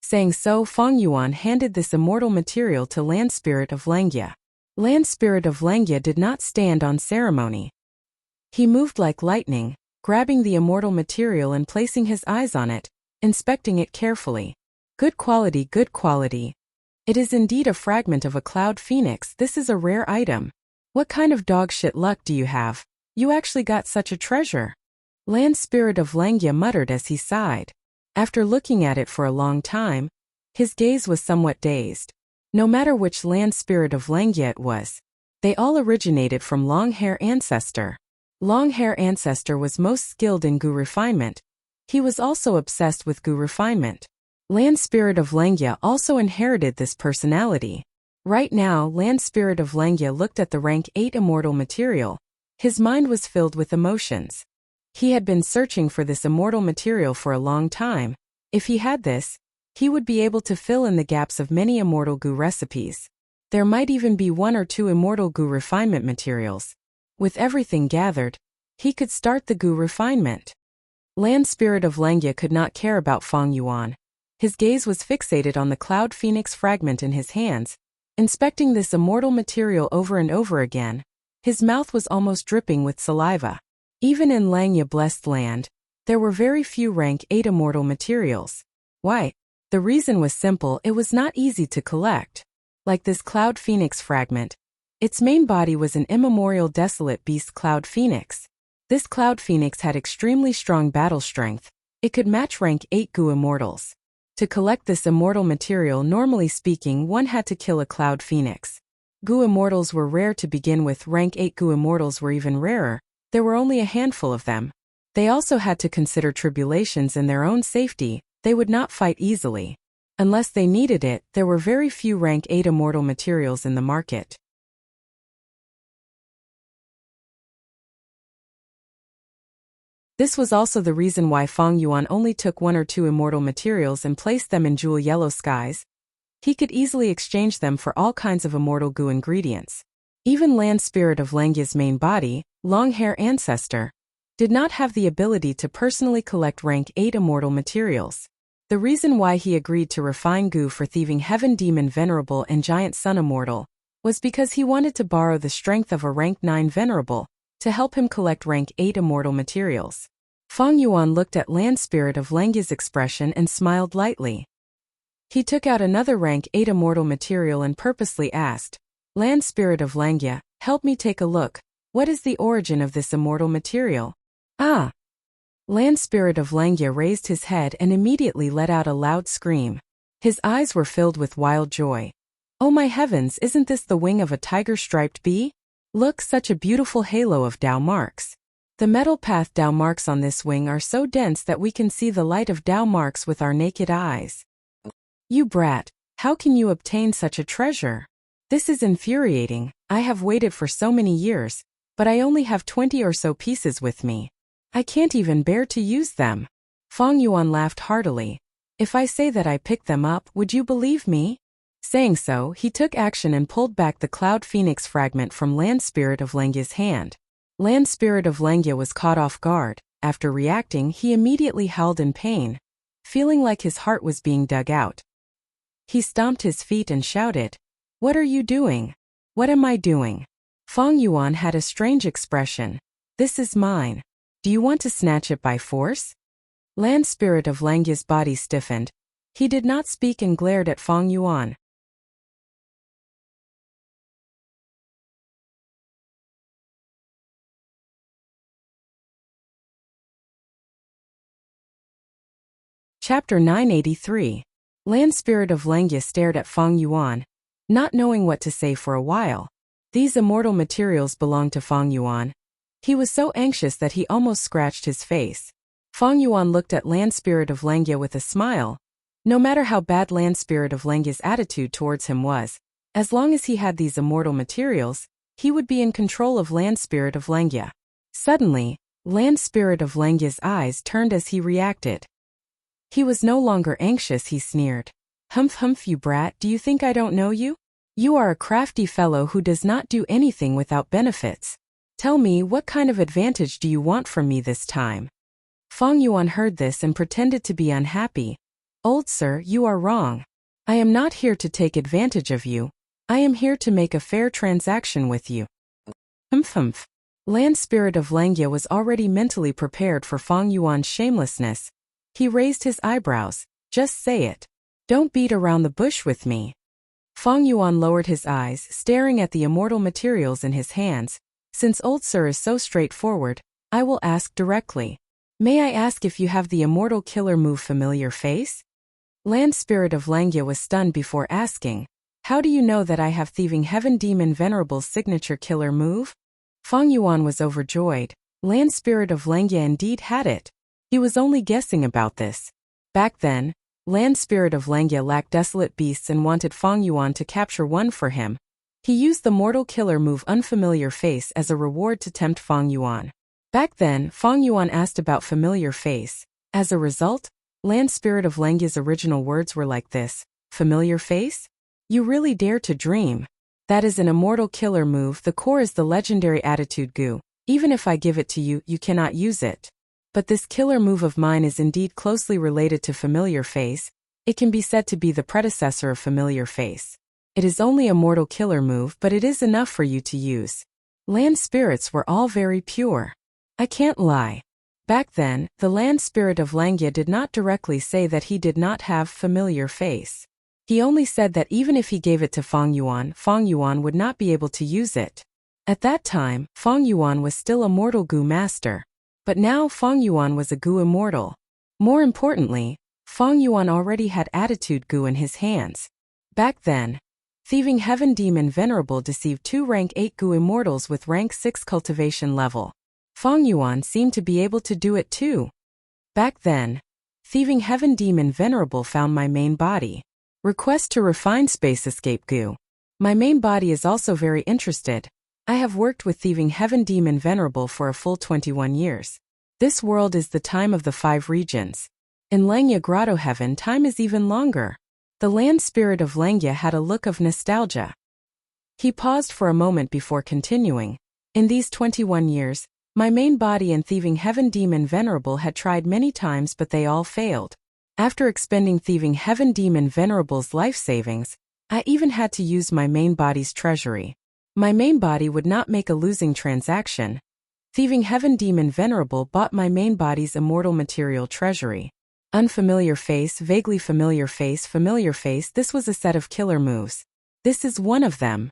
Saying so, Fang Yuan handed this immortal material to Land Spirit of Langya. Land Spirit of Langya did not stand on ceremony. He moved like lightning, grabbing the immortal material and placing his eyes on it, inspecting it carefully. Good quality, good quality. It is indeed a fragment of a Cloud Phoenix. This is a rare item. What kind of dog shit luck do you have? You actually got such a treasure. Land Spirit of Langya muttered as he sighed. After looking at it for a long time, his gaze was somewhat dazed. No matter which Land Spirit of Langya it was, they all originated from Long-Hair Ancestor. Long-Hair Ancestor was most skilled in Gu refinement. He was also obsessed with Gu refinement. Land Spirit of Langya also inherited this personality. Right now, Land Spirit of Langya looked at the rank 8 immortal material. His mind was filled with emotions. He had been searching for this immortal material for a long time. If he had this, he would be able to fill in the gaps of many immortal Gu recipes. There might even be 1 or 2 immortal Gu refinement materials. With everything gathered, he could start the Gu refinement. Land Spirit of Langya could not care about Fang Yuan. His gaze was fixated on the Cloud Phoenix fragment in his hands, inspecting this immortal material over and over again. His mouth was almost dripping with saliva. Even in Langya Blessed Land, there were very few rank 8 immortal materials. Why? The reason was simple, it was not easy to collect. Like this Cloud Phoenix fragment, its main body was an immemorial desolate beast Cloud Phoenix. This Cloud Phoenix had extremely strong battle strength. It could match rank 8 Gu immortals. To collect this immortal material, normally speaking, one had to kill a Cloud Phoenix. Gu immortals were rare to begin with, rank 8 Gu immortals were even rarer. There were only a handful of them. They also had to consider tribulations and their own safety. They would not fight easily. Unless they needed it, there were very few rank 8 immortal materials in the market. This was also the reason why Fang Yuan only took 1 or 2 immortal materials and placed them in jewel yellow skies. He could easily exchange them for all kinds of immortal Gu ingredients. Even Land Spirit of Langya's main body, Long-Hair Ancestor, did not have the ability to personally collect rank 8 immortal materials. The reason why he agreed to refine Gu for thieving Heaven Demon Venerable and Giant Sun Immortal was because he wanted to borrow the strength of a rank 9 Venerable to help him collect rank 8 immortal materials. Fang Yuan looked at Land Spirit of Langya's expression and smiled lightly. He took out another rank 8 immortal material and purposely asked, Land Spirit of Langya, help me take a look. What is the origin of this immortal material? Ah! Land Spirit of Langya raised his head and immediately let out a loud scream. His eyes were filled with wild joy. Oh my heavens, isn't this the wing of a tiger-striped bee? Look, such a beautiful halo of Dao marks. The metal path Dao marks on this wing are so dense that we can see the light of Dao marks with our naked eyes. You brat, how can you obtain such a treasure? This is infuriating. I have waited for so many years, but I only have 20 or so pieces with me. I can't even bear to use them. Fang Yuan laughed heartily. If I say that I picked them up, would you believe me? Saying so, he took action and pulled back the Cloud Phoenix fragment from Land Spirit of Langya's hand. Land Spirit of Langya was caught off guard. After reacting, he immediately howled in pain, feeling like his heart was being dug out. He stomped his feet and shouted, What are you doing? What am I doing? Fang Yuan had a strange expression. This is mine. Do you want to snatch it by force? Land Spirit of Langya's body stiffened. He did not speak and glared at Fang Yuan. Chapter 983. Land Spirit of Langya stared at Fang Yuan, not knowing what to say for a while. These immortal materials belonged to Fang Yuan. He was so anxious that he almost scratched his face. Fang Yuan looked at Land Spirit of Langya with a smile. No matter how bad Land Spirit of Langya's attitude towards him was, as long as he had these immortal materials, he would be in control of Land Spirit of Langya. Suddenly, Land Spirit of Langya's eyes turned as he reacted. He was no longer anxious. He sneered. Humph humph, you brat, do you think I don't know you? You are a crafty fellow who does not do anything without benefits. Tell me, what kind of advantage do you want from me this time? Fang Yuan heard this and pretended to be unhappy. Old sir, you are wrong. I am not here to take advantage of you. I am here to make a fair transaction with you. Humph humph. Land Spirit of Langya was already mentally prepared for Fang Yuan's shamelessness. He raised his eyebrows. Just say it. Don't beat around the bush with me. Fang Yuan lowered his eyes, staring at the immortal materials in his hands. Since old sir is so straightforward, I will ask directly. May I ask if you have the immortal killer move Familiar Face? Land Spirit of Langya was stunned before asking. How do you know that I have Thieving Heaven Demon Venerable's signature killer move? Fang Yuan was overjoyed. Land Spirit of Langya indeed had it. He was only guessing about this. Back then, Land Spirit of Langya lacked desolate beasts and wanted Fang Yuan to capture one for him. He used the mortal killer move Unfamiliar Face as a reward to tempt Fang Yuan. Back then, Fang Yuan asked about Familiar Face. As a result, Land Spirit of Langya's original words were like this. Familiar Face? You really dare to dream. That is an immortal killer move. The core is the legendary attitude goo. Even if I give it to you, you cannot use it. But this killer move of mine is indeed closely related to Familiar Face. It can be said to be the predecessor of Familiar Face. It is only a mortal killer move, but it is enough for you to use. Land spirits were all very pure. I can't lie. Back then, the Land Spirit of Langya did not directly say that he did not have Familiar Face. He only said that even if he gave it to Fang Yuan would not be able to use it. At that time, Fang Yuan was still a mortal goo master. But now Fang Yuan was a goo immortal. More importantly, Fang Yuan already had attitude goo in his hands. Back then, Thieving Heaven Demon Venerable deceived 2 rank 8 goo immortals with rank 6 cultivation level. Fang Yuan seemed to be able to do it too. Back then, Thieving Heaven Demon Venerable found my main body. Request to refine Space Escape goo. My main body is also very interested. I have worked with Thieving Heaven Demon Venerable for a full 21 years. This world is the time of the 5 regions. In Langya Grotto Heaven, time is even longer. The Land Spirit of Langya had a look of nostalgia. He paused for a moment before continuing. In these 21 years, my main body and Thieving Heaven Demon Venerable had tried many times, but they all failed. After expending Thieving Heaven Demon Venerable's life savings, I even had to use my main body's treasury. My main body would not make a losing transaction. Thieving Heaven Demon Venerable bought my main body's immortal material treasury. Unfamiliar Face, Vaguely Familiar Face, Familiar Face, this was a set of killer moves. This is one of them.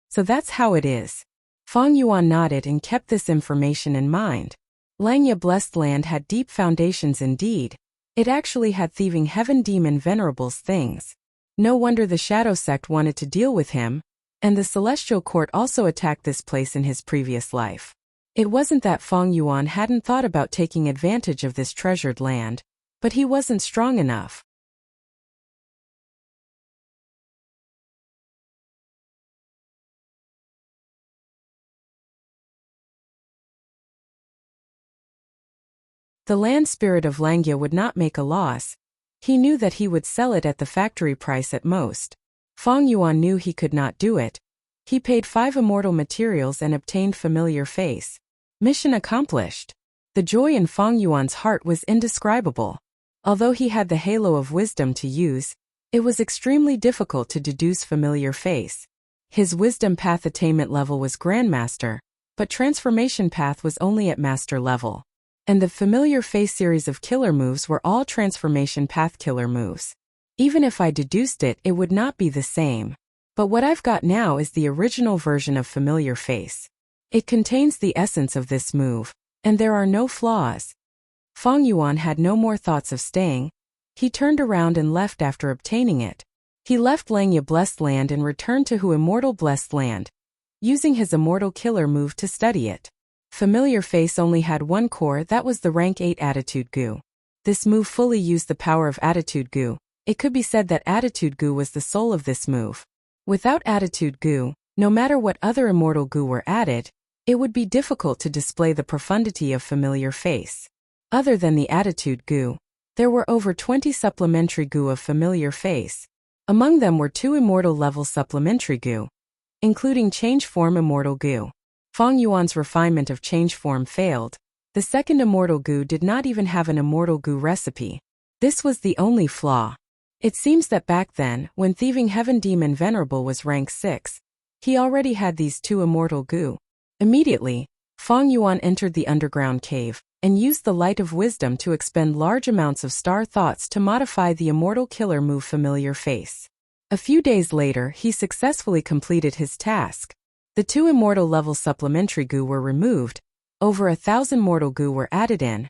So that's how it is. Fang Yuan nodded and kept this information in mind. Langya Blessed Land had deep foundations indeed. It actually had Thieving Heaven Demon Venerable's things. No wonder the Shadow Sect wanted to deal with him. And the Celestial Court also attacked this place in his previous life. It wasn't that Fang Yuan hadn't thought about taking advantage of this treasured land, but he wasn't strong enough. The Land Spirit of Langya would not make a loss. He knew that he would sell it at the factory price at most. Fang Yuan knew he could not do it. He paid 5 immortal materials and obtained Familiar Face. Mission accomplished. The joy in Fang Yuan's heart was indescribable. Although he had the halo of wisdom to use, it was extremely difficult to deduce Familiar Face. His wisdom path attainment level was Grandmaster, but transformation path was only at Master level. And the Familiar Face series of killer moves were all transformation path killer moves. Even if I deduced it, it would not be the same. But what I've got now is the original version of Familiar Face. It contains the essence of this move, and there are no flaws. Fang Yuan had no more thoughts of staying. He turned around and left after obtaining it. He left Langya Blessed Land and returned to Hu Immortal Blessed Land, using his Immortal Killer move to study it. Familiar Face only had one core, that was the rank 8 Attitude Goo. This move fully used the power of Attitude Goo. It could be said that Attitude Goo was the soul of this move. Without Attitude Goo, no matter what other Immortal Goo were added, it would be difficult to display the profundity of Familiar Face. Other than the Attitude Goo, there were over 20 supplementary Goo of Familiar Face. Among them were 2 Immortal level supplementary Goo, including Change Form Immortal Goo. Feng Yuan's refinement of Change Form failed. The second Immortal Goo did not even have an Immortal Goo recipe. This was the only flaw. It seems that back then, when Thieving Heaven Demon Venerable was rank 6, he already had these 2 Immortal Goo. Immediately, Feng Yuan entered the underground cave and used the Light of Wisdom to expend large amounts of star thoughts to modify the Immortal Killer move Familiar Face. A few days later, he successfully completed his task. The 2 Immortal level supplementary Goo were removed. Over 1,000 Mortal Goo were added in,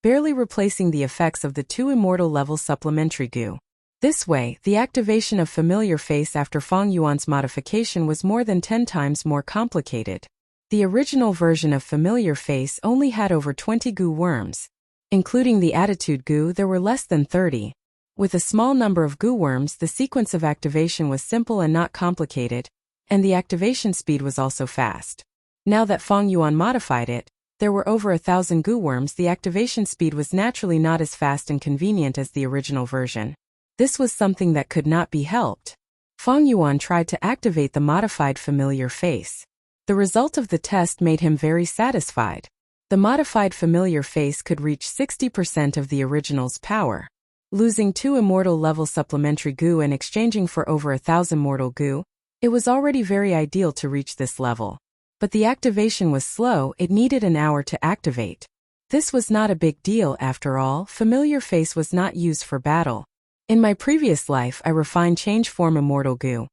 barely replacing the effects of the 2 Immortal level supplementary Goo. This way, the activation of Familiar Face after Feng Yuan's modification was more than 10 times more complicated. The original version of Familiar Face only had over 20 Goo worms. Including the Attitude Goo, there were less than 30. With a small number of Goo worms, the sequence of activation was simple and not complicated, and the activation speed was also fast. Now that Feng Yuan modified it, there were over 1,000 Goo worms. The activation speed was naturally not as fast and convenient as the original version. This was something that could not be helped. Feng Yuan tried to activate the modified Familiar Face. The result of the test made him very satisfied. The modified Familiar Face could reach 60% of the original's power. Losing 2 Immortal level supplementary Goo and exchanging for over 1,000 Mortal Goo, it was already very ideal to reach this level. But the activation was slow, it needed an hour to activate. This was not a big deal after all, Familiar Face was not used for battle. In my previous life I refined Change Form Immortal Goo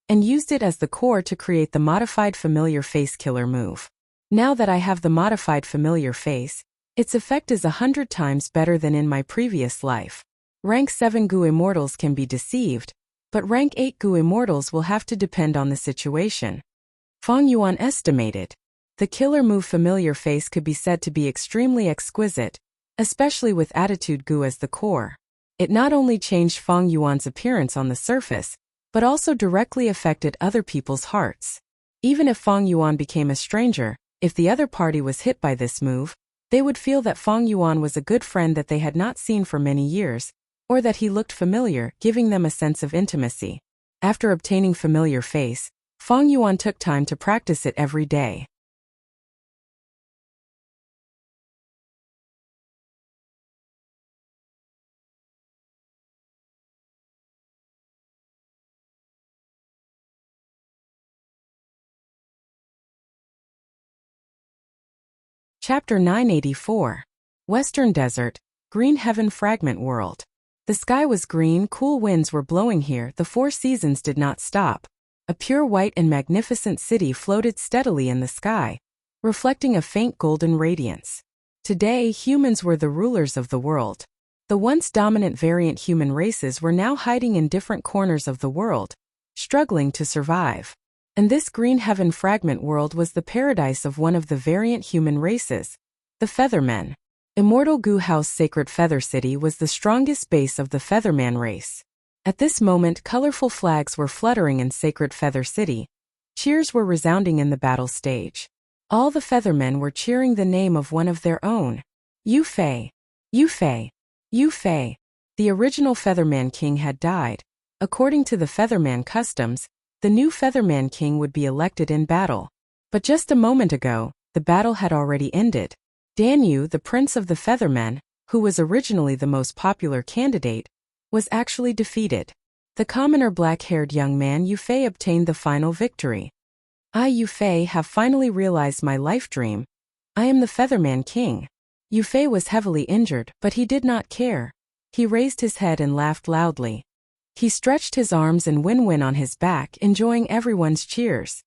and used it as the core to create the modified Familiar Face killer move. Now that I have the modified Familiar Face, its effect is 100 times better than in my previous life. Rank 7 Goo Immortals can be deceived, but rank 8 Goo Immortals will have to depend on the situation. Feng Yuan estimated. The killer move Familiar Face could be said to be extremely exquisite, especially with Attitude Goo as the core. It not only changed Feng Yuan's appearance on the surface, but also directly affected other people's hearts. Even if Feng Yuan became a stranger, if the other party was hit by this move, they would feel that Feng Yuan was a good friend that they had not seen for many years, or that he looked familiar, giving them a sense of intimacy. After obtaining Familiar Face, Feng Yuan took time to practice it every day. Chapter 984. Western Desert, Green Heaven Fragment World. The sky was green, cool winds were blowing here, the 4 seasons did not stop. A pure white and magnificent city floated steadily in the sky, reflecting a faint golden radiance. Today, humans were the rulers of the world. The once dominant variant human races were now hiding in different corners of the world, struggling to survive. And this Green Heaven Fragment World was the paradise of one of the variant human races, the Feathermen. Immortal Goo House Sacred Feather City was the strongest base of the Featherman race. At this moment, colorful flags were fluttering in Sacred Feather City. Cheers were resounding in the battle stage. All the Feathermen were cheering the name of one of their own. Yu Fei. Yu Fei. Yu Fei. The original Featherman King had died. According to the Featherman customs, the new Featherman King would be elected in battle. But just a moment ago, the battle had already ended. Dan Yu, the prince of the Feathermen, who was originally the most popular candidate, was actually defeated. The commoner black-haired young man Yu Fei obtained the final victory. I, Yu Fei, have finally realized my life dream. I am the Featherman King. Yu Fei was heavily injured, but he did not care. He raised his head and laughed loudly. He stretched his arms and win-win on his back, enjoying everyone's cheers.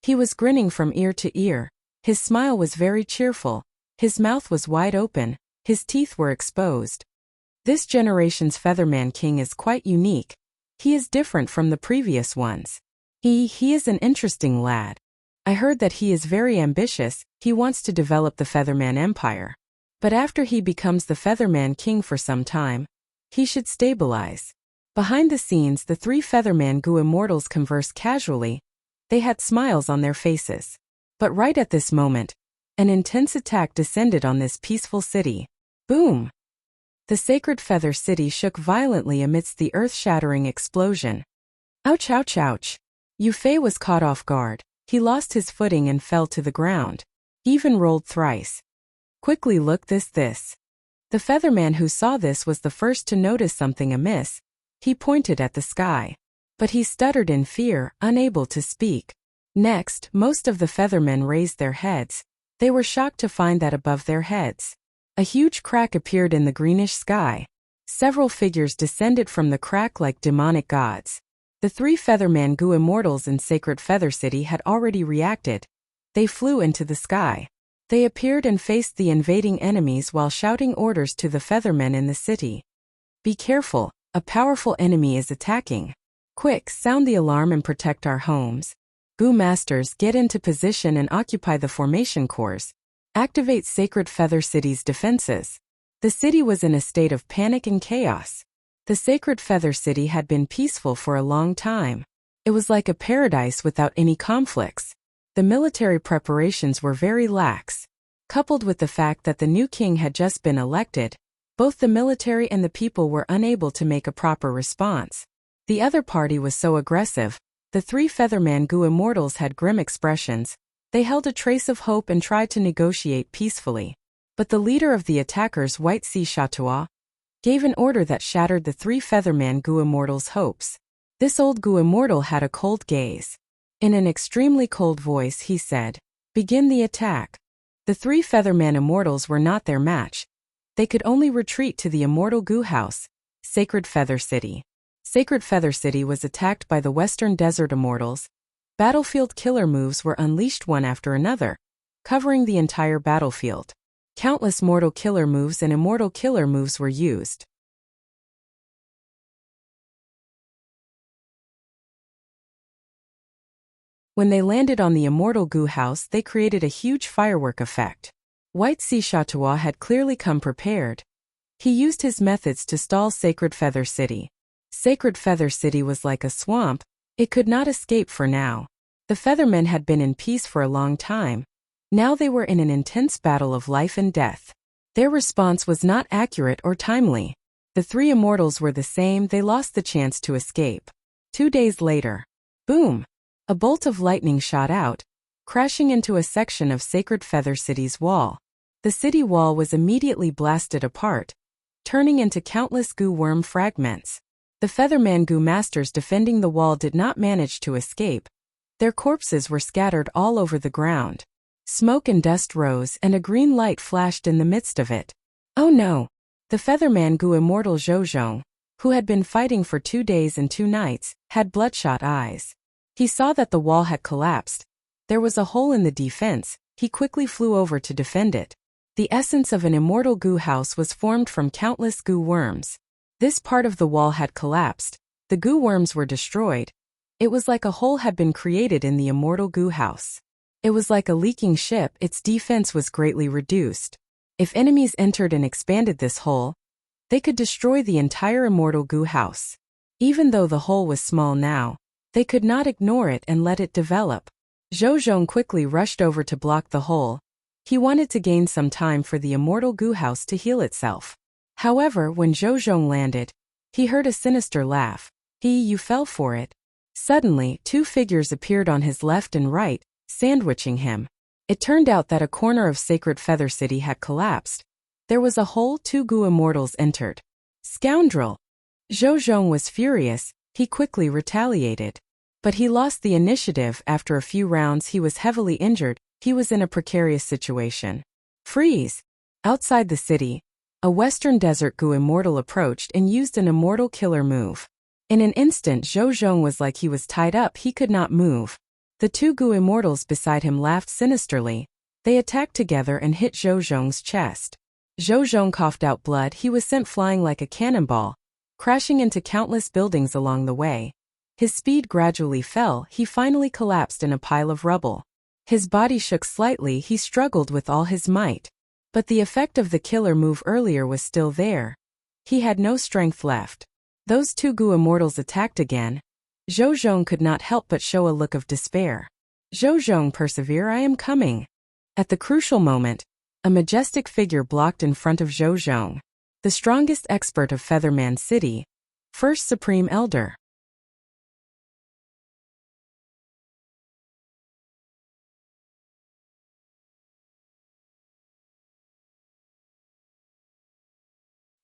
He was grinning from ear to ear. His smile was very cheerful. His mouth was wide open. His teeth were exposed. This generation's Featherman King is quite unique. He is different from the previous ones. He is an interesting lad. I heard that he is very ambitious. He wants to develop the Featherman Empire. But after he becomes the Featherman King for some time, he should stabilize. Behind the scenes, the three Featherman Gu immortals conversed casually. They had smiles on their faces. But right at this moment, an intense attack descended on this peaceful city. Boom! The sacred feather city shook violently amidst the earth-shattering explosion. Ouch, ouch, ouch. Yu Fei was caught off guard. He lost his footing and fell to the ground. He even rolled thrice. Quickly look this. The Featherman who saw this was the first to notice something amiss. He pointed at the sky. But he stuttered in fear, unable to speak. Next, most of the Feathermen raised their heads. They were shocked to find that above their heads, a huge crack appeared in the greenish sky. Several figures descended from the crack like demonic gods. The three Featherman Gu immortals in Sacred Feather City had already reacted. They flew into the sky. They appeared and faced the invading enemies while shouting orders to the Feathermen in the city. Be careful, a powerful enemy is attacking. Quick, sound the alarm and protect our homes. Gu Masters, get into position and occupy the formation cores. Activate Sacred Feather City's defenses. The city was in a state of panic and chaos. The Sacred Feather City had been peaceful for a long time. It was like a paradise without any conflicts. The military preparations were very lax. Coupled with the fact that the new king had just been elected, both the military and the people were unable to make a proper response. The other party was so aggressive. The three Featherman Gu immortals had grim expressions. They held a trace of hope and tried to negotiate peacefully. But the leader of the attackers, Wuxia, gave an order that shattered the three Featherman Gu immortals' hopes. This old Gu immortal had a cold gaze. In an extremely cold voice he said, "Begin the attack." The three Featherman immortals were not their match. They could only retreat to the immortal Gu house, Sacred Feather City. Sacred Feather City was attacked by the Western Desert Immortals. Battlefield killer moves were unleashed one after another, covering the entire battlefield. Countless mortal killer moves and immortal killer moves were used. When they landed on the immortal Gu house, they created a huge firework effect. Wuxia had clearly come prepared. He used his methods to stall Sacred Feather City. Sacred Feather City was like a swamp. It could not escape for now. The Feathermen had been in peace for a long time. Now they were in an intense battle of life and death. Their response was not accurate or timely. The three immortals were the same. They lost the chance to escape. 2 days later, boom! A bolt of lightning shot out, crashing into a section of Sacred Feather City's wall. The city wall was immediately blasted apart, turning into countless Gu worm fragments. The Featherman Gu masters defending the wall did not manage to escape. Their corpses were scattered all over the ground. Smoke and dust rose and a green light flashed in the midst of it. Oh no! The Featherman Gu immortal Zhou, who had been fighting for 2 days and 2 nights, had bloodshot eyes. He saw that the wall had collapsed. There was a hole in the defense. He quickly flew over to defend it. The essence of an immortal Gu house was formed from countless Gu worms. This part of the wall had collapsed. The Gu worms were destroyed. It was like a hole had been created in the immortal Gu house. It was like a leaking ship. Its defense was greatly reduced. If enemies entered and expanded this hole, they could destroy the entire immortal Gu house. Even though the hole was small now, they could not ignore it and let it develop. Zhou quickly rushed over to block the hole. He wanted to gain some time for the immortal Gu house to heal itself. However, when Zhou landed, he heard a sinister laugh. You fell for it. Suddenly, 2 figures appeared on his left and right, sandwiching him. It turned out that a corner of Sacred Feather City had collapsed. There was a hole. 2 Gu immortals entered. Scoundrel! Zhou was furious. He quickly retaliated. But he lost the initiative. After a few rounds he was heavily injured. He was in a precarious situation. Freeze! Outside the city, a Western Desert Gu immortal approached and used an immortal killer move. In an instant Zhou was like he was tied up. He could not move. The 2 Gu immortals beside him laughed sinisterly. They attacked together and hit Zhou's chest. Zhou Zhong coughed out blood. He was sent flying like a cannonball, crashing into countless buildings along the way. His speed gradually fell. He finally collapsed in a pile of rubble. His body shook slightly. He struggled with all his might. But the effect of the killer move earlier was still there. He had no strength left. Those two Gu immortals attacked again. Zhou Zhong could not help but show a look of despair. Zhou Zhong, persevere, I am coming. At the crucial moment, a majestic figure blocked in front of Zhou Zhong. The strongest expert of Featherman City, First Supreme Elder.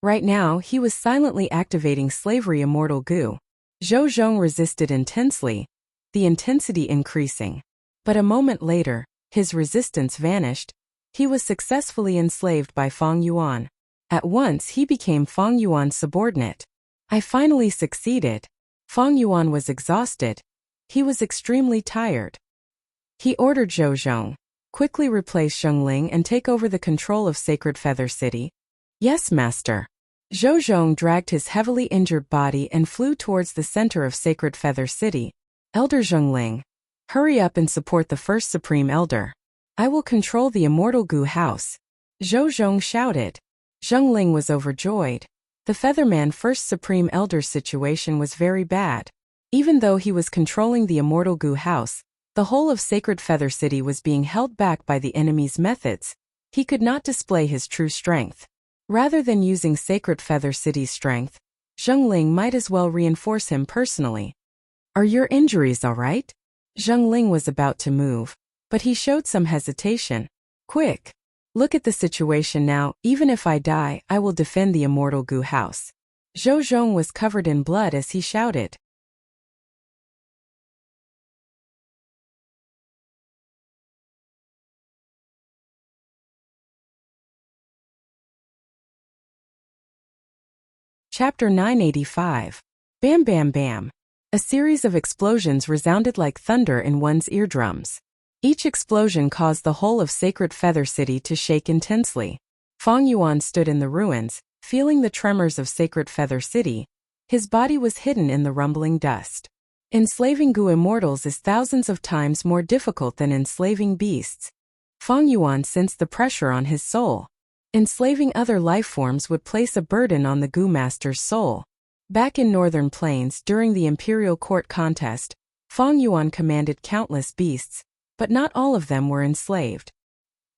Right now, he was silently activating slavery immortal Gu. Zhou Zhong resisted intensely, the intensity increasing. But a moment later, his resistance vanished. He was successfully enslaved by Fang Yuan. At once he became Fang Yuan's subordinate. I finally succeeded. Fang Yuan was exhausted. He was extremely tired. He ordered Zhou Zhong, quickly replace Zhongling and take over the control of Sacred Feather City. Yes, master. Zhou Zhong dragged his heavily injured body and flew towards the center of Sacred Feather City. Elder Zhongling, hurry up and support the First Supreme Elder. I will control the immortal Gu house. Zhou Zhong shouted. Zhongling was overjoyed. The Featherman First Supreme Elder's situation was very bad. Even though he was controlling the immortal Gu house, the whole of Sacred Feather City was being held back by the enemy's methods. He could not display his true strength. Rather than using Sacred Feather City's strength, Zhongling might as well reinforce him personally. Are your injuries all right? Zhongling was about to move, but he showed some hesitation. Quick! Look at the situation now. Even if I die, I will defend the immortal Gu house. Zhou Zhong was covered in blood as he shouted. Chapter 985. Bam Bam Bam. A series of explosions resounded like thunder in one's eardrums. Each explosion caused the whole of Sacred Feather City to shake intensely. Fang Yuan stood in the ruins, feeling the tremors of Sacred Feather City. His body was hidden in the rumbling dust. Enslaving Gu immortals is thousands of times more difficult than enslaving beasts. Fang Yuan sensed the pressure on his soul. Enslaving other life forms would place a burden on the Gu Master's soul. Back in Northern Plains during the Imperial Court contest, Fang Yuan commanded countless beasts, but not all of them were enslaved.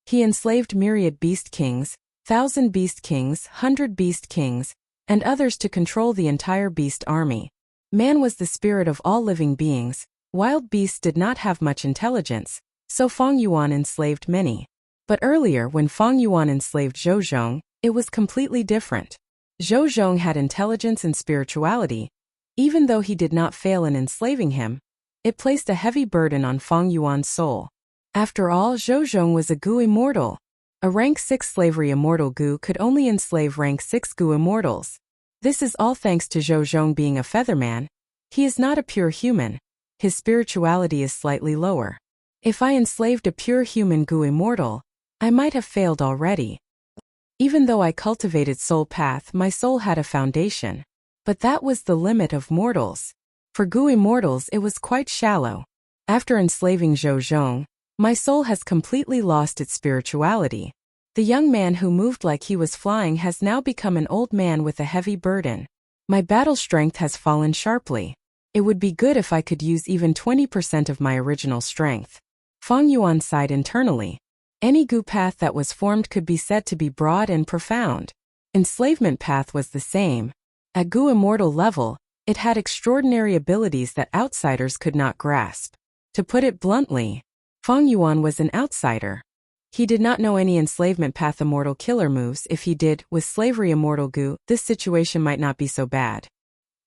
He enslaved myriad beast kings, 1,000 beast kings, 100 beast kings, and others to control the entire beast army. Man was the spirit of all living beings. Wild beasts did not have much intelligence, so Fang Yuan enslaved many. But earlier when Fang Yuan enslaved Zhou Zhong, it was completely different. Zhou Zhong had intelligence and spirituality. Even though he did not fail in enslaving him, it placed a heavy burden on Fang Yuan's soul. After all, Zhou Zhong was a Gu immortal. A rank 6 slavery immortal Gu could only enslave rank 6 Gu immortals. This is all thanks to Zhou Zhong being a featherman. He is not a pure human. His spirituality is slightly lower. If I enslaved a pure human Gu immortal, I might have failed already. Even though I cultivated soul path, my soul had a foundation. But that was the limit of mortals. For Gu immortals it was quite shallow. After enslaving Zhou Zhong, my soul has completely lost its spirituality. The young man who moved like he was flying has now become an old man with a heavy burden. My battle strength has fallen sharply. It would be good if I could use even 20% of my original strength. Fang Yuan sighed internally. Any Gu path that was formed could be said to be broad and profound. Enslavement path was the same. At Gu immortal level, it had extraordinary abilities that outsiders could not grasp. To put it bluntly, Fang Yuan was an outsider. He did not know any enslavement path immortal killer moves. If he did, with slavery immortal Gu, this situation might not be so bad.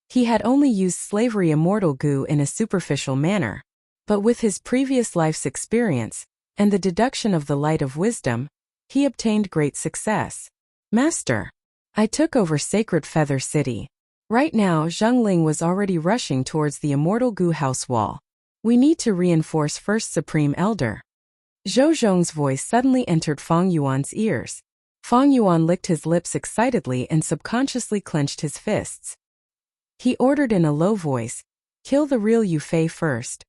He had only used slavery immortal Gu in a superficial manner. But with his previous life's experience, and the deduction of the light of wisdom, he obtained great success. Master, I took over Sacred Feather City. Right now, Zhongling was already rushing towards the immortal Gu house wall. We need to reinforce First Supreme Elder. Zhou Zhong's voice suddenly entered Fang Yuan's ears. Fang Yuan licked his lips excitedly and subconsciously clenched his fists. He ordered in a low voice, "Kill the real Yufei first."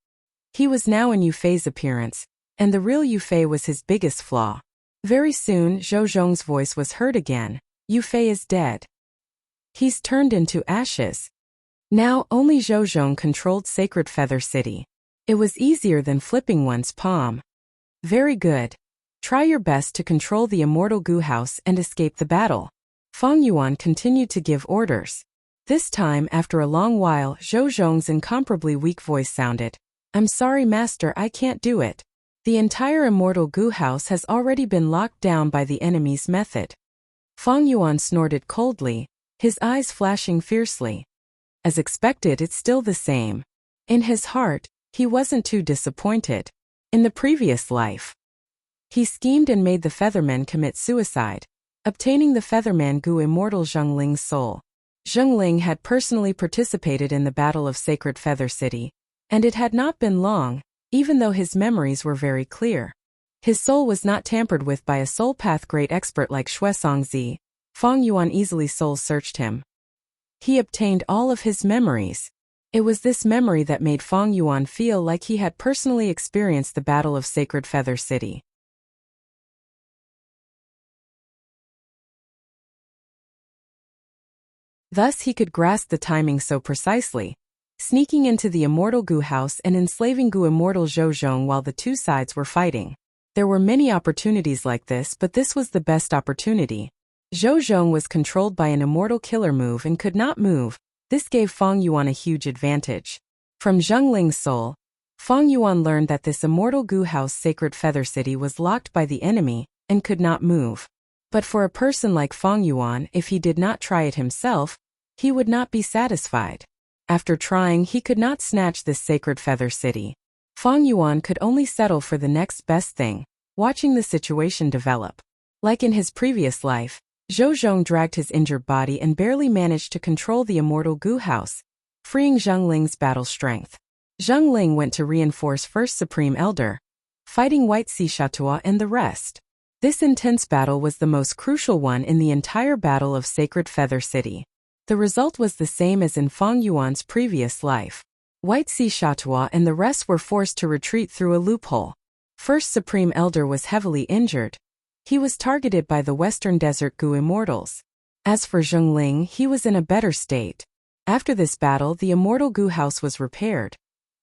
He was now in Yufei's appearance, and the real Yufei was his biggest flaw. Very soon, Zhou Zhong's voice was heard again. "Yufei is dead. He's turned into ashes." Now, only Zhou Zhong controlled Sacred Feather City. It was easier than flipping one's palm. "Very good. Try your best to control the immortal Gu House and escape the battle." Fang Yuan continued to give orders. This time, after a long while, Zhou Zhong's incomparably weak voice sounded. "I'm sorry, Master, I can't do it. The entire immortal Gu House has already been locked down by the enemy's method." Fang Yuan snorted coldly, his eyes flashing fiercely. As expected, it's still the same. In his heart, he wasn't too disappointed. In the previous life, he schemed and made the Feathermen commit suicide, obtaining the Featherman Gu immortal Zhengling's soul. Zhengling had personally participated in the Battle of Sacred Feather City, and it had not been long, even though his memories were very clear. His soul was not tampered with by a soul path great expert like Shuesongzi. Fang Yuan easily soul searched him. He obtained all of his memories. It was this memory that made Fang Yuan feel like he had personally experienced the Battle of Sacred Feather City. Thus he could grasp the timing so precisely, sneaking into the immortal Gu House and enslaving Gu immortal Zhou Zhong while the two sides were fighting. There were many opportunities like this, but this was the best opportunity. Zhou Zhong was controlled by an immortal killer move and could not move. This gave Fang Yuan a huge advantage. From Zhengling's soul, Fang Yuan learned that this immortal Gu House Sacred Feather City was locked by the enemy and could not move. But for a person like Fang Yuan, if he did not try it himself, he would not be satisfied. After trying, he could not snatch this Sacred Feather City. Fang Yuan could only settle for the next best thing, watching the situation develop. Like in his previous life, Zhou Zhong dragged his injured body and barely managed to control the immortal Gu House, freeing Zhengling's battle strength. Zhengling went to reinforce First Supreme Elder, fighting White Sea Chatua and the rest. This intense battle was the most crucial one in the entire Battle of Sacred Feather City. The result was the same as in Fang Yuan's previous life. White Sea Chatua and the rest were forced to retreat through a loophole. First Supreme Elder was heavily injured. He was targeted by the Western Desert Gu Immortals. As for Zhengling, he was in a better state. After this battle, the immortal Gu House was repaired.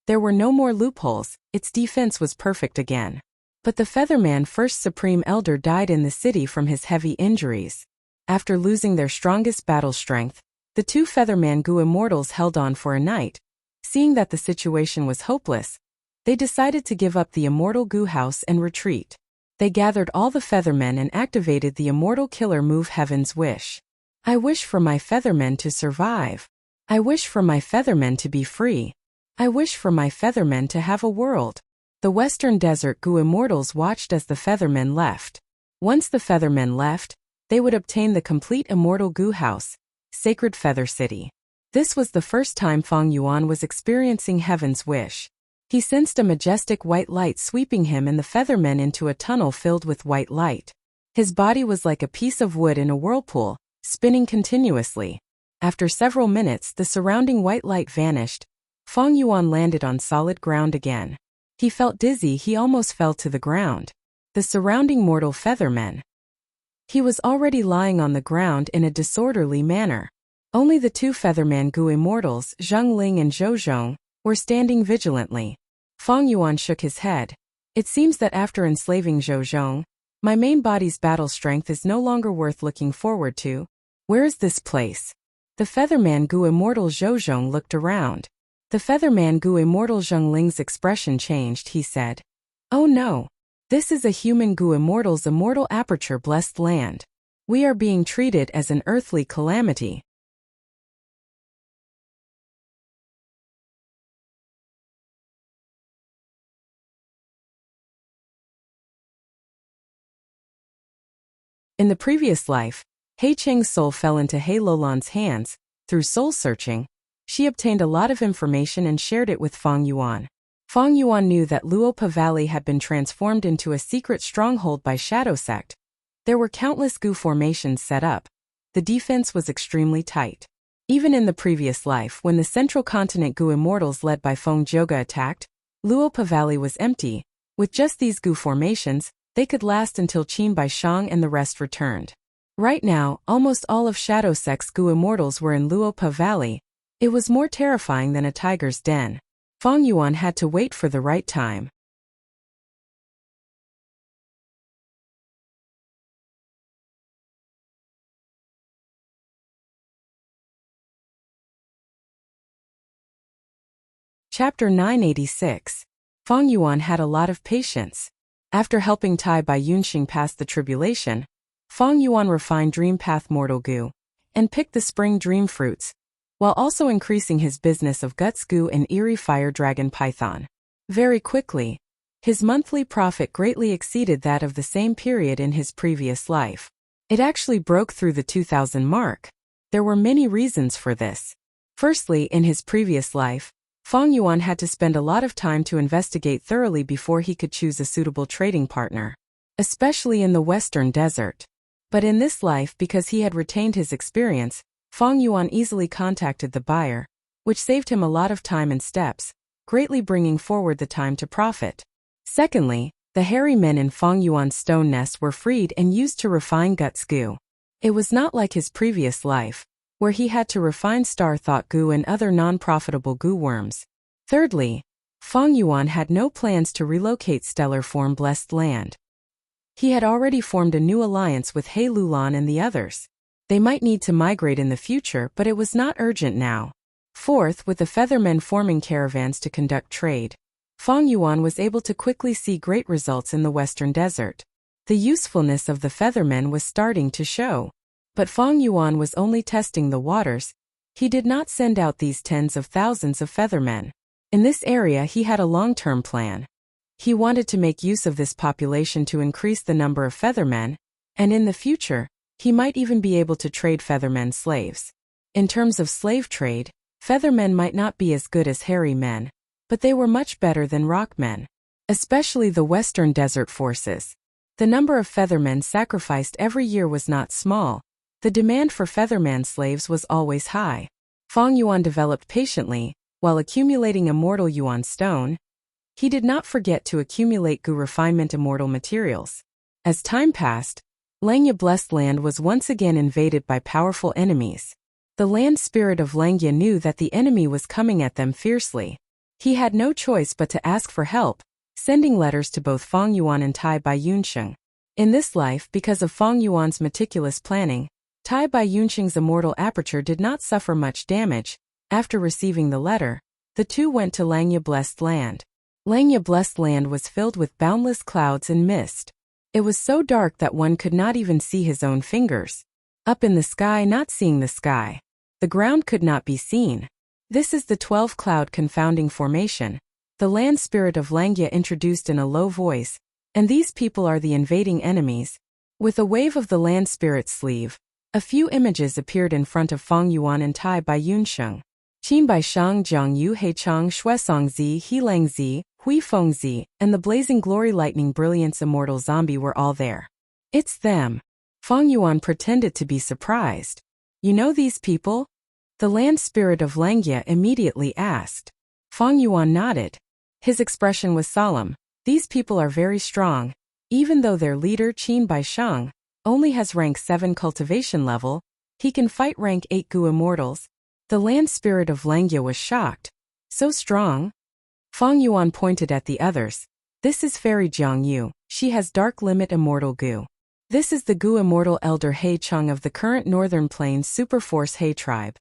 There were no more loopholes, its defense was perfect again. But the Featherman First Supreme Elder died in the city from his heavy injuries. After losing their strongest battle strength, the two Featherman Gu Immortals held on for a night. Seeing that the situation was hopeless, they decided to give up the immortal Gu House and retreat. They gathered all the Feathermen and activated the immortal killer move Heaven's Wish. "I wish for my Feathermen to survive. I wish for my Feathermen to be free. I wish for my Feathermen to have a world." The Western Desert Gu Immortals watched as the Feathermen left. Once the Feathermen left, they would obtain the complete immortal Gu House, Sacred Feather City. This was the first time Fang Yuan was experiencing Heaven's Wish. He sensed a majestic white light sweeping him and the Feathermen into a tunnel filled with white light. His body was like a piece of wood in a whirlpool, spinning continuously. After several minutes, the surrounding white light vanished. Fang Yuan landed on solid ground again. He felt dizzy, he almost fell to the ground. The surrounding mortal Feathermen. He was already lying on the ground in a disorderly manner. Only the two Featherman Gu Immortals, Zhengling and Zhou Zhong, were standing vigilantly. Fang Yuan shook his head. "It seems that after enslaving Zhou Zhong, my main body's battle strength is no longer worth looking forward to. Where is this place?" The Featherman Gu Immortal Zhou Zhong looked around. The Featherman Gu Immortal Zhengling's expression changed, he said. "Oh no. This is a human Gu Immortal's immortal aperture blessed land. We are being treated as an earthly calamity." In the previous life, He Cheng's soul fell into He Lolan's hands. Through soul searching, she obtained a lot of information and shared it with Fang Yuan. Fang Yuan knew that Luopa Valley had been transformed into a secret stronghold by Shadow Sect. There were countless Gu formations set up. The defense was extremely tight. Even in the previous life, when the central continent Gu immortals led by Feng Zhouge attacked, Luopa Valley was empty. With just these Gu formations, they could last until Qin Baishang and the rest returned. Right now, almost all of Shadow Sect's Gu immortals were in Luopa Valley. It was more terrifying than a tiger's den. Feng Yuan had to wait for the right time. Chapter 986. Feng Yuan had a lot of patience. After helping Tai Bai Yunxing pass the tribulation, Feng Yuan refined Dream Path Mortal Gu and picked the Spring Dream Fruits, while also increasing his business of Guts Gu and Eerie Fire Dragon Python. Very quickly, his monthly profit greatly exceeded that of the same period in his previous life. It actually broke through the 2,000 mark. There were many reasons for this. Firstly, in his previous life, Feng Yuan had to spend a lot of time to investigate thoroughly before he could choose a suitable trading partner, especially in the Western Desert. But in this life, because he had retained his experience, Feng Yuan easily contacted the buyer, which saved him a lot of time and steps, greatly bringing forward the time to profit. Secondly, the hairy men in Feng Yuan's stone nest were freed and used to refine Guts Gu. It was not like his previous life, where he had to refine Star Thought Gu and other non-profitable Gu worms. Thirdly, Feng Yuan had no plans to relocate Stellar Form Blessed Land. He had already formed a new alliance with He Lulan and the others. They might need to migrate in the future, but it was not urgent now. Fourth, with the Feathermen forming caravans to conduct trade, Feng Yuan was able to quickly see great results in the Western Desert. The usefulness of the Feathermen was starting to show. But Feng Yuan was only testing the waters. He did not send out these tens of thousands of Feathermen. In this area he had a long-term plan. He wanted to make use of this population to increase the number of Feathermen, and in the future, he might even be able to trade Feathermen slaves. In terms of slave trade, Feathermen might not be as good as hairy men, but they were much better than rockmen, especially the Western Desert forces. The number of Feathermen sacrificed every year was not small. The demand for Featherman slaves was always high. Feng Yuan developed patiently, while accumulating immortal Yuan stone. He did not forget to accumulate Gu refinement immortal materials. As time passed, Langya Blessed Land was once again invaded by powerful enemies. The land spirit of Langya knew that the enemy was coming at them fiercely. He had no choice but to ask for help, sending letters to both Feng Yuan and Tai Bai Yunxing. In this life, because of Feng Yuan's meticulous planning, Tai Bai Yunxing's immortal aperture did not suffer much damage. After receiving the letter, the two went to Langya Blessed Land. Langya Blessed Land was filled with boundless clouds and mist. It was so dark that one could not even see his own fingers. Up in the sky, not seeing the sky. The ground could not be seen. This is the 12-cloud confounding formation. The land spirit of Langya introduced in a low voice, and these people are the invading enemies. With a wave of the land spirit's sleeve, a few images appeared in front of Feng Yuan and Tai Bai Yunxing. Qin Baishang Jiang Yu Heichang Shuesong Zi Helang Zi Hui Feng Zi and the Blazing Glory Lightning Brilliance Immortal Zombie were all there. It's them. Feng Yuan pretended to be surprised. You know these people? The land spirit of Langya immediately asked. Feng Yuan nodded. His expression was solemn. These people are very strong. Even though their leader Qin Baishang only has rank 7 cultivation level, he can fight rank 8 Gu immortals. The land spirit of Langya was shocked. So strong? Feng Yuan pointed at the others. This is Fairy Jiang Yu. She has dark limit immortal Gu. This is the Gu immortal elder He Chung of the current Northern Plains Superforce He tribe.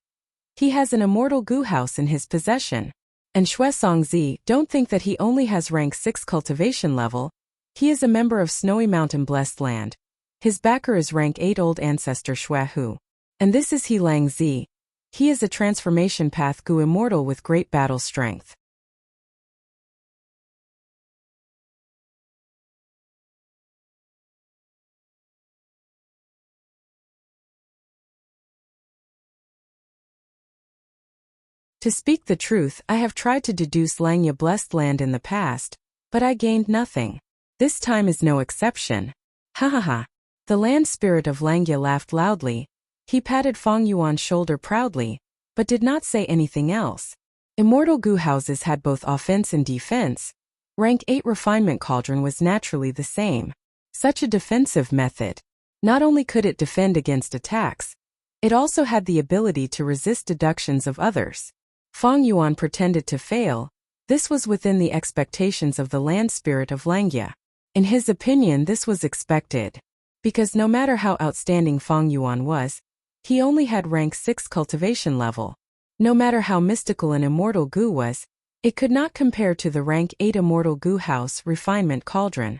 He has an immortal Gu house in his possession. And Shuesong Zi, don't think that he only has rank 6 cultivation level. He is a member of Snowy Mountain Blessed Land. His backer is rank 8 Old Ancestor Xue Hu. And this is He Lang Zi. He is a transformation path Gu immortal with great battle strength. To speak the truth, I have tried to deduce Langya Blessed Land in the past, but I gained nothing. This time is no exception. Ha ha ha. The land spirit of Langya laughed loudly. He patted Fang Yuan's shoulder proudly, but did not say anything else. Immortal Gu houses had both offense and defense. Rank 8 refinement cauldron was naturally the same. Such a defensive method. Not only could it defend against attacks, it also had the ability to resist deductions of others. Fang Yuan pretended to fail. This was within the expectations of the land spirit of Langya. In his opinion, this was expected. Because no matter how outstanding Fang Yuan was, he only had rank 6 cultivation level. No matter how mystical an immortal Gu was, it could not compare to the rank 8 immortal Gu house refinement cauldron.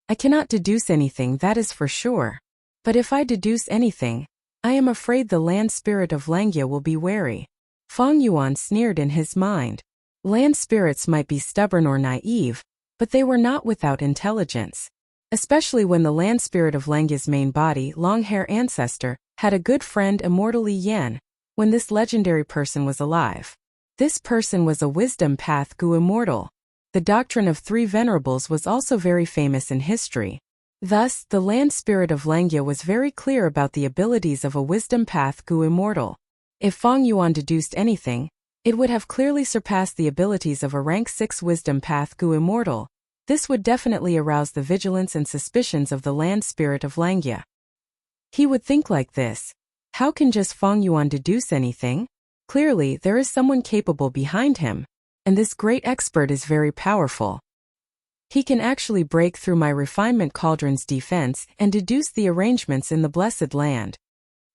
I cannot deduce anything, that is for sure. But if I deduce anything, I am afraid the land spirit of Langya will be wary. Fang Yuan sneered in his mind. Land spirits might be stubborn or naive, but they were not without intelligence. Especially when the land spirit of Langya's main body, long-hair ancestor, had a good friend, immortal Li Yan, when this legendary person was alive. This person was a wisdom path Gu immortal. The doctrine of 3 venerables was also very famous in history. Thus, the land spirit of Langya was very clear about the abilities of a wisdom path Gu immortal. If Fang Yuan deduced anything, it would have clearly surpassed the abilities of a rank 6 wisdom path Gu immortal. This would definitely arouse the vigilance and suspicions of the land spirit of Langya. He would think like this. How can just Fang Yuan deduce anything? Clearly, there is someone capable behind him, and this great expert is very powerful. He can actually break through my refinement cauldron's defense and deduce the arrangements in the blessed land.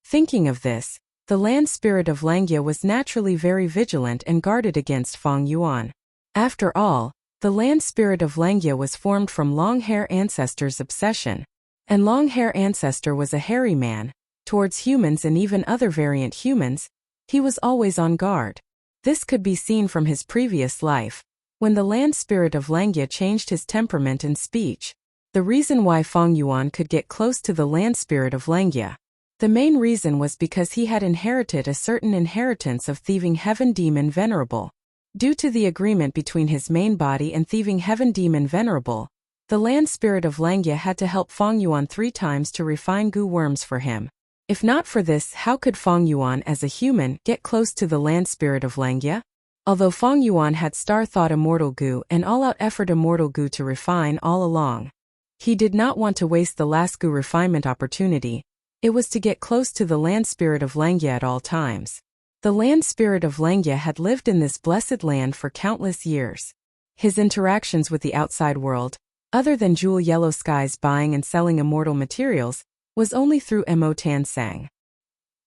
Thinking of this, the land spirit of Langya was naturally very vigilant and guarded against Fang Yuan. After all, the land spirit of Langya was formed from long-hair ancestor's obsession. And long-hair ancestor was a hairy man. Towards humans and even other variant humans, he was always on guard. This could be seen from his previous life, when the land spirit of Langya changed his temperament and speech. The reason why Fang Yuan could get close to the land spirit of Langya. The main reason was because he had inherited a certain inheritance of thieving heaven demon venerable. Due to the agreement between his main body and thieving heaven demon venerable, the land spirit of Langya had to help Fang Yuan 3 times to refine Gu worms for him. If not for this, how could Fang Yuan as a human get close to the land spirit of Langya? Although Fang Yuan had star-thought immortal Gu and all-out effort immortal Gu to refine all along, he did not want to waste the last Gu refinement opportunity. It was to get close to the land spirit of Langya at all times. The land spirit of Langya had lived in this blessed land for countless years. His interactions with the outside world, other than jewel yellow skies buying and selling immortal materials, was only through Mo Tan Sang.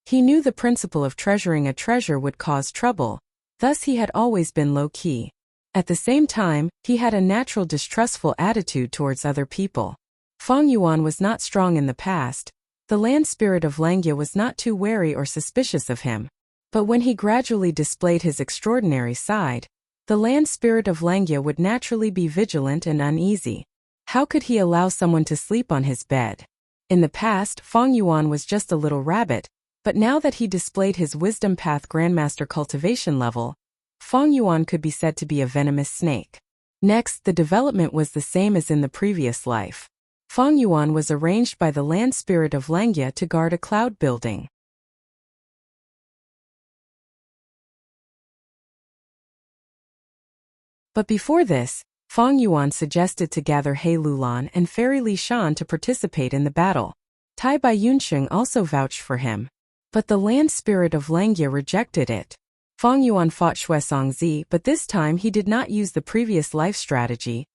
He knew the principle of treasuring a treasure would cause trouble, thus he had always been low-key. At the same time, he had a natural distrustful attitude towards other people. Fang Yuan was not strong in the past. The land spirit of Langya was not too wary or suspicious of him. But when he gradually displayed his extraordinary side, the land spirit of Langya would naturally be vigilant and uneasy. How could he allow someone to sleep on his bed? In the past, Fang Yuan was just a little rabbit, but now that he displayed his wisdom path grandmaster cultivation level, Fang Yuan could be said to be a venomous snake. Next, the development was the same as in the previous life. Fang Yuan was arranged by the land spirit of Langya to guard a cloud building. But before this, Fang Yuan suggested to gather He Lulan and Fairy Li Shan to participate in the battle. Tai Bai Yunsheng also vouched for him. But the land spirit of Langya rejected it. Fang Yuan fought Xue Songzi, but this time he did not use the previous life strategy.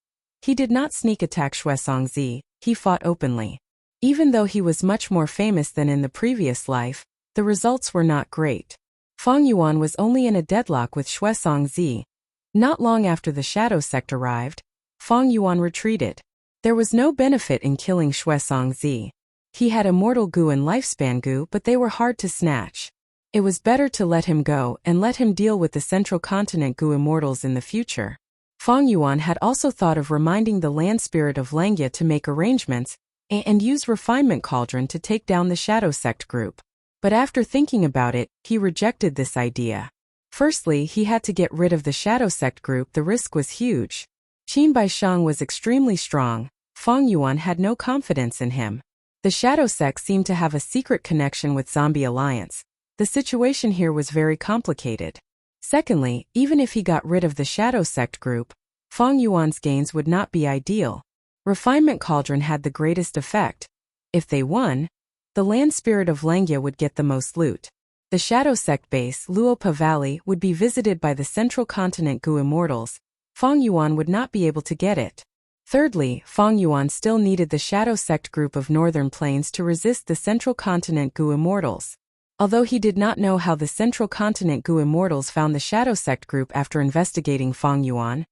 He did not sneak attack Xue Songzi, he fought openly. Even though he was much more famous than in the previous life, the results were not great. Fang Yuan was only in a deadlock with Xue Songzi. Not long after the shadow sect arrived, Fang Yuan retreated. There was no benefit in killing Xue Songzi. He had immortal Gu and lifespan Gu, but they were hard to snatch. It was better to let him go and let him deal with the central continent Gu immortals in the future. Fang Yuan had also thought of reminding the land spirit of Langya to make arrangements and use refinement cauldron to take down the shadow sect group. But after thinking about it, he rejected this idea. Firstly, he had to get rid of the shadow sect group. The risk was huge. Qin Baisheng was extremely strong. Fang Yuan had no confidence in him. The shadow sect seemed to have a secret connection with Zombie Alliance. The situation here was very complicated. Secondly, even if he got rid of the shadow sect group, Fang Yuan's gains would not be ideal. Refinement Cauldron had the greatest effect. If they won, the land spirit of Langya would get the most loot. The shadow sect base, Luopa Valley, would be visited by the Central Continent Gu Immortals. Fang Yuan would not be able to get it. Thirdly, Fang Yuan still needed the shadow sect group of Northern Plains to resist the Central Continent Gu Immortals. Although he did not know how the Central Continent Gu Immortals found the shadow sect group after investigating Fang Yuan,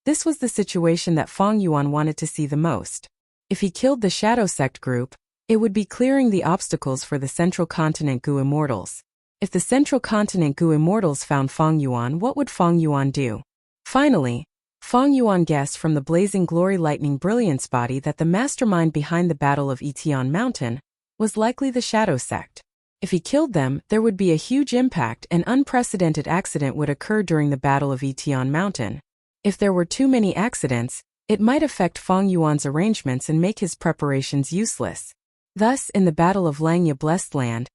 this was the situation that Fang Yuan wanted to see the most. If he killed the shadow sect group, it would be clearing the obstacles for the Central Continent Gu Immortals. If the Central Continent Gu Immortals found Fang Yuan, what would Fang Yuan do? Finally, Fang Yuan guessed from the Blazing Glory Lightning Brilliance body that the mastermind behind the Battle of Etion Mountain was likely the shadow sect. If he killed them, there would be a huge impact and unprecedented accident would occur during the Battle of Etion Mountain. If there were too many accidents, it might affect Fang Yuan's arrangements and make his preparations useless. Thus, in the Battle of Langya Blessed Land,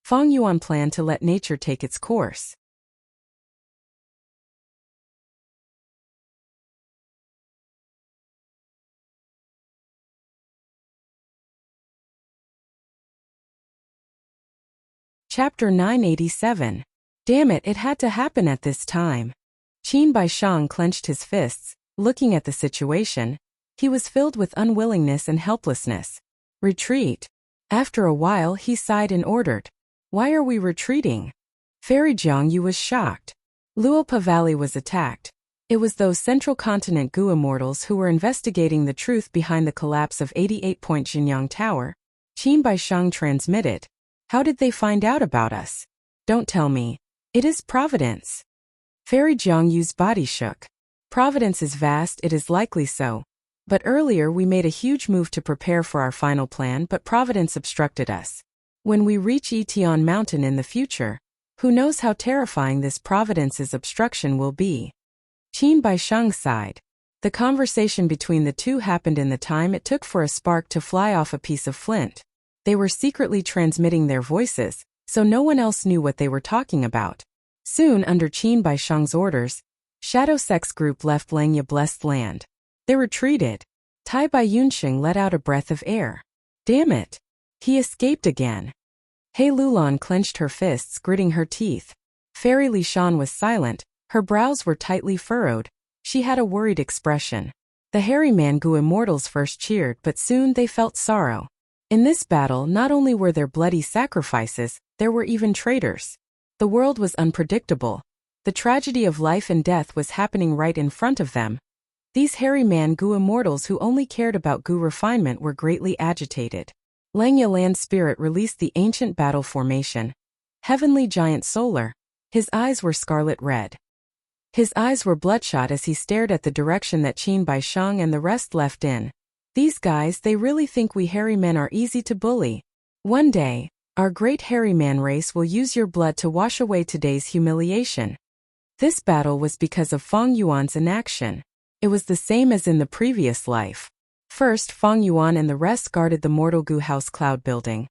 Fang Yuan planned to let nature take its course. Chapter 987. Damn it, it had to happen at this time. Qin Baishang clenched his fists, looking at the situation. He was filled with unwillingness and helplessness. Retreat. After a while he sighed and ordered, "Why are we retreating?" Fairy Jiangyu was shocked. Luopa Valley was attacked. It was those Central Continent Gu Immortals who were investigating the truth behind the collapse of 88-point Jinyang Tower. Qin Baishang transmitted, "How did they find out about us?" "Don't tell me. It is Providence." Fairy Jiangyu's body shook. "Providence is vast, it is likely so. But earlier we made a huge move to prepare for our final plan, but Providence obstructed us. When we reach Etion Mountain in the future, who knows how terrifying this Providence's obstruction will be." Qin Baishang sighed. The conversation between the two happened in the time it took for a spark to fly off a piece of flint. They were secretly transmitting their voices, so no one else knew what they were talking about. Soon, under Qin Baishang's orders, Shadow Sect's group left Langya Blessed Land. They retreated. Tai Bai Yunxing let out a breath of air. Damn it! He escaped again. He Lulan clenched her fists, gritting her teeth. Fairy Li Shan was silent, her brows were tightly furrowed. She had a worried expression. The hairy man Gu Immortals first cheered, but soon they felt sorrow. In this battle, not only were there bloody sacrifices, there were even traitors. The world was unpredictable. The tragedy of life and death was happening right in front of them. These hairy man Gu Immortals who only cared about Gu refinement were greatly agitated. Langya Land Spirit released the ancient battle formation. Heavenly Giant Solar. His eyes were scarlet red. His eyes were bloodshot as he stared at the direction that Qin Baishang and the rest left in. These guys, they really think we hairy men are easy to bully. One day, our great hairy man race will use your blood to wash away today's humiliation. This battle was because of Fang Yuan's inaction. It was the same as in the previous life. First, Fang Yuan and the rest guarded the Mortal Gu House cloud building.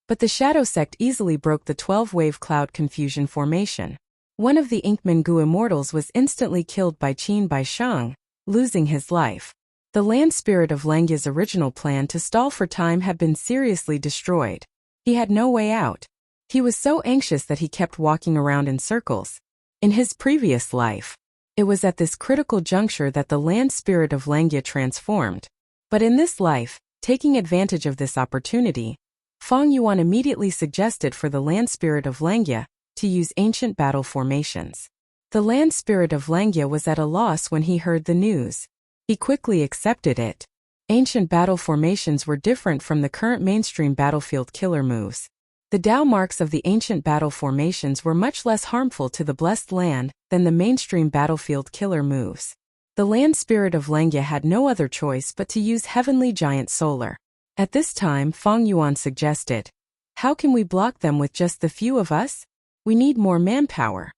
But the Shadow Sect easily broke the 12-wave cloud confusion formation. One of the Inkman Gu Immortals was instantly killed by Qin Baishang, losing his life. The land spirit of Langya's original plan to stall for time had been seriously destroyed. He had no way out. He was so anxious that he kept walking around in circles. In his previous life, it was at this critical juncture that the land spirit of Langya transformed. But in this life, taking advantage of this opportunity, Fang Yuan immediately suggested for the land spirit of Langya to use ancient battle formations. The land spirit of Langya was at a loss when he heard the news. He quickly accepted it. Ancient battle formations were different from the current mainstream battlefield killer moves. The Tao marks of the ancient battle formations were much less harmful to the blessed land than the mainstream battlefield killer moves. The land spirit of Langya had no other choice but to use Heavenly Giant Solar. At this time, Fang Yuan suggested, "How can we block them with just the few of us? We need more manpower."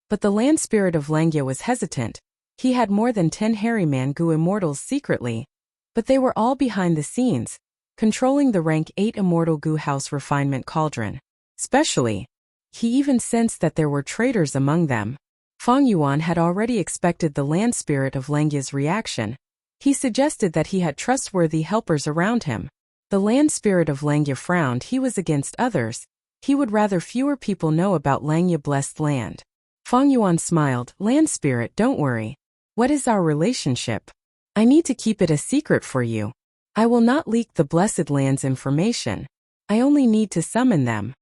But the land spirit of Langya was hesitant. He had more than 10 hairy man Gu Immortals secretly, but they were all behind the scenes. controlling the rank 8 Immortal Gu House refinement cauldron. Especially, he even sensed that there were traitors among them. Feng Yuan had already expected the land spirit of Langya's reaction. He suggested that he had trustworthy helpers around him. The land spirit of Langya frowned. He was against others. He would rather fewer people know about Langya blessed land. Feng Yuan smiled. Land spirit, don't worry. What is our relationship? I need to keep it a secret for you. I will not leak the blessed land's information. I only need to summon them.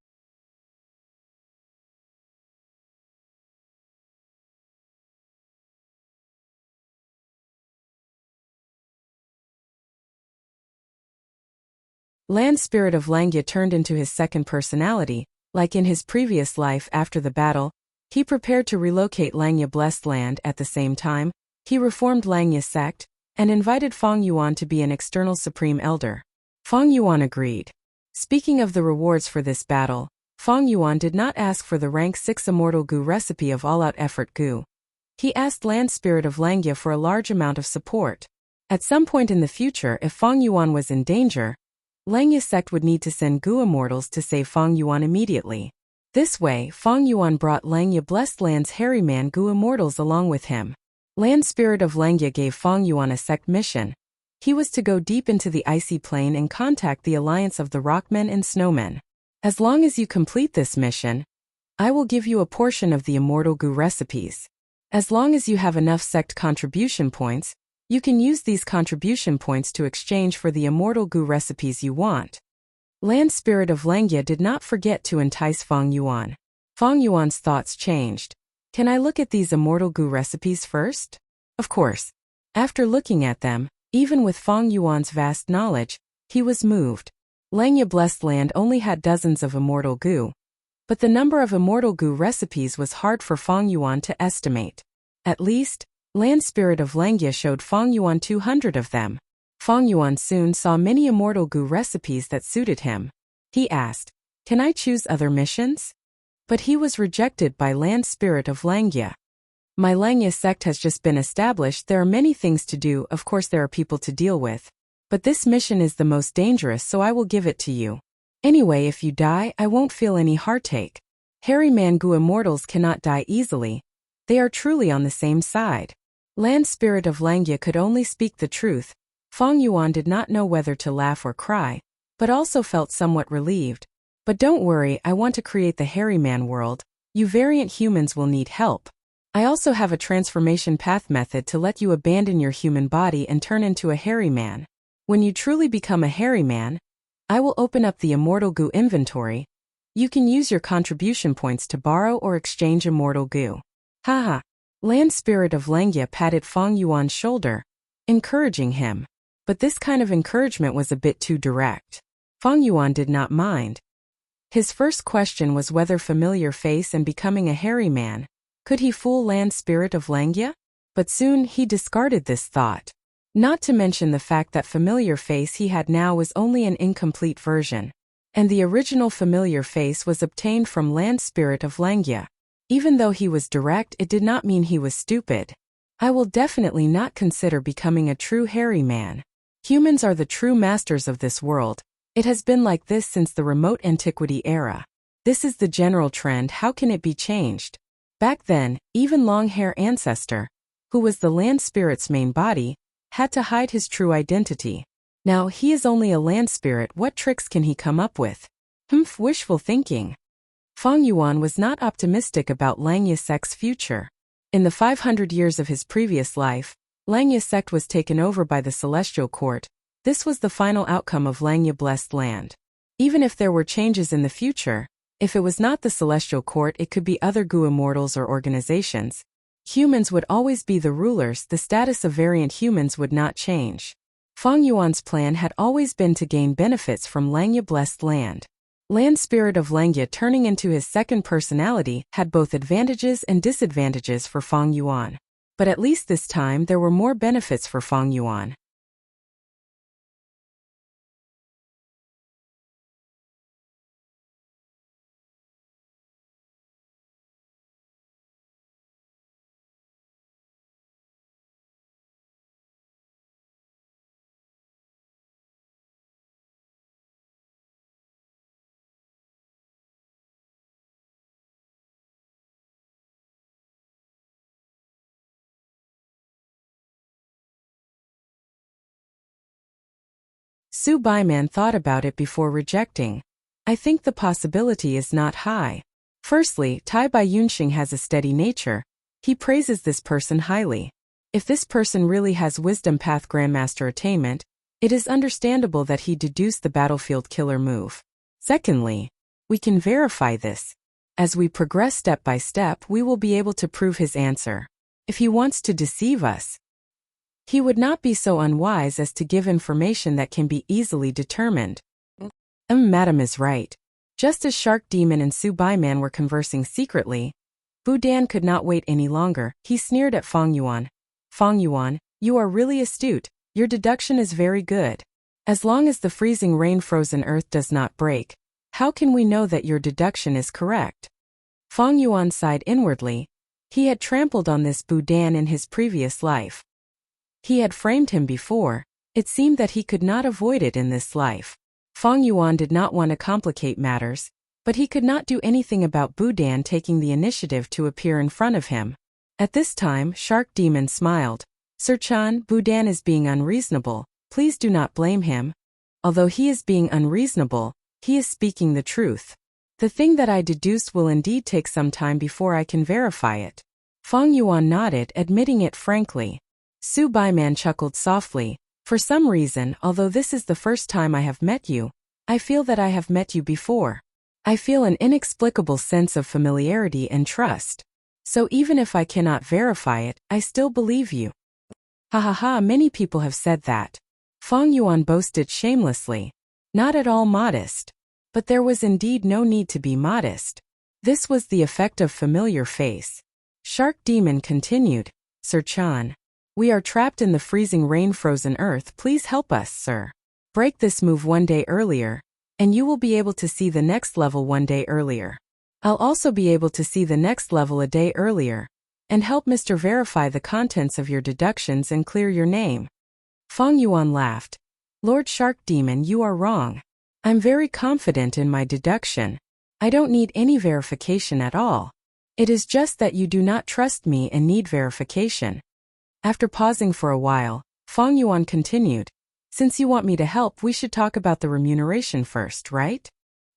Land spirit of Langya turned into his second personality. Like in his previous life after the battle, he prepared to relocate Langya blessed land. At the same time, he reformed Langya sect and invited Feng Yuan to be an external supreme elder. Feng Yuan agreed. Speaking of the rewards for this battle, Feng Yuan did not ask for the rank 6 Immortal Gu recipe of all-out effort Gu. He asked Land Spirit of Langya for a large amount of support. At some point in the future, if Feng Yuan was in danger, Langya sect would need to send Gu immortals to save Feng Yuan immediately. This way, Feng Yuan brought Langya blessed land's hairy man Gu immortals along with him. Land Spirit of Langya gave Feng Yuan a sect mission. He was to go deep into the icy plain and contact the alliance of the rockmen and snowmen. As long as you complete this mission, I will give you a portion of the immortal Gu recipes. As long as you have enough sect contribution points, you can use these contribution points to exchange for the immortal Gu recipes you want. Land Spirit of Langya did not forget to entice Feng Yuan. Feng Yuan's thoughts changed. Can I look at these immortal Gu recipes first? Of course. After looking at them, even with Feng Yuan's vast knowledge, he was moved. Langya blessed land only had dozens of immortal Gu, but the number of immortal Gu recipes was hard for Feng Yuan to estimate. At least, Land Spirit of Langya showed Feng Yuan 200 of them. Feng Yuan soon saw many immortal Gu recipes that suited him. He asked, "Can I choose other missions?" But he was rejected by Land Spirit of Langya. My Langya sect has just been established. There are many things to do. Of course there are people to deal with. But this mission is the most dangerous, so I will give it to you. Anyway, if you die, I won't feel any heartache. Hairy man Gu immortals cannot die easily. They are truly on the same side. Land Spirit of Langya could only speak the truth. Feng Yuan did not know whether to laugh or cry, but also felt somewhat relieved. But don't worry, I want to create the hairy man world. You variant humans will need help. I also have a transformation path method to let you abandon your human body and turn into a hairy man. When you truly become a hairy man, I will open up the Immortal Gu inventory. You can use your contribution points to borrow or exchange Immortal Gu. Haha. Land Spirit of Langya patted Feng Yuan's shoulder, encouraging him. But this kind of encouragement was a bit too direct. Feng Yuan did not mind. His first question was whether familiar face and becoming a hairy man. Could he fool Land Spirit of Langya? But soon he discarded this thought. Not to mention the fact that familiar face he had now was only an incomplete version, and the original familiar face was obtained from Land Spirit of Langya. Even though he was direct, it did not mean he was stupid. I will definitely not consider becoming a true hairy man. Humans are the true masters of this world. It has been like this since the remote antiquity era. This is the general trend. How can it be changed? Back then, even long-hair ancestor, who was the land spirit's main body, had to hide his true identity. Now he is only a land spirit. What tricks can he come up with? Wishful thinking. Feng Yuan was not optimistic about Langya sect's future. In the 500 years of his previous life, Langya sect was taken over by the Celestial Court. This was the final outcome of Langya blessed land. Even if there were changes in the future, if it was not the Celestial Court, it could be other Gu immortals or organizations. Humans would always be the rulers. The status of variant humans would not change. Feng Yuan's plan had always been to gain benefits from Langya blessed land. Land Spirit of Langya turning into his second personality had both advantages and disadvantages for Feng Yuan. But at least this time there were more benefits for Feng Yuan. Su Baiman thought about it before rejecting. I think the possibility is not high. Firstly, Tai Bai Yunxing has a steady nature. He praises this person highly. If this person really has Wisdom Path Grandmaster attainment, it is understandable that he deduced the battlefield killer move. Secondly, we can verify this. As we progress step by step, we will be able to prove his answer. If he wants to deceive us, he would not be so unwise as to give information that can be easily determined. Madam is right. Just as Shark Demon and Su Baiman were conversing secretly, Bu Dan could not wait any longer. He sneered at Fang Yuan. Fang Yuan, you are really astute. Your deduction is very good. As long as the freezing rain-frozen earth does not break, how can we know that your deduction is correct? Fang Yuan sighed inwardly. He had trampled on this Bu Dan in his previous life. He had framed him before. It seemed that he could not avoid it in this life. Fang Yuan did not want to complicate matters, but he could not do anything about Bu Dan taking the initiative to appear in front of him. At this time, Shark Demon smiled. Sir Chan, Bu Dan is being unreasonable. Please do not blame him. Although he is being unreasonable, he is speaking the truth. The thing that I deduced will indeed take some time before I can verify it. Fang Yuan nodded, admitting it frankly. Su Baiman chuckled softly. For some reason, although this is the first time I have met you, I feel that I have met you before. I feel an inexplicable sense of familiarity and trust. So even if I cannot verify it, I still believe you. Ha ha ha, many people have said that. Fang Yuan boasted shamelessly. Not at all modest. But there was indeed no need to be modest. This was the effect of familiar face. Shark Demon continued. Sir Chan, we are trapped in the freezing rain-frozen earth. Please help us, sir. Break this move one day earlier, and you will be able to see the next level one day earlier. I'll also be able to see the next level a day earlier, and help Mr. verify the contents of your deductions and clear your name. Fang Yuan laughed. Lord Shark Demon, you are wrong. I'm very confident in my deduction. I don't need any verification at all. It is just that you do not trust me and need verification. After pausing for a while, Fang Yuan continued. Since you want me to help, we should talk about the remuneration first, right?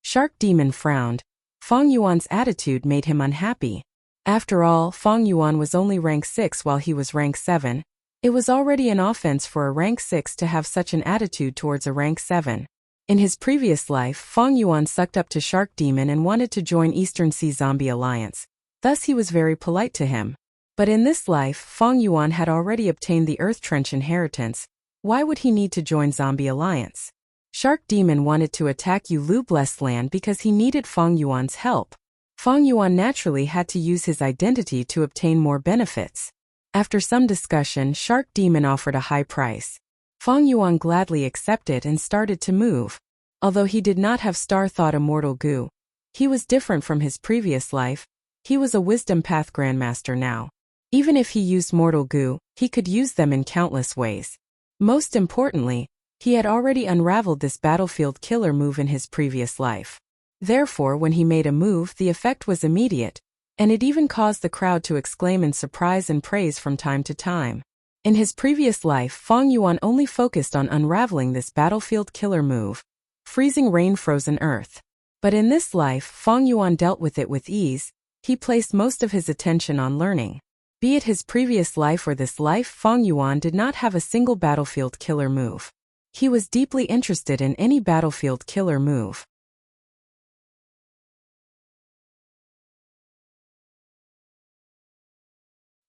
Shark Demon frowned. Fang Yuan's attitude made him unhappy. After all, Fang Yuan was only rank 6 while he was rank 7. It was already an offense for a rank 6 to have such an attitude towards a rank 7. In his previous life, Fang Yuan sucked up to Shark Demon and wanted to join Eastern Sea Zombie Alliance. Thus he was very polite to him. But in this life, Fang Yuan had already obtained the Earth Trench inheritance. Why would he need to join Zombie Alliance? Shark Demon wanted to attack Yulu Blessed Land because he needed Fang Yuan's help. Fang Yuan naturally had to use his identity to obtain more benefits. After some discussion, Shark Demon offered a high price. Fang Yuan gladly accepted and started to move. Although he did not have Star Thought Immortal Goo, he was different from his previous life. He was a Wisdom Path Grandmaster now. Even if he used Mortal Goo, he could use them in countless ways. Most importantly, he had already unraveled this battlefield killer move in his previous life. Therefore, when he made a move, the effect was immediate, and it even caused the crowd to exclaim in surprise and praise from time to time. In his previous life, Fang Yuan only focused on unraveling this battlefield killer move, freezing rain-frozen earth. But in this life, Fang Yuan dealt with it with ease. He placed most of his attention on learning. Be it his previous life or this life, Fang Yuan did not have a single battlefield killer move. He was deeply interested in any battlefield killer move.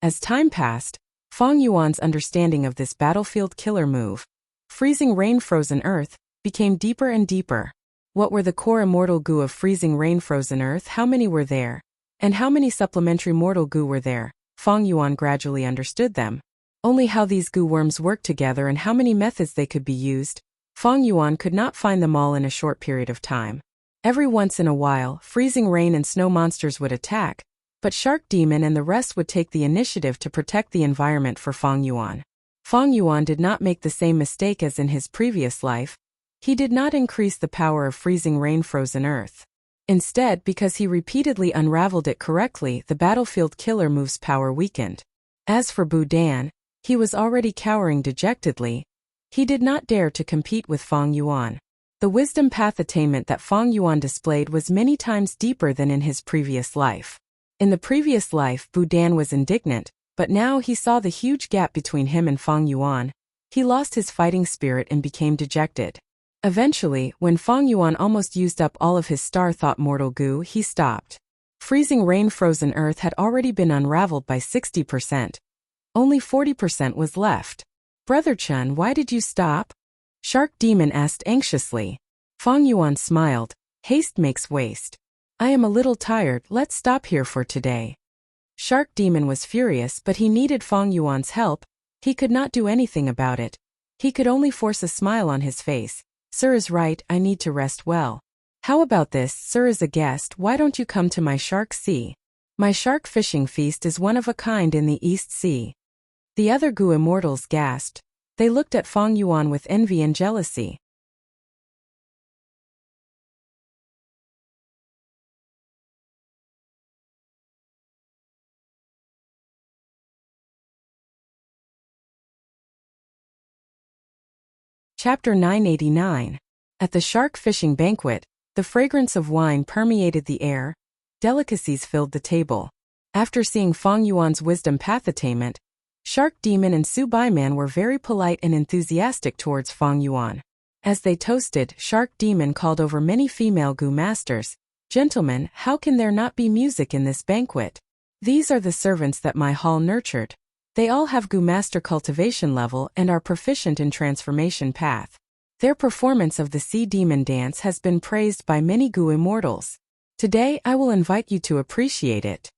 As time passed, Fang Yuan's understanding of this battlefield killer move, freezing rain-frozen earth, became deeper and deeper. What were the core immortal goo of freezing rain-frozen earth? How many were there? And how many supplementary mortal goo were there? Fang Yuan gradually understood them. Only how these goo worms worked together and how many methods they could be used. Fang Yuan could not find them all in a short period of time. Every once in a while, freezing rain and snow monsters would attack, but Shark Demon and the rest would take the initiative to protect the environment for Fang Yuan. Fang Yuan did not make the same mistake as in his previous life. He did not increase the power of freezing rain-frozen earth. Instead, because he repeatedly unraveled it correctly, the battlefield killer move's power weakened. As for Bu Dan, he was already cowering dejectedly. He did not dare to compete with Fang Yuan. The wisdom path attainment that Fang Yuan displayed was many times deeper than in his previous life. In the previous life, Budan was indignant, but now he saw the huge gap between him and Fang Yuan. He lost his fighting spirit and became dejected. Eventually, when Fang Yuan almost used up all of his star-thought mortal goo, he stopped. Freezing rain-frozen earth had already been unraveled by 60%. Only 40% was left. Brother Chun, why did you stop? Shark Demon asked anxiously. Fang Yuan smiled. Haste makes waste. I am a little tired, let's stop here for today. Shark Demon was furious, but he needed Fang Yuan's help. He could not do anything about it. He could only force a smile on his face. Sir is right, I need to rest well. How about this, sir is a guest, why don't you come to my shark sea? My shark fishing feast is one of a kind in the East Sea. The other Gu immortals gasped. They looked at Fang Yuan with envy and jealousy. Chapter 989. At the shark fishing banquet, the fragrance of wine permeated the air. Delicacies filled the table. After seeing Fang Yuan's wisdom path attainment, Shark Demon and Su Baiman were very polite and enthusiastic towards Fang Yuan. As they toasted, Shark Demon called over many female Gu masters. Gentlemen, how can there not be music in this banquet? These are the servants that my hall nurtured. They all have Gu master cultivation level and are proficient in transformation path. Their performance of the Sea Demon dance has been praised by many Gu immortals. Today I will invite you to appreciate it.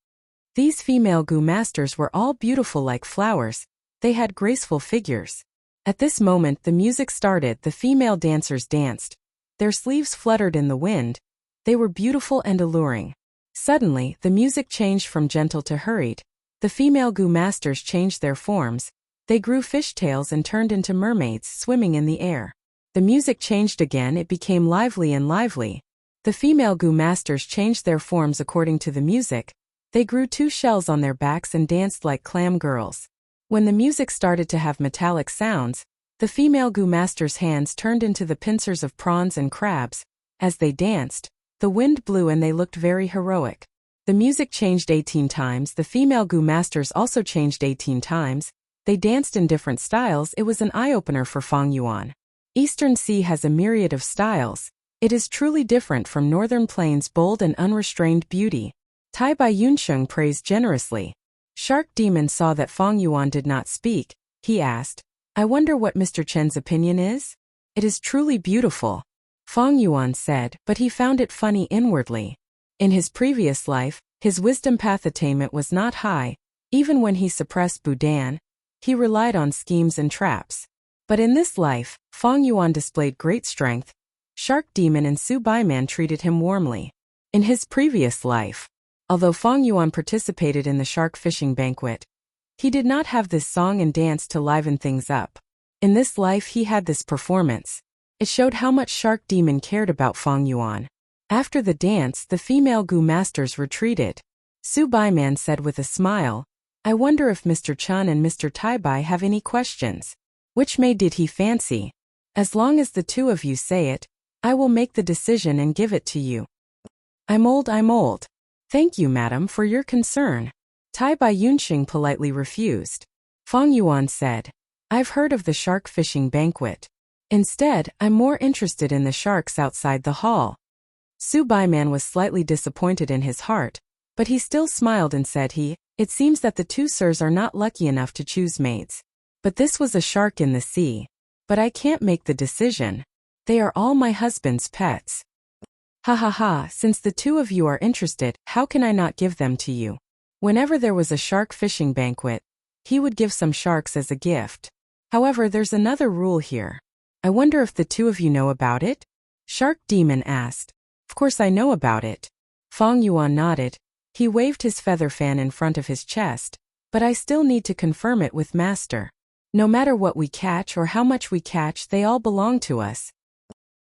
These female Gu masters were all beautiful like flowers. They had graceful figures. At this moment the music started, the female dancers danced. Their sleeves fluttered in the wind. They were beautiful and alluring. Suddenly, the music changed from gentle to hurried. The female Gu masters changed their forms. They grew fishtails and turned into mermaids swimming in the air. The music changed again, it became lively and lively. The female Gu masters changed their forms according to the music. They grew 2 shells on their backs and danced like clam girls. When the music started to have metallic sounds, the female Gu masters' hands turned into the pincers of prawns and crabs. As they danced, the wind blew and they looked very heroic. The music changed 18 times, the female Gu masters also changed 18 times. They danced in different styles, it was an eye-opener for Fang Yuan. Eastern Sea has a myriad of styles. It is truly different from Northern Plains' bold and unrestrained beauty. Tai Bai Yunsheng praised generously. Shark Demon saw that Fang Yuan did not speak. He asked, I wonder what Mr. Chen's opinion is? It is truly beautiful. Fang Yuan said, but he found it funny inwardly. In his previous life, his wisdom path attainment was not high. Even when he suppressed Budan, he relied on schemes and traps. But in this life, Fang Yuan displayed great strength. Shark Demon and Su Baiman treated him warmly. In his previous life, although Fang Yuan participated in the shark fishing banquet, he did not have this song and dance to liven things up. In this life he had this performance. It showed how much Shark Demon cared about Fang Yuan. After the dance, the female Gu masters retreated. Su Baiman said with a smile, I wonder if Mr. Chun and Mr. Tai Bai have any questions. Which maid did he fancy? As long as the two of you say it, I will make the decision and give it to you. I'm old. Thank you, madam, for your concern. Tai Bai Yunxing politely refused. Fang Yuan said, I've heard of the shark fishing banquet. Instead, I'm more interested in the sharks outside the hall. Su Baiman was slightly disappointed in his heart, but he still smiled and said it seems that the 2 sirs are not lucky enough to choose maids. But this was a shark in the sea. But I can't make the decision. They are all my husband's pets. Ha ha ha, since the 2 of you are interested, how can I not give them to you? Whenever there was a shark fishing banquet, he would give some sharks as a gift. However, there's another rule here. I wonder if the 2 of you know about it? Shark Demon asked. Of course I know about it. Fang Yuan nodded. He waved his feather fan in front of his chest. But I still need to confirm it with Master. No matter what we catch or how much we catch, they all belong to us.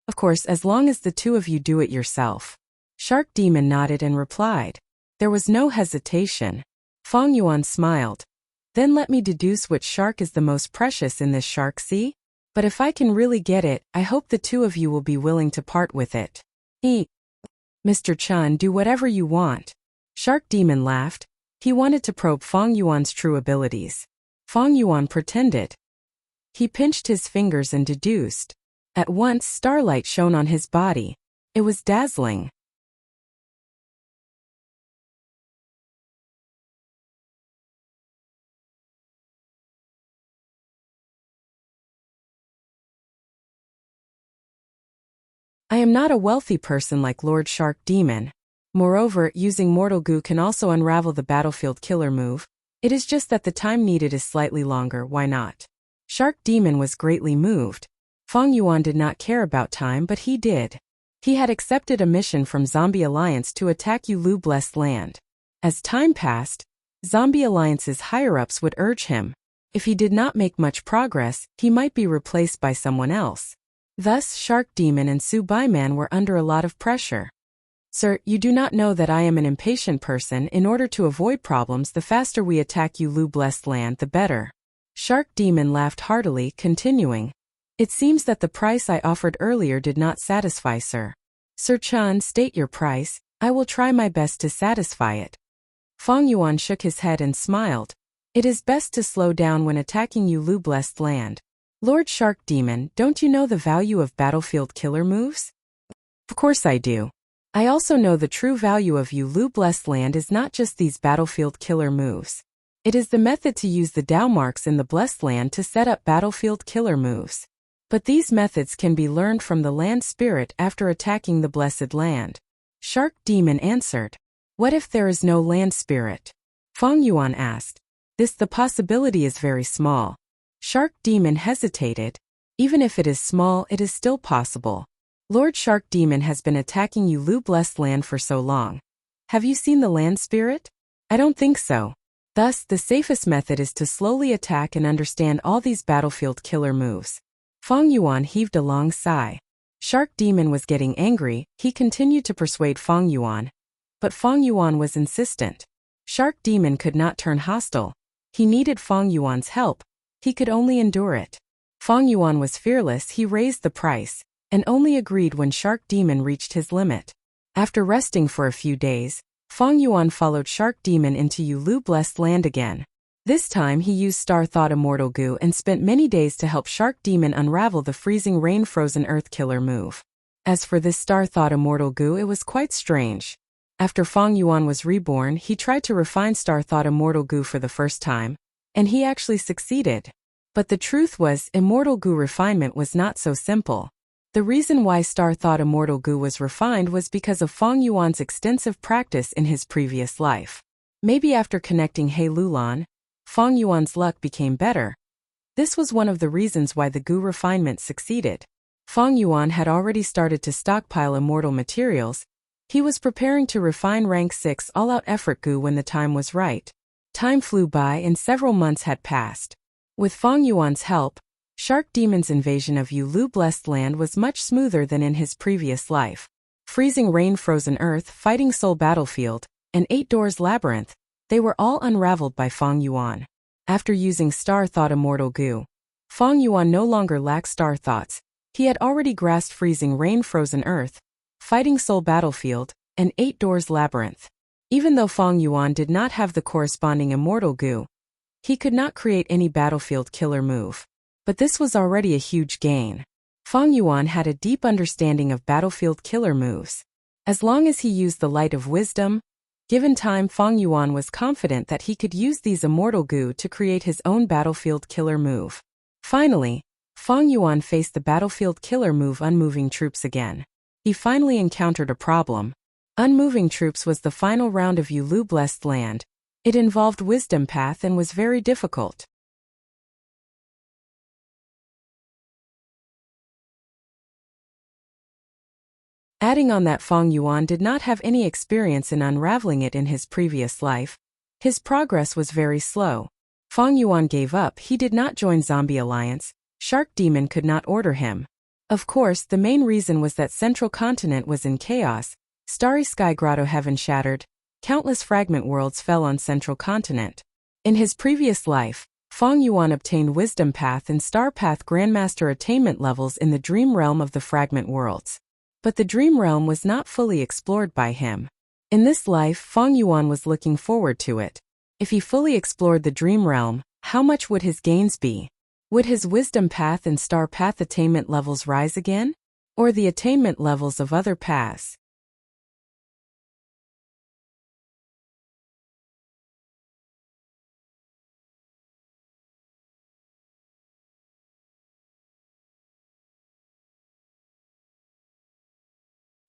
Of course, as long as the 2 of you do it yourself. Shark Demon nodded and replied. There was no hesitation. Fang Yuan smiled. Then let me deduce which shark is the most precious in this shark sea? But if I can really get it, I hope the two of you will be willing to part with it. Mr. Chun, do whatever you want. Shark Demon laughed. He wanted to probe Feng Yuan's true abilities. Feng Yuan pretended. He pinched his fingers and deduced. At once starlight shone on his body. It was dazzling. I am not a wealthy person like Lord Shark Demon. Moreover, using mortal goo can also unravel the battlefield killer move. It is just that the time needed is slightly longer, why not? Shark Demon was greatly moved. Feng Yuan did not care about time, but he did. He had accepted a mission from Zombie Alliance to attack Yulu Blessed Land. As time passed, Zombie Alliance's higher-ups would urge him. If he did not make much progress, he might be replaced by someone else. Thus, Shark Demon and Su Baiman were under a lot of pressure. Sir, you do not know that I am an impatient person. In order to avoid problems, the faster we attack Yulu Blessed Land, the better. Shark Demon laughed heartily, continuing. It seems that the price I offered earlier did not satisfy, sir. Sir Chun, state your price. I will try my best to satisfy it. Feng Yuan shook his head and smiled. It is best to slow down when attacking Yulu Blessed Land. Lord Shark Demon, don't you know the value of battlefield killer moves? Of course I do. I also know the true value of Yulu Blessed Land is not just these battlefield killer moves. It is the method to use the Dao marks in the Blessed Land to set up battlefield killer moves. But these methods can be learned from the land spirit after attacking the Blessed Land. Shark Demon answered. What if there is no land spirit? Feng Yuan asked. The possibility is very small. Shark Demon hesitated. Even if it is small, it is still possible. Lord Shark Demon has been attacking Yulu Blessed Land for so long. Have you seen the land spirit? I don't think so. Thus, the safest method is to slowly attack and understand all these battlefield killer moves. Feng Yuan heaved a long sigh. Shark Demon was getting angry. He continued to persuade Feng Yuan. But Feng Yuan was insistent. Shark Demon could not turn hostile. He needed Feng Yuan's help. He could only endure it. Feng Yuan was fearless. He raised the price, and only agreed when Shark Demon reached his limit. After resting for a few days, Feng Yuan followed Shark Demon into Yulu Blessed Land again. This time he used Star Thought Immortal Goo and spent many days to help Shark Demon unravel the Freezing Rain Frozen Earth killer move. As for this Star Thought Immortal Goo, it was quite strange. After Feng Yuan was reborn, he tried to refine Star Thought Immortal Goo for the first time, and he actually succeeded. But the truth was, Immortal Goo refinement was not so simple. The reason why Star Thought Immortal Goo was refined was because of Feng Yuan's extensive practice in his previous life. Maybe after connecting He Lulan, Feng Yuan's luck became better. This was one of the reasons why the Goo refinement succeeded. Feng Yuan had already started to stockpile immortal materials. He was preparing to refine rank 6 all-out effort Goo when the time was right. Time flew by and several months had passed. With Feng Yuan's help, Shark Demon's invasion of Yulu Blessed Land was much smoother than in his previous life. Freezing Rain Frozen Earth, Fighting Soul Battlefield, and 8 Doors Labyrinth, they were all unraveled by Feng Yuan. After using Star Thought Immortal Goo, Feng Yuan no longer lacked star thoughts. He had already grasped Freezing Rain Frozen Earth, Fighting Soul Battlefield, and 8 Doors Labyrinth. Even though Feng Yuan did not have the corresponding Immortal Goo, he could not create any battlefield killer move. But this was already a huge gain. Feng Yuan had a deep understanding of battlefield killer moves. As long as he used the light of wisdom, given time, Feng Yuan was confident that he could use these Immortal Goo to create his own battlefield killer move. Finally, Feng Yuan faced the battlefield killer move Unmoving Troops again. He finally encountered a problem. Unmoving Troops was the final round of Yulu Blessed Land. It involved Wisdom Path and was very difficult. Adding on that Feng Yuan did not have any experience in unraveling it in his previous life. His progress was very slow. Feng Yuan gave up. He did not join Zombie Alliance. Shark Demon could not order him. Of course, the main reason was that Central Continent was in chaos. Starry Sky Grotto Heaven shattered. Countless fragment worlds fell on Central Continent. In his previous life, Feng Yuan obtained Wisdom Path and Star Path Grandmaster attainment levels in the Dream Realm of the Fragment Worlds. But the Dream Realm was not fully explored by him. In this life, Feng Yuan was looking forward to it. If he fully explored the Dream Realm, how much would his gains be? Would his Wisdom Path and Star Path attainment levels rise again? Or the attainment levels of other paths?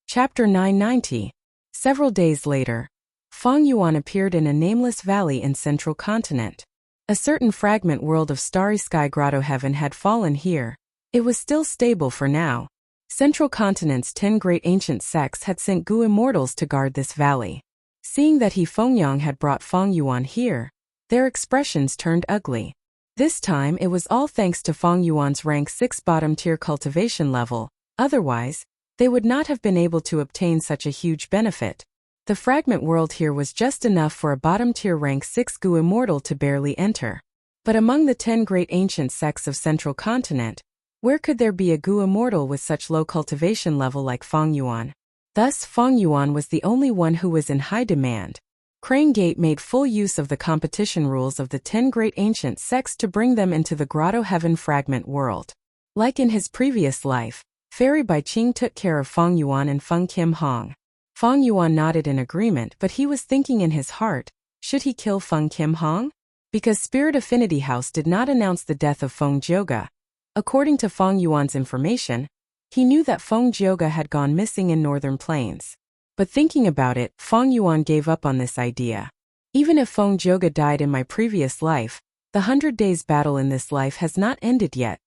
Chapter 990. Several days later, Feng Yuan appeared in a nameless valley in Central Continent. A certain fragment world of starry sky grotto heaven had fallen here. It was still stable for now. Central Continent's 10 great ancient sects had sent Gu immortals to guard this valley. Seeing that Fengyang had brought Feng Yuan here, their expressions turned ugly. This time it was all thanks to Feng Yuan's rank 6 bottom-tier cultivation level, otherwise, they would not have been able to obtain such a huge benefit. The fragment world here was just enough for a bottom-tier rank 6 Gu immortal to barely enter. But among the 10 great ancient sects of Central Continent, where could there be a Gu immortal with such low cultivation level like Feng Yuan? Thus, Feng Yuan was the only one who was in high demand. Crane Gate made full use of the competition rules of the 10 great ancient sects to bring them into the Grotto Heaven fragment world. Like in his previous life, Fairy Bai Qing took care of Feng Yuan and Feng Kim Hong. Feng Yuan nodded in agreement, but he was thinking in his heart, should he kill Feng Kim Hong? Because Spirit Affinity House did not announce the death of Feng Jioga. According to Feng Yuan's information, he knew that Feng Jioga had gone missing in Northern Plains. But thinking about it, Feng Yuan gave up on this idea. Even if Feng Jioga died in my previous life, the 100 days battle in this life has not ended yet.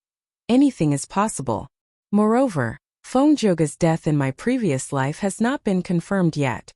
Anything is possible. Moreover, Feng Jioga's death in my previous life has not been confirmed yet.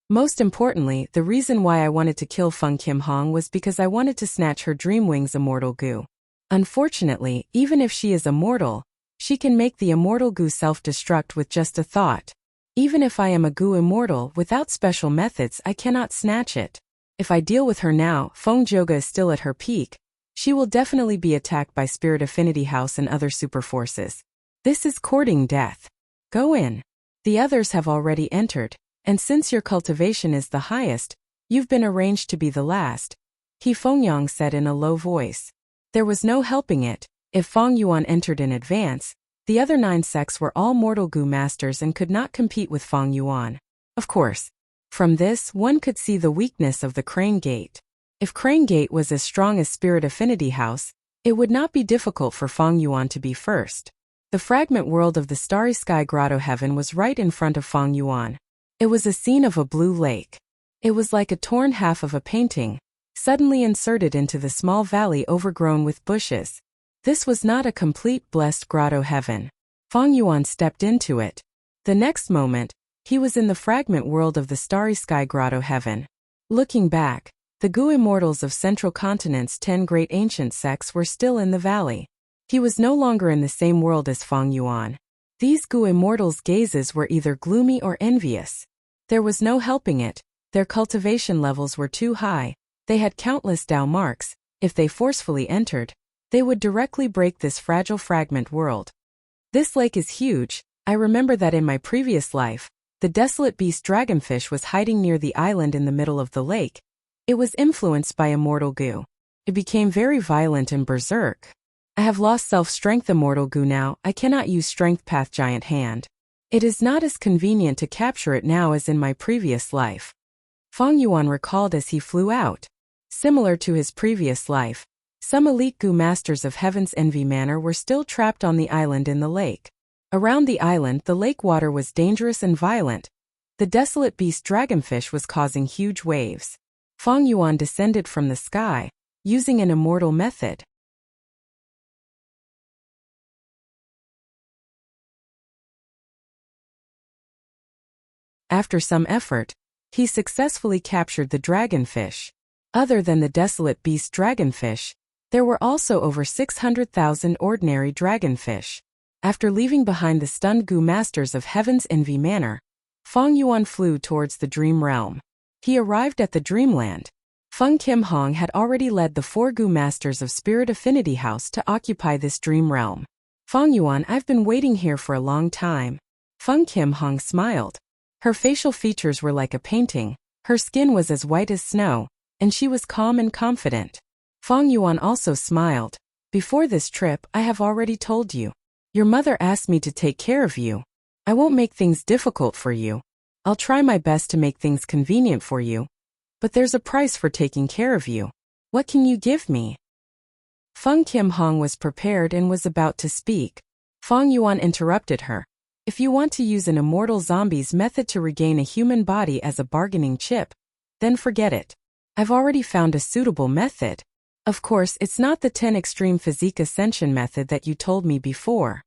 Most importantly, the reason why I wanted to kill Feng Kim Hong was because I wanted to snatch her Dreamwings immortal Gu. Unfortunately, even if she is immortal, she can make the immortal Gu self-destruct with just a thought. Even if I am a Gu immortal, without special methods I cannot snatch it. If I deal with her now, Feng Jioga is still at her peak. She will definitely be attacked by Spirit Affinity House and other super forces. This is courting death. Go in. The others have already entered, and since your cultivation is the highest, you've been arranged to be the last, Fengyang said in a low voice. There was no helping it. If Feng Yuan entered in advance, the other 9 sects were all mortal Gu masters and could not compete with Feng Yuan. Of course. From this, one could see the weakness of the Crane Gate. If Crane Gate was as strong as Spirit Affinity House, it would not be difficult for Feng Yuan to be first. The fragment world of the Starry Sky Grotto Heaven was right in front of Feng Yuan. It was a scene of a blue lake. It was like a torn half of a painting, suddenly inserted into the small valley overgrown with bushes. This was not a complete blessed Grotto Heaven. Feng Yuan stepped into it. The next moment, he was in the fragment world of the Starry Sky Grotto Heaven. Looking back, the Gu immortals of Central Continent's 10 great ancient sects were still in the valley. He was no longer in the same world as Feng Yuan. These Gu immortals' gazes were either gloomy or envious. There was no helping it. Their cultivation levels were too high. They had countless Dao marks. If they forcefully entered, they would directly break this fragile fragment world. This lake is huge. I remember that in my previous life, the desolate beast dragonfish was hiding near the island in the middle of the lake. It was influenced by immortal Gu. It became very violent and berserk. I have lost self-strength immortal Gu now. I cannot use strength path giant hand. It is not as convenient to capture it now as in my previous life. Feng Yuan recalled as he flew out. Similar to his previous life, some elite Gu masters of Heaven's Envy Manor were still trapped on the island in the lake. Around the island, the lake water was dangerous and violent. The desolate beast dragonfish was causing huge waves. Feng Yuan descended from the sky, using an immortal method. After some effort, he successfully captured the dragonfish. Other than the desolate beast dragonfish, there were also over 600,000 ordinary dragonfish. After leaving behind the stunned Gu masters of Heaven's Envy Manor, Feng Yuan flew towards the Dream Realm. He arrived at the Dreamland. Feng Kim Hong had already led the 4 Gu Masters of Spirit Affinity House to occupy this dream realm. Feng Yuan, I've been waiting here for a long time. Feng Kim Hong smiled. Her facial features were like a painting, her skin was as white as snow, and she was calm and confident. Feng Yuan also smiled. Before this trip, I have already told you. Your mother asked me to take care of you. I won't make things difficult for you. I'll try my best to make things convenient for you. But there's a price for taking care of you. What can you give me? Feng Kim Hong was prepared and was about to speak. Feng Yuan interrupted her. If you want to use an immortal zombie's method to regain a human body as a bargaining chip, then forget it. I've already found a suitable method. Of course, it's not the 10 extreme physique ascension method that you told me before.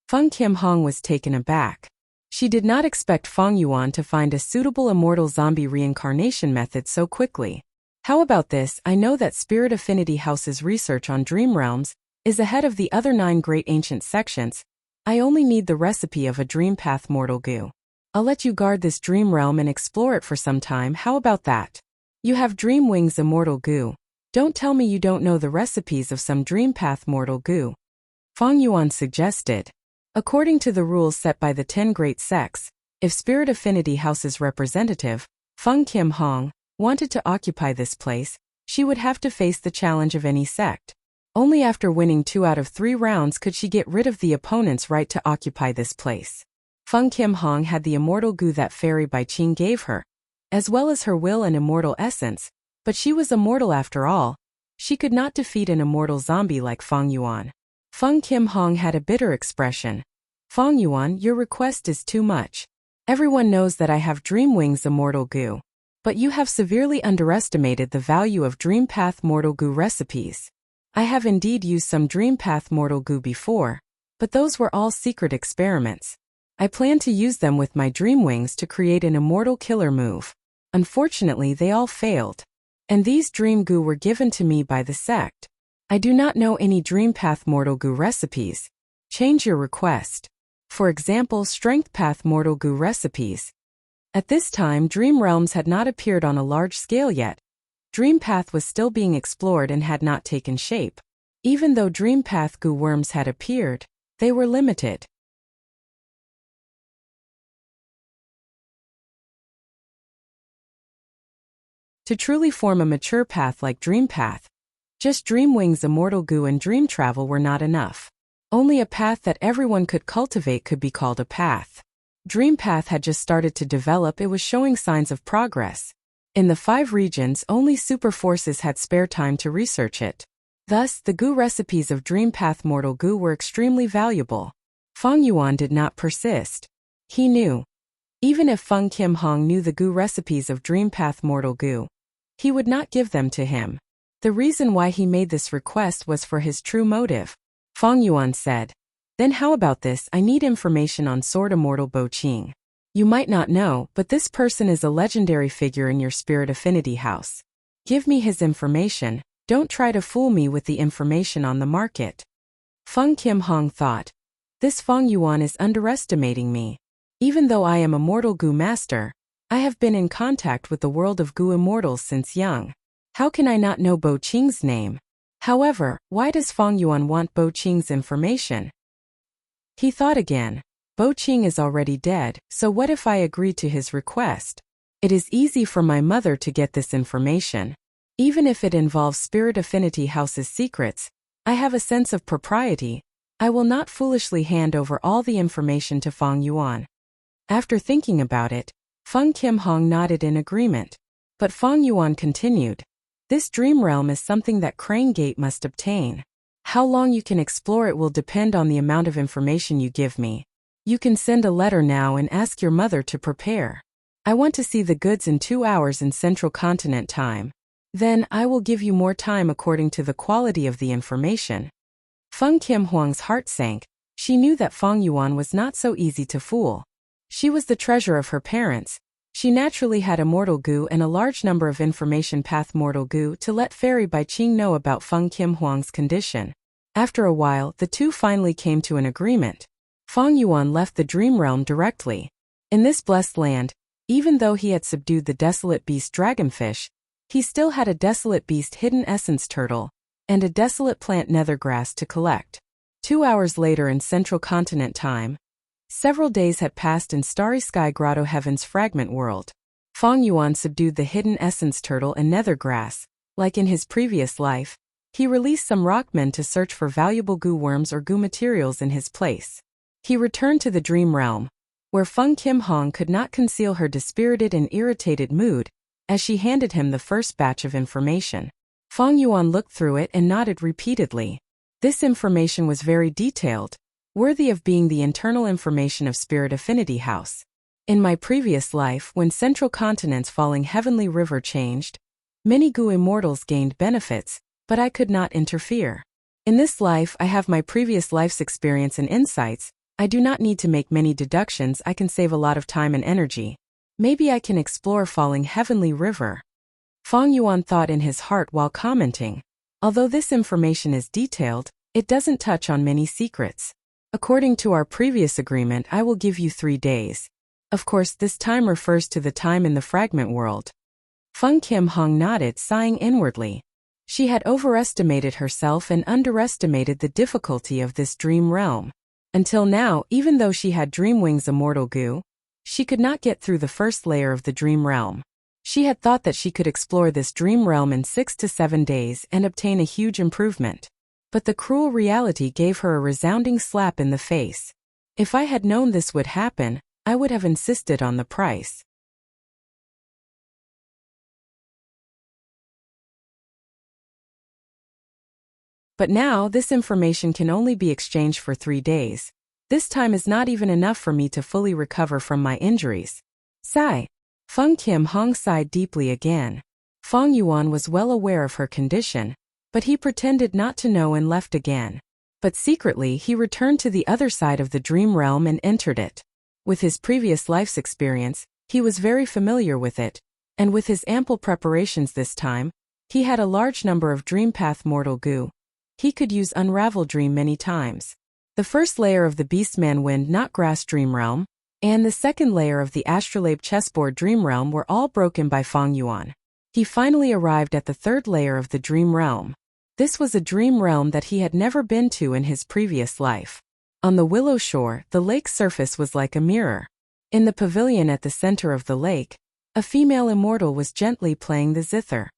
Feng Kim Hong was taken aback. She did not expect Feng Yuan to find a suitable immortal zombie reincarnation method so quickly. How about this? I know that Spirit Affinity House's research on dream realms is ahead of the other 9 great ancient sections. I only need the recipe of a dream path mortal goo. I'll let you guard this dream realm and explore it for some time. How about that? You have dream wings immortal goo. Don't tell me you don't know the recipes of some dream path mortal goo. Feng Yuan suggested. According to the rules set by the 10 great sects, if Spirit Affinity House's representative, Feng Kim Hong, wanted to occupy this place, she would have to face the challenge of any sect. Only after winning 2 out of 3 rounds could she get rid of the opponent's right to occupy this place. Feng Kim Hong had the immortal goo that Fairy Bai Qing gave her, as well as her will and immortal essence, but she was immortal after all. She could not defeat an immortal zombie like Feng Yuan. Feng Kim Hong had a bitter expression. Feng Yuan, your request is too much. Everyone knows that I have Dream Wings immortal goo. But you have severely underestimated the value of Dream Path mortal goo recipes. I have indeed used some Dream Path mortal goo before, but those were all secret experiments. I plan to use them with my Dream Wings to create an immortal killer move. Unfortunately, they all failed. And these dream goo were given to me by the sect. I do not know any Dream Path mortal goo recipes. Change your request. For example, Strength Path mortal goo recipes. At this time, dream realms had not appeared on a large scale yet. Dream Path was still being explored and had not taken shape. Even though Dream Path goo worms had appeared, they were limited. To truly form a mature path like Dream Path, just Dream Wings immortal goo and dream travel were not enough. Only a path that everyone could cultivate could be called a path. Dream Path had just started to develop, it was showing signs of progress. In the 5 regions, only super forces had spare time to research it. Thus, the goo recipes of Dream Path mortal goo were extremely valuable. Feng Yuan did not persist. He knew. Even if Feng Kim Hong knew the goo recipes of Dream Path mortal goo, he would not give them to him. The reason why he made this request was for his true motive. Feng Yuan said. Then how about this? I need information on Sword Immortal Bo Qing. You might not know, but this person is a legendary figure in your Spirit Affinity House. Give me his information, don't try to fool me with the information on the market. Feng Kim Hong thought. This Feng Yuan is underestimating me. Even though I am a mortal goo master, I have been in contact with the world of goo immortals since young. How can I not know Bo Qing's name? However, why does Feng Yuan want Bo Qing's information? He thought again. Bo Qing is already dead, so what if I agree to his request? It is easy for my mother to get this information. Even if it involves Spirit Affinity House's secrets, I have a sense of propriety. I will not foolishly hand over all the information to Feng Yuan. After thinking about it, Feng Kim Hong nodded in agreement. But Feng Yuan continued. This dream realm is something that Crane Gate must obtain. How long you can explore it will depend on the amount of information you give me. You can send a letter now and ask your mother to prepare. I want to see the goods in 2 hours in Central Continent time. Then, I will give you more time according to the quality of the information. Feng Kim Hong's heart sank. She knew that Feng Yuan was not so easy to fool. She was the treasure of her parents. She naturally had immortal goo and a large number of information path mortal goo to let Fairy Bai Qing know about Feng Kim Hong's condition. After a while, the two finally came to an agreement. Feng Yuan left the dream realm directly. In this blessed land, even though he had subdued the desolate beast dragonfish, He still had a desolate beast hidden essence turtle, and a desolate plant nethergrass to collect. 2 hours later in Central Continent time, several days had passed in Starry Sky Grotto Heaven's fragment world. Feng Yuan subdued the hidden essence turtle and nethergrass. Like in his previous life, he released some rockmen to search for valuable goo worms or goo materials in his place. He returned to the dream realm, where Feng Kim Hong could not conceal her dispirited and irritated mood as she handed him the first batch of information. Feng Yuan looked through it and nodded repeatedly. This information was very detailed, worthy of being the internal information of Spirit Affinity House. In my previous life, when Central Continent's falling heavenly river changed, many goo immortals gained benefits, but I could not interfere. In this life, I have my previous life's experience and insights. I do not need to make many deductions. I can save a lot of time and energy. Maybe I can explore falling heavenly river. Feng Yuan thought in his heart while commenting. Although this information is detailed, it doesn't touch on many secrets. According to our previous agreement, I will give you 3 days. Of course, this time refers to the time in the fragment world. Feng Kim Hong nodded, sighing inwardly. She had overestimated herself and underestimated the difficulty of this dream realm. Until now, even though she had Dream Wings Immortal Goo, she could not get through the first layer of the dream realm. She had thought that she could explore this dream realm in 6 to 7 days and obtain a huge improvement. But the cruel reality gave her a resounding slap in the face. If I had known this would happen, I would have insisted on the price. But now, this information can only be exchanged for 3 days. This time is not even enough for me to fully recover from my injuries. Sigh. Feng Kim Hong sighed deeply again. Feng Yuan was well aware of her condition, but he pretended not to know and left again. But secretly he returned to the other side of the dream realm and entered it. With his previous life's experience, he was very familiar with it, and with his ample preparations this time, he had a large number of Dream Path Mortal Goo. He could use Unravel Dream many times. The first layer of the Beastman Wind Not Grass Dream Realm, and the second layer of the Astrolabe Chessboard Dream Realm were all broken by Feng Yuan. He finally arrived at the third layer of the Dream Realm. This was a dream realm that he had never been to in his previous life. On the willow shore, the lake's surface was like a mirror. In the pavilion at the center of the lake, a female immortal was gently playing the zither.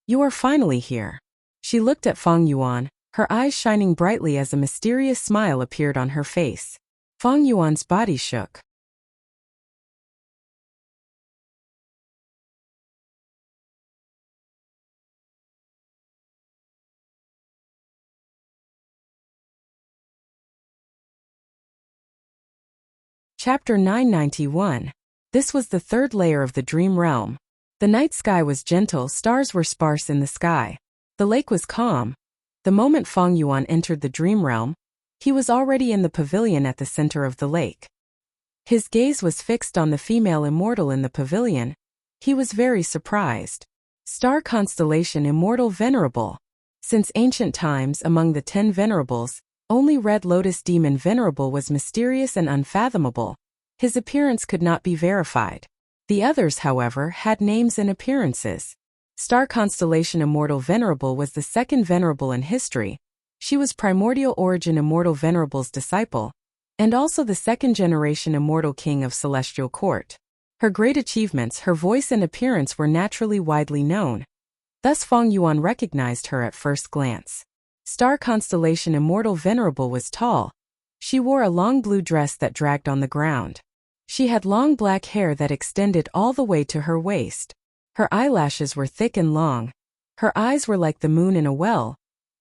You are finally here. She looked at Feng Yuan, her eyes shining brightly as a mysterious smile appeared on her face. Feng Yuan's body shook. Chapter 991. This was the third layer of the dream realm. The night sky was gentle, stars were sparse in the sky. The lake was calm. The moment Feng Yuan entered the dream realm, he was already in the pavilion at the center of the lake. His gaze was fixed on the female immortal in the pavilion. He was very surprised. Star constellation Immortal Venerable. Since ancient times, among the 10 venerables, only Red Lotus Demon Venerable was mysterious and unfathomable. His appearance could not be verified. The others, however, had names and appearances. Star constellation Immortal Venerable was the second venerable in history. She was Primordial Origin Immortal Venerable's disciple, and also the second-generation Immortal King of Celestial Court. Her great achievements, her voice and appearance were naturally widely known. Thus Feng Yuan recognized her at first glance. Star constellation Immortal Venerable was tall. She wore a long blue dress that dragged on the ground. She had long black hair that extended all the way to her waist. Her eyelashes were thick and long. Her eyes were like the moon in a well.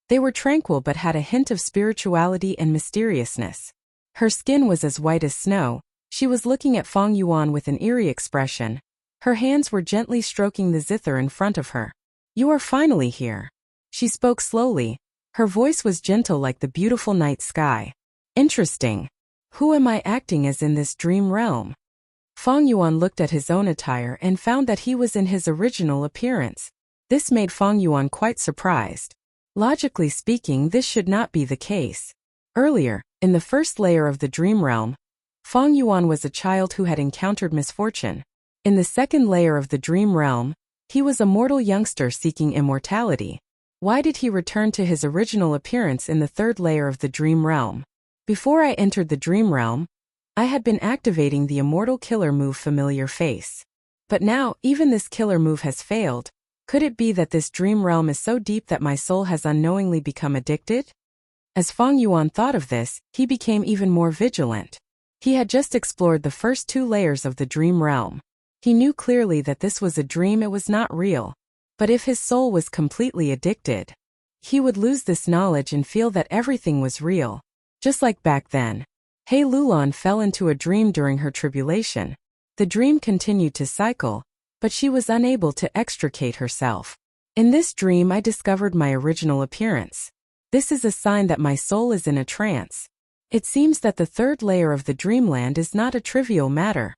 They were tranquil but had a hint of spirituality and mysteriousness. Her skin was as white as snow. She was looking at Feng Yuan with an eerie expression. Her hands were gently stroking the zither in front of her. You are finally here. She spoke slowly. Her voice was gentle like the beautiful night sky. Interesting. Who am I acting as in this dream realm? Feng Yuan looked at his own attire and found that he was in his original appearance. This made Feng Yuan quite surprised. Logically speaking, this should not be the case. Earlier, in the first layer of the dream realm, Feng Yuan was a child who had encountered misfortune. In the second layer of the dream realm, He was a mortal youngster seeking immortality. Why did he return to his original appearance in the third layer of the dream realm? Before I entered the dream realm, I had been activating the immortal killer move Familiar Face. But now, even this killer move has failed. Could it be that this dream realm is so deep that my soul has unknowingly become addicted? As Feng Yuan thought of this, he became even more vigilant. He had just explored the first 2 layers of the dream realm. He knew clearly that this was a dream, it was not real. But if his soul was completely addicted, he would lose this knowledge and feel that everything was real. Just like back then. He Lulan fell into a dream during her tribulation. The dream continued to cycle, but she was unable to extricate herself. In this dream I discovered my original appearance. This is a sign that my soul is in a trance. It seems that the third layer of the dreamland is not a trivial matter.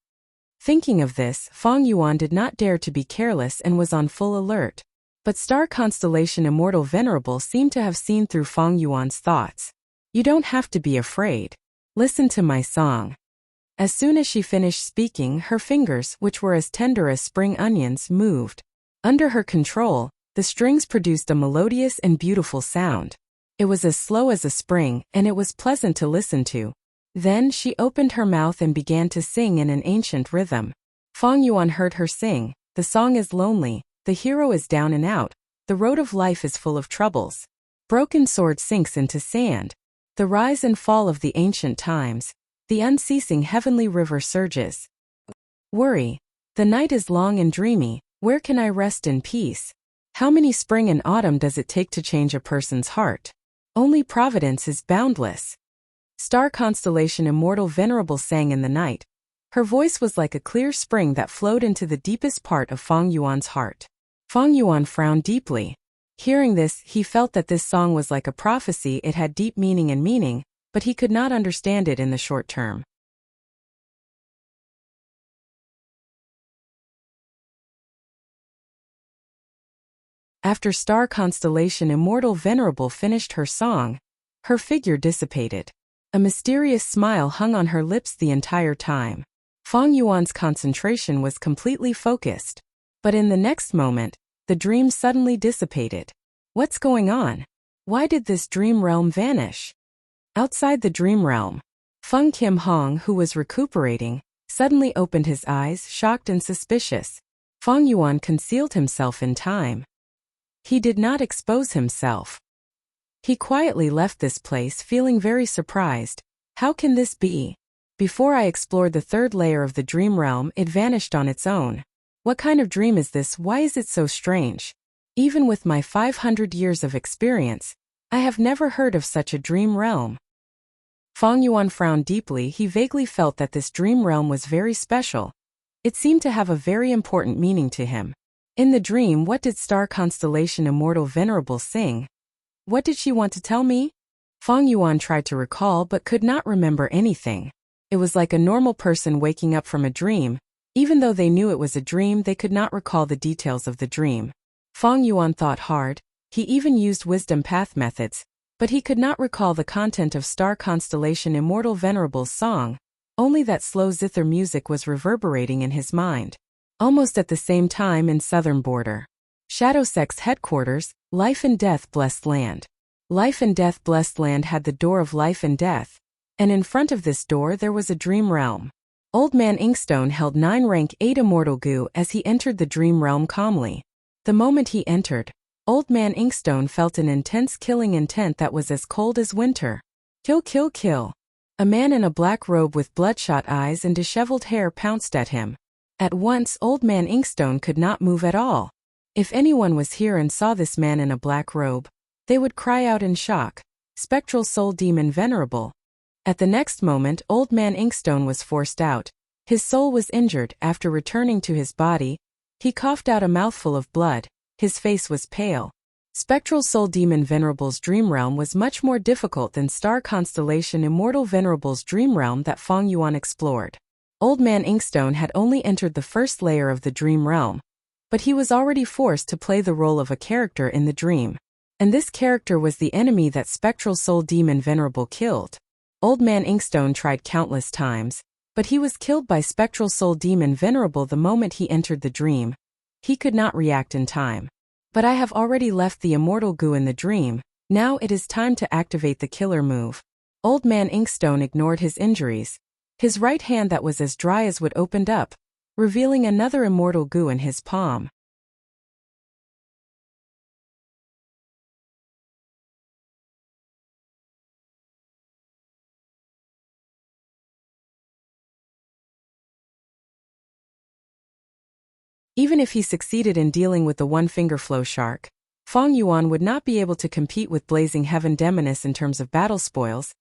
Thinking of this, Feng Yuan did not dare to be careless and was on full alert. But star constellation Immortal Venerable seemed to have seen through Feng Yuan's thoughts. You don't have to be afraid. Listen to my song. As soon as she finished speaking, her fingers, which were as tender as spring onions, moved. Under her control, the strings produced a melodious and beautiful sound. It was as slow as a spring, and it was pleasant to listen to. Then she opened her mouth and began to sing in an ancient rhythm. Feng Yuan heard her sing. The song is lonely, the hero is down and out, the road of life is full of troubles. Broken sword sinks into sand. The rise and fall of the ancient times. The unceasing heavenly river surges. Worry. The night is long and dreamy. Where can I rest in peace? How many spring and autumn does it take to change a person's heart? Only providence is boundless. Star constellation Immortal Venerable sang in the night. Her voice was like a clear spring that flowed into the deepest part of Feng Yuan's heart. Feng Yuan frowned deeply. Hearing this, he felt that this song was like a prophecy. It had deep meaning, but he could not understand it in the short term. After star constellation Immortal Venerable finished her song, her figure dissipated. A mysterious smile hung on her lips the entire time. Feng Yuan's concentration was completely focused. But in the next moment, the dream suddenly dissipated. What's going on? Why did this dream realm vanish? Outside the dream realm, Feng Kim Hong, who was recuperating, suddenly opened his eyes, shocked and suspicious. Feng Yuan concealed himself in time. He did not expose himself. He quietly left this place feeling very surprised. How can this be? Before I explored the third layer of the dream realm, it vanished on its own. What kind of dream is this? Why is it so strange? Even with my 500 years of experience, I have never heard of such a dream realm. Feng Yuan frowned deeply. He vaguely felt that this dream realm was very special. It seemed to have a very important meaning to him. In the dream, what did star constellation Immortal Venerable sing? What did she want to tell me? Feng Yuan tried to recall but could not remember anything. It was like a normal person waking up from a dream. Even though they knew it was a dream, they could not recall the details of the dream. Feng Yuan thought hard. He even used wisdom path methods, but he could not recall the content of star constellation Immortal Venerable's song. Only that slow zither music was reverberating in his mind. Almost at the same time in southern border. Shadow Sect's headquarters, Life and Death Blessed Land. Life and Death Blessed Land had the door of life and death, and in front of this door there was a dream realm. Old Man Inkstone held 9 rank 8 immortal goo as he entered the dream realm calmly. The moment he entered, Old Man Inkstone felt an intense killing intent that was as cold as winter. Kill, kill, kill. A man in a black robe with bloodshot eyes and disheveled hair pounced at him. At once Old Man Inkstone could not move at all. If anyone was here and saw this man in a black robe, they would cry out in shock. Spectral Soul Demon Venerable. At the next moment Old Man Inkstone was forced out. His soul was injured. After returning to his body, he coughed out a mouthful of blood. His face was pale. Spectral Soul Demon Venerable's dream realm was much more difficult than star constellation Immortal Venerable's dream realm that Feng Yuan explored. Old Man Inkstone had only entered the first layer of the dream realm, but he was already forced to play the role of a character in the dream. And this character was the enemy that Spectral Soul Demon Venerable killed. Old Man Inkstone tried countless times, but he was killed by Spectral Soul Demon Venerable the moment he entered the dream. He could not react in time. But I have already left the immortal goo in the dream. Now it is time to activate the killer move. Old Man Inkstone ignored his injuries. His right hand that was as dry as wood opened up, revealing another immortal goo in his palm. Even if he succeeded in dealing with the one-finger flow shark, Feng Yuan would not be able to compete with Blazing Heaven Demoness in terms of battle spoils.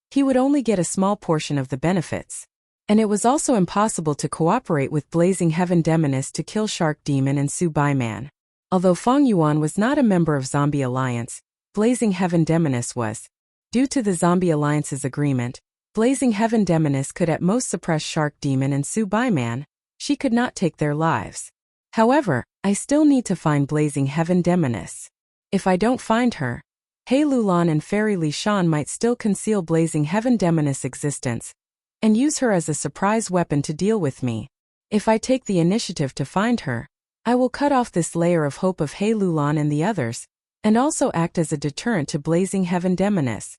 He would only get a small portion of the benefits. And it was also impossible to cooperate with Blazing Heaven Demoness to kill Shark Demon and Su Bai Man. Although Feng Yuan was not a member of Zombie Alliance, Blazing Heaven Demoness was. Due to the Zombie Alliance's agreement, Blazing Heaven Demoness could at most suppress Shark Demon and Su Bai Man. She could not take their lives. However, I still need to find Blazing Heaven Demoness. If I don't find her, Hei Lulan and Fairy Li Shan might still conceal Blazing Heaven Demoness' existence and use her as a surprise weapon to deal with me. If I take the initiative to find her, I will cut off this layer of hope of Hei Lulan and the others, and also act as a deterrent to Blazing Heaven Demoness.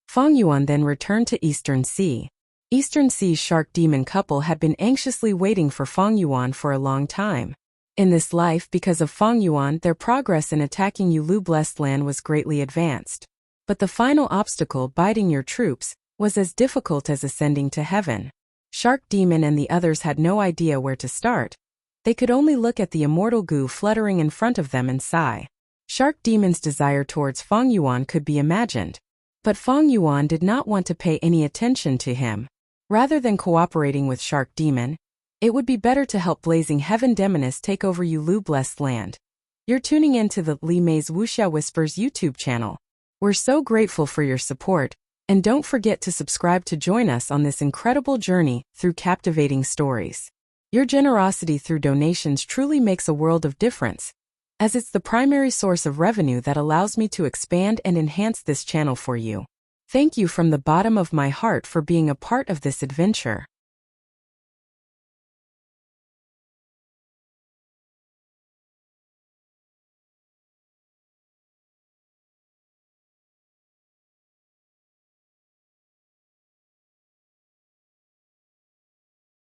Feng Yuan then returned to Eastern Sea. Eastern Sea's Shark Demon couple had been anxiously waiting for Feng Yuan for a long time. In this life, because of Feng Yuan, their progress in attacking Yulu Blessed Land was greatly advanced. But the final obstacle, biting your troops, was as difficult as ascending to heaven. Shark Demon and the others had no idea where to start. They could only look at the immortal goo fluttering in front of them and sigh. Shark Demon's desire towards Feng Yuan could be imagined. But Feng Yuan did not want to pay any attention to him. Rather than cooperating with Shark Demon, it would be better to help Blazing Heaven Demoness take over Yulu Blessed Land. You're tuning in to the Li Mei's Wuxia Whispers YouTube channel. We're so grateful for your support, and don't forget to subscribe to join us on this incredible journey through captivating stories. Your generosity through donations truly makes a world of difference, as it's the primary source of revenue that allows me to expand and enhance this channel for you. Thank you from the bottom of my heart for being a part of this adventure.